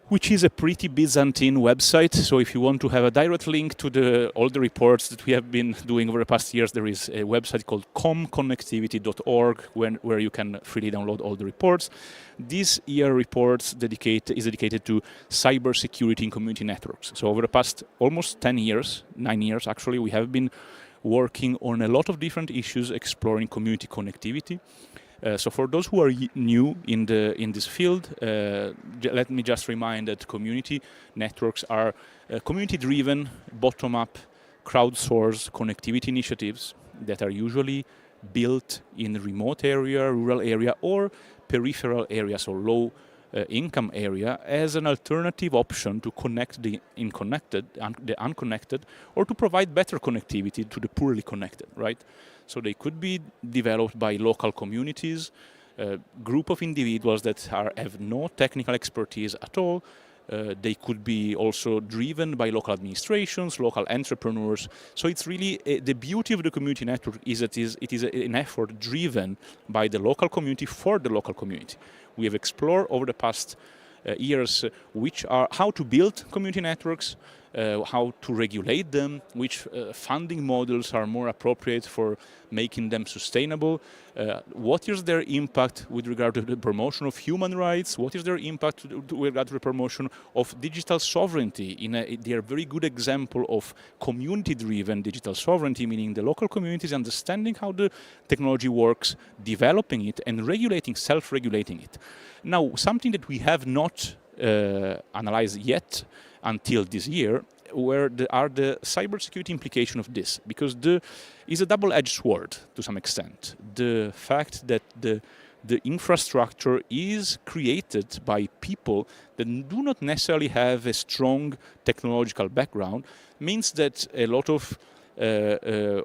which is a pretty Byzantine website. So if you want to have a direct link to all the reports that we have been doing over the past years, there is a website called comconnectivity.org where you can freely download all the reports. This year reports is dedicated to cybersecurity in community networks. So over the past almost 10 years, 9 years actually, we have been working on a lot of different issues exploring community connectivity. So for those who are new in this field, let me just remind that community networks are community-driven, bottom-up, crowdsourced connectivity initiatives that are usually built in remote area, rural area, or peripheral areas or low income area as an alternative option to connect the unconnected, or to provide better connectivity to the poorly connected, right? So they could be developed by local communities, a group of individuals that have no technical expertise at all. They could be also driven by local administrations, local entrepreneurs. So it's really the beauty of the community network is that it is an effort driven by the local community for the local community. We have explored over the past years how to build community networks, how to regulate them, which funding models are more appropriate for making them sustainable, what is their impact with regard to the promotion of human rights, what is their impact with regard to the promotion of digital sovereignty. They are a very good example of community-driven digital sovereignty, meaning the local communities understanding how the technology works, developing it and regulating, self-regulating it. Now, something that we have not analyzed yet until this year are the cybersecurity implication of this, because is a double-edged sword to some extent. The fact that the infrastructure is created by people that do not necessarily have a strong technological background means that a lot of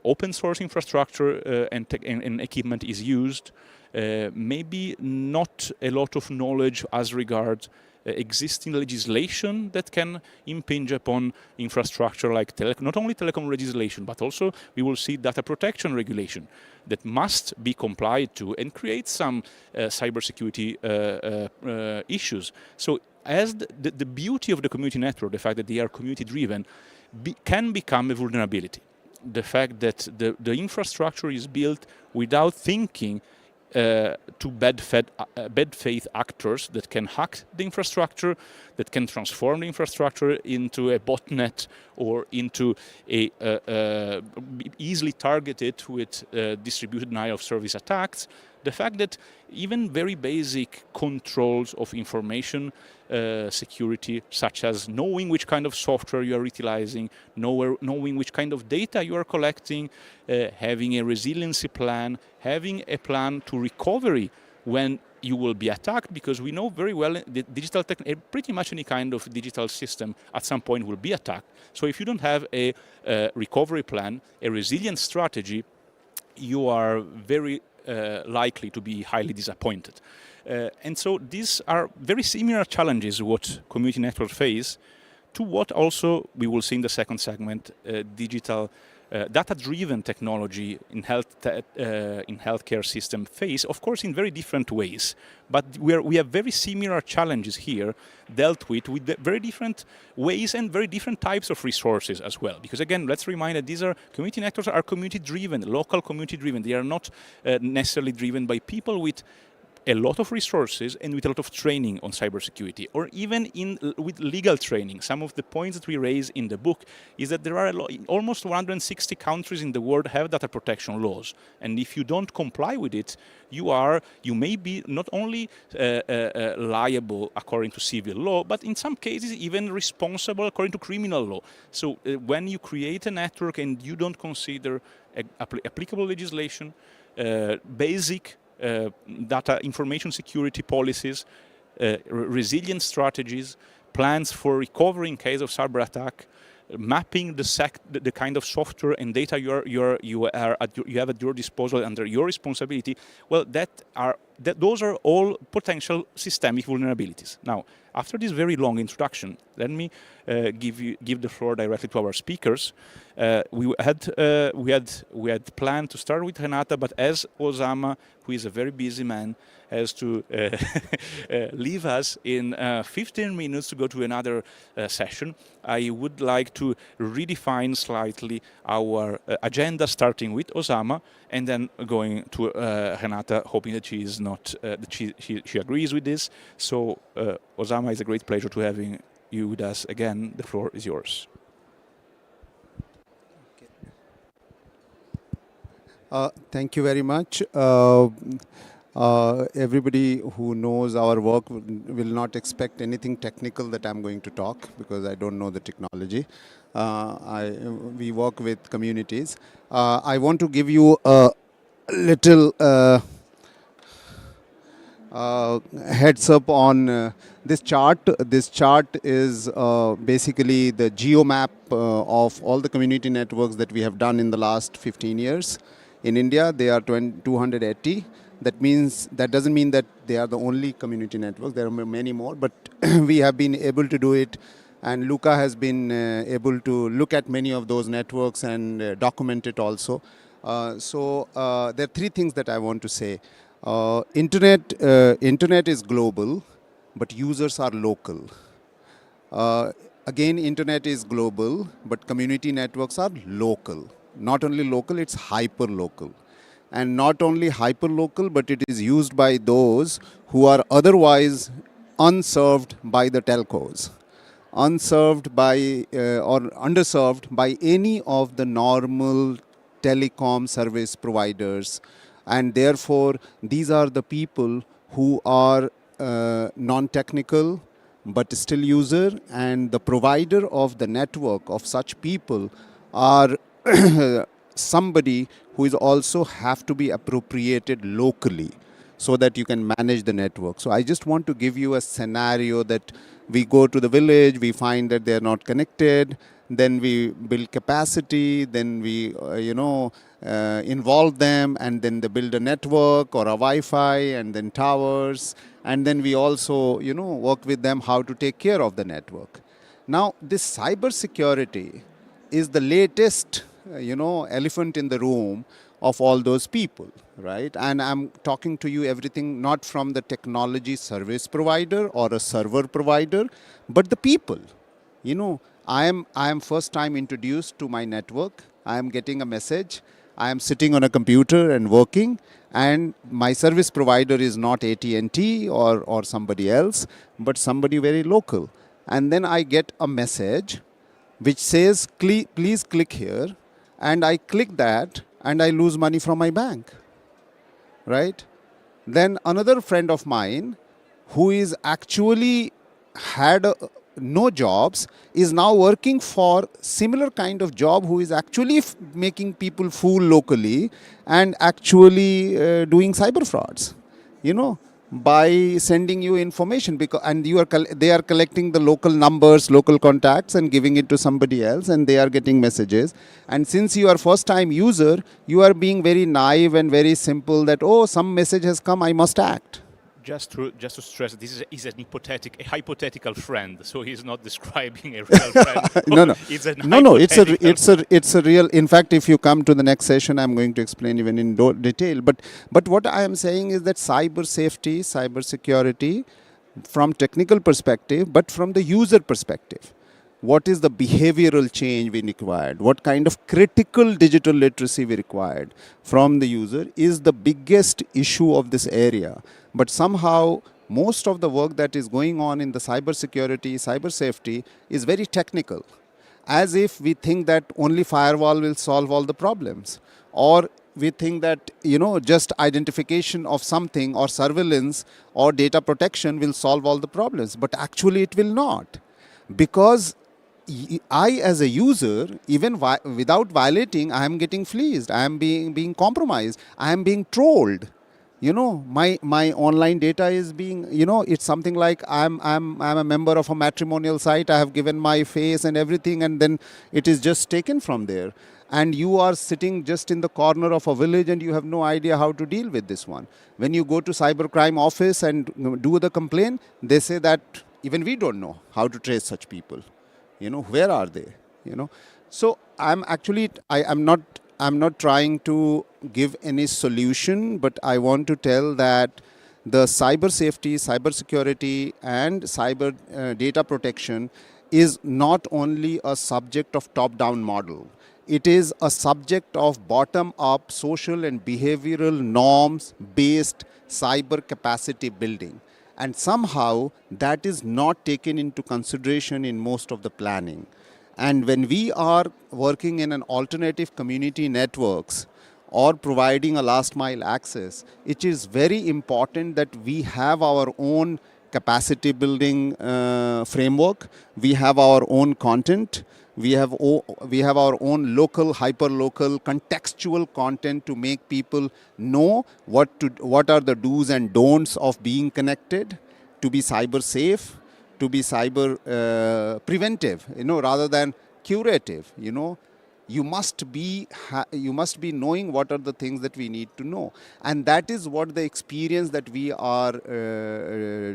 open source infrastructure and equipment is used. Maybe not a lot of knowledge as regards existing legislation that can impinge upon infrastructure like not only telecom legislation, but also we will see data protection regulation that must be complied to and create some cybersecurity issues. So as the beauty of the community network, the fact that they are community driven, can become a vulnerability. The fact that the infrastructure is built without thinking to bad faith actors that can hack the infrastructure, that can transform the infrastructure into a botnet or into a easily targeted with distributed denial of service attacks. The fact that even very basic controls of information security, such as knowing which kind of software you are utilizing, knowing which kind of data you are collecting, having a resiliency plan, having a plan to recovery when you will be attacked, because we know very well that digital pretty much any kind of digital system at some point will be attacked. So if you don't have a recovery plan, a resilience strategy, you are very likely to be highly disappointed. And so these are very similar challenges what community networks face to what also we will see in the second segment, digital data-driven technology in healthcare system face, of course, in very different ways. But we have very similar challenges here dealt with very different ways and very different types of resources as well. Because again, let's remind that these community networks are community-driven, local community-driven. They are not necessarily driven by people with a lot of resources and with a lot of training on cybersecurity, or even with legal training. Some of the points that we raise in the book is that there are almost 160 countries in the world have data protection laws, and if you don't comply with it, you may be not only liable according to civil law, but in some cases even responsible according to criminal law. So when you create a network and you don't consider applicable legislation, basic data information security policies, resilience strategies, plans for recovery in case of cyber attack, mapping the kind of software and data you have at your disposal under your responsibility. Well, those are all potential systemic vulnerabilities. Now, after this very long introduction, let me give the floor directly to our speakers. We had planned to start with Renata, but as Osama, who is a very busy man, has to leave us in 15 minutes to go to another session, I would like to redefine slightly our agenda, starting with Osama and then going to Renata, hoping that she is not that she agrees with this. So, Osama, it's a great pleasure to having you with us again. The floor is yours. Thank you very much. Everybody who knows our work will not expect anything technical that I'm going to talk, because I don't know the technology. We work with communities. I want to give you a little heads up on this chart. This chart is basically the geomap of all the community networks that we have done in the last 15 years. In India, they are 280. That doesn't mean that they are the only community networks. There are many more, but we have been able to do it. And Luca has been able to look at many of those networks and document it also. So there are three things that I want to say. Internet is global, but users are local. Again, internet is global, but community networks are local. Not only local, it's hyper-local. And not only hyper-local, but it is used by those who are otherwise unserved by the telcos, unserved by or underserved by any of the normal telecom service providers. And therefore, these are the people who are non-technical, but still user, and the provider of the network of such people are somebody who is also have to be appropriated locally so that you can manage the network. So I just want to give you a scenario that we go to the village, we find that they are not connected, then we build capacity, then we involve them, and then they build a network or a Wi-Fi and then towers, and then we also work with them how to take care of the network. Now this cyber security is the latest elephant in the room of all those people, right? And I'm talking to you everything not from the technology service provider or a server provider, but the people. I am first time introduced to my network. I am getting a message. I am sitting on a computer and working, and my service provider is not AT&T or somebody else, but somebody very local. And then I get a message which says, please click here. And I click that and I lose money from my bank, right? Then another friend of mine who is actually had no jobs is now working for similar kind of job, who is actually making people fool locally and actually doing cyber frauds, by sending you information, and they are collecting the local numbers, local contacts, and giving it to somebody else, and they are getting messages. And since you are first time user, you are being very naive and very simple that, oh, some message has come, I must act. Just to stress, this is a hypothetical friend, so he's not describing a real friend. No. It's a real. In fact, if you come to the next session, I'm going to explain even in detail. But what I am saying is that cyber safety, cyber security, from technical perspective, but from the user perspective, what is the behavioral change we required? What kind of critical digital literacy we required from the user is the biggest issue of this area. But somehow, most of the work that is going on in the cyber security, cyber safety is very technical, as if we think that only firewall will solve all the problems, or we think that just identification of something or surveillance or data protection will solve all the problems. But actually, it will not, because I, as a user, even without violating, I am getting fleeced. I am being compromised. I am being trolled. You know, my online data is being, you know, it's something like I'm a member of a matrimonial site. I have given my face and everything, and then it is just taken from there. And you are sitting just in the corner of a village, and you have no idea how to deal with this one. When you go to cybercrime office and do the complaint, they say that even we don't know how to trace such people. You know, where are they? You know, so I'm actually I'm not trying to give any solution, but I want to tell that the cyber safety, cyber security, and cyber data protection is not only a subject of top-down model. It is a subject of bottom-up social and behavioral norms-based cyber capacity building. And somehow that is not taken into consideration in most of the planning. And when we are working in an alternative community networks or providing a last mile access, it is very important that we have our own capacity building framework. We have our own content. We have our own local, hyper local, contextual content to make people know what are the do's and don'ts of being connected, to be cyber safe, to be cyber preventive, you know, rather than curative. You know, you must be knowing what are the things that we need to know, and that is what the experience that we are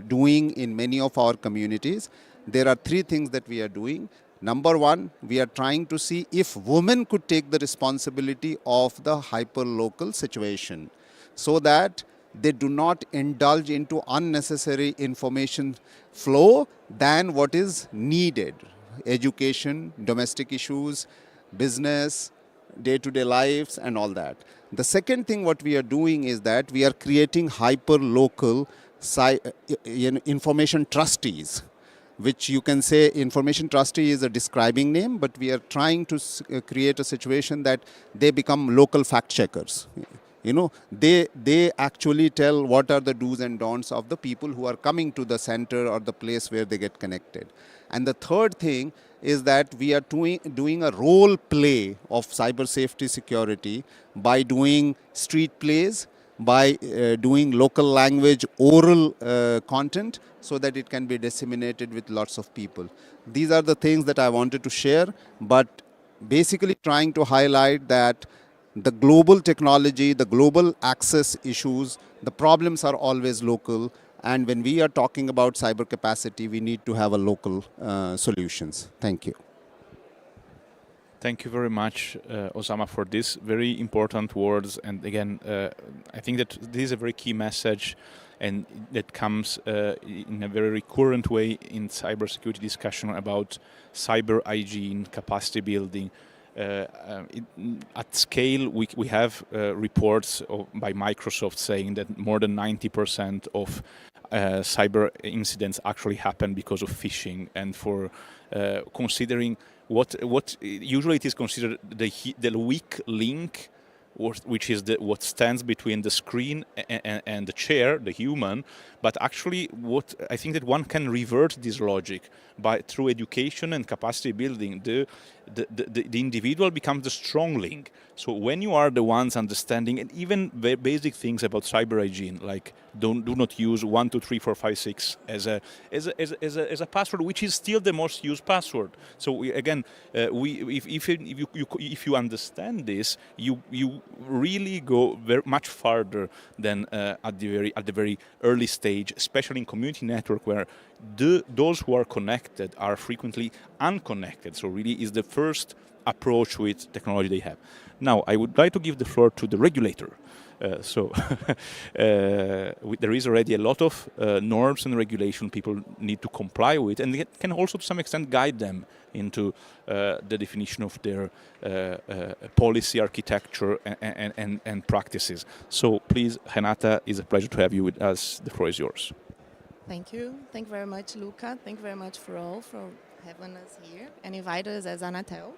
doing in many of our communities. There are three things that we are doing. Number one, we are trying to see if women could take the responsibility of the hyper-local situation so that they do not indulge into unnecessary information flow than what is needed. Education, domestic issues, business, day-to-day lives, and all that. The second thing what we are doing is that we are creating hyper-local information trustees, which you can say information trustee is a describing name, but we are trying to create a situation that they become local fact checkers. You know, they actually tell what are the do's and don'ts of the people who are coming to the center or the place where they get connected. And the third thing is that we are doing a role play of cyber safety security by doing street plays, by doing local language oral content so that it can be disseminated with lots of people. These are the things that I wanted to share, but basically trying to highlight that the global technology, the global access issues, the problems are always local. And when we are talking about cyber capacity, we need to have a local solutions. Thank you. Thank you very much, Osama, for this very important words. And again, I think that this is a very key message, and that comes in a very recurrent way in cybersecurity discussion about cyber hygiene, capacity building. At scale, we have reports by Microsoft saying that more than 90% of cyber incidents actually happen because of phishing, and for considering what usually it is considered the weak link, which is what stands between the screen and the chair, the human. But actually, what I think that one can revert this logic through education and capacity building. The individual becomes the strong link. So when you are the ones understanding, and even basic things about cyber hygiene, like do not use 1, 2, 3, 4, 5, 6 as a password, which is still the most used password. So if you understand this, you really go much farther than at the very early stage, especially in community network, where those who are connected are frequently unconnected. So really is the first approach with technology they have. Now, I would like to give the floor to the regulator. There is already a lot of norms and regulation people need to comply with, and it can also to some extent guide them into the definition of their policy architecture and practices. So please, Renata, it's a pleasure to have you with us. The floor is yours. Thank you. Thank you very much, Luca. Thank you very much for having us here and invite us as Anatel.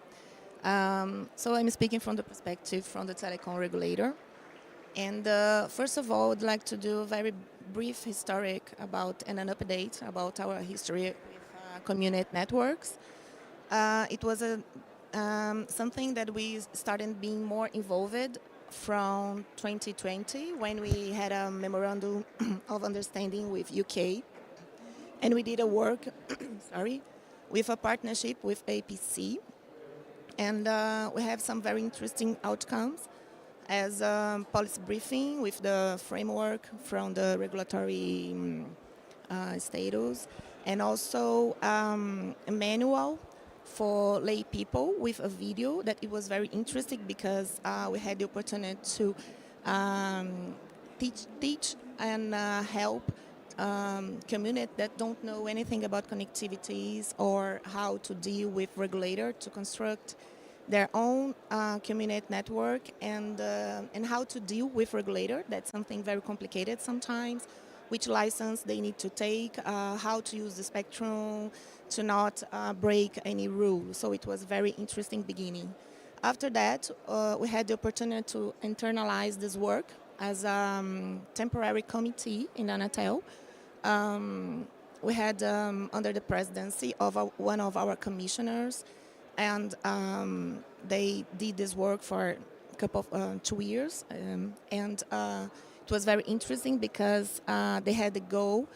So I'm speaking from the perspective from the telecom regulator. And first of all, I'd like to do a very brief historic about and an update about our history with community networks. It was something that we started being more involved from 2020 when we had a memorandum of understanding with UK, and we did a work, sorry, with a partnership with APC, and we have some very interesting outcomes as a policy briefing with the framework from the regulatory status, and also a manual for lay people with a video that it was very interesting because we had the opportunity to teach and help communities that don't know anything about connectivities or how to deal with regulator to construct their own community network, and how to deal with regulator. That's something very complicated sometimes. Which license they need to take, how to use the spectrum to not break any rule. So it was very interesting beginning. After that, we had the opportunity to internalize this work as a temporary committee in Anatel. We had under the presidency of one of our commissioners, and they did this work for a couple of 2 years, and it was very interesting because they had the goal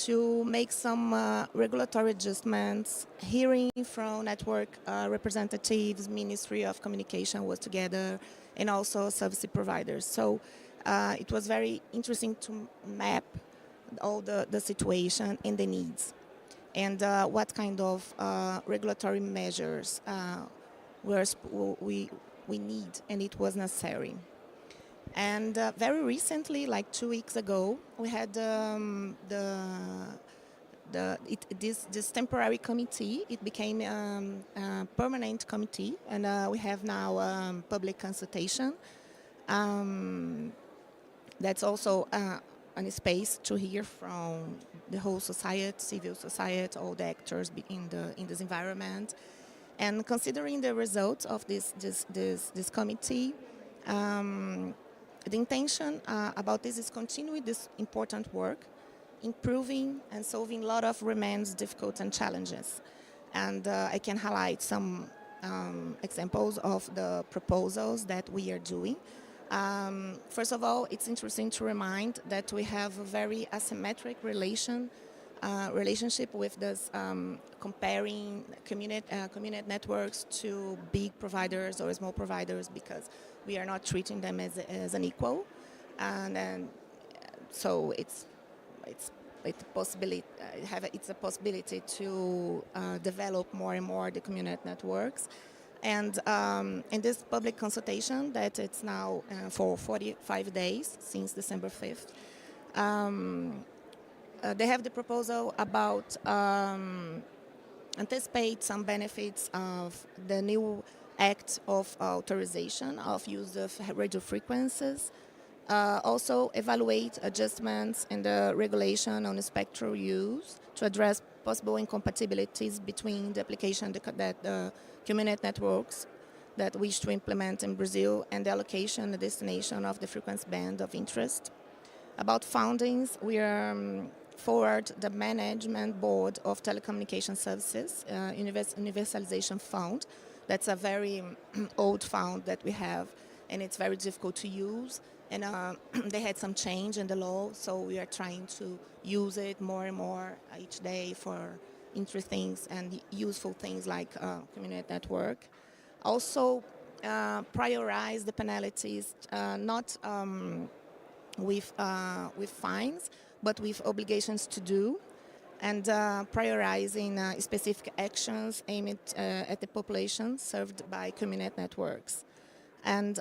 to make some regulatory adjustments, hearing from network representatives, Ministry of Communication was together, and also service providers. So it was very interesting to map all the situation and the needs, and what kind of regulatory measures we need, and it was necessary. And very recently, like 2 weeks ago, we had this temporary committee. It became a permanent committee, and we have now public consultation. That's also a space to hear from the whole society, civil society, all the actors in this environment. And considering the results of this committee, the intention about this is continuing this important work, improving and solving a lot of remains difficult and challenges. And I can highlight some examples of the proposals that we are doing. First of all, it's interesting to remind that we have a very asymmetric relationship with this comparing community networks to big providers or small providers, because we are not treating them as an equal, and then so it's a possibility to develop more and more the community networks. And in this public consultation that it's now for 45 days since December 5th, they have the proposal about anticipate some benefits of the new act of authorization of use of radio frequencies. Also evaluate adjustments in the regulation on the spectral use to address possible incompatibilities between the application that the community networks that wish to implement in Brazil and the allocation and the destination of the frequency band of interest. About foundings, we are forward the Management Board of Telecommunication Services, Universalization Fund. That's a very old fund that we have, and it's very difficult to use. And they had some change in the law, so we are trying to use it more and more each day for interesting and useful things like community network. Also, prioritize the penalties, not with fines, but with obligations to do, and prioritizing specific actions aimed at the population served by community networks. And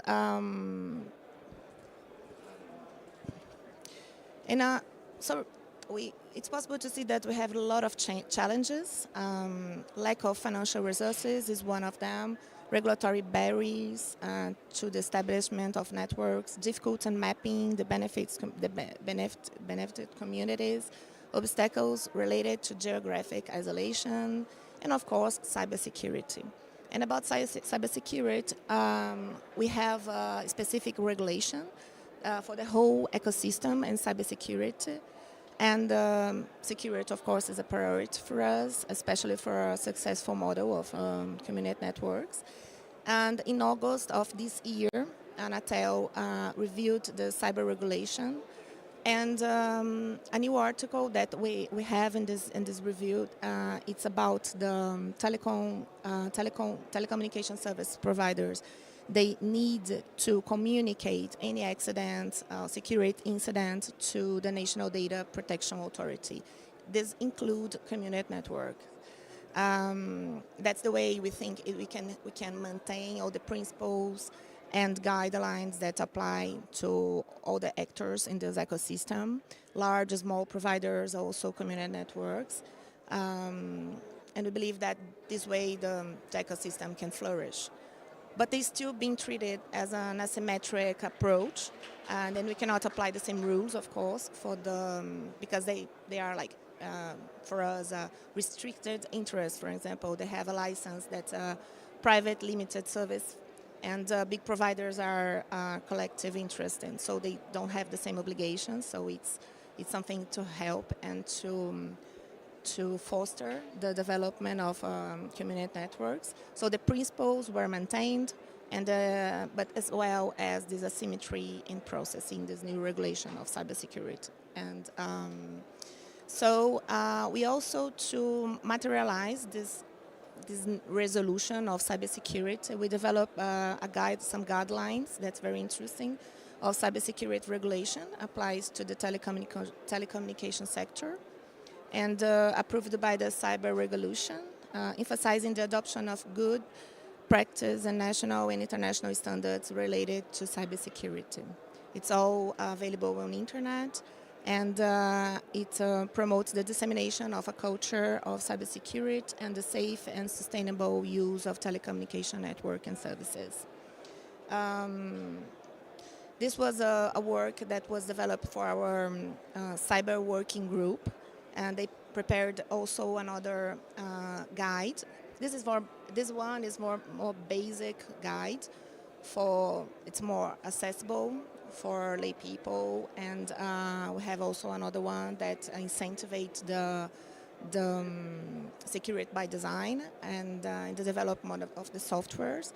so it's possible to see that we have a lot of challenges. Lack of financial resources is one of them. Regulatory barriers to the establishment of networks, difficult in mapping the benefited communities, obstacles related to geographic isolation, and of course, cybersecurity. And about cybersecurity, we have a specific regulation for the whole ecosystem and cybersecurity. And security, of course, is a priority for us, especially for a successful model of community networks. And in August of this year, Anatel reviewed the cyber regulation, and a new article that we have in this review, it's about the telecommunication service providers. They need to communicate any accident, security incident to the National Data Protection Authority. This include community network. That's the way we think we can maintain all the principles and guidelines that apply to all the actors in this ecosystem, large, small providers, also community networks. And we believe that this way the ecosystem can flourish. But they're still being treated as an asymmetric approach, and then we cannot apply the same rules, of course, because they are like, for us, restricted interest. For example, they have a license that's a private limited service, and big providers are collective interest, and so they don't have the same obligations. So it's something to help and to foster the development of community networks. So the principles were maintained, and but as well as this asymmetry in processing this new regulation of cybersecurity. And so we also, to materialize this resolution of cybersecurity, we developed some guidelines that's very interesting of cybersecurity regulation, applies to the telecommunication sector, and approved by the cyber regulation, emphasizing the adoption of good practice and national and international standards related to cybersecurity. It's all available on the internet, and it promotes the dissemination of a culture of cybersecurity and the safe and sustainable use of telecommunication network and services. This was a work that was developed for our cyber working group, and they prepared also another guide. This one is more basic guide, it's more accessible for lay people, and we have also another one that incentivizes the security by design and the development of the softwares.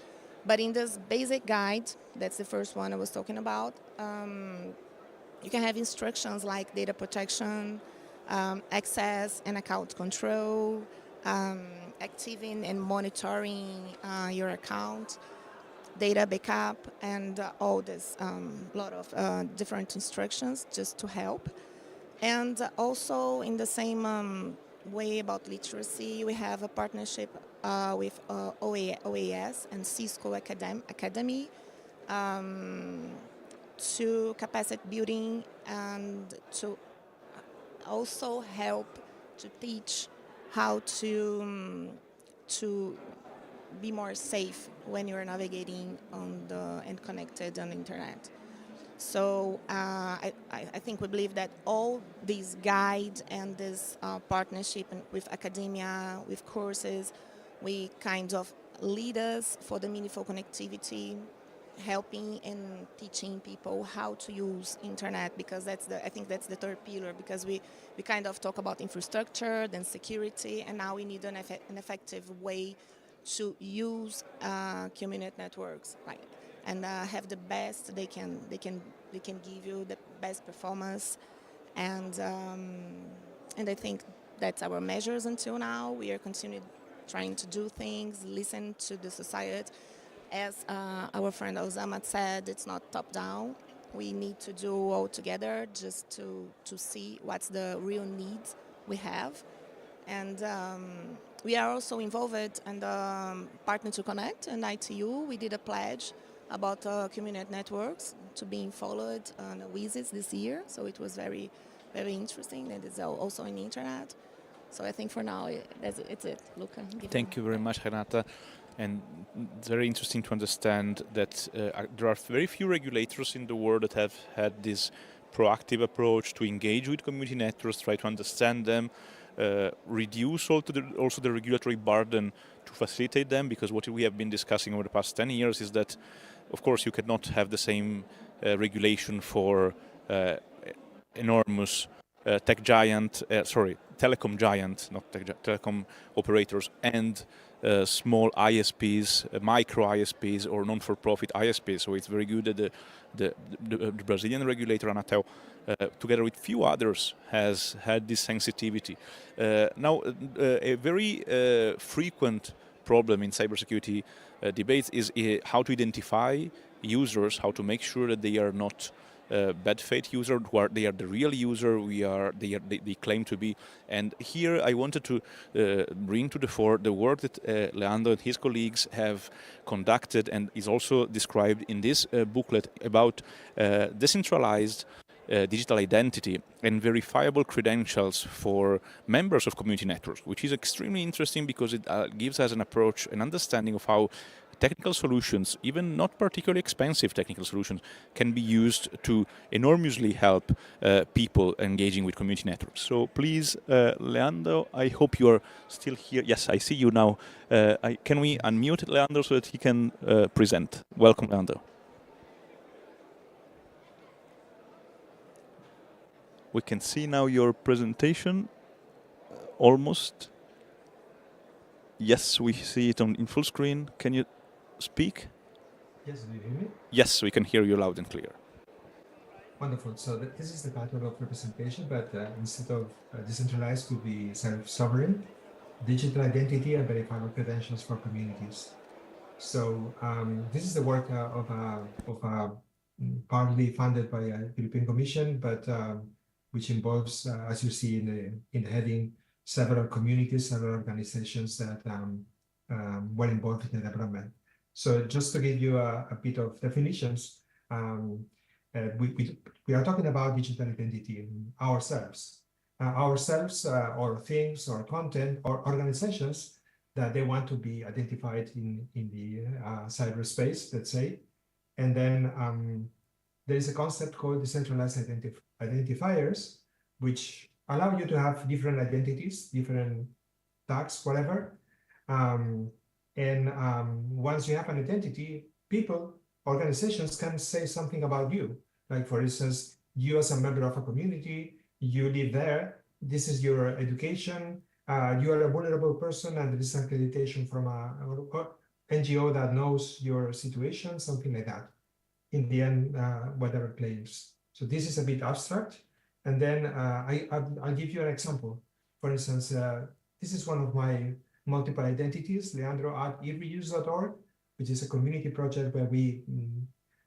But in this basic guide, that's the first one I was talking about, you can have instructions like data protection, access and account control, activating and monitoring your account, data backup, and all this lot of different instructions just to help. And also in the same way about literacy, we have a partnership with OAS and Cisco Academy to capacity building and to also help to teach how to be more safe when you're navigating and connected on the internet. So I think we believe that all these guides and this partnership with academia, with courses, we kind of lead us for the meaningful connectivity, helping and teaching people how to use internet, because I think that's the third pillar, because we kind of talk about infrastructure, then security, and now we need an effective way to use community networks, right? And have the best they can give you the best performance, and I think that's our measures until now. We are continuing trying to do things, listen to the society. As our friend Osama said, it's not top down. We need to do all together just to see what's the real needs we have. And we are also involved in the Partner to Connect and ITU. We did a pledge about community networks to being followed on WISIS this year. So it was very, very interesting, and it's also on the internet. So I think for now, it's it. Luca. Thank you very much, Renata. And it's very interesting to understand that there are very few regulators in the world that have had this proactive approach to engage with community networks, try to understand them, reduce also the regulatory burden to facilitate them, because what we have been discussing over the past 10 years is that, of course, you cannot have the same regulation for enormous telecom giant, not telecom operators, and small ISPs, micro ISPs, or non-for-profit ISPs. So it's very good that the Brazilian regulator Anatel, together with few others, has had this sensitivity. Now, a very frequent problem in cybersecurity debates is how to identify users, how to make sure that they are not bad faith user, they are the real user they claim to be. And here I wanted to bring to the fore the work that Leandro and his colleagues have conducted and is also described in this booklet about decentralized digital identity and verifiable credentials for members of community networks, which is extremely interesting because it gives us an approach, an understanding of how technical solutions, even not particularly expensive technical solutions, can be used to enormously help people engaging with community networks. So please, Leandro, I hope you are still here. Yes, I see you now. Can we unmute Leandro so that he can present? Welcome, Leandro. We can see now your presentation, almost. Yes, we see it in full screen. Can you speak? Yes, do you hear me? Yes, we can hear you loud and clear. Wonderful. So this is the pattern of representation, but instead of decentralized, could be self-sovereign, digital identity, and verifiable credentials for communities. So this is the work partly funded by a European Commission, but which involves, as you see in the heading, several communities, several organizations that were involved in the development. So just to give you a bit of definitions, we are talking about digital identity in ourselves, or things, or content, or organizations that they want to be identified in the cyberspace, let's say. And then there is a concept called decentralized identifiers, which allow you to have different identities, different tags, whatever. Once you have an identity, people, organizations can say something about you. Like, for instance, you as a member of a community, you live there, this is your education, you are a vulnerable person, and there is accreditation from a NGO that knows your situation, something like that. In the end, whatever claims. So this is a bit abstract. And then I'll give you an example. For instance, this is one of my multiple identities, leandro@ereuse.org, which is a community project where we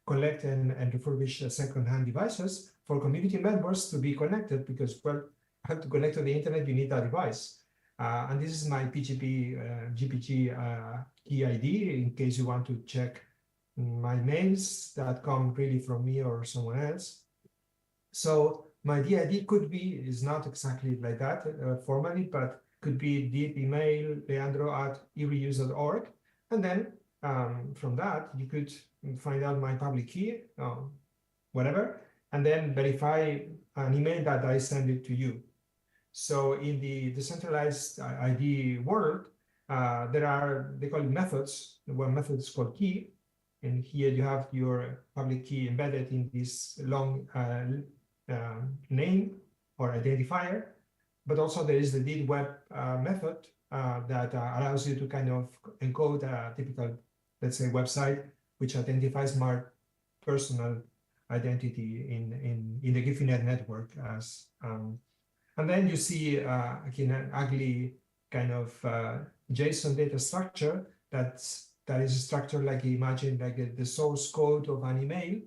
collect and refurbish second-hand devices for community members to be connected, because, well, to connect to the internet, you need a device. And this is my GPG key ID, in case you want to check my mails that come really from me or someone else. So my DID could be, is not exactly like that formally, but could be deep email, leandro@ereuse.org. And then from that, you could find out my public key, whatever, and then verify an email that I send it to you. So in the decentralized ID world, there are, they call it methods. One method is called key. And here you have your public key embedded in this long name or identifier. But also there is the did web method that allows you to kind of encode a typical, let's say, website, which identifies my personal identity in the Gifinet network as. And then you see again an ugly kind of JSON data structure that is structured like, imagine like the source code of an email,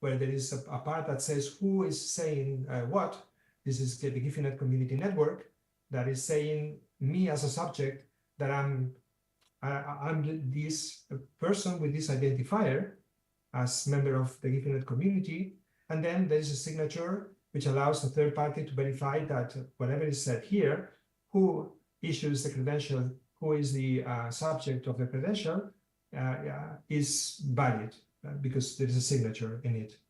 where there is a part that says who is saying what. This is the Gifinet community network that is saying me as a subject, that I'm this person with this identifier as member of the Gifinet community. And then there is a signature which allows a third party to verify that whatever is said here, who issues the credential, who is the subject of the credential, is valid because there is a signature in it.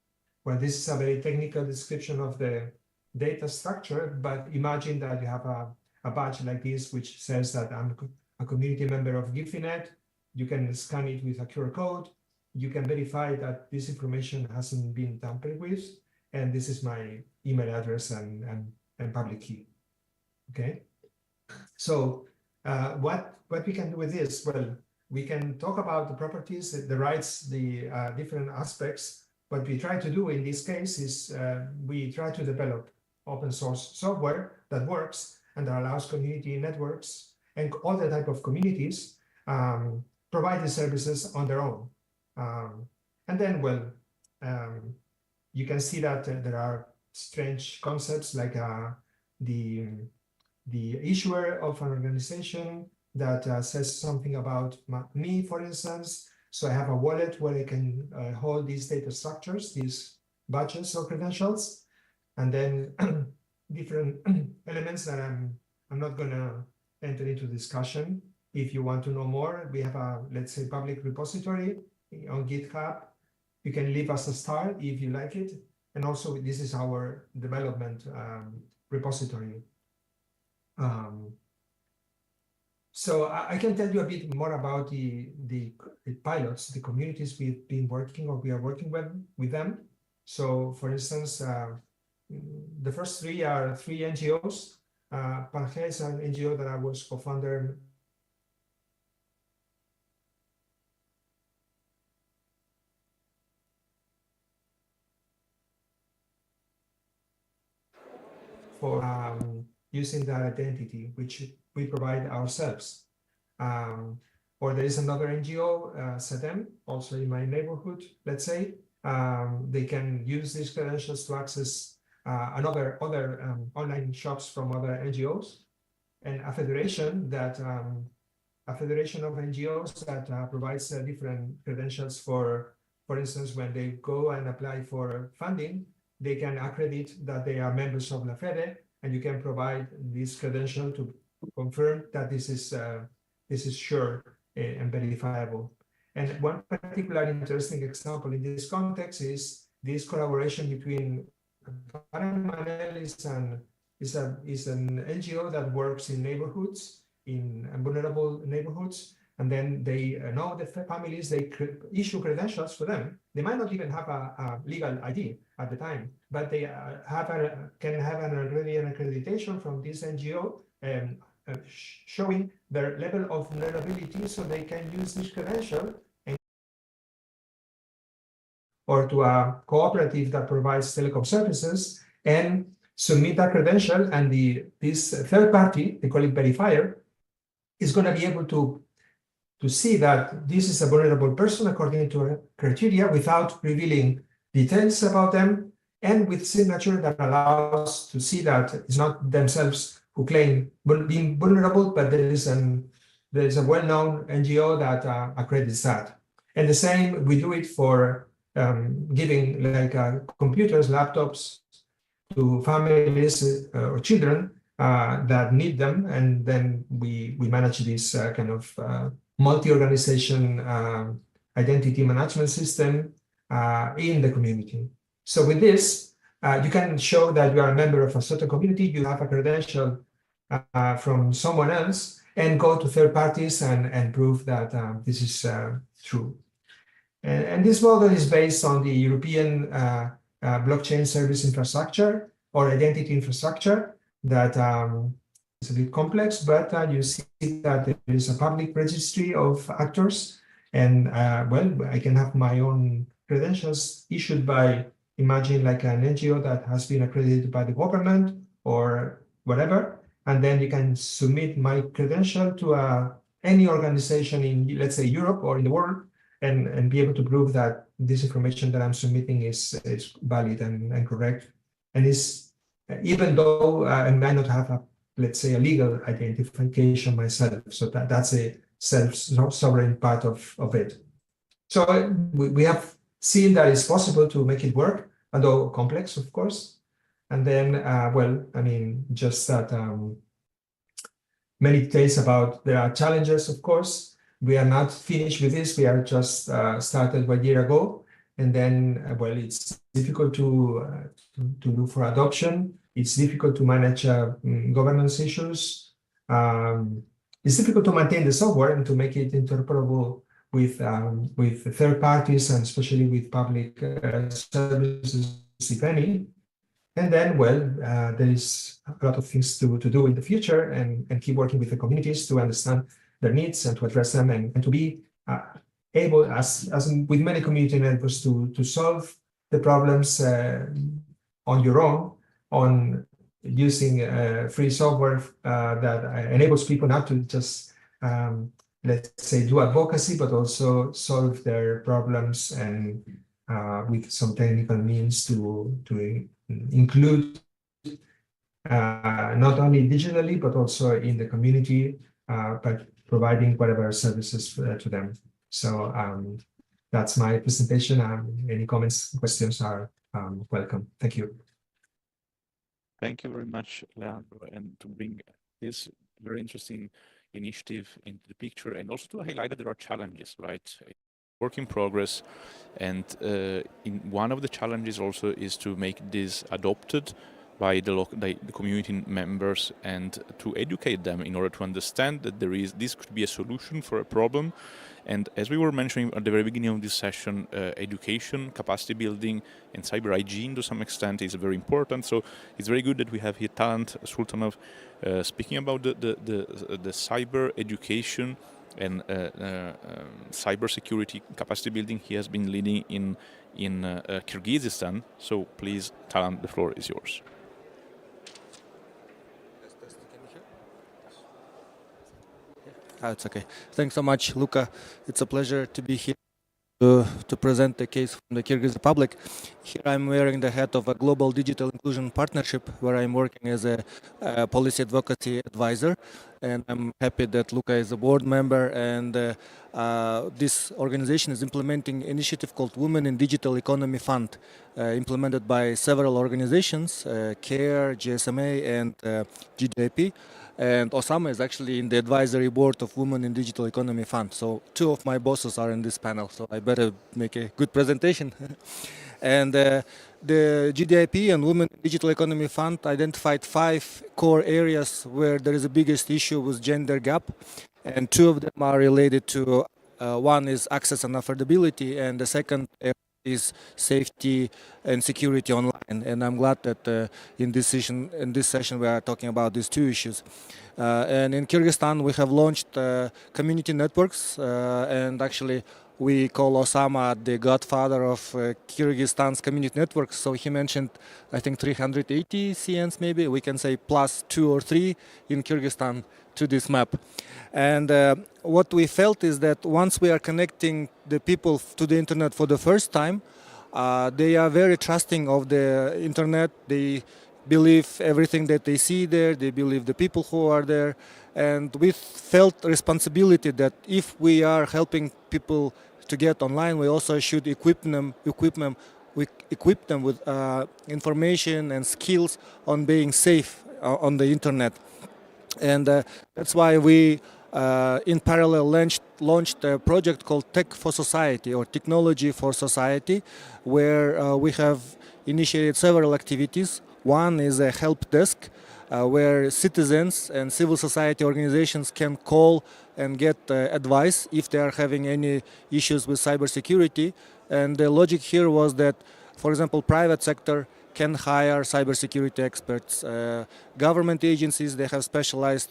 Well, this is a very technical description of the data structure, but imagine that you have a badge like this, which says that I'm a community member of Gifinet. You can scan it with a QR code. You can verify that this information hasn't been tampered with. And this is my email address and public key. Okay. So what we can do with this? Well, we can talk about the properties, the rights, the different aspects. What we try to do in this case is we try to develop open source software that works and that allows community networks and other type of communities provide the services on their own. And then, well, you can see that there are strange concepts like the issuer of an organization that says something about me, for instance. So I have a wallet where I can hold these data structures, these badges or credentials, and then different elements that I'm not gonna enter into discussion. If you want to know more, we have a, let's say, public repository on GitHub. You can leave us a star if you like it. And also this is our development repository. So I can tell you a bit more about the pilots, the communities we've been working or we are working with them. So for instance, the first three are three NGOs. Pange is an NGO that I was co-founder for using that identity, which we provide ourselves. Or there is another NGO, SEDEM, also in my neighborhood, let's say. They can use these credentials to access other online shops from other NGOs, and a federation of NGOs that provides different credentials for instance, when they go and apply for funding, they can accredit that they are members of La Fede, and you can provide this credential to confirm that this is sure and verifiable. And one particular interesting example in this context is this collaboration between Karen Manel is an NGO that works in neighborhoods, in vulnerable neighborhoods, and then they know the families, they issue credentials for them. They might not even have a legal ID at the time, but they can have already an accreditation from this NGO showing their level of vulnerability, so they can use this credential or to a cooperative that provides telecom services and submit that credential, and this third party, they call it verifier, is going to be able to see that this is a vulnerable person according to a criteria without revealing details about them, and with signature that allows to see that it's not themselves who claim being vulnerable, but there is a well-known NGO that accredits that. And the same, we do it for giving like computers, laptops to families or children that need them, and then we manage this kind of multi-organization identity management system in the community. So with this, you can show that you are a member of a certain community, you have a credential from someone else, and go to third parties and prove that this is true. And this model is based on the European blockchain service infrastructure or identity infrastructure that is a bit complex, but you see that there is a public registry of actors, and well, I can have my own credentials issued by, imagine like an NGO that has been accredited by the government or whatever, and then you can submit my credential to any organization in, let's say, Europe or in the world, and be able to prove that this information that I'm submitting is valid and correct, and is, even though I might not have let's say, a legal identification myself. So that's a self-sovereign part of it. So we have seen that it's possible to make it work, although complex, of course. And then, well, I mean, just that many details about, there are challenges, of course. We are not finished with this. We are just started 1 year ago. And then, well, it's difficult to do for adoption. It's difficult to manage governance issues. It's difficult to maintain the software and to make it interoperable with third parties, and especially with public services, if any. And then, well, there is a lot of things to do in the future, and keep working with the communities to understand their needs and to address them, and to be able, as with many community networks, to solve the problems on your own, on using free software that enables people not to just let's say do advocacy, but also solve their problems, and with some technical means to include not only digitally but also in the community, by providing whatever services to them. So that's my presentation. Any comments, questions are welcome. Thank you. Thank you very much, Leandro, and to bring this very interesting initiative into the picture, and also to highlight that there are challenges, right? Work in progress, and in one of the challenges also is to make this adopted by the community members, and to educate them in order to understand that this could be a solution for a problem. And as we were mentioning at the very beginning of this session, education, capacity building, and cyber hygiene to some extent is very important. So it's very good that we have here Talent Sultanov speaking about the cyber education and cyber security capacity building. He has been leading in Kyrgyzstan. So please, Talent, the floor is yours. It's okay. Thanks so much, Luca. It's a pleasure to be here to present the case from the Kyrgyz Republic. Here I'm wearing the hat of a global digital inclusion partnership, where I'm working as a policy advocacy advisor. And I'm happy that Luca is a board member, and this organization is implementing an initiative called Women in Digital Economy Fund, implemented by several organizations, CARE, GSMA, and GDIP. And Osama is actually in the advisory board of Women in Digital Economy Fund. So 2 of my bosses are in this panel, so I better make a good presentation. And the GDIP and Women in Digital Economy Fund identified 5 core areas where there is the biggest issue with gender gap. And 2 of them are related to, one is access and affordability, and the second area is safety and security online. And I'm glad that in this session we are talking about these 2 issues. And in Kyrgyzstan we have launched community networks, and actually we call Osama the godfather of Kyrgyzstan's community networks. So he mentioned, I think, 380 CNs maybe. We can say plus 2 or 3 in Kyrgyzstan to this map. And what we felt is that once we are connecting the people to the internet for the first time, they are very trusting of the internet. They believe everything that they see there. They believe the people who are there. And we felt responsibility that if we are helping people to get online, we also should equip them with information and skills on being safe on the internet. And that's why we, in parallel, launched a project called Tech for Society, or Technology for Society, where we have initiated several activities. One is a help desk, where citizens and civil society organizations can call and get advice if they are having any issues with cybersecurity. And the logic here was that, for example, private sector can hire cybersecurity experts. Government agencies, they have specialized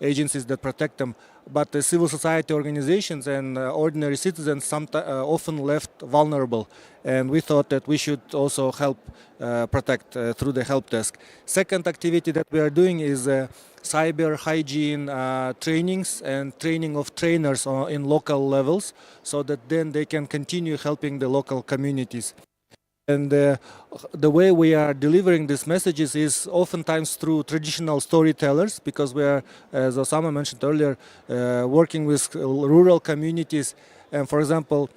agencies that protect them. But the civil society organizations and ordinary citizens often left vulnerable. And we thought that we should also help protect through the help desk. Second activity that we are doing is cyber hygiene trainings and training of trainers in local levels, so that then they can continue helping the local communities. And the way we are delivering these messages is oftentimes through traditional storytellers, because we are, as Osama mentioned earlier, working with rural communities. And for example,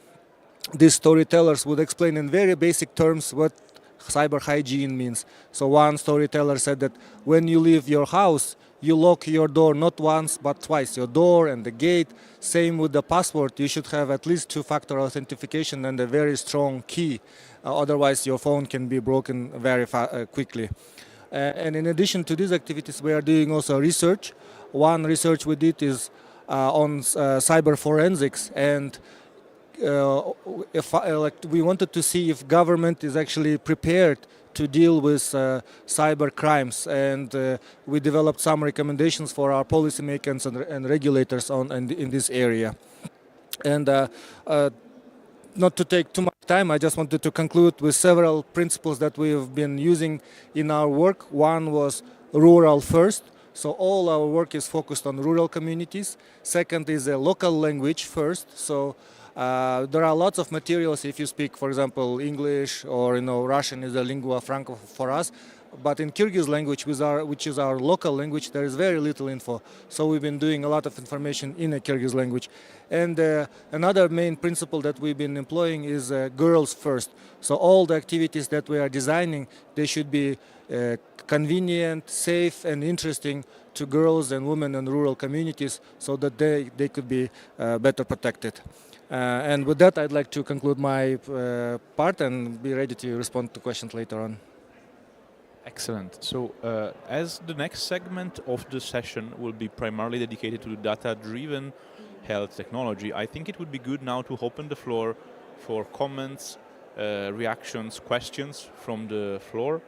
these storytellers would explain in very basic terms what cyber hygiene means. So one storyteller said that when you leave your house, you lock your door not once but twice, your door and the gate. Same with the password. You should have at least 2-factor authentication and a very strong key. Otherwise, your phone can be broken very quickly. And in addition to these activities, we are doing also research. One research we did is on cyber forensics, and we wanted to see if government is actually prepared to deal with cyber crimes, and we developed some recommendations for our policymakers and regulators in this area. And not to take too much time, I just wanted to conclude with several principles that we have been using in our work. One was rural first, so all our work is focused on rural communities. Second is a local language first, so there are lots of materials if you speak, for example, English or Russian is a lingua franca for us. But in Kyrgyz language, which is our local language, there is very little info. So we've been doing a lot of information in a Kyrgyz language. And another main principle that we've been employing is girls first. So all the activities that we are designing, they should be convenient, safe, and interesting to girls and women in rural communities so that they could be better protected. And with that, I'd like to conclude my part and be ready to respond to questions later on. Excellent. So as the next segment of the session will be primarily dedicated to data-driven health technology, I think it would be good now to open the floor for comments, reactions, questions from the floor.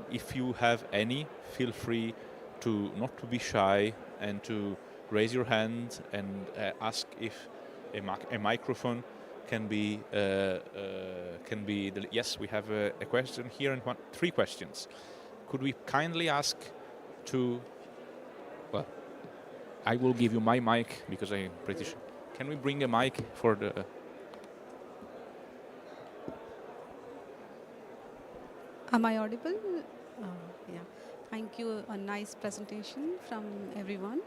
If you have any, feel free to not to be shy and to raise your hand and ask if a microphone can be yes, we have a question here and three questions. Could we kindly ask to, well, I will give you my mic because I'm pretty sure. Can we bring a mic for the... Am I audible? Yeah. Thank you. A nice presentation from everyone.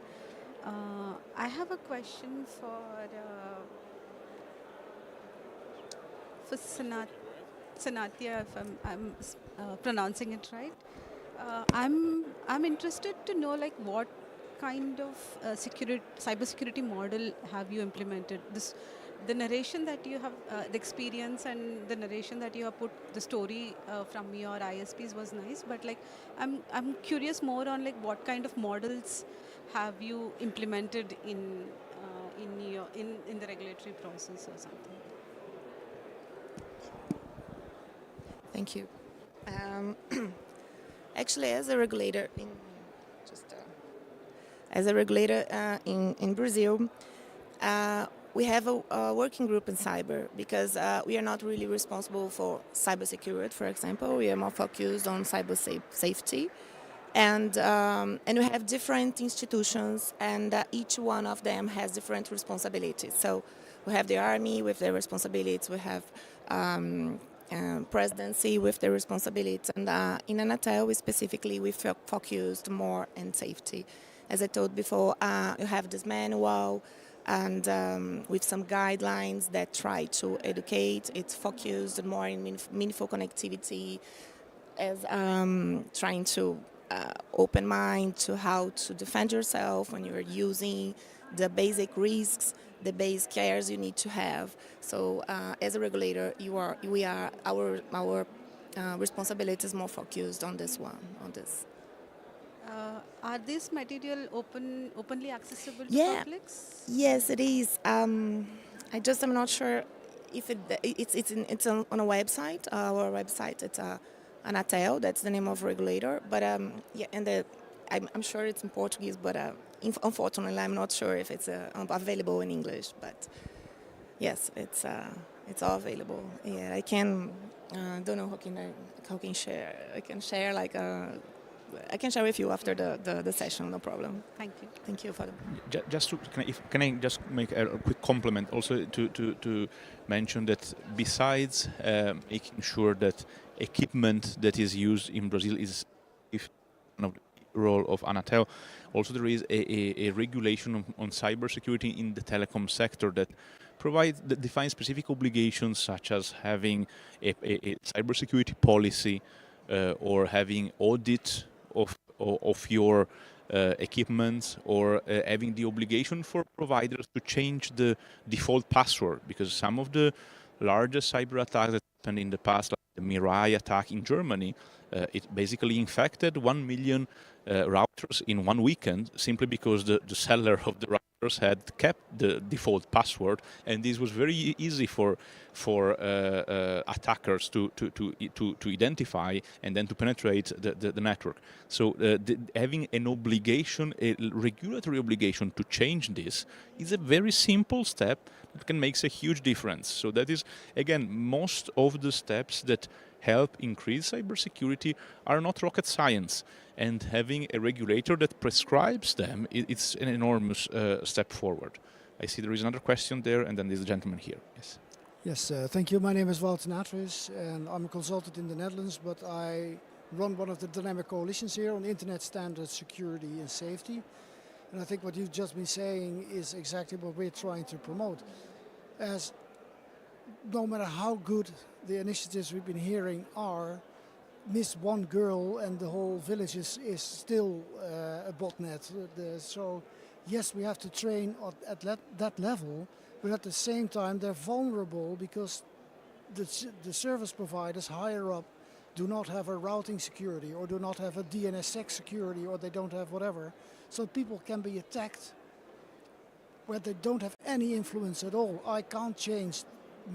I have a question for Sanatia, if I'm pronouncing it right. I'm interested to know what kind of cybersecurity model have you implemented? The narration that you have, the experience and the narration that you have put, the story from your ISPs was nice, but I'm curious more on what kind of models have you implemented in the regulatory process or something. Thank you. Actually, as a regulator in Brazil, we have a working group in cyber because we are not really responsible for cybersecurity, for example. We are more focused on cyber safety. And we have different institutions, and each one of them has different responsibilities. So we have the army with their responsibilities, we have presidency with their responsibilities, and in Anatel we focused more on safety. As I told before, you have this manual and with some guidelines that try to educate. It's focused more in meaningful connectivity, as trying to open mind to how to defend yourself when you're using the basic risks, the basic cares you need to have. So as a regulator, our responsibility is more focused on this one, on this. Are this material openly accessible to publics? Yes, it is. I'm not sure if it's on a website. Our website, it's Anatel, that's the name of regulator. But I'm sure it's in Portuguese, but unfortunately, I'm not sure if it's available in English. But yes, it's all available. Yeah, I can. Don't know how can share. I can share I can share with you after the session, no problem. Thank you. Thank you for the... Can I just make a quick compliment also to mention that besides making sure that equipment that is used in Brazil is one of the role of Anatel, also there is a regulation on cybersecurity in the telecom sector that defines specific obligations, such as having a cybersecurity policy or having audit of your equipment, or having the obligation for providers to change the default password, because some of the largest cyber attacks that happened in the past, like the Mirai attack in Germany, it basically infected 1 million routers in one weekend, simply because the seller of the router had kept the default password, and this was very easy for attackers to identify and then to penetrate the network. So having an obligation, a regulatory obligation to change this is a very simple step that can make a huge difference. So that is, again, most of the steps that help increase cybersecurity are not rocket science. And having a regulator that prescribes them, it's an enormous step forward. I see there is another question there, and then there's a gentleman here. Yes. Yes, thank you. My name is Wouter Natris, and I'm a consultant in the Netherlands, but I run one of the dynamic coalitions here on internet standards, security and safety. And I think what you've just been saying is exactly what we're trying to promote. As no matter how good the initiatives we've been hearing are, miss one girl and the whole village is still a botnet. So yes, we have to train at that level, but at the same time they're vulnerable because the service providers higher up do not have a routing security or do not have a DNSSEC security, or they don't have whatever. So people can be attacked where they don't have any influence at all. I can't change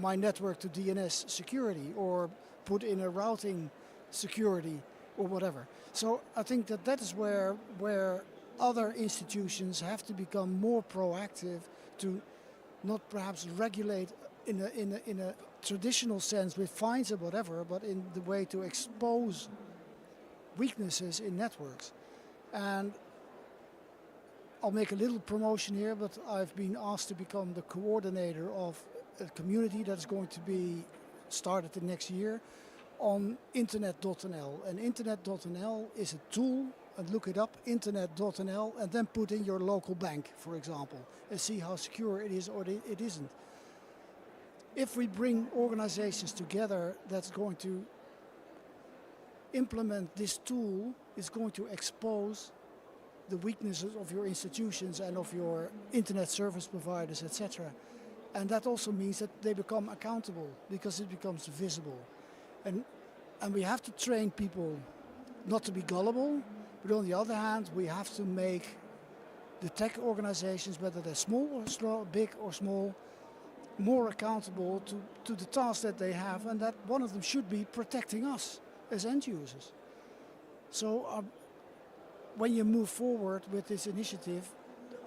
my network to DNS security or put in a routing security or whatever. So I think that is where other institutions have to become more proactive to not perhaps regulate in a traditional sense with fines or whatever, but in the way to expose weaknesses in networks. And I'll make a little promotion here, but I've been asked to become the coordinator of a community that's going to be started the next year on internet.nl. And internet.nl is a tool, and look it up, internet.nl, and then put in your local bank, for example, and see how secure it is or it isn't. If we bring organizations together that's going to implement this tool, is going to expose the weaknesses of your institutions and of your internet service providers, etc. And that also means that they become accountable because it becomes visible. And we have to train people not to be gullible, but on the other hand, we have to make the tech organizations, whether they're small or big or small, more accountable to the tasks that they have, and that one of them should be protecting us as end users. So when you move forward with this initiative,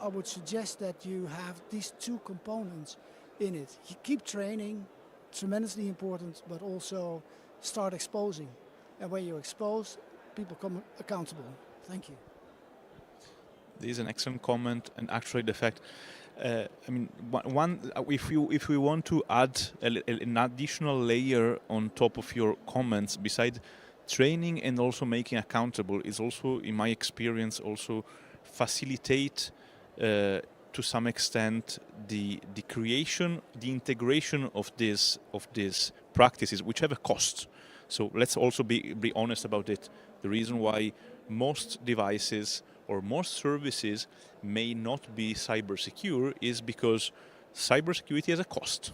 I would suggest that you have these two components in it. You keep training, tremendously important, but also start exposing. And when you expose, people become accountable. Thank you. This is an excellent comment, and actually the fact, I mean, if we want to add an additional layer on top of your comments, besides training and also making accountable, is also, in my experience, also facilitate to some extent the creation, the integration of these practices, which have a cost. So let's also be honest about it. The reason why most devices or most services may not be cyber secure is because cybersecurity has a cost,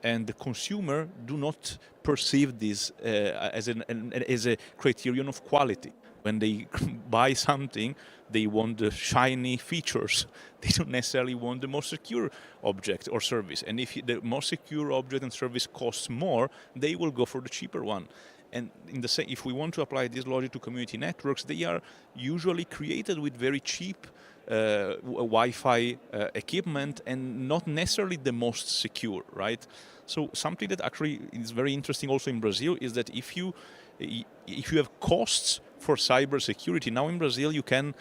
and the consumer do not perceive this as a criterion of quality. When they buy something, they want the shiny features. They don't necessarily want the most secure object or service. And if the most secure object and service costs more, they will go for the cheaper one. And if we want to apply this logic to community networks, they are usually created with very cheap Wi-Fi equipment and not necessarily the most secure, right? So something that actually is very interesting also in Brazil is that if you have costs for cybersecurity, now in Brazil you can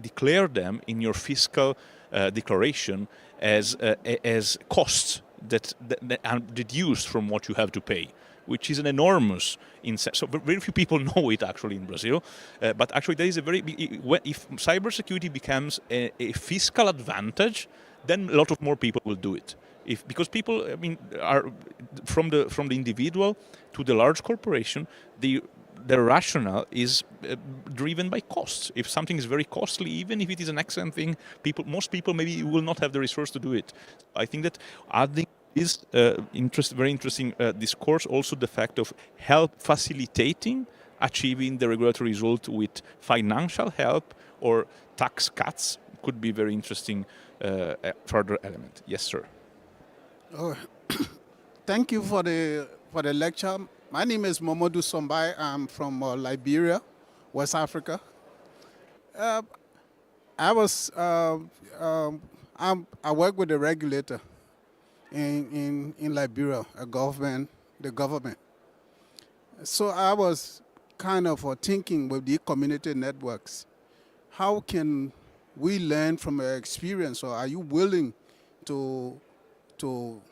declare them in your fiscal declaration as costs that are deduced from what you have to pay, which is an enormous incentive. So very few people know it actually in Brazil, but actually there is a very big, if cybersecurity becomes a fiscal advantage, then a lot of more people will do it. Because people, I mean, are from the individual to the large corporation, their rationale is driven by costs. If something is very costly, even if it is an excellent thing, most people maybe will not have the resource to do it. I think that adding this very interesting discourse, also the fact of help facilitating achieving the regulatory result with financial help or tax cuts could be very interesting further element. Yes, sir. Oh, thank you for the lecture. My name is Momodou Sombai. I'm from Liberia, West Africa. I was I work with the regulator in Liberia, the government. So I was kind of thinking with the community networks, how can we learn from your experience, or are you willing to to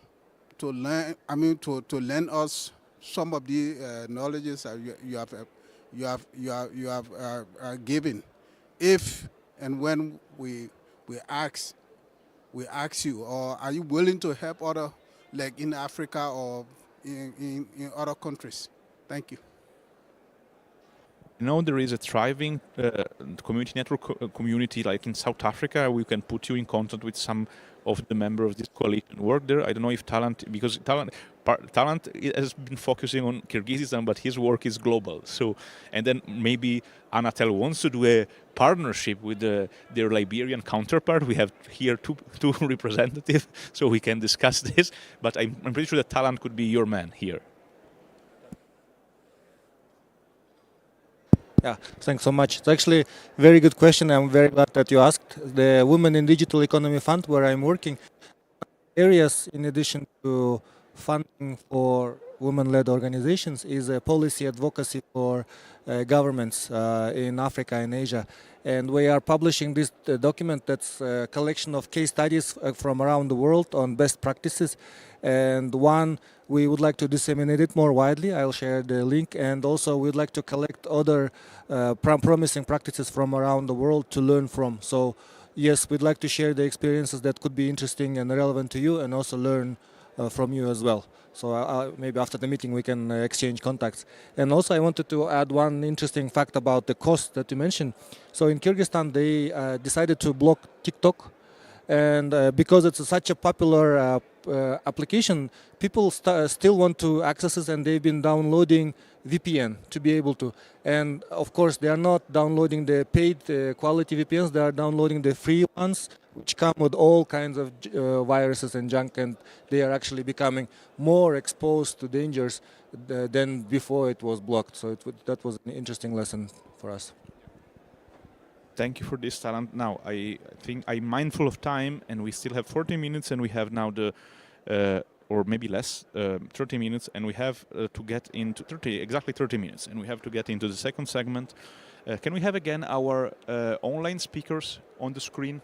learn? I mean, to lend us some of the knowledges that you have given, if and when we ask you, or are you willing to help other, like in Africa or in other countries? Thank you. You know, there is a thriving community network community like in South Africa. We can put you in contact with some of the members of this coalition work there. I don't know if Talent, because Talent has been focusing on Kyrgyzstan, but his work is global. So, and then maybe Anatel wants to do a partnership with their Liberian counterpart. We have here two representatives, so we can discuss this. But I'm pretty sure that Talent could be your man here. Yeah, thanks so much. It's actually a very good question. I'm very glad that you asked. The Women in Digital Economy Fund, where I'm working, areas in addition to funding for women-led organizations is a policy advocacy for governments in Africa and Asia. And we are publishing this document that's a collection of case studies from around the world on best practices. And one, we would like to disseminate it more widely. I'll share the link. And also we'd like to collect other promising practices from around the world to learn from. So yes, we'd like to share the experiences that could be interesting and relevant to you, and also learn from you as well. So maybe after the meeting we can exchange contacts. And also I wanted to add one interesting fact about the cost that you mentioned. So in Kyrgyzstan they decided to block TikTok, and because it's such a popular application, people still want to access it, and they've been downloading VPN to be able to. And of course they are not downloading the paid quality VPNs, they are downloading the free ones, which come with all kinds of viruses and junk, and they are actually becoming more exposed to dangers than before it was blocked. So that was an interesting lesson for us. Thank you for this, Talent. Now, I think I'm mindful of time, and we still have 40 minutes, and we have now or maybe less, 30 minutes, and we have to get into exactly 30 minutes, and we have to get into the second segment. Can we have again our online speakers on the screen?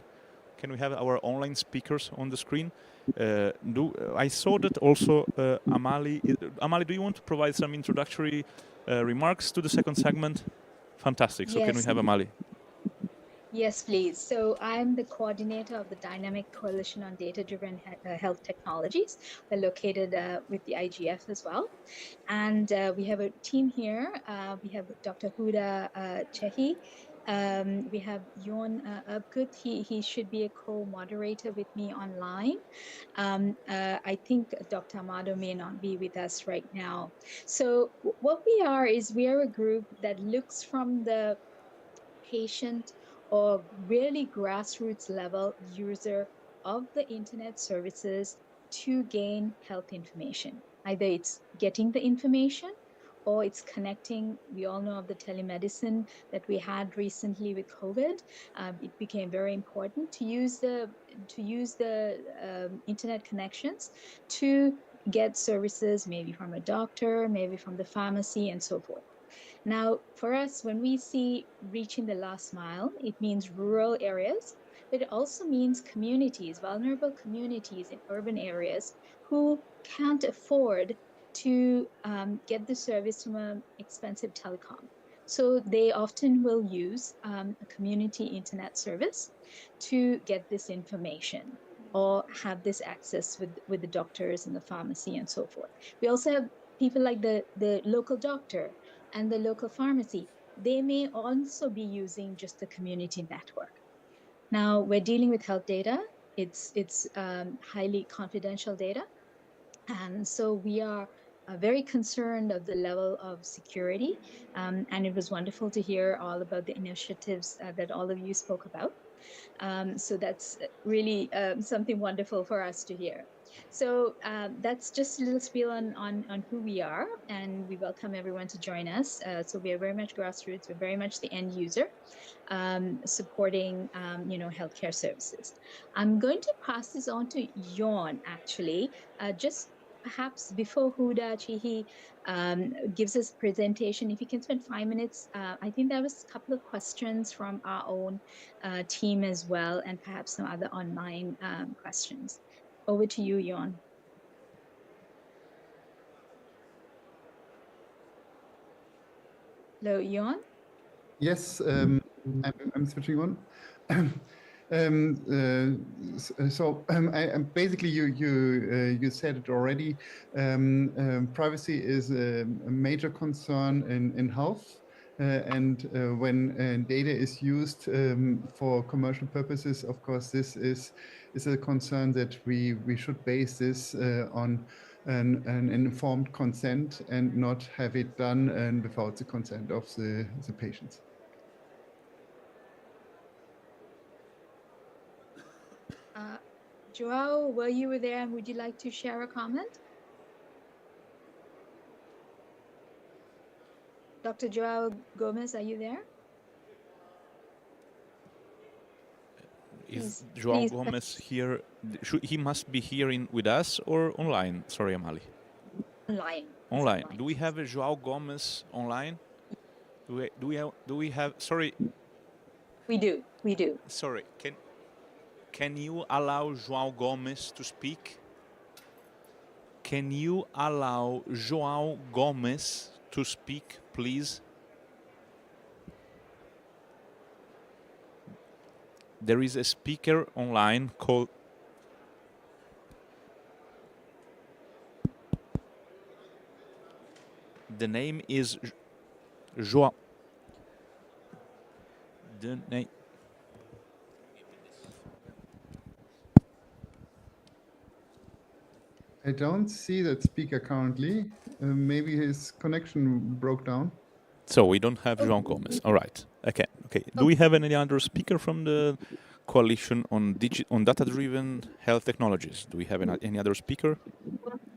Can we have our online speakers on the screen? I saw that also Amali. Amali, do you want to provide some introductory remarks to the second segment? Fantastic. So can we have Amali? Yes, please. So I'm the coordinator of the Dynamic Coalition on Data-Driven Health Technologies. We're located with the IGF as well. And we have a team here. We have Dr. Huda Chehi. We have Yon Abkut. He should be a co-moderator with me online. I think Dr. Amado may not be with us right now. So what we are a group that looks from the patient or really grassroots level user of the internet services to gain health information. Either it's getting the information or it's connecting. We all know of the telemedicine that we had recently with COVID. It became very important to use the internet connections to get services, maybe from a doctor, maybe from the pharmacy, and so forth. Now, for us, when we see reaching the last mile, it means rural areas, but it also means communities, vulnerable communities in urban areas who can't afford to get the service from an expensive telecom. So they often will use a community internet service to get this information or have this access with the doctors and the pharmacy and so forth. We also have people like the local doctor and the local pharmacy. They may also be using just the community network. Now, we're dealing with health data. It's highly confidential data. And so we are very concerned of the level of security. And it was wonderful to hear all about the initiatives that all of you spoke about. So that's really something wonderful for us to hear. So that's just a little spiel on who we are, and we welcome everyone to join us. So we are very much grassroots. We're very much the end user, supporting healthcare services. I'm going to pass this on to Yon, actually, just perhaps before Huda Chihi gives us a presentation, if you can spend 5 minutes. I think there was a couple of questions from our own team as well, and perhaps some other online questions. Over to you, Yon. Hello, Yon? Yes, I'm switching on. Basically, you said it already. Privacy is a major concern in health, and when data is used for commercial purposes, of course, this is a concern that we should base this on an informed consent and not have it done without the consent of the patients. Joao, were you there, and would you like to share a comment? Dr. Joao Gomez, are you there? Is Joao Gomez here? He must be here with us or online? Sorry, Amali. Online. Online. Do we have a Joao Gomez online? Do we have? Sorry. We do. We do. Sorry. Can you allow Joao Gomez to speak? Can you allow Joao Gomez to speak, please? There is a speaker online called... The name is Joao. The name... I don't see that speaker currently. Maybe his connection broke down. So we don't have Joao Gomez. All right. Okay. Okay. Do we have any other speaker from the coalition on data-driven health technologies? Do we have any other speaker?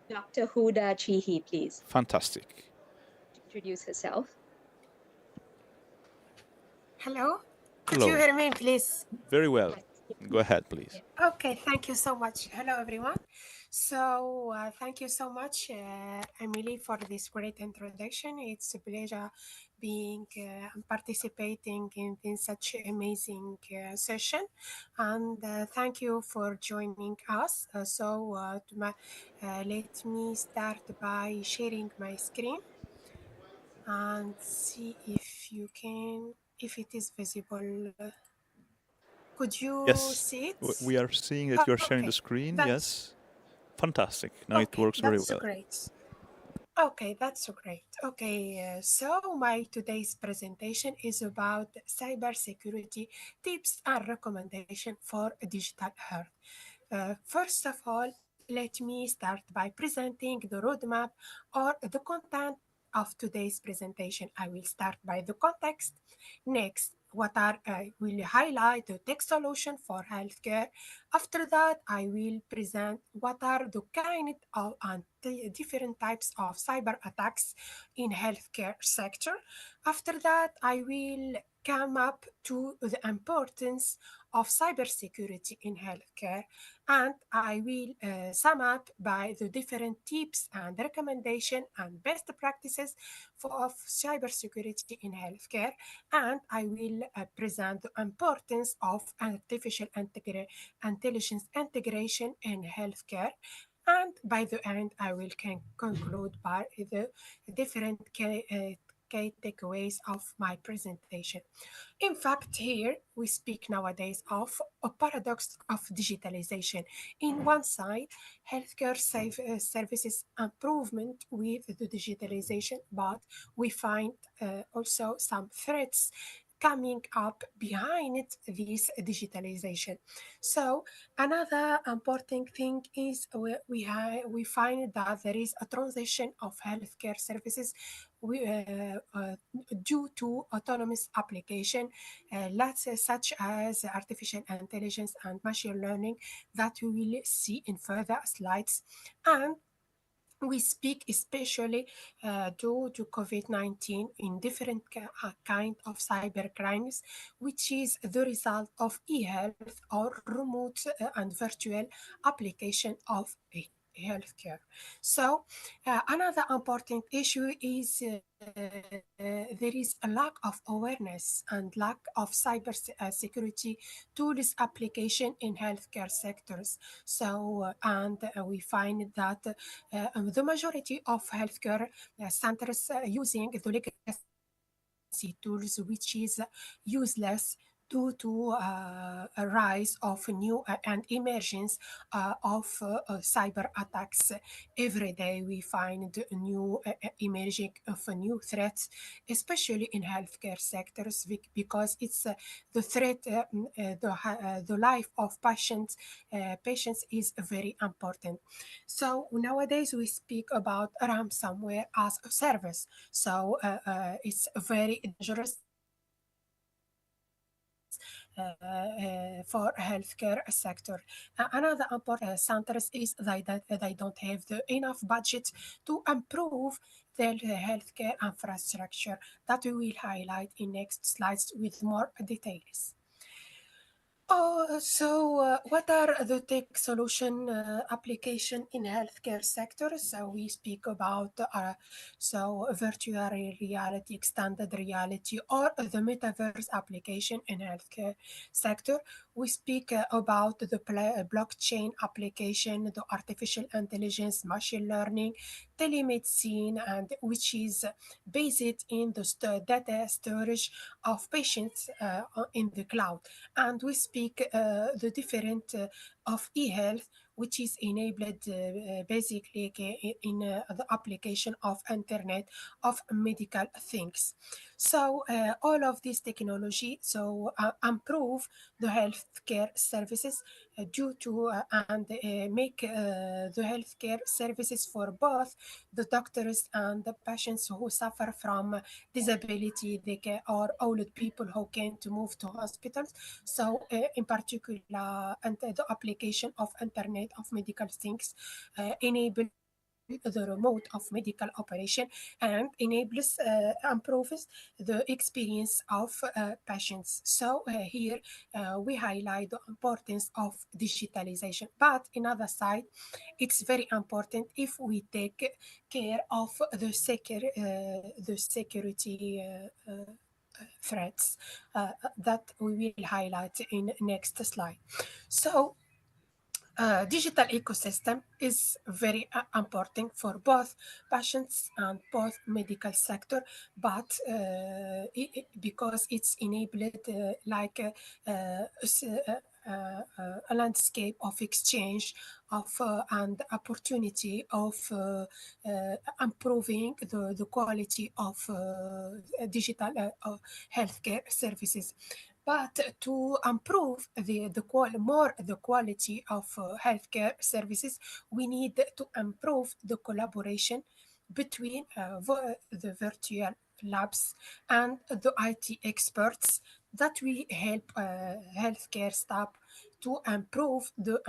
Dr. Huda Chihi, please. Fantastic. Introduce herself. Hello. Could Hello. you hear me, please? Very well. Go ahead, please. Okay, thank you so much. Hello, everyone. So thank you so much, Emily, for this great introduction. It's a pleasure being participating in such amazing session, and thank you for joining us. Let me start by sharing my screen and see if it is visible. Could you see it? We are seeing that you are sharing the screen. Yes. Fantastic. Now it works very well. That's great. Okay, that's great. Okay, so my today's presentation is about cybersecurity tips and recommendation for digital health. First of all, let me start by presenting the roadmap or the content of today's presentation. I will start by the context. Next, I will highlight the tech solution for healthcare. After that, I will present what are the kind of different types of cyber attacks in healthcare sector. After that, I will come up to the importance of cybersecurity in healthcare, and I will sum up by the different tips and recommendation and best practices of cybersecurity in healthcare, and I will present the importance of artificial intelligence integration in healthcare. And by the end, I will conclude by the different key takeaways of my presentation. In fact, here we speak nowadays of a paradox of digitalization. In one side, healthcare services improvement with the digitalization, but we find also some threats coming up behind this digitalization. So another important thing is we find that there is a transition of healthcare services due to autonomous application, such as artificial intelligence and machine learning that we will see in further slides. And we speak especially due to COVID-19 in different kind of cyber crimes, which is the result of e-health or remote and virtual application of healthcare. So another important issue is there is a lack of awareness and lack of cyber security tools application in healthcare sectors. So we find that the majority of healthcare centers using the legacy tools, which is useless due to a rise of new and emergence of cyber attacks. Every day we find new emerging of new threats, especially in healthcare sectors, because it's the threat, the life of patients is very important. So nowadays we speak about ransomware as a service. So it's very dangerous for healthcare sector. Another important centers is they don't have the enough budget to improve their healthcare infrastructure that we will highlight in next slides with more details. What are the tech solution application in healthcare sector? So we speak about virtual reality, extended reality, or the metaverse application in healthcare sector. We speak about the blockchain application, the artificial intelligence, machine learning, telemedicine, and which is based in the data storage of patients in the cloud. And we speak the different of e-health, which is enabled basically in the application of internet of medical things. So all of this technology improve the healthcare services due to and make the healthcare services for both the doctors and the patients who suffer from disability, or old people who can't move to hospitals. So in particular, and the application of internet of medical things enable the remote of medical operation and enables improves the experience of patients. So here we highlight the importance of digitalization, but in other side it's very important if we take care of the security threats that we will highlight in next slide. So digital ecosystem is very important for both patients and both medical sector, but because it's enabled a landscape of exchange of and opportunity of improving the quality of digital healthcare services. But to improve the quality of healthcare services, we need to improve the collaboration between the virtual labs and the IT experts that will help healthcare staff to improve the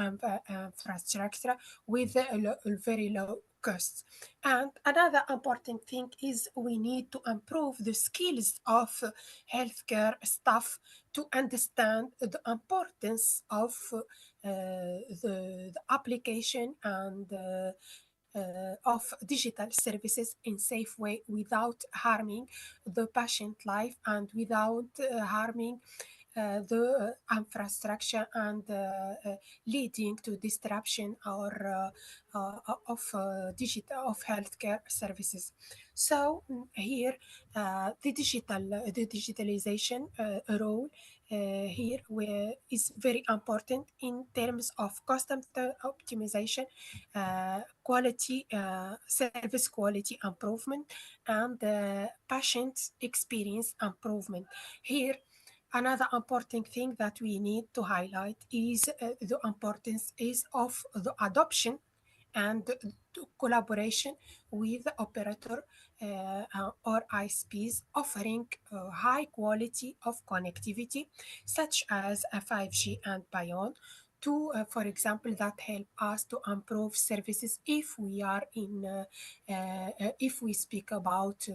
infrastructure with a very low costs. And another important thing is we need to improve the skills of healthcare staff to understand the importance of the application and of digital services in safe way without harming the patient life and without harming the infrastructure and leading to disruption or digital of healthcare services. So here the digitalization role here is very important in terms of custom optimization, quality, service quality improvement, and patient experience improvement. Here, another important thing that we need to highlight is the importance is of the adoption and collaboration with the operator or ISPs offering high quality of connectivity, such as 5G and beyond, to, for example, that help us to improve services if we are in, if we speak about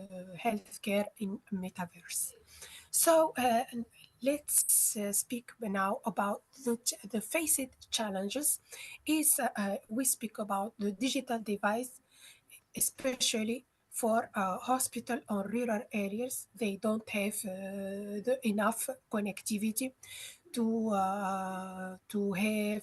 healthcare in metaverse. So let's speak now about the faced challenges. Is we speak about the digital device, especially for hospital or rural areas. They don't have enough connectivity to have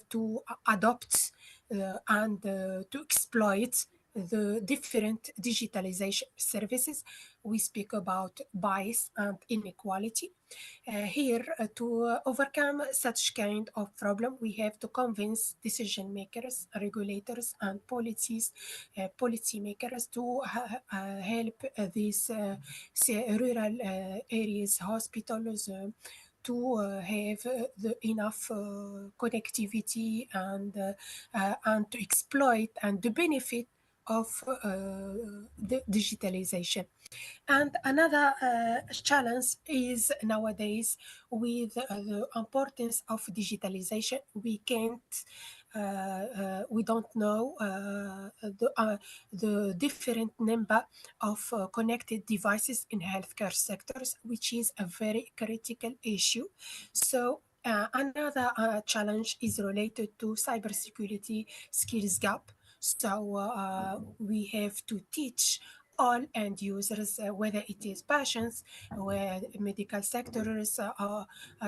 to adopt and to exploit the different digitalization services. We speak about bias and inequality. Here, to overcome such kind of problem, we have to convince decision makers, regulators, and policy makers to help these rural areas, hospitals, to have the enough connectivity and to exploit and the benefit of the digitalization. And another challenge is nowadays with the importance of digitalization. We don't know the different number of connected devices in healthcare sectors, which is a very critical issue. So another challenge is related to cybersecurity skills gap. So we have to teach all end users, whether it is patients, where medical sectors,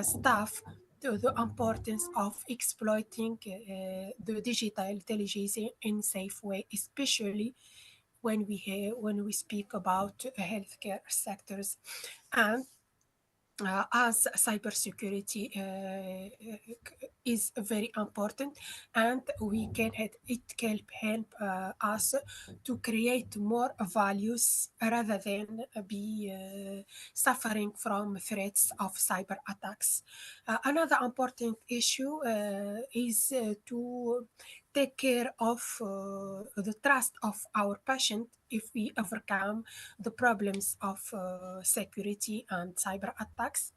staff, the importance of exploiting the digital intelligence in safe way, especially when we speak about healthcare sectors. And as cybersecurity is very important, and it can help us to create more values rather than be suffering from threats of cyber attacks. Another important issue is to take care of the trust of our patient if we overcome the problems of security and cyber attacks.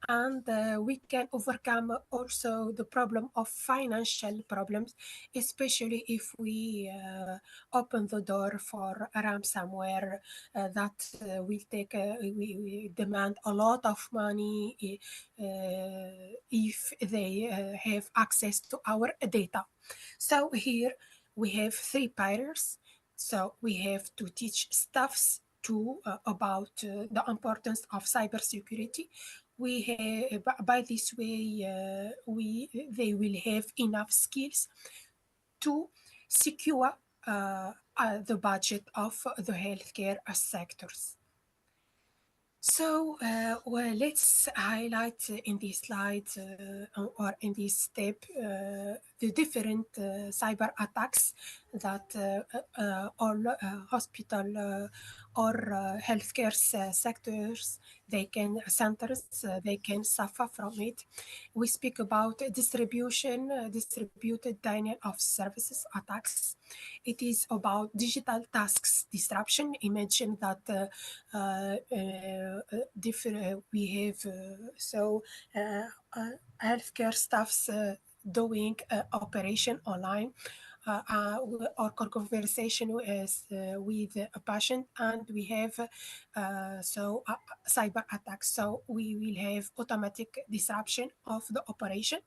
And we can overcome also the problem of financial problems, especially if we open the door for ransomware that will take we demand a lot of money if they have access to our data. So here we have three pillars. So we have to teach staffs about the importance of cybersecurity. We have, by this way, they will have enough skills to secure the budget of the healthcare sectors. So, well, let's highlight in this slide or in this step the different cyber attacks that all hospital or healthcare sectors they can suffer from it. We speak about distributed denial of services attacks. It is about digital tasks disruption. Imagine that we have healthcare staffs doing operation online or conversation with a patient, and we have cyber attacks. So we will have automatic disruption of the operation.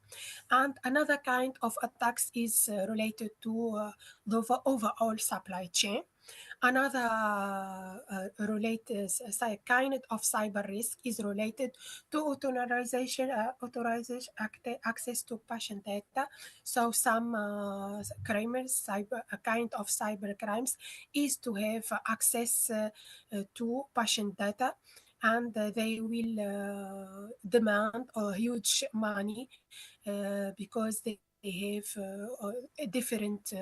And another kind of attacks is related to the overall supply chain. Another kind of cyber risk is related to authorization access to patient data. So some crimes, a kind of cyber crimes, is to have access to patient data. and they will demand a huge money because they have a different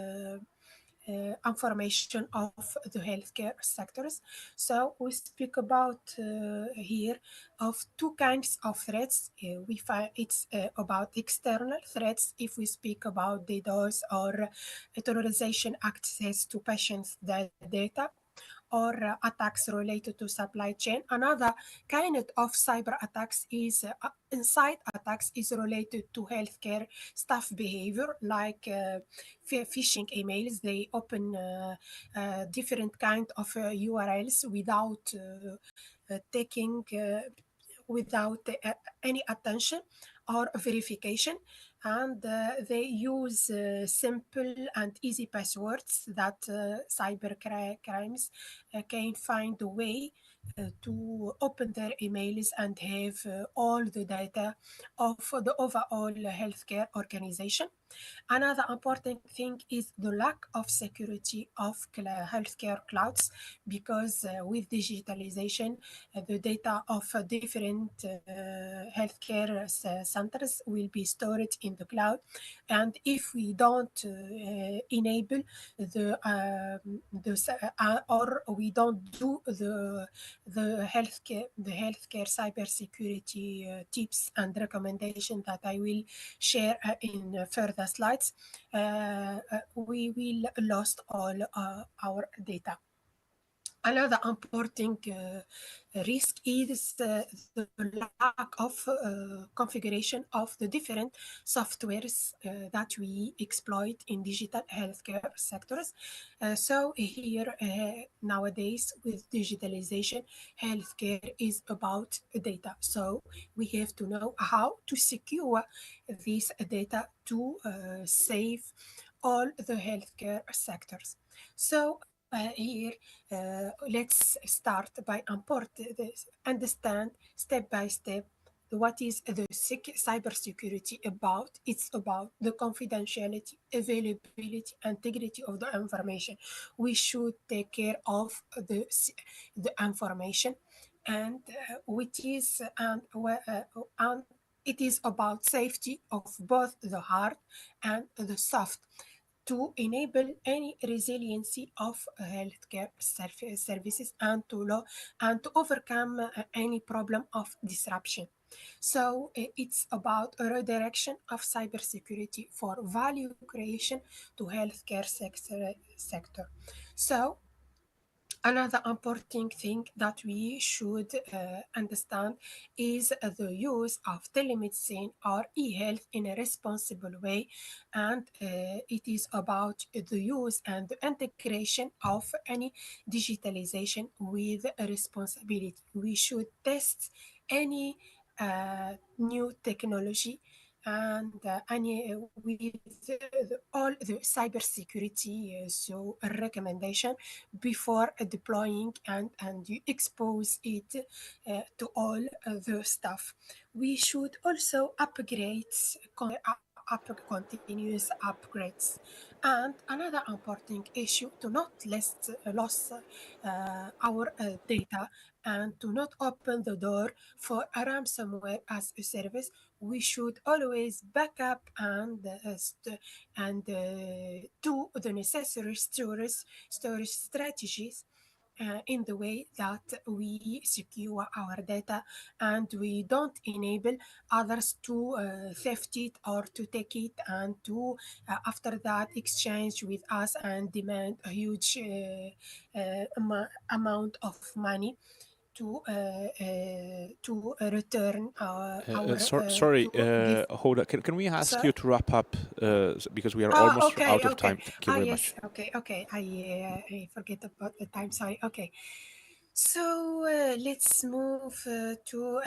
information of the healthcare sectors. So we speak about here of two kinds of threats. We find it's about external threats if we speak about DDoS or authorization access to patients' data, or attacks related to supply chain. Another kind of cyber attacks is inside attacks is related to healthcare staff behavior, like phishing emails. They open different kind of URLs without taking without any attention or verification, and they use simple and easy passwords that cyber crimes can find a way to open their emails and have all the data of the overall healthcare organization. Another important thing is the lack of security of healthcare clouds, because with digitalization, the data of different healthcare centers will be stored in the cloud. And if we don't enable or we don't do the healthcare cybersecurity tips and recommendations that I will share in further slides, we will lost all our data. Another important risk is the lack of configuration of the different softwares that we exploit in digital healthcare sectors. So here nowadays with digitalization, healthcare is about data. So we have to know how to secure this data to save all the healthcare sectors. So here, let's start by understand step by step what is the cybersecurity about. It's about the confidentiality, availability, integrity of the information. We should take care of the information, and which is and it is about safety of both the hard and the soft, to enable any resiliency of healthcare services, and to overcome any problem of disruption. So it's about a redirection of cybersecurity for value creation to healthcare sector. So another important thing that we should understand is the use of telemedicine or e-health in a responsible way, and it is about the use and the integration of any digitalization with a responsibility. We should test any new technology and with all the cybersecurity so a recommendation before deploying, and you expose it to all the stuff. We should also upgrade continuous upgrades. And another important issue, to not lose our data, and to not open the door for a ransomware as a service. We should always back up and do the necessary storage strategies in the way that we secure our data, and we don't enable others to theft it or to take it, and to after that exchange with us and demand a huge amount of money to return our Sorry, to give. Hoda, can we ask Sorry? you to wrap up because we are almost Okay, out of okay. time. Thank you very Yes, much. okay. I forget about the time. Sorry. Okay. So let's move to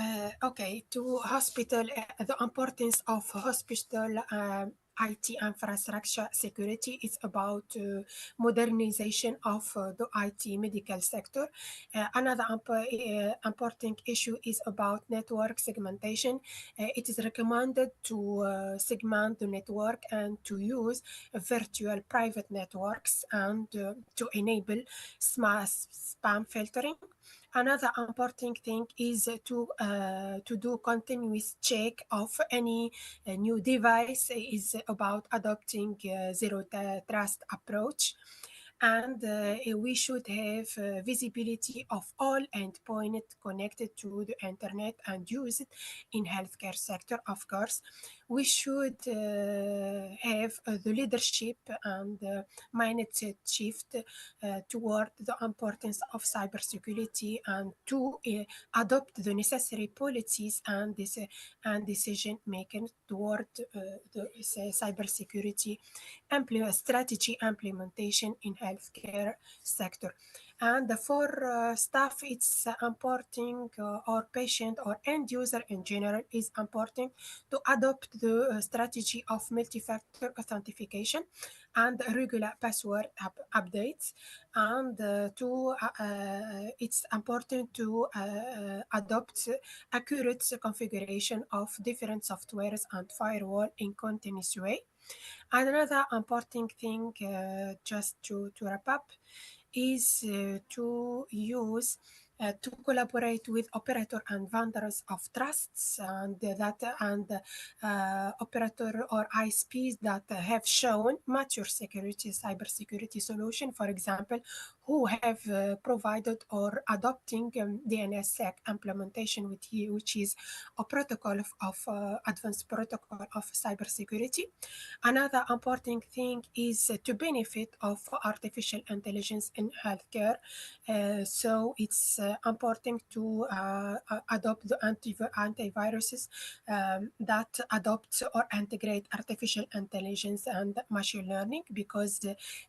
hospital. The importance of hospital IT infrastructure security is about modernization of the IT medical sector. Another important issue is about network segmentation. It is recommended to segment the network and to use virtual private networks, and to enable spam filtering. Another important thing is to do continuous check of any new device. Is about adopting zero trust approach. And we should have visibility of all endpoints connected to the internet and use it in healthcare sector, of course. We should have the leadership and mindset shift toward the importance of cybersecurity and to adopt the necessary policies and decision making toward the cybersecurity strategy implementation in healthcare sector. And for staff, it's important, or patient or end user in general, is important to adopt the strategy of multi-factor authentication and regular password updates. And it's important to adopt accurate configuration of different softwares and firewall in continuous way. Another important thing, just to wrap up, is to use to collaborate with operator and vendors of trusts and operator or ISPs that have shown mature cybersecurity solution, for example, who have provided or adopting DNSSEC implementation which is a protocol of advanced protocol of cybersecurity. Another important thing is to benefit of artificial intelligence in healthcare. So it's important to adopt the antiviruses that adopt or integrate artificial intelligence and machine learning, because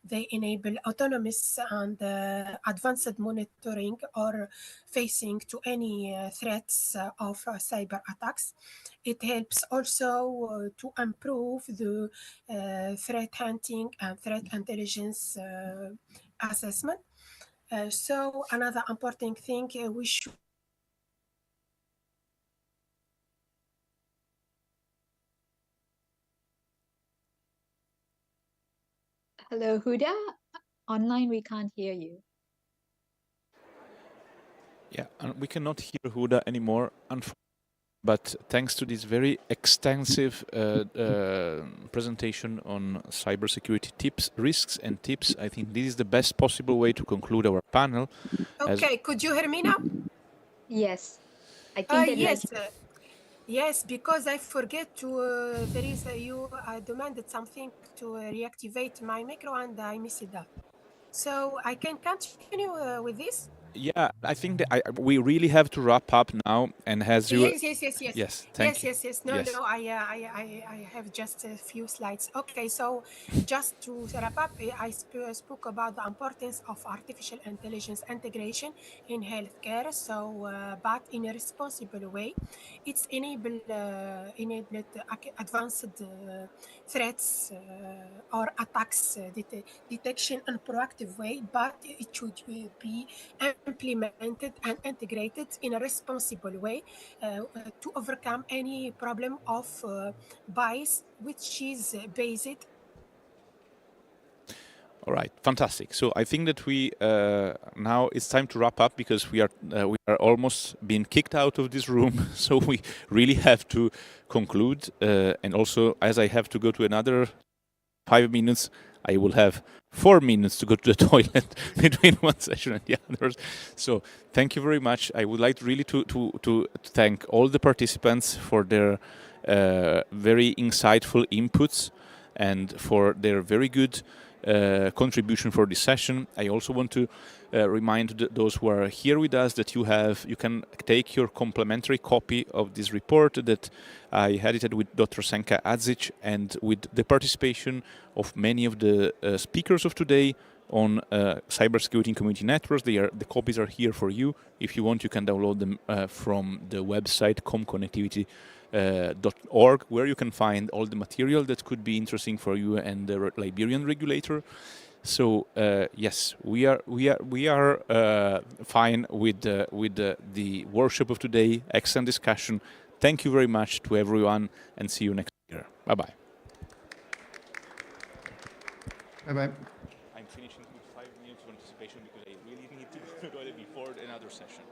they enable autonomous and advanced monitoring or facing to any threats of cyber attacks. It helps also to improve the threat hunting and threat intelligence assessment. So another important thing we should Hello, Huda. Online, we can't hear you. Yeah, and we cannot hear Huda anymore, but thanks to this very extensive presentation on cybersecurity tips, risks and tips, I think this is the best possible way to conclude our panel. Okay, could you hear me now? Yes, I think that Yes. Yes, because I forget to, there is you demanded something to reactivate my micro and I missed that. So I can continue with this? Yeah, I think that we really have to wrap up now, and as you Yes, thank you. No, I have just a few slides. Okay, so just to wrap up, I spoke about the importance of artificial intelligence integration in healthcare. So, but in a responsible way, it's enabled advanced threats or attacks detection in proactive way, but it should be implemented and integrated in a responsible way to overcome any problem of bias, which is based. All right, fantastic. So I think that we now it's time to wrap up, because we are almost being kicked out of this room. So we really have to conclude. And also, as I have to go to another 5 minutes, I will have 4 minutes to go to the toilet between one session and the others. So thank you very much. I would like really to thank all the participants for their very insightful inputs and for their very good contribution for this session. I also want to remind those who are here with us that you can take your complimentary copy of this report that I edited with Dr. Senka Adzic, and with the participation of many of the speakers of today on cybersecurity and community networks. The copies are here for you. If you want, you can download them from the website comconnectivity.org, where you can find all the material that could be interesting for you and the Liberian regulator. So yes, we are fine with the workshop of today. Excellent discussion. Thank you very much to everyone, and see you next year. Bye bye. Bye bye. I'm finishing with 5 minutes of anticipation because I really need to. toilet before another session.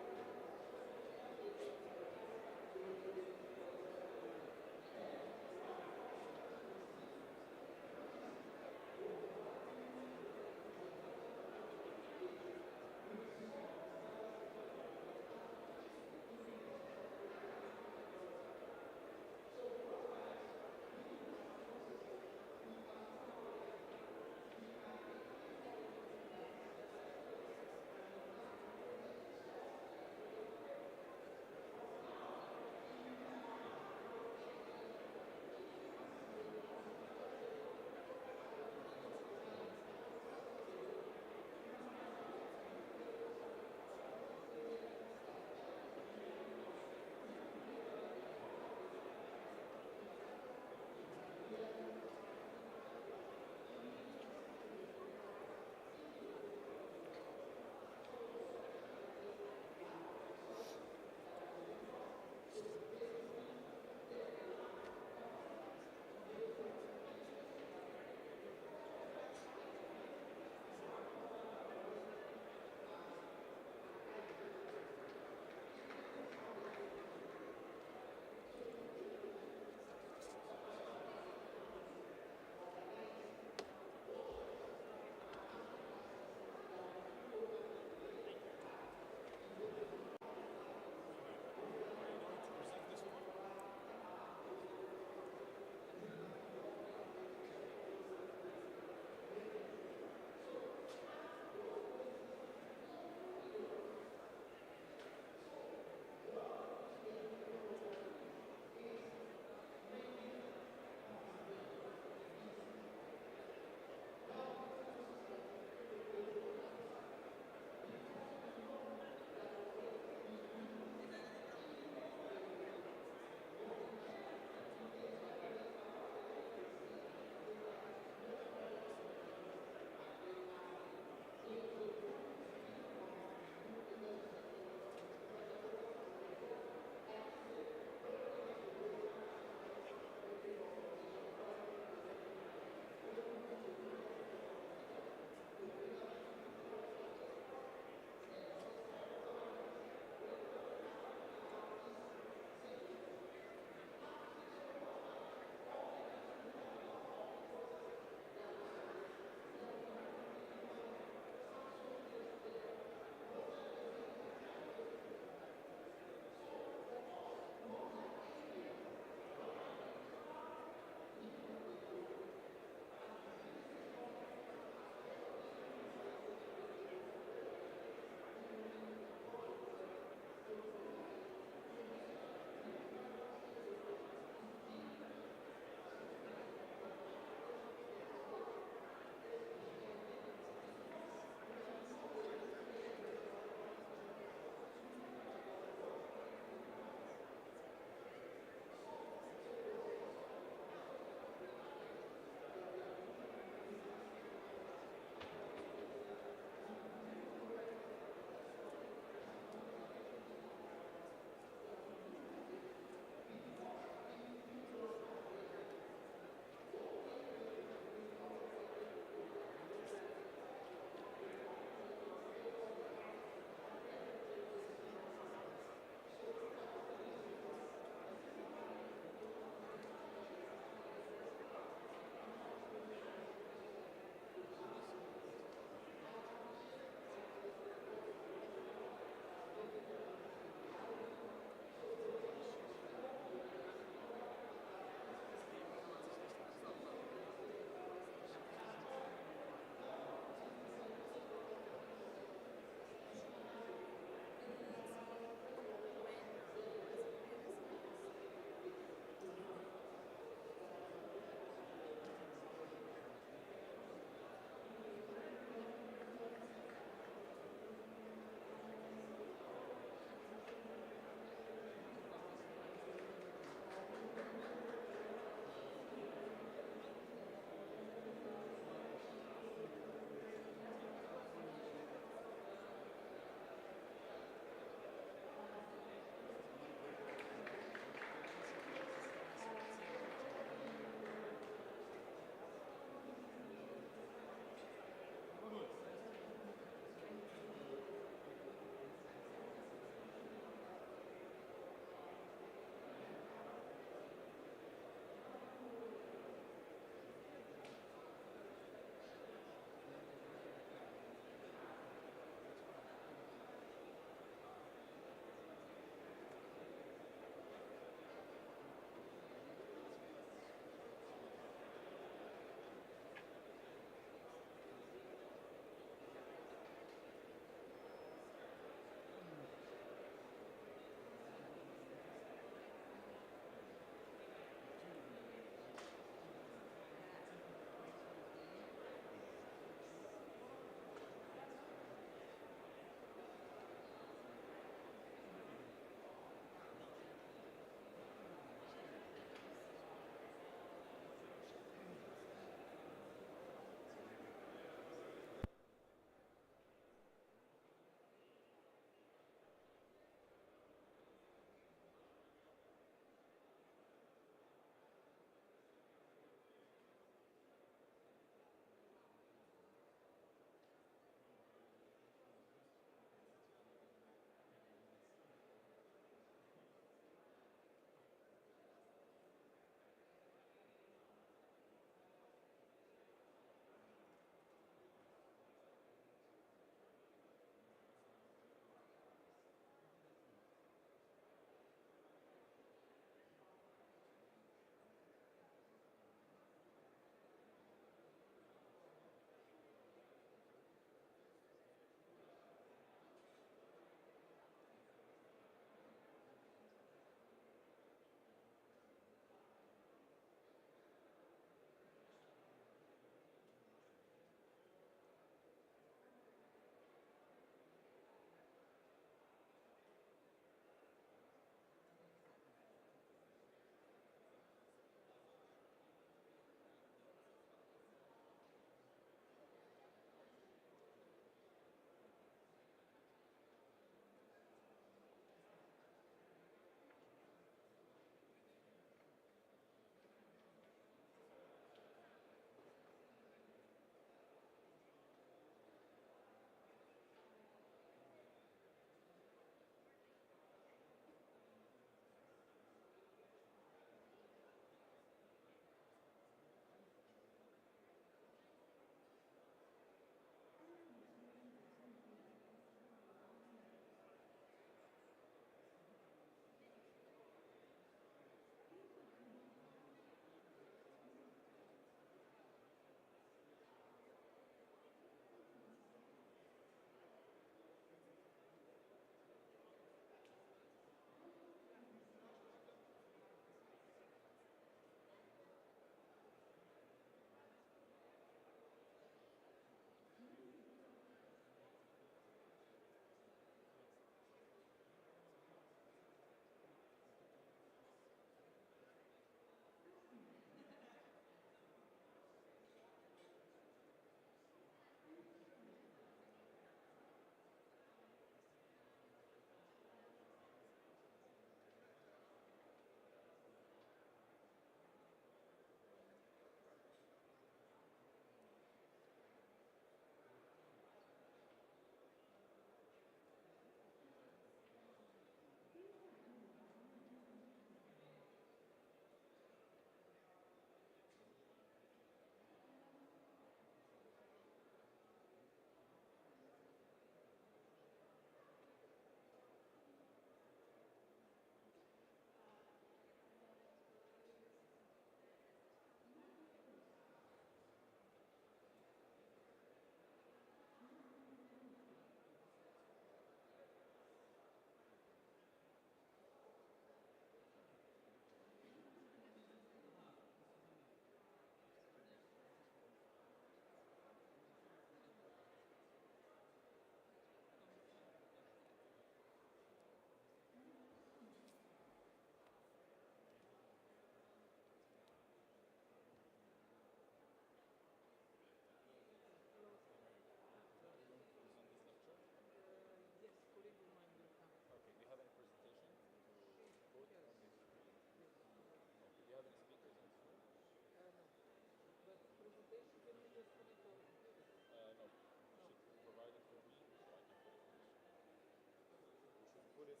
You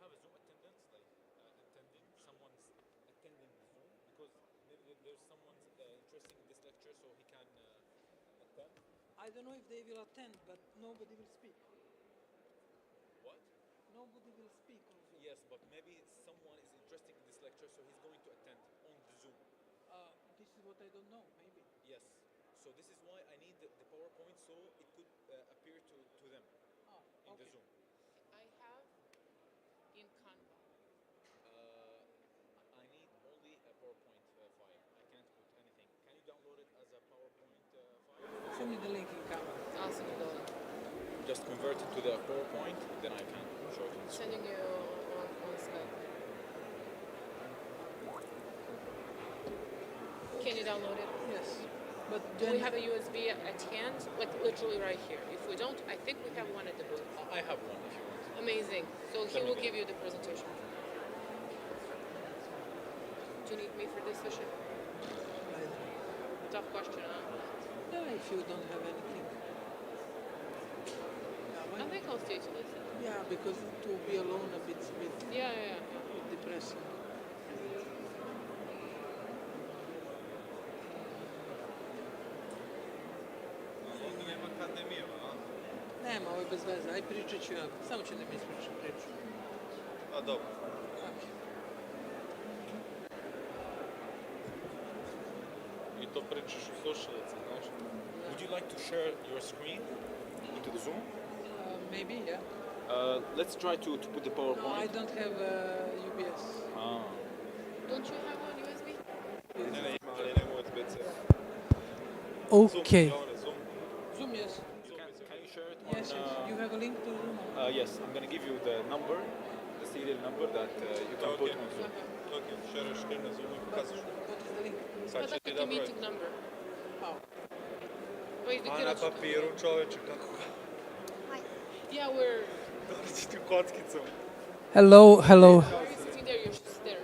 have a Zoom attendance, like attending, someone's attending the Zoom, because maybe there's someone interested in this lecture, so he can attend. I don't know if they will attend, but nobody will speak. What? Nobody will speak on Zoom. Yes, but maybe someone is interested in this lecture, so he's going to attend on the Zoom. This is what I don't know, maybe. Yes. So this is why I need the PowerPoint, so it could appear to them in the Zoom. I have in Canva. I need only a PowerPoint file. I can't put anything. Can you download it as a PowerPoint file? Send me the link in Canva. I'll send you the link. Just convert it to the PowerPoint, then I can show it. Sending you on Skype. Can you download it? Yes. But do we have a USB at hand? Like literally right here. If we don't, I think we have one at the booth. I have one if you want. Amazing. So he will give you the presentation. Do you need me for this session? Tough question, huh? Yeah, if you don't have anything. I think I'll stay to listen. Yeah, because to be alone a bit Yeah. depressing. Nema, ovo je bez veze. Aj pričat ću ja. Samo ću da mi ispričam priču. A dobro. I to pričaš u slušalice, znaš? Would you like to share your screen into the Zoom? Maybe, yeah. Let's try to put the PowerPoint. No, I don't have UBS. Don't you have one USB? Ne, ima, ali nema USB-C. Okay. Zoom. Zoom, yes. Can you share it on... Yes. You have a link to Zoom? Yes, I'm going to give you the number, the serial number that you can put on Zoom. Okay, share screen on Zoom и показваш. What is the link? I'd like the meeting number. How? На папиру, човече, како? Yeah, we're... Докато ти коткица. Hello. You're sitting there, you're just there.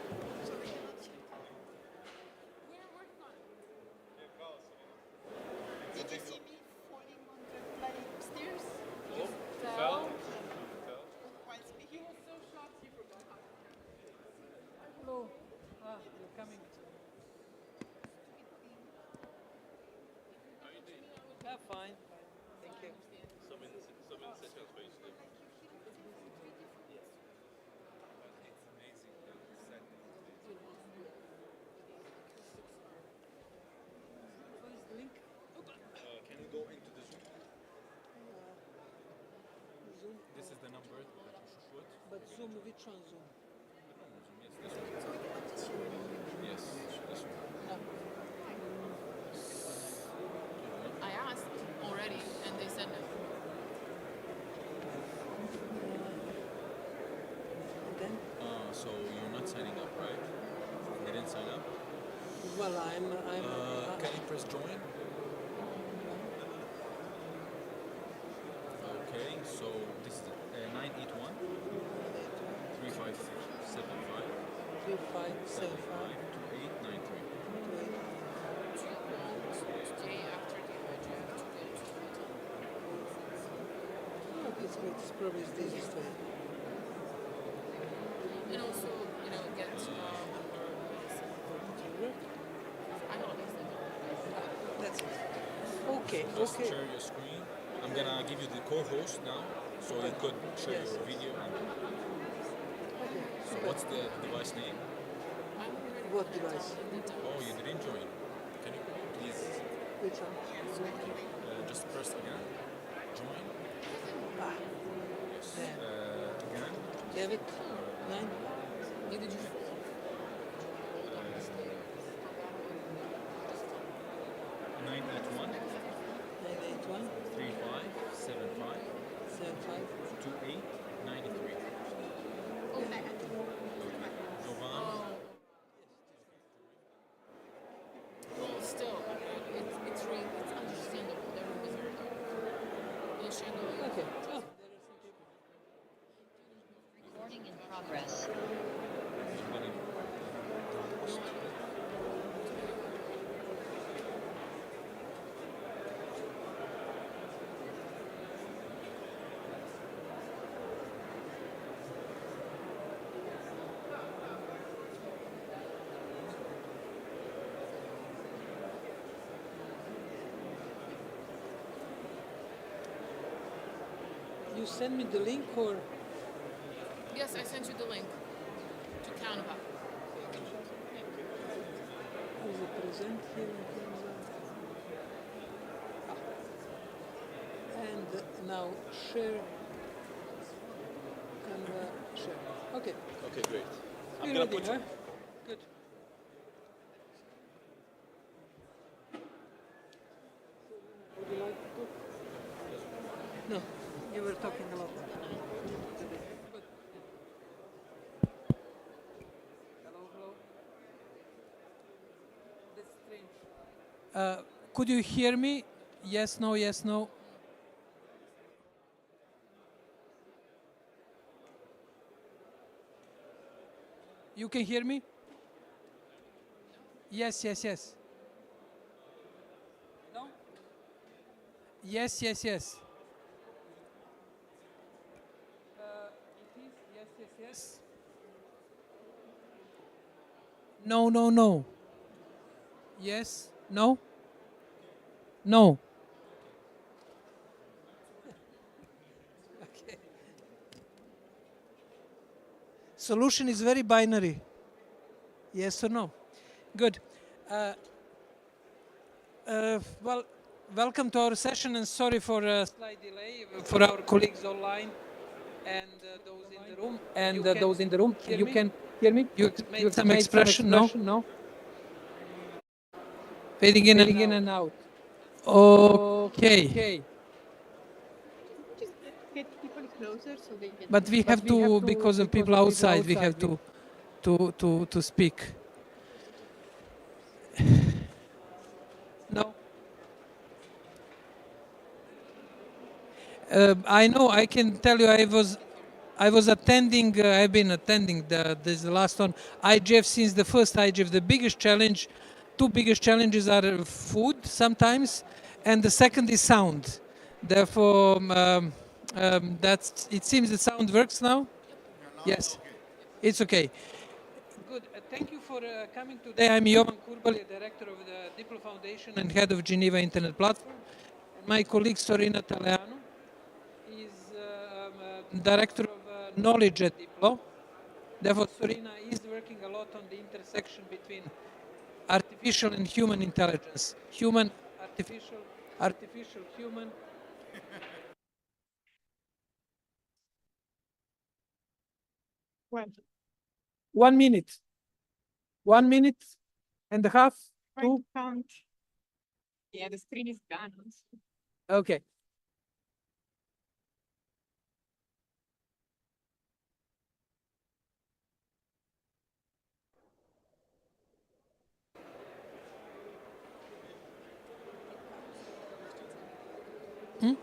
Did you see me falling on the bloody stairs? You fell? While speaking? He was so shocked he forgot how to Hello. You're coming. Yeah, fine. Thank you. Some in the sessions where you sleep. It's amazing. What is the link? Can you go into the Zoom? Zoom. This is the number that you should put. But Zoom, which one Zoom? Yes, this one. Yes, this one. I asked already, and they said no. Then? So you're not signing up, right? You didn't sign up? Well, I'm can you press join? Okay, so this is 981 3575 3575 2893. Today after the IGF to go to hotel. Oh, it's good. It's probably the easiest way. And also, get I know this thing. That's it. Okay. Just share your screen. I'm gonna give you the co-host now, so you could share your video. So what's the device name? What device? Oh, you didn't join. Can you please? Which one? Just press again. Join. Yes. Again. David. 9. Where did you fall? 981 981 3575 75 2893. Oh, Jovan. Well, still, it's understandable. Their room is very dark. Okay. Recording in progress. send me the link or? Yes, I sent you the link to Canva. Is it present here in terms of? And now share. Canva share. Okay. Okay, great. I'm You're gonna ready, put huh? Good. Would you like to talk? No, you were talking a lot. Good. Hello, hello. That's strange. Could you hear me? Yes, no, yes, no. You can hear me? Yes, yes, yes. No? Yes, yes, yes. It is, yes, yes, yes. No, no, no. Yes, no, no. Okay. Solution is very binary. Yes or no? Good. Well, welcome to our session and sorry for a slight delay for our colleagues online and those in the room. And those in the room, you can hear me? You made some expression, no? No. Fading in and out. Okay. Just get people closer so they can. But we have to, because of people outside, we have to speak. No. I know. I can tell you. I was attending. I've been attending this last one. IGF since the first IGF. The biggest challenge, two biggest challenges are food sometimes, and the second is sound. Therefore, that's. It seems the sound works now. Yes, it's okay. Good. Thank you for coming today. I'm Jovan Kurbali, Director of the Diplo Foundation and Head of Geneva Internet Platform. And my colleague Sorina Taleanu is Director of Knowledge at Diplo. Therefore, Sorina is working a lot on the intersection between artificial and human intelligence. Human, artificial, artificial, human. When? 1 minute. 1 minute and a half. Two. Count. Yeah, the screen is gone. Okay. Hmm?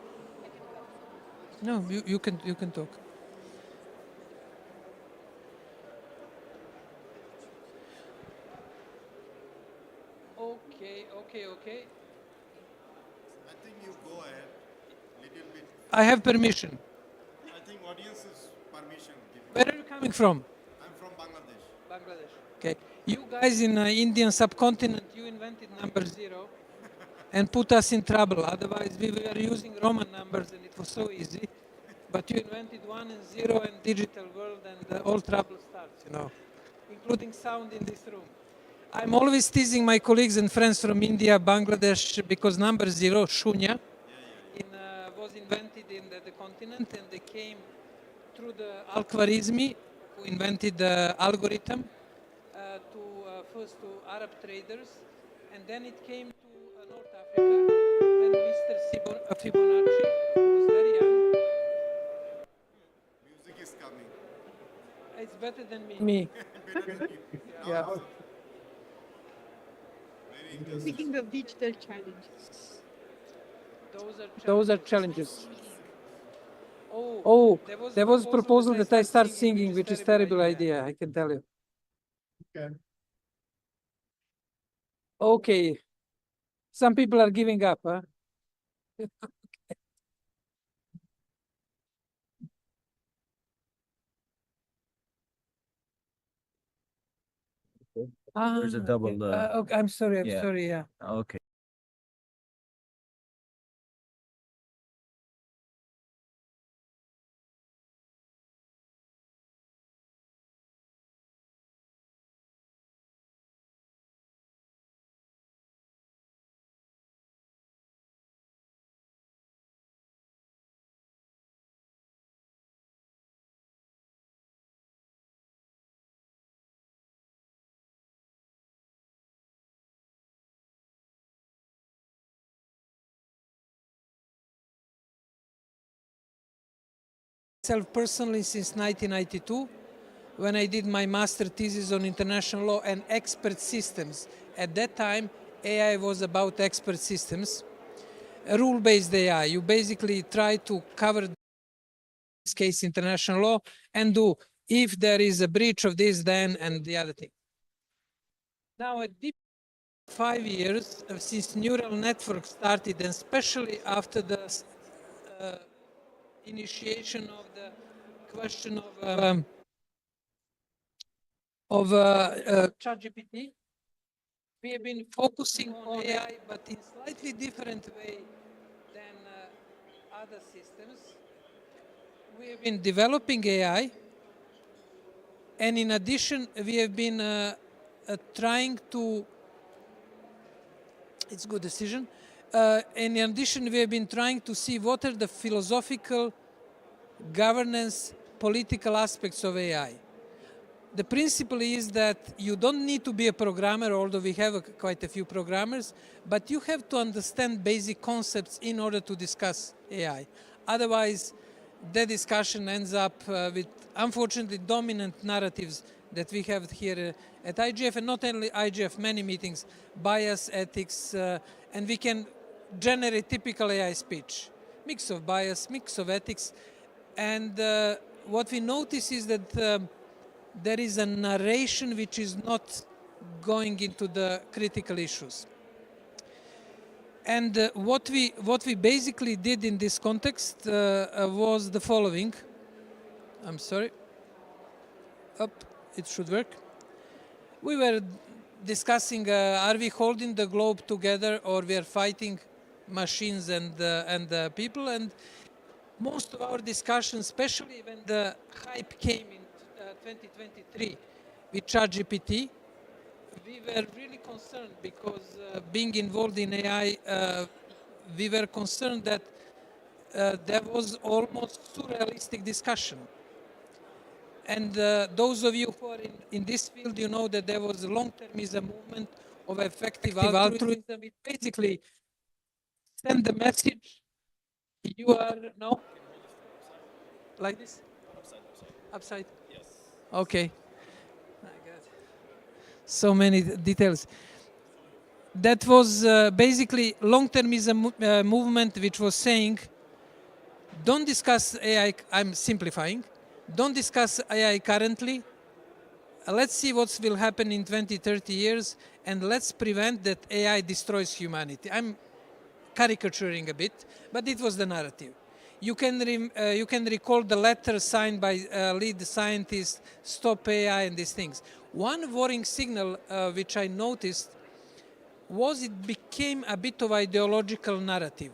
No, you can talk. Okay. I think you go ahead little bit. I have permission. I think audience's permission. Where are you coming from? I'm from Bangladesh. Bangladesh. Okay. You guys in the Indian subcontinent, you invented number 0 and put us in trouble. Otherwise, we were using Roman numbers and it was so easy. But you invented 1 and 0 and digital world and all trouble starts, including sound in this room. I'm always teasing my colleagues and friends from India, Bangladesh, because number 0, Shunya, was invented in the continent and they came through the Al-Khwarizmi, who invented the algorithm, first to Arab traders, and then it came to North Africa, when Mr. Fibonacci, who was very young. Music is coming. It's better than me. Better than you. Yeah. Very interesting. Speaking of digital challenges. Those are challenges. Oh, there was proposal that I start singing, which is terrible idea, I can tell you. Okay. Some people are giving up, huh? There's a double. Okay, I'm sorry, yeah. Okay. myself personally since 1992 when I did my master thesis on international law and expert systems. At that time, AI was about expert systems. A rule-based AI, you basically try to cover, in this case, international law, and do, if there is a breach of this, then, and the other thing. Now, a deep 5 years since neural networks started, and especially after the initiation of the question of ChatGPT, we have been focusing on AI, but in slightly different way than other systems. We have been developing AI, and in addition, we have been trying to, it's a good decision, and in addition, we have been trying to see what are the philosophical, governance, political aspects of AI. The principle is that you don't need to be a programmer, although we have quite a few programmers, but you have to understand basic concepts in order to discuss AI. Otherwise, the discussion ends up with, unfortunately, dominant narratives that we have here at IGF, and not only IGF, many meetings, bias, ethics, and we can generate typical AI speech. Mix of bias, mix of ethics, and what we notice is that there is a narration which is not going into the critical issues. And what we basically did in this context was the following. I'm sorry. Up, it should work. We were discussing, are we holding the globe together or we are fighting machines and people? And most of our discussions, especially when the hype came in 2023 with ChatGPT, we were really concerned because being involved in AI, we were concerned that there was almost surrealistic discussion. And those of you who are in this field, you know that there was a long-termism movement of effective altruism. It basically send the message, you are, no? Like this? Upside? Yes. Okay. My God. So many details. That was basically long-termism movement which was saying, don't discuss AI, I'm simplifying, don't discuss AI currently, let's see what will happen in 20, 30 years, and let's prevent that AI destroys humanity. I'm caricaturing a bit, but it was the narrative. You can recall the letter signed by lead scientists, Stop AI and these things. One worrying signal which I noticed was it became a bit of ideological narrative.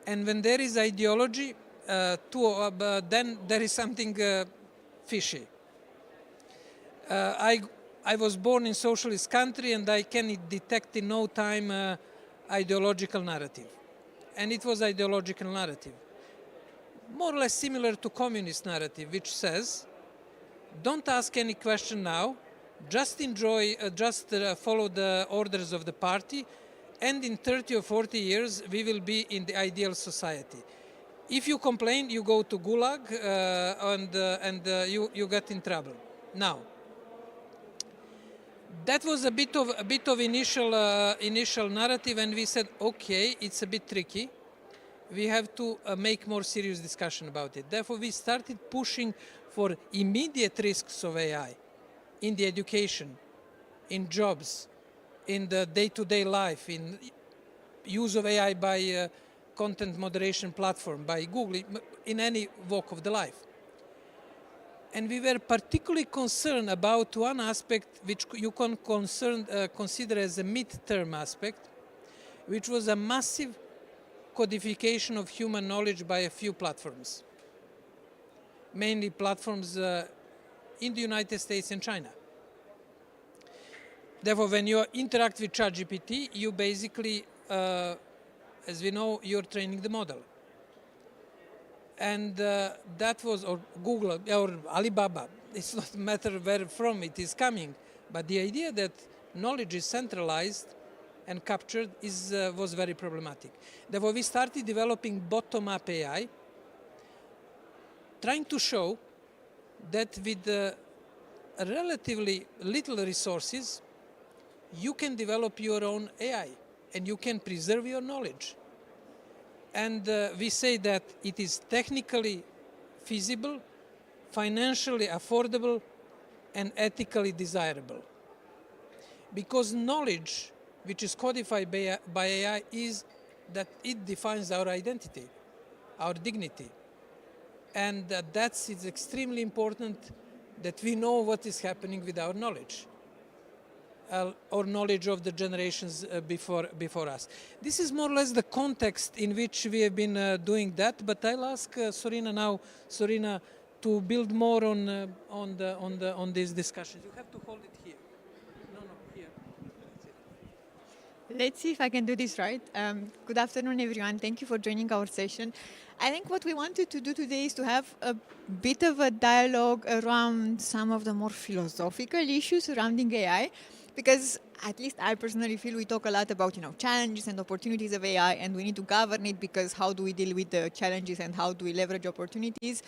And when there is ideology, then there is something fishy. I was born in socialist country and I can detect in no time ideological narrative. And it was ideological narrative. More or less similar to communist narrative, which says, don't ask any question now, just enjoy, follow the orders of the party, and in 30 or 40 years, we will be in the ideal society. If you complain, you go to Gulag and you get in trouble. Now, that was a bit of initial narrative, and we said, okay, it's a bit tricky. We have to make more serious discussion about it. Therefore, we started pushing for immediate risks of AI in the education, in jobs, in the day-to-day life, in use of AI by content moderation platform, by Google, in any walk of the life. And we were particularly concerned about one aspect which you can consider as a mid-term aspect, which was a massive codification of human knowledge by a few platforms, mainly platforms in the United States and China. Therefore, when you interact with ChatGPT, you basically, as we know, you're training the model. And that was, or Google, or Alibaba, it's not a matter where from it is coming, but the idea that knowledge is centralized and captured was very problematic. Therefore, we started developing bottom-up AI, trying to show that with relatively little resources, you can develop your own AI and you can preserve your knowledge. And we say that it is technically feasible, financially affordable, and ethically desirable. Because knowledge, which is codified by AI, is that it defines our identity, our dignity. And that's it's extremely important that we know what is happening with our knowledge. Or knowledge of the generations before us. This is more or less the context in which we have been doing that. But I'll ask Sorina now, Sorina, to build more on these discussions. You have to hold it here. No, here. Let's see if I can do this right. Good afternoon, everyone. Thank you for joining our session. I think what we wanted to do today is to have a bit of a dialogue around some of the more philosophical issues surrounding AI, because at least I personally feel we talk a lot about, challenges and opportunities of AI, and we need to govern it because how do we deal with the challenges and how do we leverage opportunities?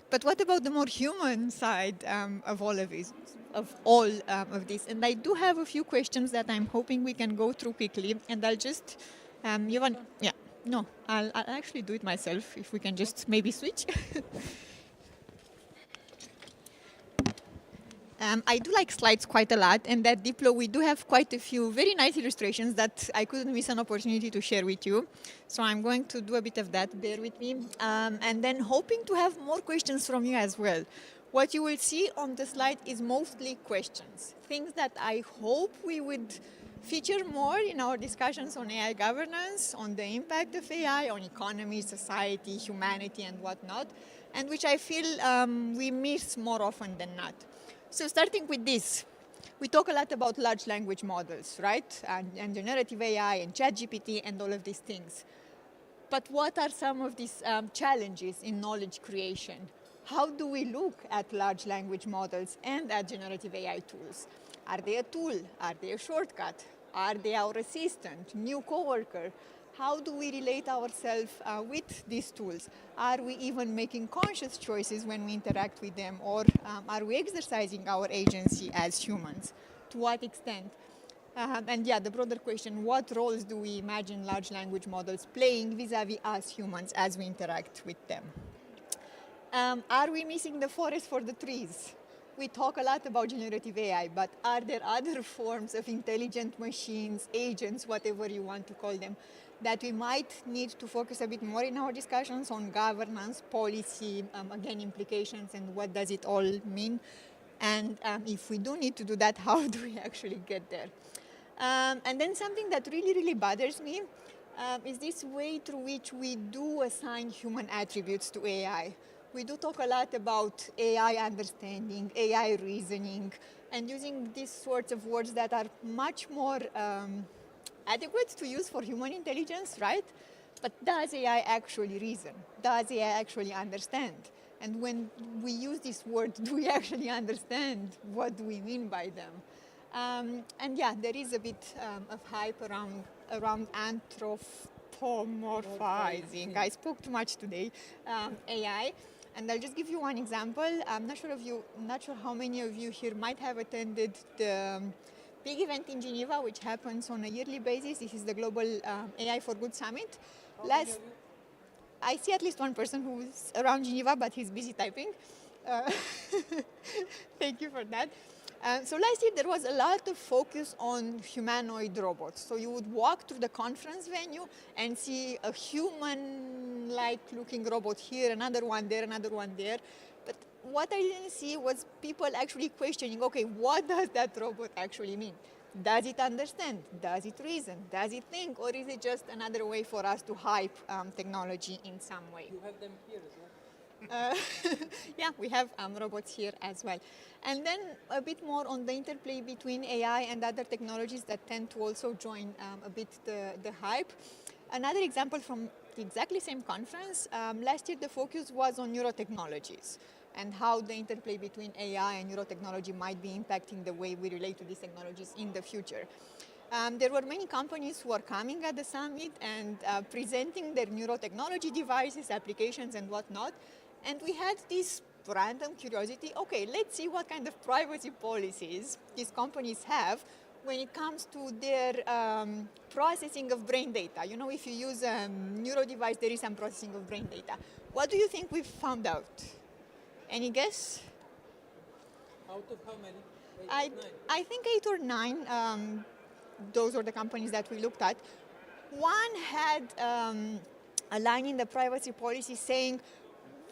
But what about the more human side of all of this? Of this, and I do have a few questions that I'm hoping we can go through quickly, and I'll just, I'll actually do it myself if we can just maybe switch. I do like slides quite a lot, and at Diplo we do have quite a few very nice illustrations that I couldn't miss an opportunity to share with you. So I'm going to do a bit of that, bear with me, and then hoping to have more questions from you as well. What you will see on the slide is mostly questions, things that I hope we would feature more in our discussions on AI governance, on the impact of AI, on economy, society, humanity, and whatnot, and which I feel we miss more often than not. So starting with this, we talk a lot about large language models, right? And generative AI and ChatGPT and all of these things. But what are some of these challenges in knowledge creation? How do we look at large language models and at generative AI tools? Are they a tool? Are they a shortcut? Are they our assistant, new coworker? How do we relate ourselves with these tools? Are we even making conscious choices when we interact with them, or are we exercising our agency as humans? To what extent? And the broader question, what roles do we imagine large language models playing vis-a-vis us humans as we interact with them? Are we missing the forest for the trees? We talk a lot about generative AI, but are there other forms of intelligent machines, agents, whatever you want to call them, that we might need to focus a bit more in our discussions on governance, policy, again, implications, and what does it all mean? And if we do need to do that, how do we actually get there? And then something that really, really bothers me is this way through which we do assign human attributes to AI. We do talk a lot about AI understanding, AI reasoning, and using these sorts of words that are much more adequate to use for human intelligence, right? But does AI actually reason? Does AI actually understand? And when we use this word, do we actually understand what do we mean by them? There is a bit of hype around anthropomorphizing. I spoke too much today. AI. And I'll just give you one example. I'm not sure how many of you here might have attended the big event in Geneva, which happens on a yearly basis. This is the Global AI for Good Summit. I see at least one person who's around Geneva, but he's busy typing. Thank you for that. So last year there was a lot of focus on humanoid robots. So you would walk through the conference venue and see a human-like looking robot here, another one there, another one there. But what I didn't see was people actually questioning, okay, what does that robot actually mean? Does it understand? Does it reason? Does it think? Or is it just another way for us to hype technology in some way? You have them here as well. We have robots here as well. And then a bit more on the interplay between AI and other technologies that tend to also join a bit the hype. Another example from the exactly same conference, last year the focus was on neurotechnologies and how the interplay between AI and neurotechnology might be impacting the way we relate to these technologies in the future. There were many companies who are coming at the summit and presenting their neurotechnology devices, applications, and whatnot. And we had this random curiosity, okay, let's see what kind of privacy policies these companies have when it comes to their processing of brain data. You know, if you use a neuro device, there is some processing of brain data. What do you think we found out? Any guess? Out of how many? I think 8 or 9. Those are the companies that we looked at. One had a line in the privacy policy saying,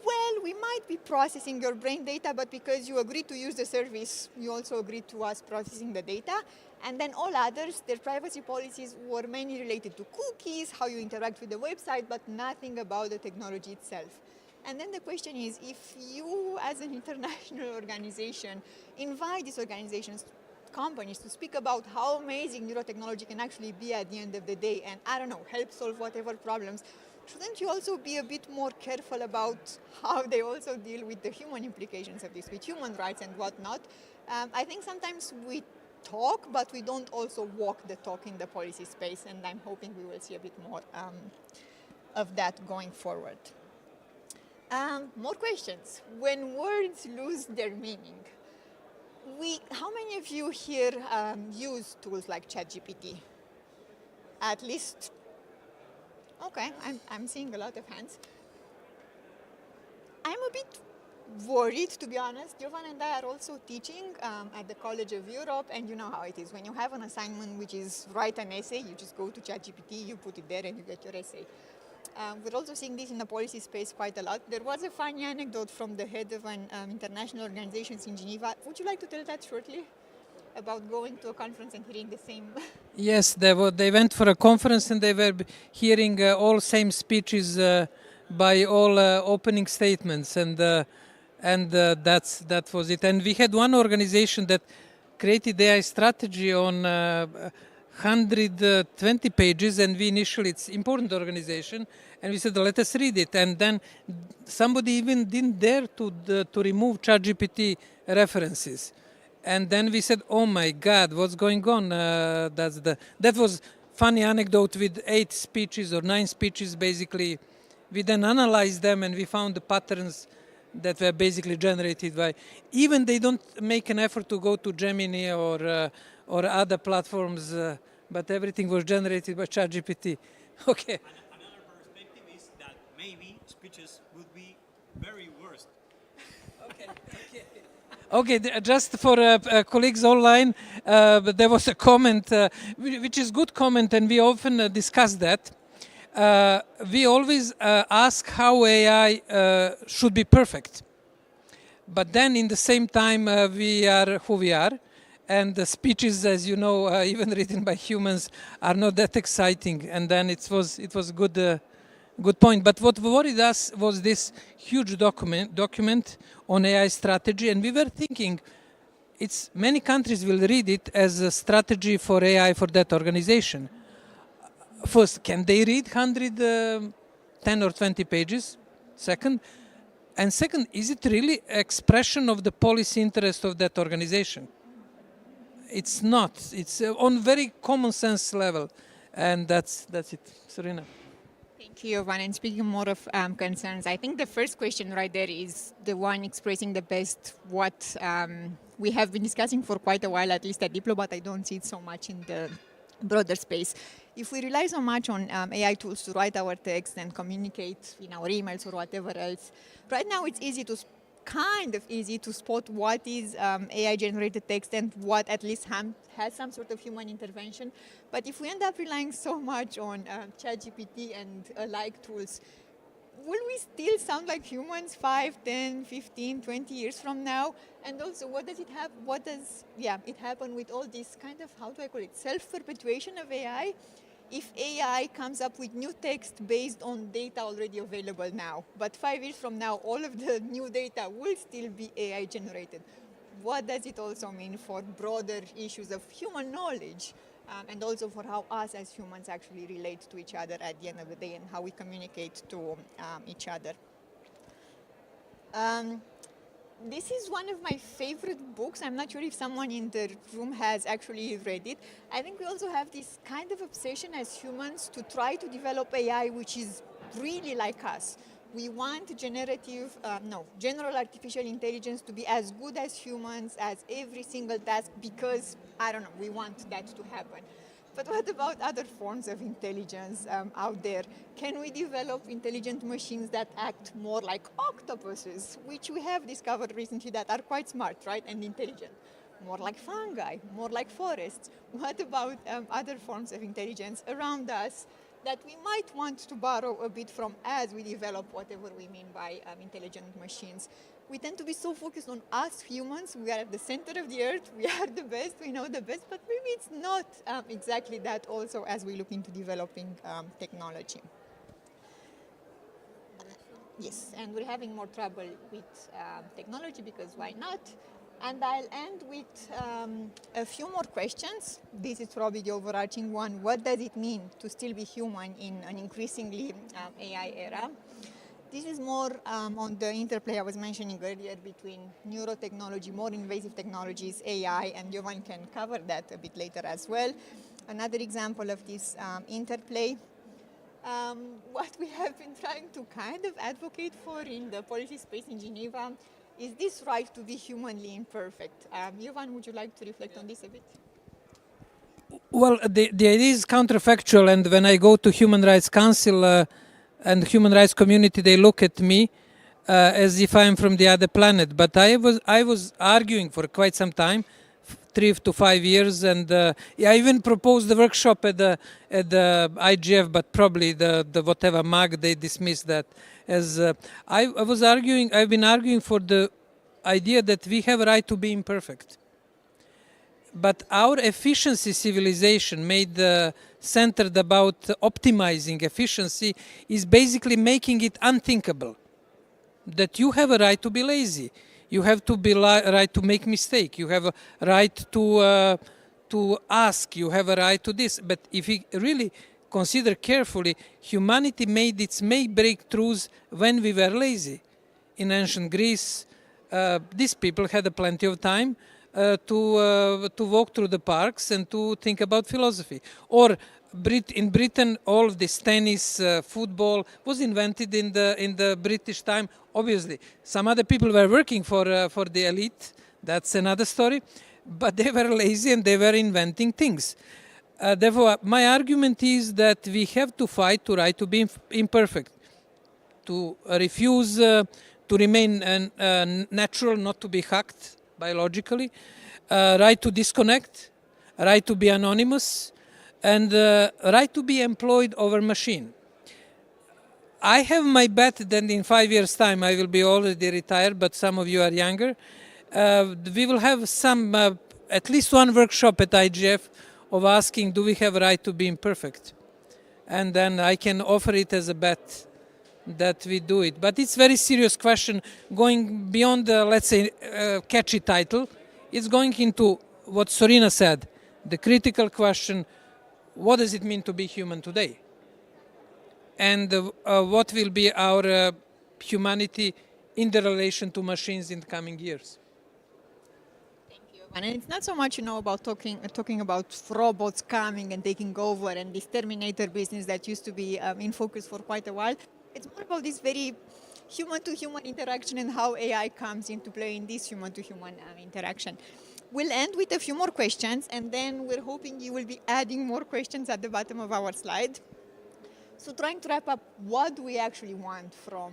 well, we might be processing your brain data, but because you agreed to use the service, you also agreed to us processing the data. And then all others, their privacy policies were mainly related to cookies, how you interact with the website, but nothing about the technology itself. And then the question is, if you as an international organization invite these organizations, companies to speak about how amazing neurotechnology can actually be at the end of the day and, I don't know, help solve whatever problems, shouldn't you also be a bit more careful about how they also deal with the human implications of this, with human rights and whatnot? I think sometimes we talk, but we don't also walk the talk in the policy space, and I'm hoping we will see a bit more of that going forward. More questions. When words lose their meaning, how many of you here use tools like ChatGPT? At least, okay, I'm seeing a lot of hands. I'm a bit worried, to be honest. Jovan and I are also teaching at the College of Europe, and you know how it is. When you have an assignment which is write an essay, you just go to ChatGPT, you put it there, and you get your essay. We're also seeing this in the policy space quite a lot. There was a funny anecdote from the head of an international organization in Geneva. Would you like to tell that shortly? About going to a conference and hearing the same? Yes, they went for a conference and they were hearing all same speeches by all opening statements, and that was it. And we had one organization that created AI strategy on 120 pages, and we initially, it's important organization, and we said, let us read it. And then somebody even didn't dare to remove ChatGPT references. And then we said, oh my God, what's going on? That was funny anecdote with 8 speeches or 9 speeches, basically. We then analyzed them and we found the patterns that were basically generated by, even they don't make an effort to go to Gemini or other platforms, but everything was generated by ChatGPT. Okay. Another perspective is that maybe speeches would be very worst. Okay, just for colleagues online, there was a comment, which is good comment, and we often discuss that. We always ask how AI should be perfect. But then in the same time, we are who we are. And the speeches, as you know, even written by humans, are not that exciting. And then it was good point. But what worried us was this huge document on AI strategy. And we were thinking, many countries will read it as a strategy for AI for that organization. First, can they read 110 or 20 pages? Second, is it really expression of the policy interest of that organization? It's not. It's on very common sense level, and that's it. Serena. Thank you, Jovan. And speaking more of concerns, I think the first question right there is the one expressing the best what we have been discussing for quite a while, at least at Diplo, but I don't see it so much in the broader space. If we rely so much on AI tools to write our text and communicate in our emails or whatever else, right now it's kind of easy to spot what is AI-generated text and what at least has some sort of human intervention. But if we end up relying so much on ChatGPT and alike tools, will we still sound like humans 5, 10, 15, 20 years from now? And also, what does it have? What does it happen with all this kind of, how do I call it, self-perpetuation of AI? If AI comes up with new text based on data already available now, but 5 years from now, all of the new data will still be AI generated. What does it also mean for broader issues of human knowledge, and also for how us as humans actually relate to each other at the end of the day and how we communicate to each other? This is one of my favorite books. I'm not sure if someone in the room has actually read it. I think we also have this kind of obsession as humans to try to develop AI which is really like us, we want general artificial intelligence to be as good as humans as every single task because, I don't know, we want that to happen. But what about other forms of intelligence out there? Can we develop intelligent machines that act more like octopuses, which we have discovered recently that are quite smart, right, and intelligent? More like fungi, more like forests. What about other forms of intelligence around us that we might want to borrow a bit from as we develop whatever we mean by intelligent machines? We tend to be so focused on us humans. We are at the center of the earth. We are the best. We know the best. But maybe it's not exactly that also as we look into developing technology. Yes, and we're having more trouble with technology because why not? And I'll end with a few more questions. This is probably the overarching one. What does it mean to still be human in an increasingly AI era? This is more on the interplay I was mentioning earlier between neurotechnology, more invasive technologies, AI, and Jovan can cover that a bit later as well. Another example of this interplay, what we have been trying to kind of advocate for in the policy space in Geneva is this right to be humanly imperfect. Jovan, would you like to reflect on this a bit? Well, the idea is counterfactual, and when I go to Human Rights Council and human rights community, they look at me as if I'm from the other planet. But I was arguing for quite some time, 3 to 5 years, and I even proposed the workshop at the IGF, but probably the whatever MAG, they dismissed that. As I've been arguing for the idea that we have a right to be imperfect. But our efficiency civilization made centered about optimizing efficiency is basically making it unthinkable that you have a right to be lazy. You have to be right to make mistake. You have a right to ask. You have a right to this. But if we really consider carefully, humanity made its main breakthroughs when we were lazy. In ancient Greece, these people had plenty of time to walk through the parks and to think about philosophy. Or in Britain, all of this tennis, football was invented in the British time. Obviously, some other people were working for the elite. That's another story. But they were lazy and they were inventing things. Therefore, my argument is that we have to fight to right to be imperfect, to refuse to remain natural, not to be hacked biologically, right to disconnect, right to be anonymous, and right to be employed over machine. I have my bet that in 5 years' time I will be already retired, but some of you are younger. We will have some, at least one workshop at IGF of asking, do we have a right to be imperfect? And then I can offer it as a bet that we do it. But it's a very serious question going beyond the, let's say, catchy title. It's going into what Sorina said, the critical question, what does it mean to be human today? And what will be our humanity in the relation to machines in the coming years? And it's not so much, about talking about robots coming and taking over and this Terminator business that used to be in focus for quite a while. It's more about this very human-to-human interaction and how AI comes into play in this human-to-human interaction. We'll end with a few more questions, and then we're hoping you will be adding more questions at the bottom of our slide. So trying to wrap up, what do we actually want from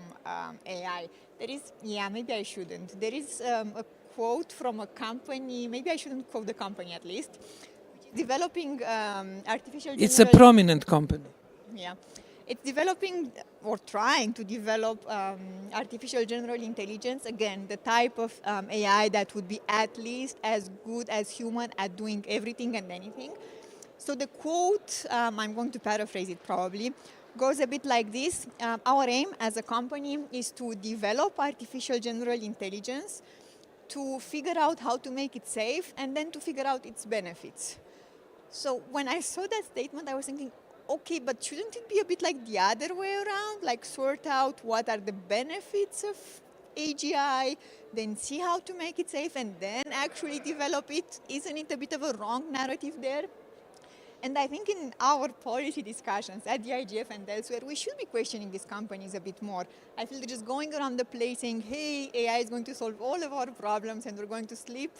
AI? Maybe I shouldn't. There is a quote from a company, maybe I shouldn't quote the company at least, which is developing artificial It's a prominent company. Yeah. It's developing or trying to develop artificial general intelligence, again, the type of AI that would be at least as good as human at doing everything and anything. So the quote, I'm going to paraphrase it probably, goes a bit like this. Our aim as a company is to develop artificial general intelligence, to figure out how to make it safe, and then to figure out its benefits. So when I saw that statement, I was thinking, okay, but shouldn't it be a bit like the other way around? Like sort out what are the benefits of AGI, then see how to make it safe, and then actually develop it? Isn't it a bit of a wrong narrative there? And I think in our policy discussions at the IGF and elsewhere, we should be questioning these companies a bit more. I feel they're just going around the place saying, hey, AI is going to solve all of our problems and we're going to sleep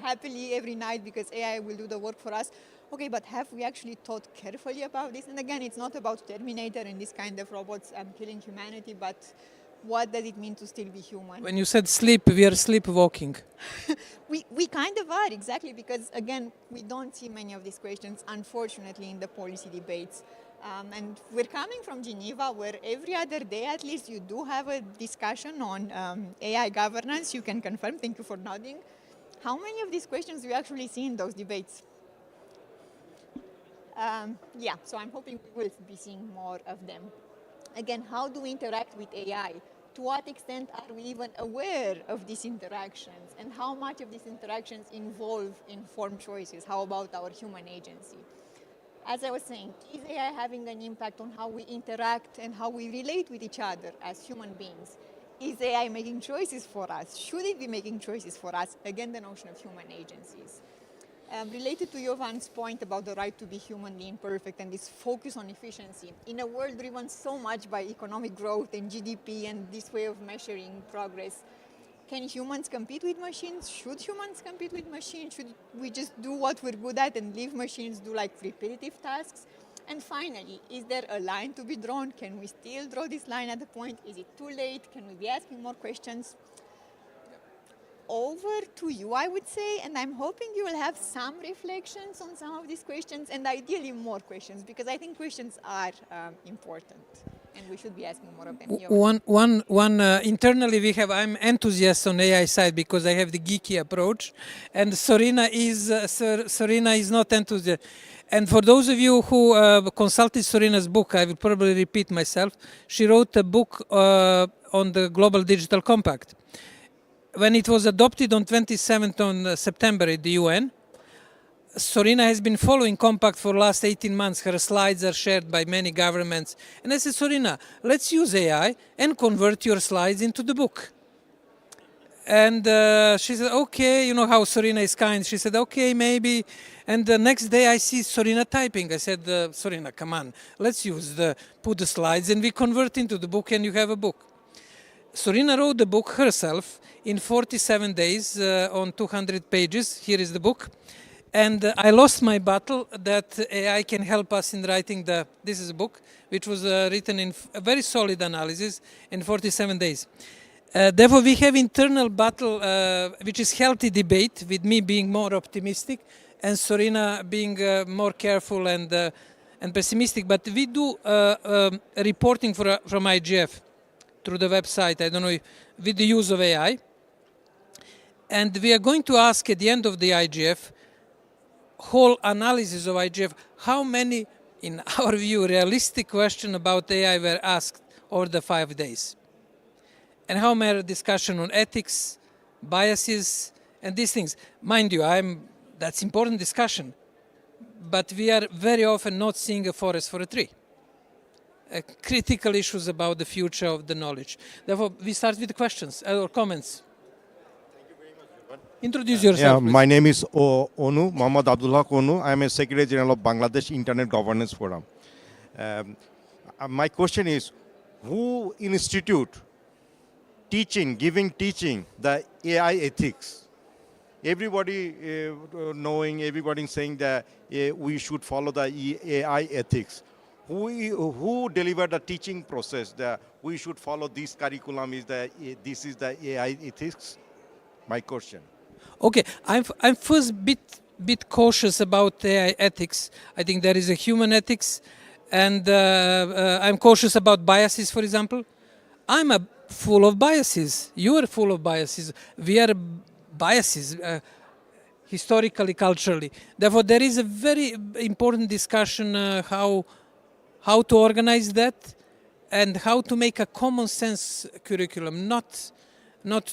happily every night because AI will do the work for us. Okay, but have we actually thought carefully about this? And again, it's not about Terminator and this kind of robots killing humanity, but what does it mean to still be human? When you said sleep, we are sleepwalking. We kind of are, exactly, because again, we don't see many of these questions, unfortunately, in the policy debates. And we're coming from Geneva, where every other day, at least, you do have a discussion on AI governance. You can confirm, thank you for nodding. How many of these questions do you actually see in those debates? Yeah, so I'm hoping we will be seeing more of them. Again, how do we interact with AI? To what extent are we even aware of these interactions? And how much of these interactions involve informed choices? How about our human agency? As I was saying, is AI having an impact on how we interact and how we relate with each other as human beings? Is AI making choices for us? Should it be making choices for us? Again, the notion of human agencies. Related to Jovan's point about the right to be humanly imperfect and this focus on efficiency, in a world driven so much by economic growth and GDP and this way of measuring progress, can humans compete with machines? Should humans compete with machines? Should we just do what we're good at and leave machines do like repetitive tasks? And finally, is there a line to be drawn? Can we still draw this line at a point? Is it too late? Can we be asking more questions? Over to you, I would say, and I'm hoping you will have some reflections on some of these questions and ideally more questions, because I think questions are important and we should be asking more of them. Internally we have, I'm enthusiast on AI side because I have the geeky approach, and Sorina is not enthusiast. And for those of you who consulted Sorina's book, I will probably repeat myself, she wrote a book on the Global Digital Compact. When it was adopted on 27th on September at the UN, Sorina has been following Compact for the last 18 months. Her slides are shared by many governments. And I said, Sorina, let's use AI and convert your slides into the book. And she said, okay, you know how Sorina is kind. She said, okay, maybe. And the next day I see Sorina typing. I said, Sorina, come on, let's put the slides and we convert into the book and you have a book. Sorina wrote the book herself in 47 days on 200 pages. Here is the book. And I lost my battle that AI can help us in writing this is a book, which was written in a very solid analysis in 47 days. Therefore, we have internal battle, which is healthy debate, with me being more optimistic and Sorina being more careful and pessimistic. But we do reporting from IGF through the website, I don't know, with the use of AI. And we are going to ask at the end of the IGF, whole analysis of IGF, how many, in our view, realistic questions about AI were asked over the 5 days. And how many discussion on ethics, biases, and these things. Mind you, that's important discussion, but we are very often not seeing a forest for a tree. Critical issues about the future of the knowledge. Therefore, we start with the questions or comments. Thank you very much. Introduce yourself, please. My name is Onu, Muhammad Abdullah Onu. I am a Secretary General of Bangladesh Internet Governance Forum. My question is, who institute giving teaching the AI ethics? Everybody knowing, everybody saying that we should follow the AI ethics. Who delivered the teaching process that we should follow this curriculum? This is the AI ethics? My question. Okay, I'm first bit cautious about AI ethics. I think there is a human ethics, and I'm cautious about biases, for example. I'm full of biases. You are full of biases. We are biases. Historically, culturally. Therefore, there is a very important discussion how to organize that and how to make a common sense curriculum, not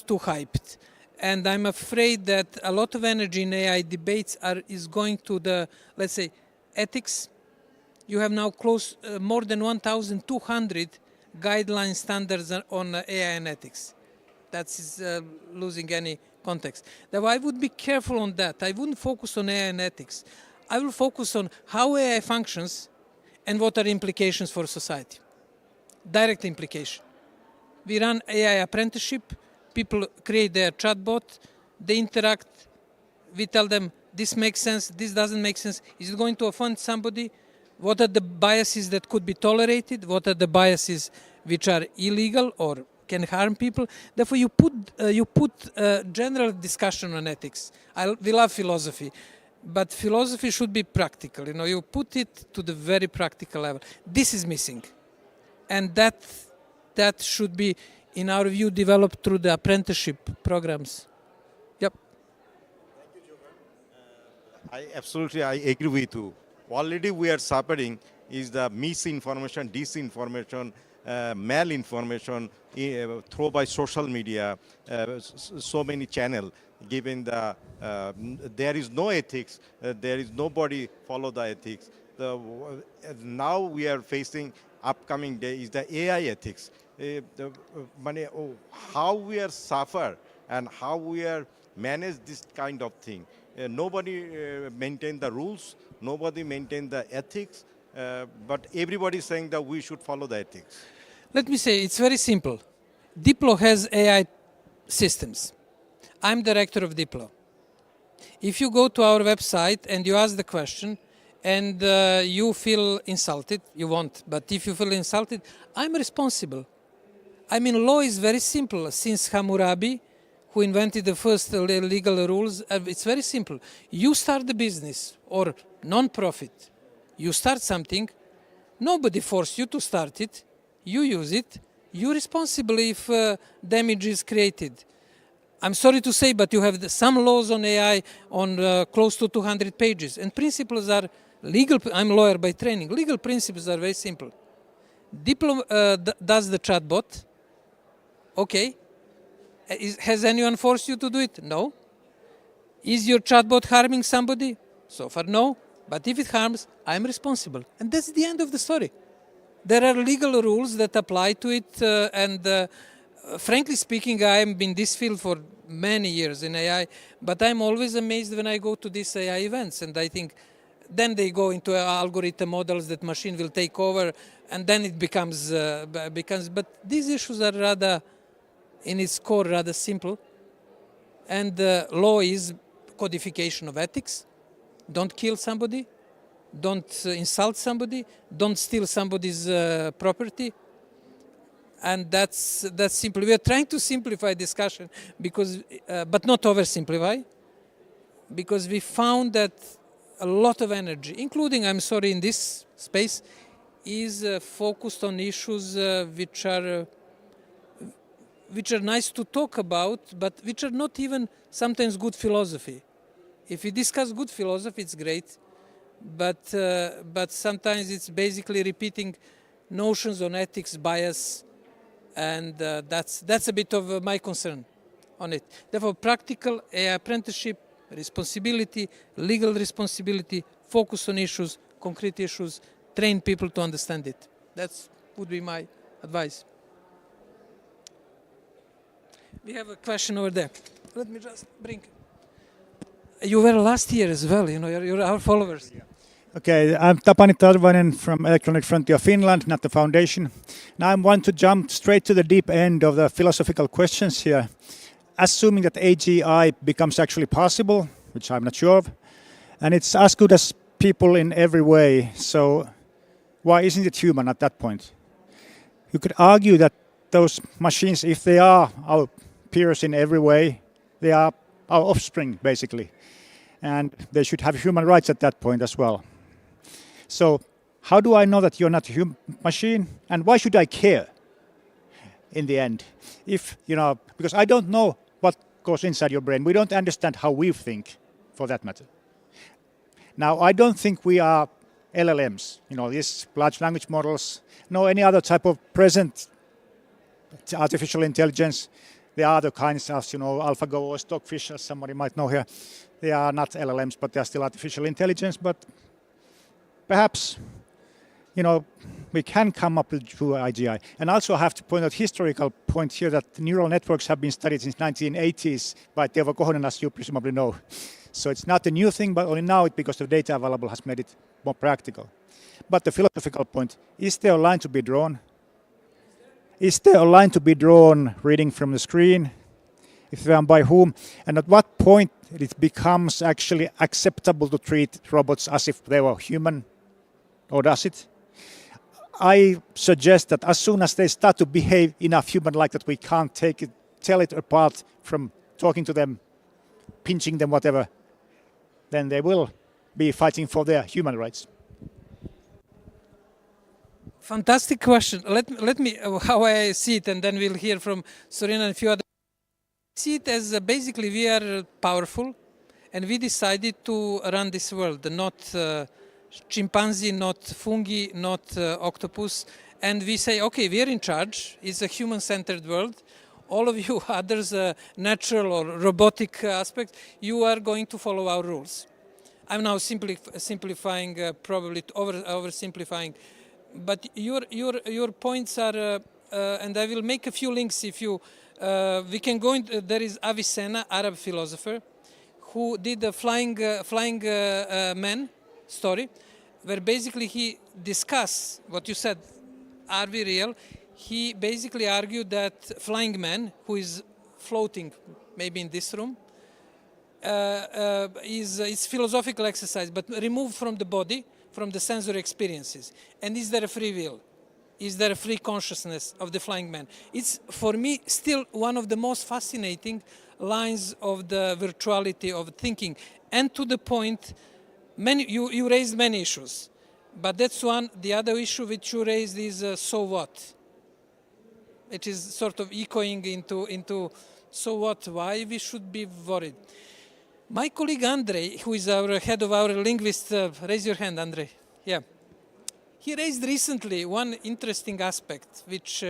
too hyped. And I'm afraid that a lot of energy in AI debates is going to the, let's say, ethics. You have now more than 1,200 guideline standards on AI and ethics. That's losing any context. Therefore, I would be careful on that. I wouldn't focus on AI and ethics. I will focus on how AI functions and what are the implications for society. Direct implication. We run AI apprenticeship. People create their chatbot. They interact. We tell them this makes sense, this doesn't make sense. Is it going to offend somebody? What are the biases that could be tolerated? What are the biases which are illegal or can harm people? Therefore, you put general discussion on ethics. We love philosophy, but philosophy should be practical. You put it to the very practical level. This is missing, and that should be, in our view, developed through the apprenticeship programs. Yep. I agree with you. Already we are suffering is the misinformation, disinformation, malinformation through by social media, so many channels. Given the there is no ethics, there is nobody follow the ethics. Now we are facing upcoming day is the AI ethics. How we are suffer and how we are manage this kind of thing. Nobody maintain the rules, nobody maintain the ethics, but everybody is saying that we should follow the ethics. Let me say, it's very simple. Diplo has AI systems. I'm director of Diplo. If you go to our website and you ask the question and you feel insulted, you won't, but if you feel insulted, I'm responsible. I mean, law is very simple. Since Hammurabi, who invented the first legal rules, it's very simple. You start the business or non-profit. You start something. Nobody forced you to start it. You use it. You're responsible if damage is created. I'm sorry to say, but you have some laws on AI on close to 200 pages. And principles are legal. I'm a lawyer by training. Legal principles are very simple. Diplo does the chatbot. Okay. Has anyone forced you to do it? No. Is your chatbot harming somebody? So far, no. But if it harms, I'm responsible. And that's the end of the story. There are legal rules that apply to it. And frankly speaking, I have been in this field for many years in AI. But I'm always amazed when I go to these AI events. And I think then they go into algorithm models that machine will take over. And then it becomes. But these issues are rather, in its core, rather simple. And law is codification of ethics. Don't kill somebody. Don't insult somebody. Don't steal somebody's property. And that's simple. We are trying to simplify discussion, because, but not oversimplify, because we found that a lot of energy, including, I'm sorry, in this space, is focused on issues which are nice to talk about, but which are not even sometimes good philosophy. If we discuss good philosophy, it's great, but sometimes it's basically repeating notions on ethics, bias, and that's a bit of my concern on it. Therefore, practical AI apprenticeship, responsibility, legal responsibility, focus on issues, concrete issues, train people to understand it. That would be my advice. We have a question over there. Let me just bring. You were last year as well, you're our followers. Okay, I'm Tapani Tarvanen from Electronic Frontier Finland, not the foundation. Now I want to jump straight to the deep end of the philosophical questions here. Assuming that AGI becomes actually possible, which I'm not sure of, and it's as good as people in every way, so why isn't it human at that point? You could argue that those machines, if they are our peers in every way, they are our offspring, basically. And they should have human rights at that point as well. So how do I know that you're not a machine? And why should I care in the end? Because I don't know what goes inside your brain. We don't understand how we think, for that matter. Now, I don't think we are LLMs, these large language models, nor any other type of present artificial intelligence. There are other kinds of, AlphaGo or Stockfish, as somebody might know here. They are not LLMs, but they are still artificial intelligence. But perhaps, we can come up with true IGI. And also I have to point out historical point here that neural networks have been studied since 1980s by Teuvo Kohonen, as you presumably know. So it's not a new thing, but only now because the data available has made it more practical. But the philosophical point, is there a line to be drawn? Is there a line to be drawn reading from the screen? If and by whom? And at what point it becomes actually acceptable to treat robots as if they were human? Or does it? I suggest that as soon as they start to behave enough human-like that we can't tell it apart from talking to them, pinching them, whatever, then they will be fighting for their human rights. Fantastic question. Let me how I see it, and then we'll hear from Sorina and a few other. I see it as basically we are powerful, and we decided to run this world, not chimpanzee, not fungi, not octopus, and we say, okay, we are in charge. It's a human-centered world. All of you others, natural or robotic aspect, you are going to follow our rules. I'm now simplifying, probably oversimplifying, but your points are, and I will make a few links if you. We can go into. There is Avicenna, Arab philosopher, who did a flying man story, where basically he discussed what you said. Are we real? He basically argued that flying man, who is floating, maybe in this room, is philosophical exercise, but removed from the body, from the sensory experiences. And is there a free will? Is there a free consciousness of the flying man? It's, for me, still one of the most fascinating lines of the virtuality of thinking. And to the point, you raised many issues, but that's one. The other issue which you raised is so what? It is sort of echoing into so what? Why we should be worried? My colleague Andre, who is our head of our linguist, raise your hand, Andre. Yeah. He raised recently one interesting aspect, which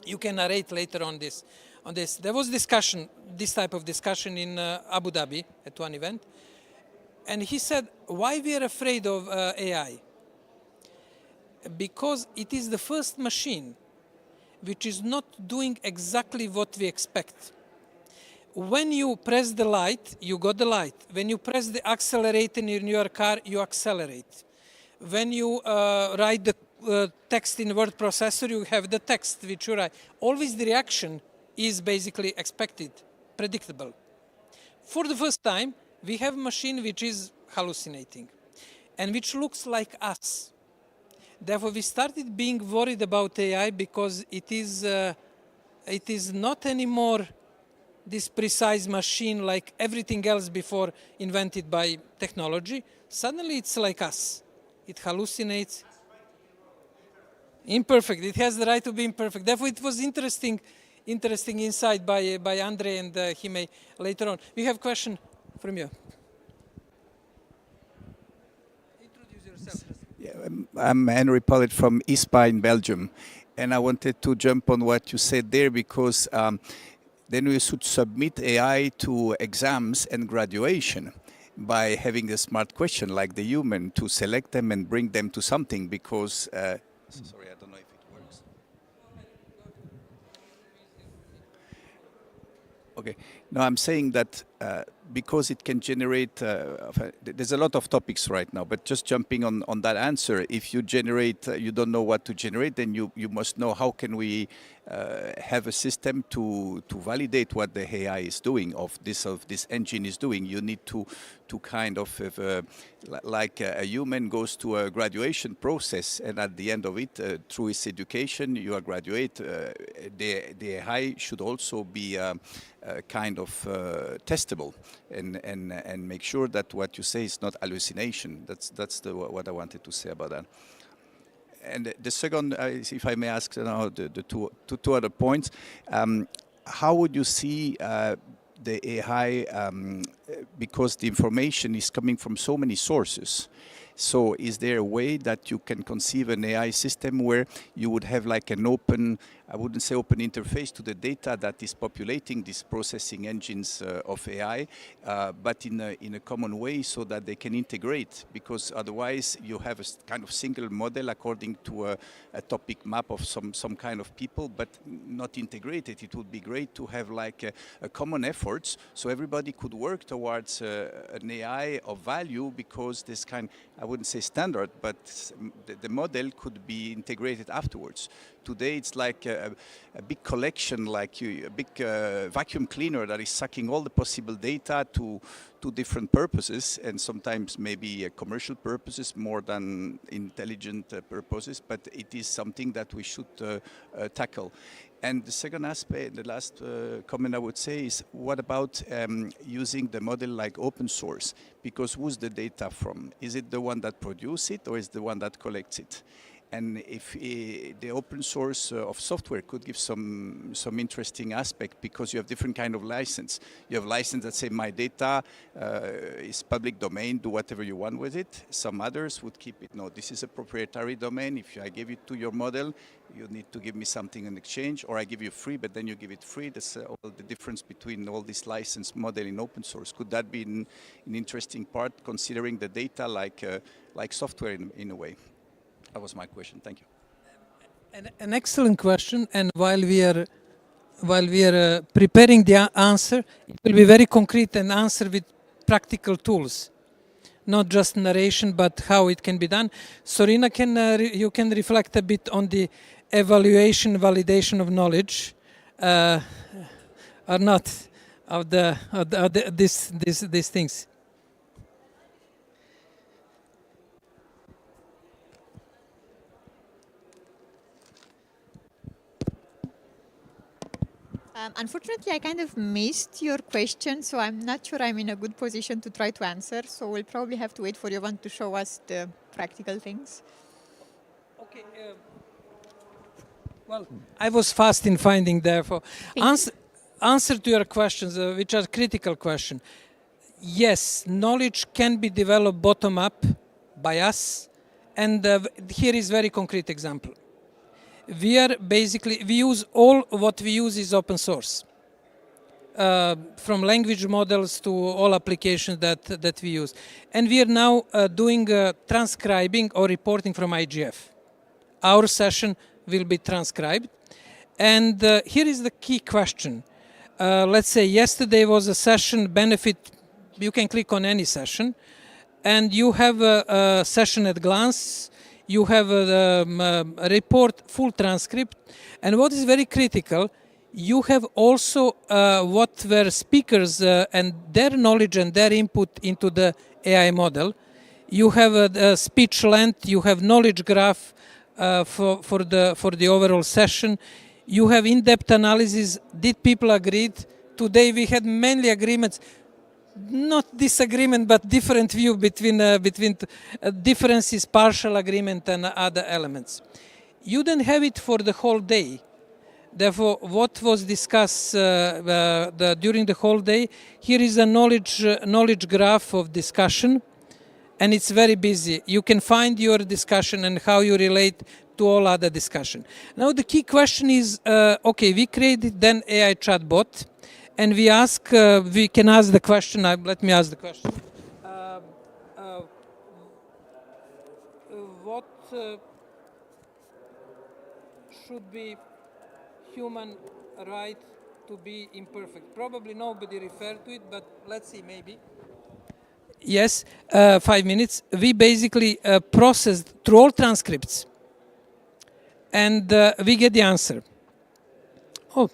you can narrate later on this. There was discussion, this type of discussion in Abu Dhabi at one event. And he said, why we are afraid of AI? Because it is the first machine which is not doing exactly what we expect. When you press the light, you got the light. When you press the accelerator in your car, you accelerate. When you write the text in word processor, you have the text which you write. Always the reaction is basically expected, predictable. For the first time, we have a machine which is hallucinating and which looks like us. Therefore, we started being worried about AI because it is not anymore this precise machine like everything else before invented by technology. Suddenly, it's like us. It hallucinates. Imperfect. It has the right to be imperfect. Therefore, it was interesting insight by Andre, and he may later on. We have a question from you. Introduce yourself. I'm Henry Pollitt from ISPA in Belgium, and I wanted to jump on what you said there because then we should submit AI to exams and graduation by having a smart question like the human to select them and bring them to something because, sorry, I don't know if it works. Okay, no, I'm saying that because it can generate, there's a lot of topics right now, but just jumping on that answer, if you generate, you don't know what to generate, then you must know how can we have a system to validate what the AI is doing, of this engine is doing. You need to kind of have like a human goes to a graduation process, and at the end of it, through his education, you are graduate. The AI should also be kind of testable and make sure that what you say is not hallucination. That's what I wanted to say about that. And the second, if I may ask now, the two other points, how would you see the AI, because the information is coming from so many sources, So is there a way that you can conceive an AI system where you would have like an open, I wouldn't say open interface to the data that is populating these processing engines of AI, but in a common way so that they can integrate? Because otherwise you have a kind of single model according to a topic map of some kind of people, but not integrated. It would be great to have like a common efforts so everybody could work towards an AI of value, because this kind, I wouldn't say standard, but the model could be integrated afterwards. Today it's like a big collection, like a big vacuum cleaner that is sucking all the possible data to different purposes, and sometimes maybe commercial purposes more than intelligent purposes, but it is something that we should tackle. And the second aspect, the last comment I would say is, what about using the model like open source? Because who's the data from? Is it the one that produces it, or is the one that collects it? And if the open source of software could give some interesting aspect, because you have different kind of license. You have license that say my data is public domain, do whatever you want with it. Some others would keep it, no, this is a proprietary domain. If I give it to your model, you need to give me something in exchange, or I give you free, but then you give it free. That's all the difference between all this license model in open source. Could that be an interesting part, considering the data like software in a way? That was my question. Thank you. An excellent question, and while we are preparing the answer, it will be very concrete and answer with practical tools, not just narration, but how it can be done. Sorina, you can reflect a bit on the evaluation, validation of knowledge, or not, of these things. Unfortunately, I kind of missed your question, so I'm not sure I'm in a good position to try to answer. So we'll probably have to wait for Jovan to show us the practical things. Okay. Well, I was fast in finding, therefore. Answer to your questions, which are critical questions. Yes, knowledge can be developed bottom-up by us. And here is very concrete example. We use all what we use is open source, from language models to all applications that we use. And we are now doing transcribing or reporting from IGF. Our session will be transcribed. And here is the key question. Let's say yesterday was a session benefit. You can click on any session, and you have a session at glance. You have a report, full transcript. And what is very critical, you have also what were speakers and their knowledge and their input into the AI model. You have a speech length, you have knowledge graph for the overall session. You have in-depth analysis. Did people agree? Today we had mainly agreements. Not disagreement, but different view between differences, partial agreement and other elements. You don't have it for the whole day. Therefore, what was discussed during the whole day, here is a knowledge graph of discussion, and it's very busy. You can find your discussion and how you relate to all other discussion. Now the key question is, okay, we created then AI chatbot, and we can ask the question, let me ask the question. What should be human right to be imperfect? Probably nobody referred to it, but let's see, maybe. Yes, 5 minutes. We basically processed through all transcripts, and we get the answer. Oh,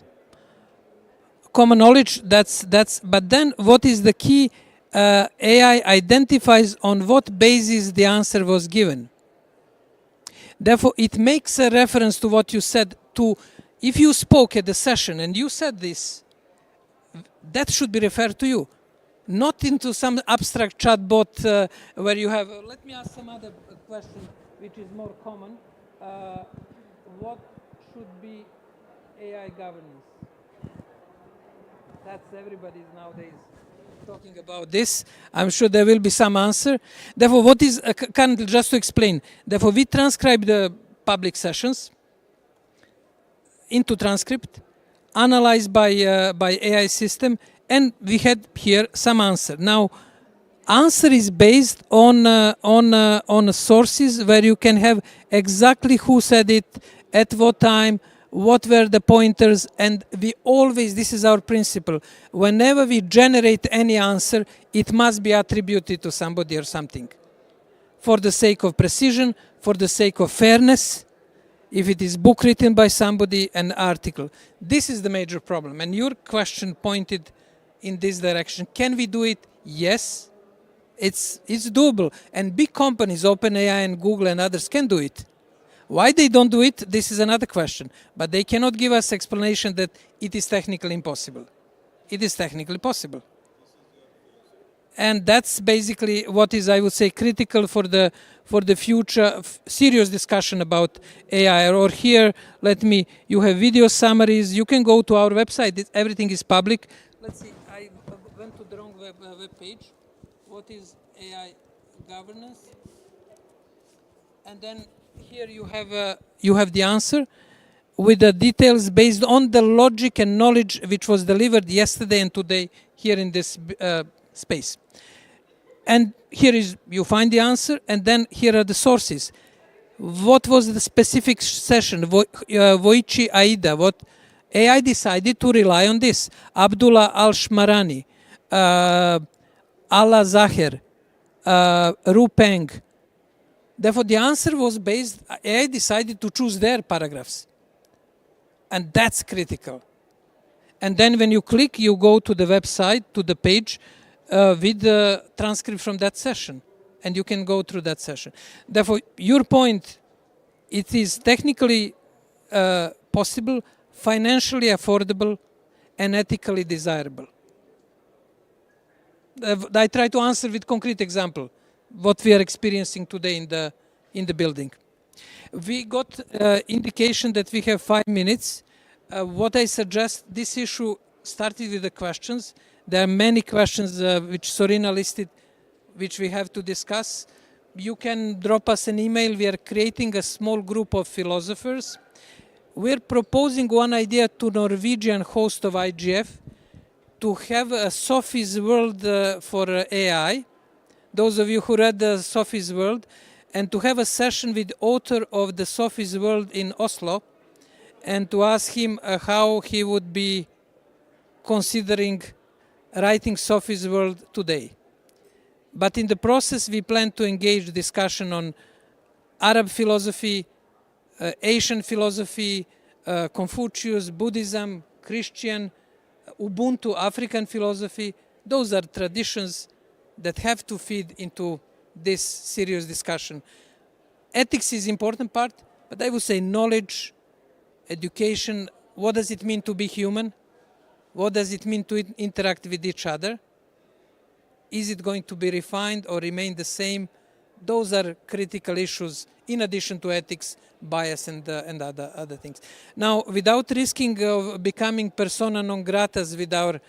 common knowledge, but then what is the key? AI identifies on what basis the answer was given. Therefore, it makes a reference to what you said. If you spoke at the session and you said this, that should be referred to you, not into some abstract chatbot where you have. Let me ask some other question, which is more common. What should be AI governance? That's everybody's nowadays talking about this. I'm sure there will be some answer. Therefore, what is currently, just to explain, therefore we transcribe the public sessions into transcript, analyzed by AI system, and we had here some answer. Now, answer is based on sources where you can have exactly who said it, at what time, what were the pointers, and we always, this is our principle, whenever we generate any answer, it must be attributed to somebody or something. For the sake of precision, for the sake of fairness, if it is book written by somebody, an article. This is the major problem. And your question pointed in this direction. Can we do it? Yes. It's doable. And big companies, OpenAI and Google and others, can do it. Why they don't do it, this is another question. But they cannot give us explanation that it is technically impossible. It is technically possible. And that's basically what is, I would say, critical for the future serious discussion about AI. Or here, you have video summaries. You can go to our website. Everything is public. Let's see, I went to the wrong web page. What is AI governance? And then here you have the answer with the details based on the logic and knowledge which was delivered yesterday and today here in this space. And here you find the answer, and then here are the sources. What was the specific session? Voichi Aida, what AI decided to rely on this. Abdullah Al-Shmarani, Allah Zahir, Rupeng. Therefore, the answer was based, AI decided to choose their paragraphs. And that's critical. And then when you click, you go to the website, to the page, with the transcript from that session. And you can go through that session. Therefore, your point, it is technically possible, financially affordable, and ethically desirable. I try to answer with concrete example what we are experiencing today in the building. We got indication that we have 5 minutes. What I suggest, this issue started with the questions. There are many questions which Sorina listed, which we have to discuss. You can drop us an email. We are creating a small group of philosophers. We're proposing one idea to Norwegian host of IGF to have a Sophie's World for AI. Those of you who read the Sophie's World, and to have a session with the author of the Sophie's World in Oslo, and to ask him how he would be considering writing Sophie's World today. But in the process, we plan to engage discussion on Arab philosophy, Asian philosophy, Confucius, Buddhism, Christian, Ubuntu, African philosophy. Those are traditions that have to feed into this serious discussion. Ethics is an important part, but I would say knowledge, education, what does it mean to be human? What does it mean to interact with each other? Is it going to be refined or remain the same? Those are critical issues in addition to ethics, bias, and other things. Now, without risking of becoming persona non gratas with our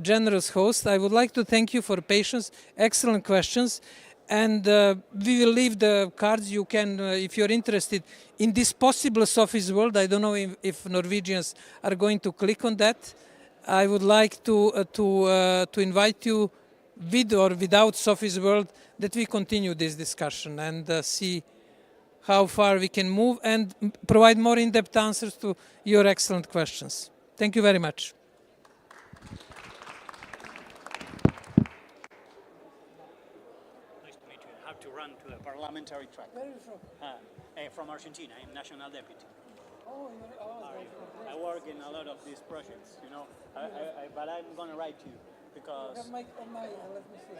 generous host, I would like to thank you for patience, excellent questions, and we will leave the cards. You can, if you're interested in this possible Sophie's World, I don't know if Norwegians are going to click on that. I would like to invite you, with or without Sophie's World, that we continue this discussion and see how far we can move and provide more in-depth answers to your excellent questions. Thank you very much. Nice to meet you. I have to run to the parliamentary track. Where are you from? From Argentina. I'm national deputy. Oh, I work in a lot of these projects, you know. But I'm going to write to you because... Let me see.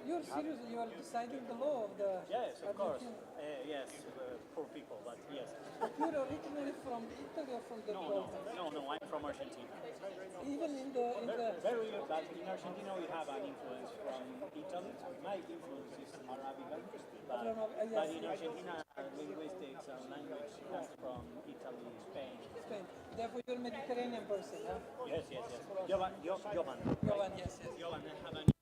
You're serious? You are deciding the law of the... Yes, of course. Yes, poor people, but yes. But you're originally from Italy or from the... No, I'm from Argentina. Even in the... Very, but in Argentina we have an influence from Italy. My influence is Arabic, but in Argentina linguistics and language comes from Italy, Spain. Spain. Therefore, you're a Mediterranean person, huh? Yes. Jovan. Jovan, yes. Jovan, I have an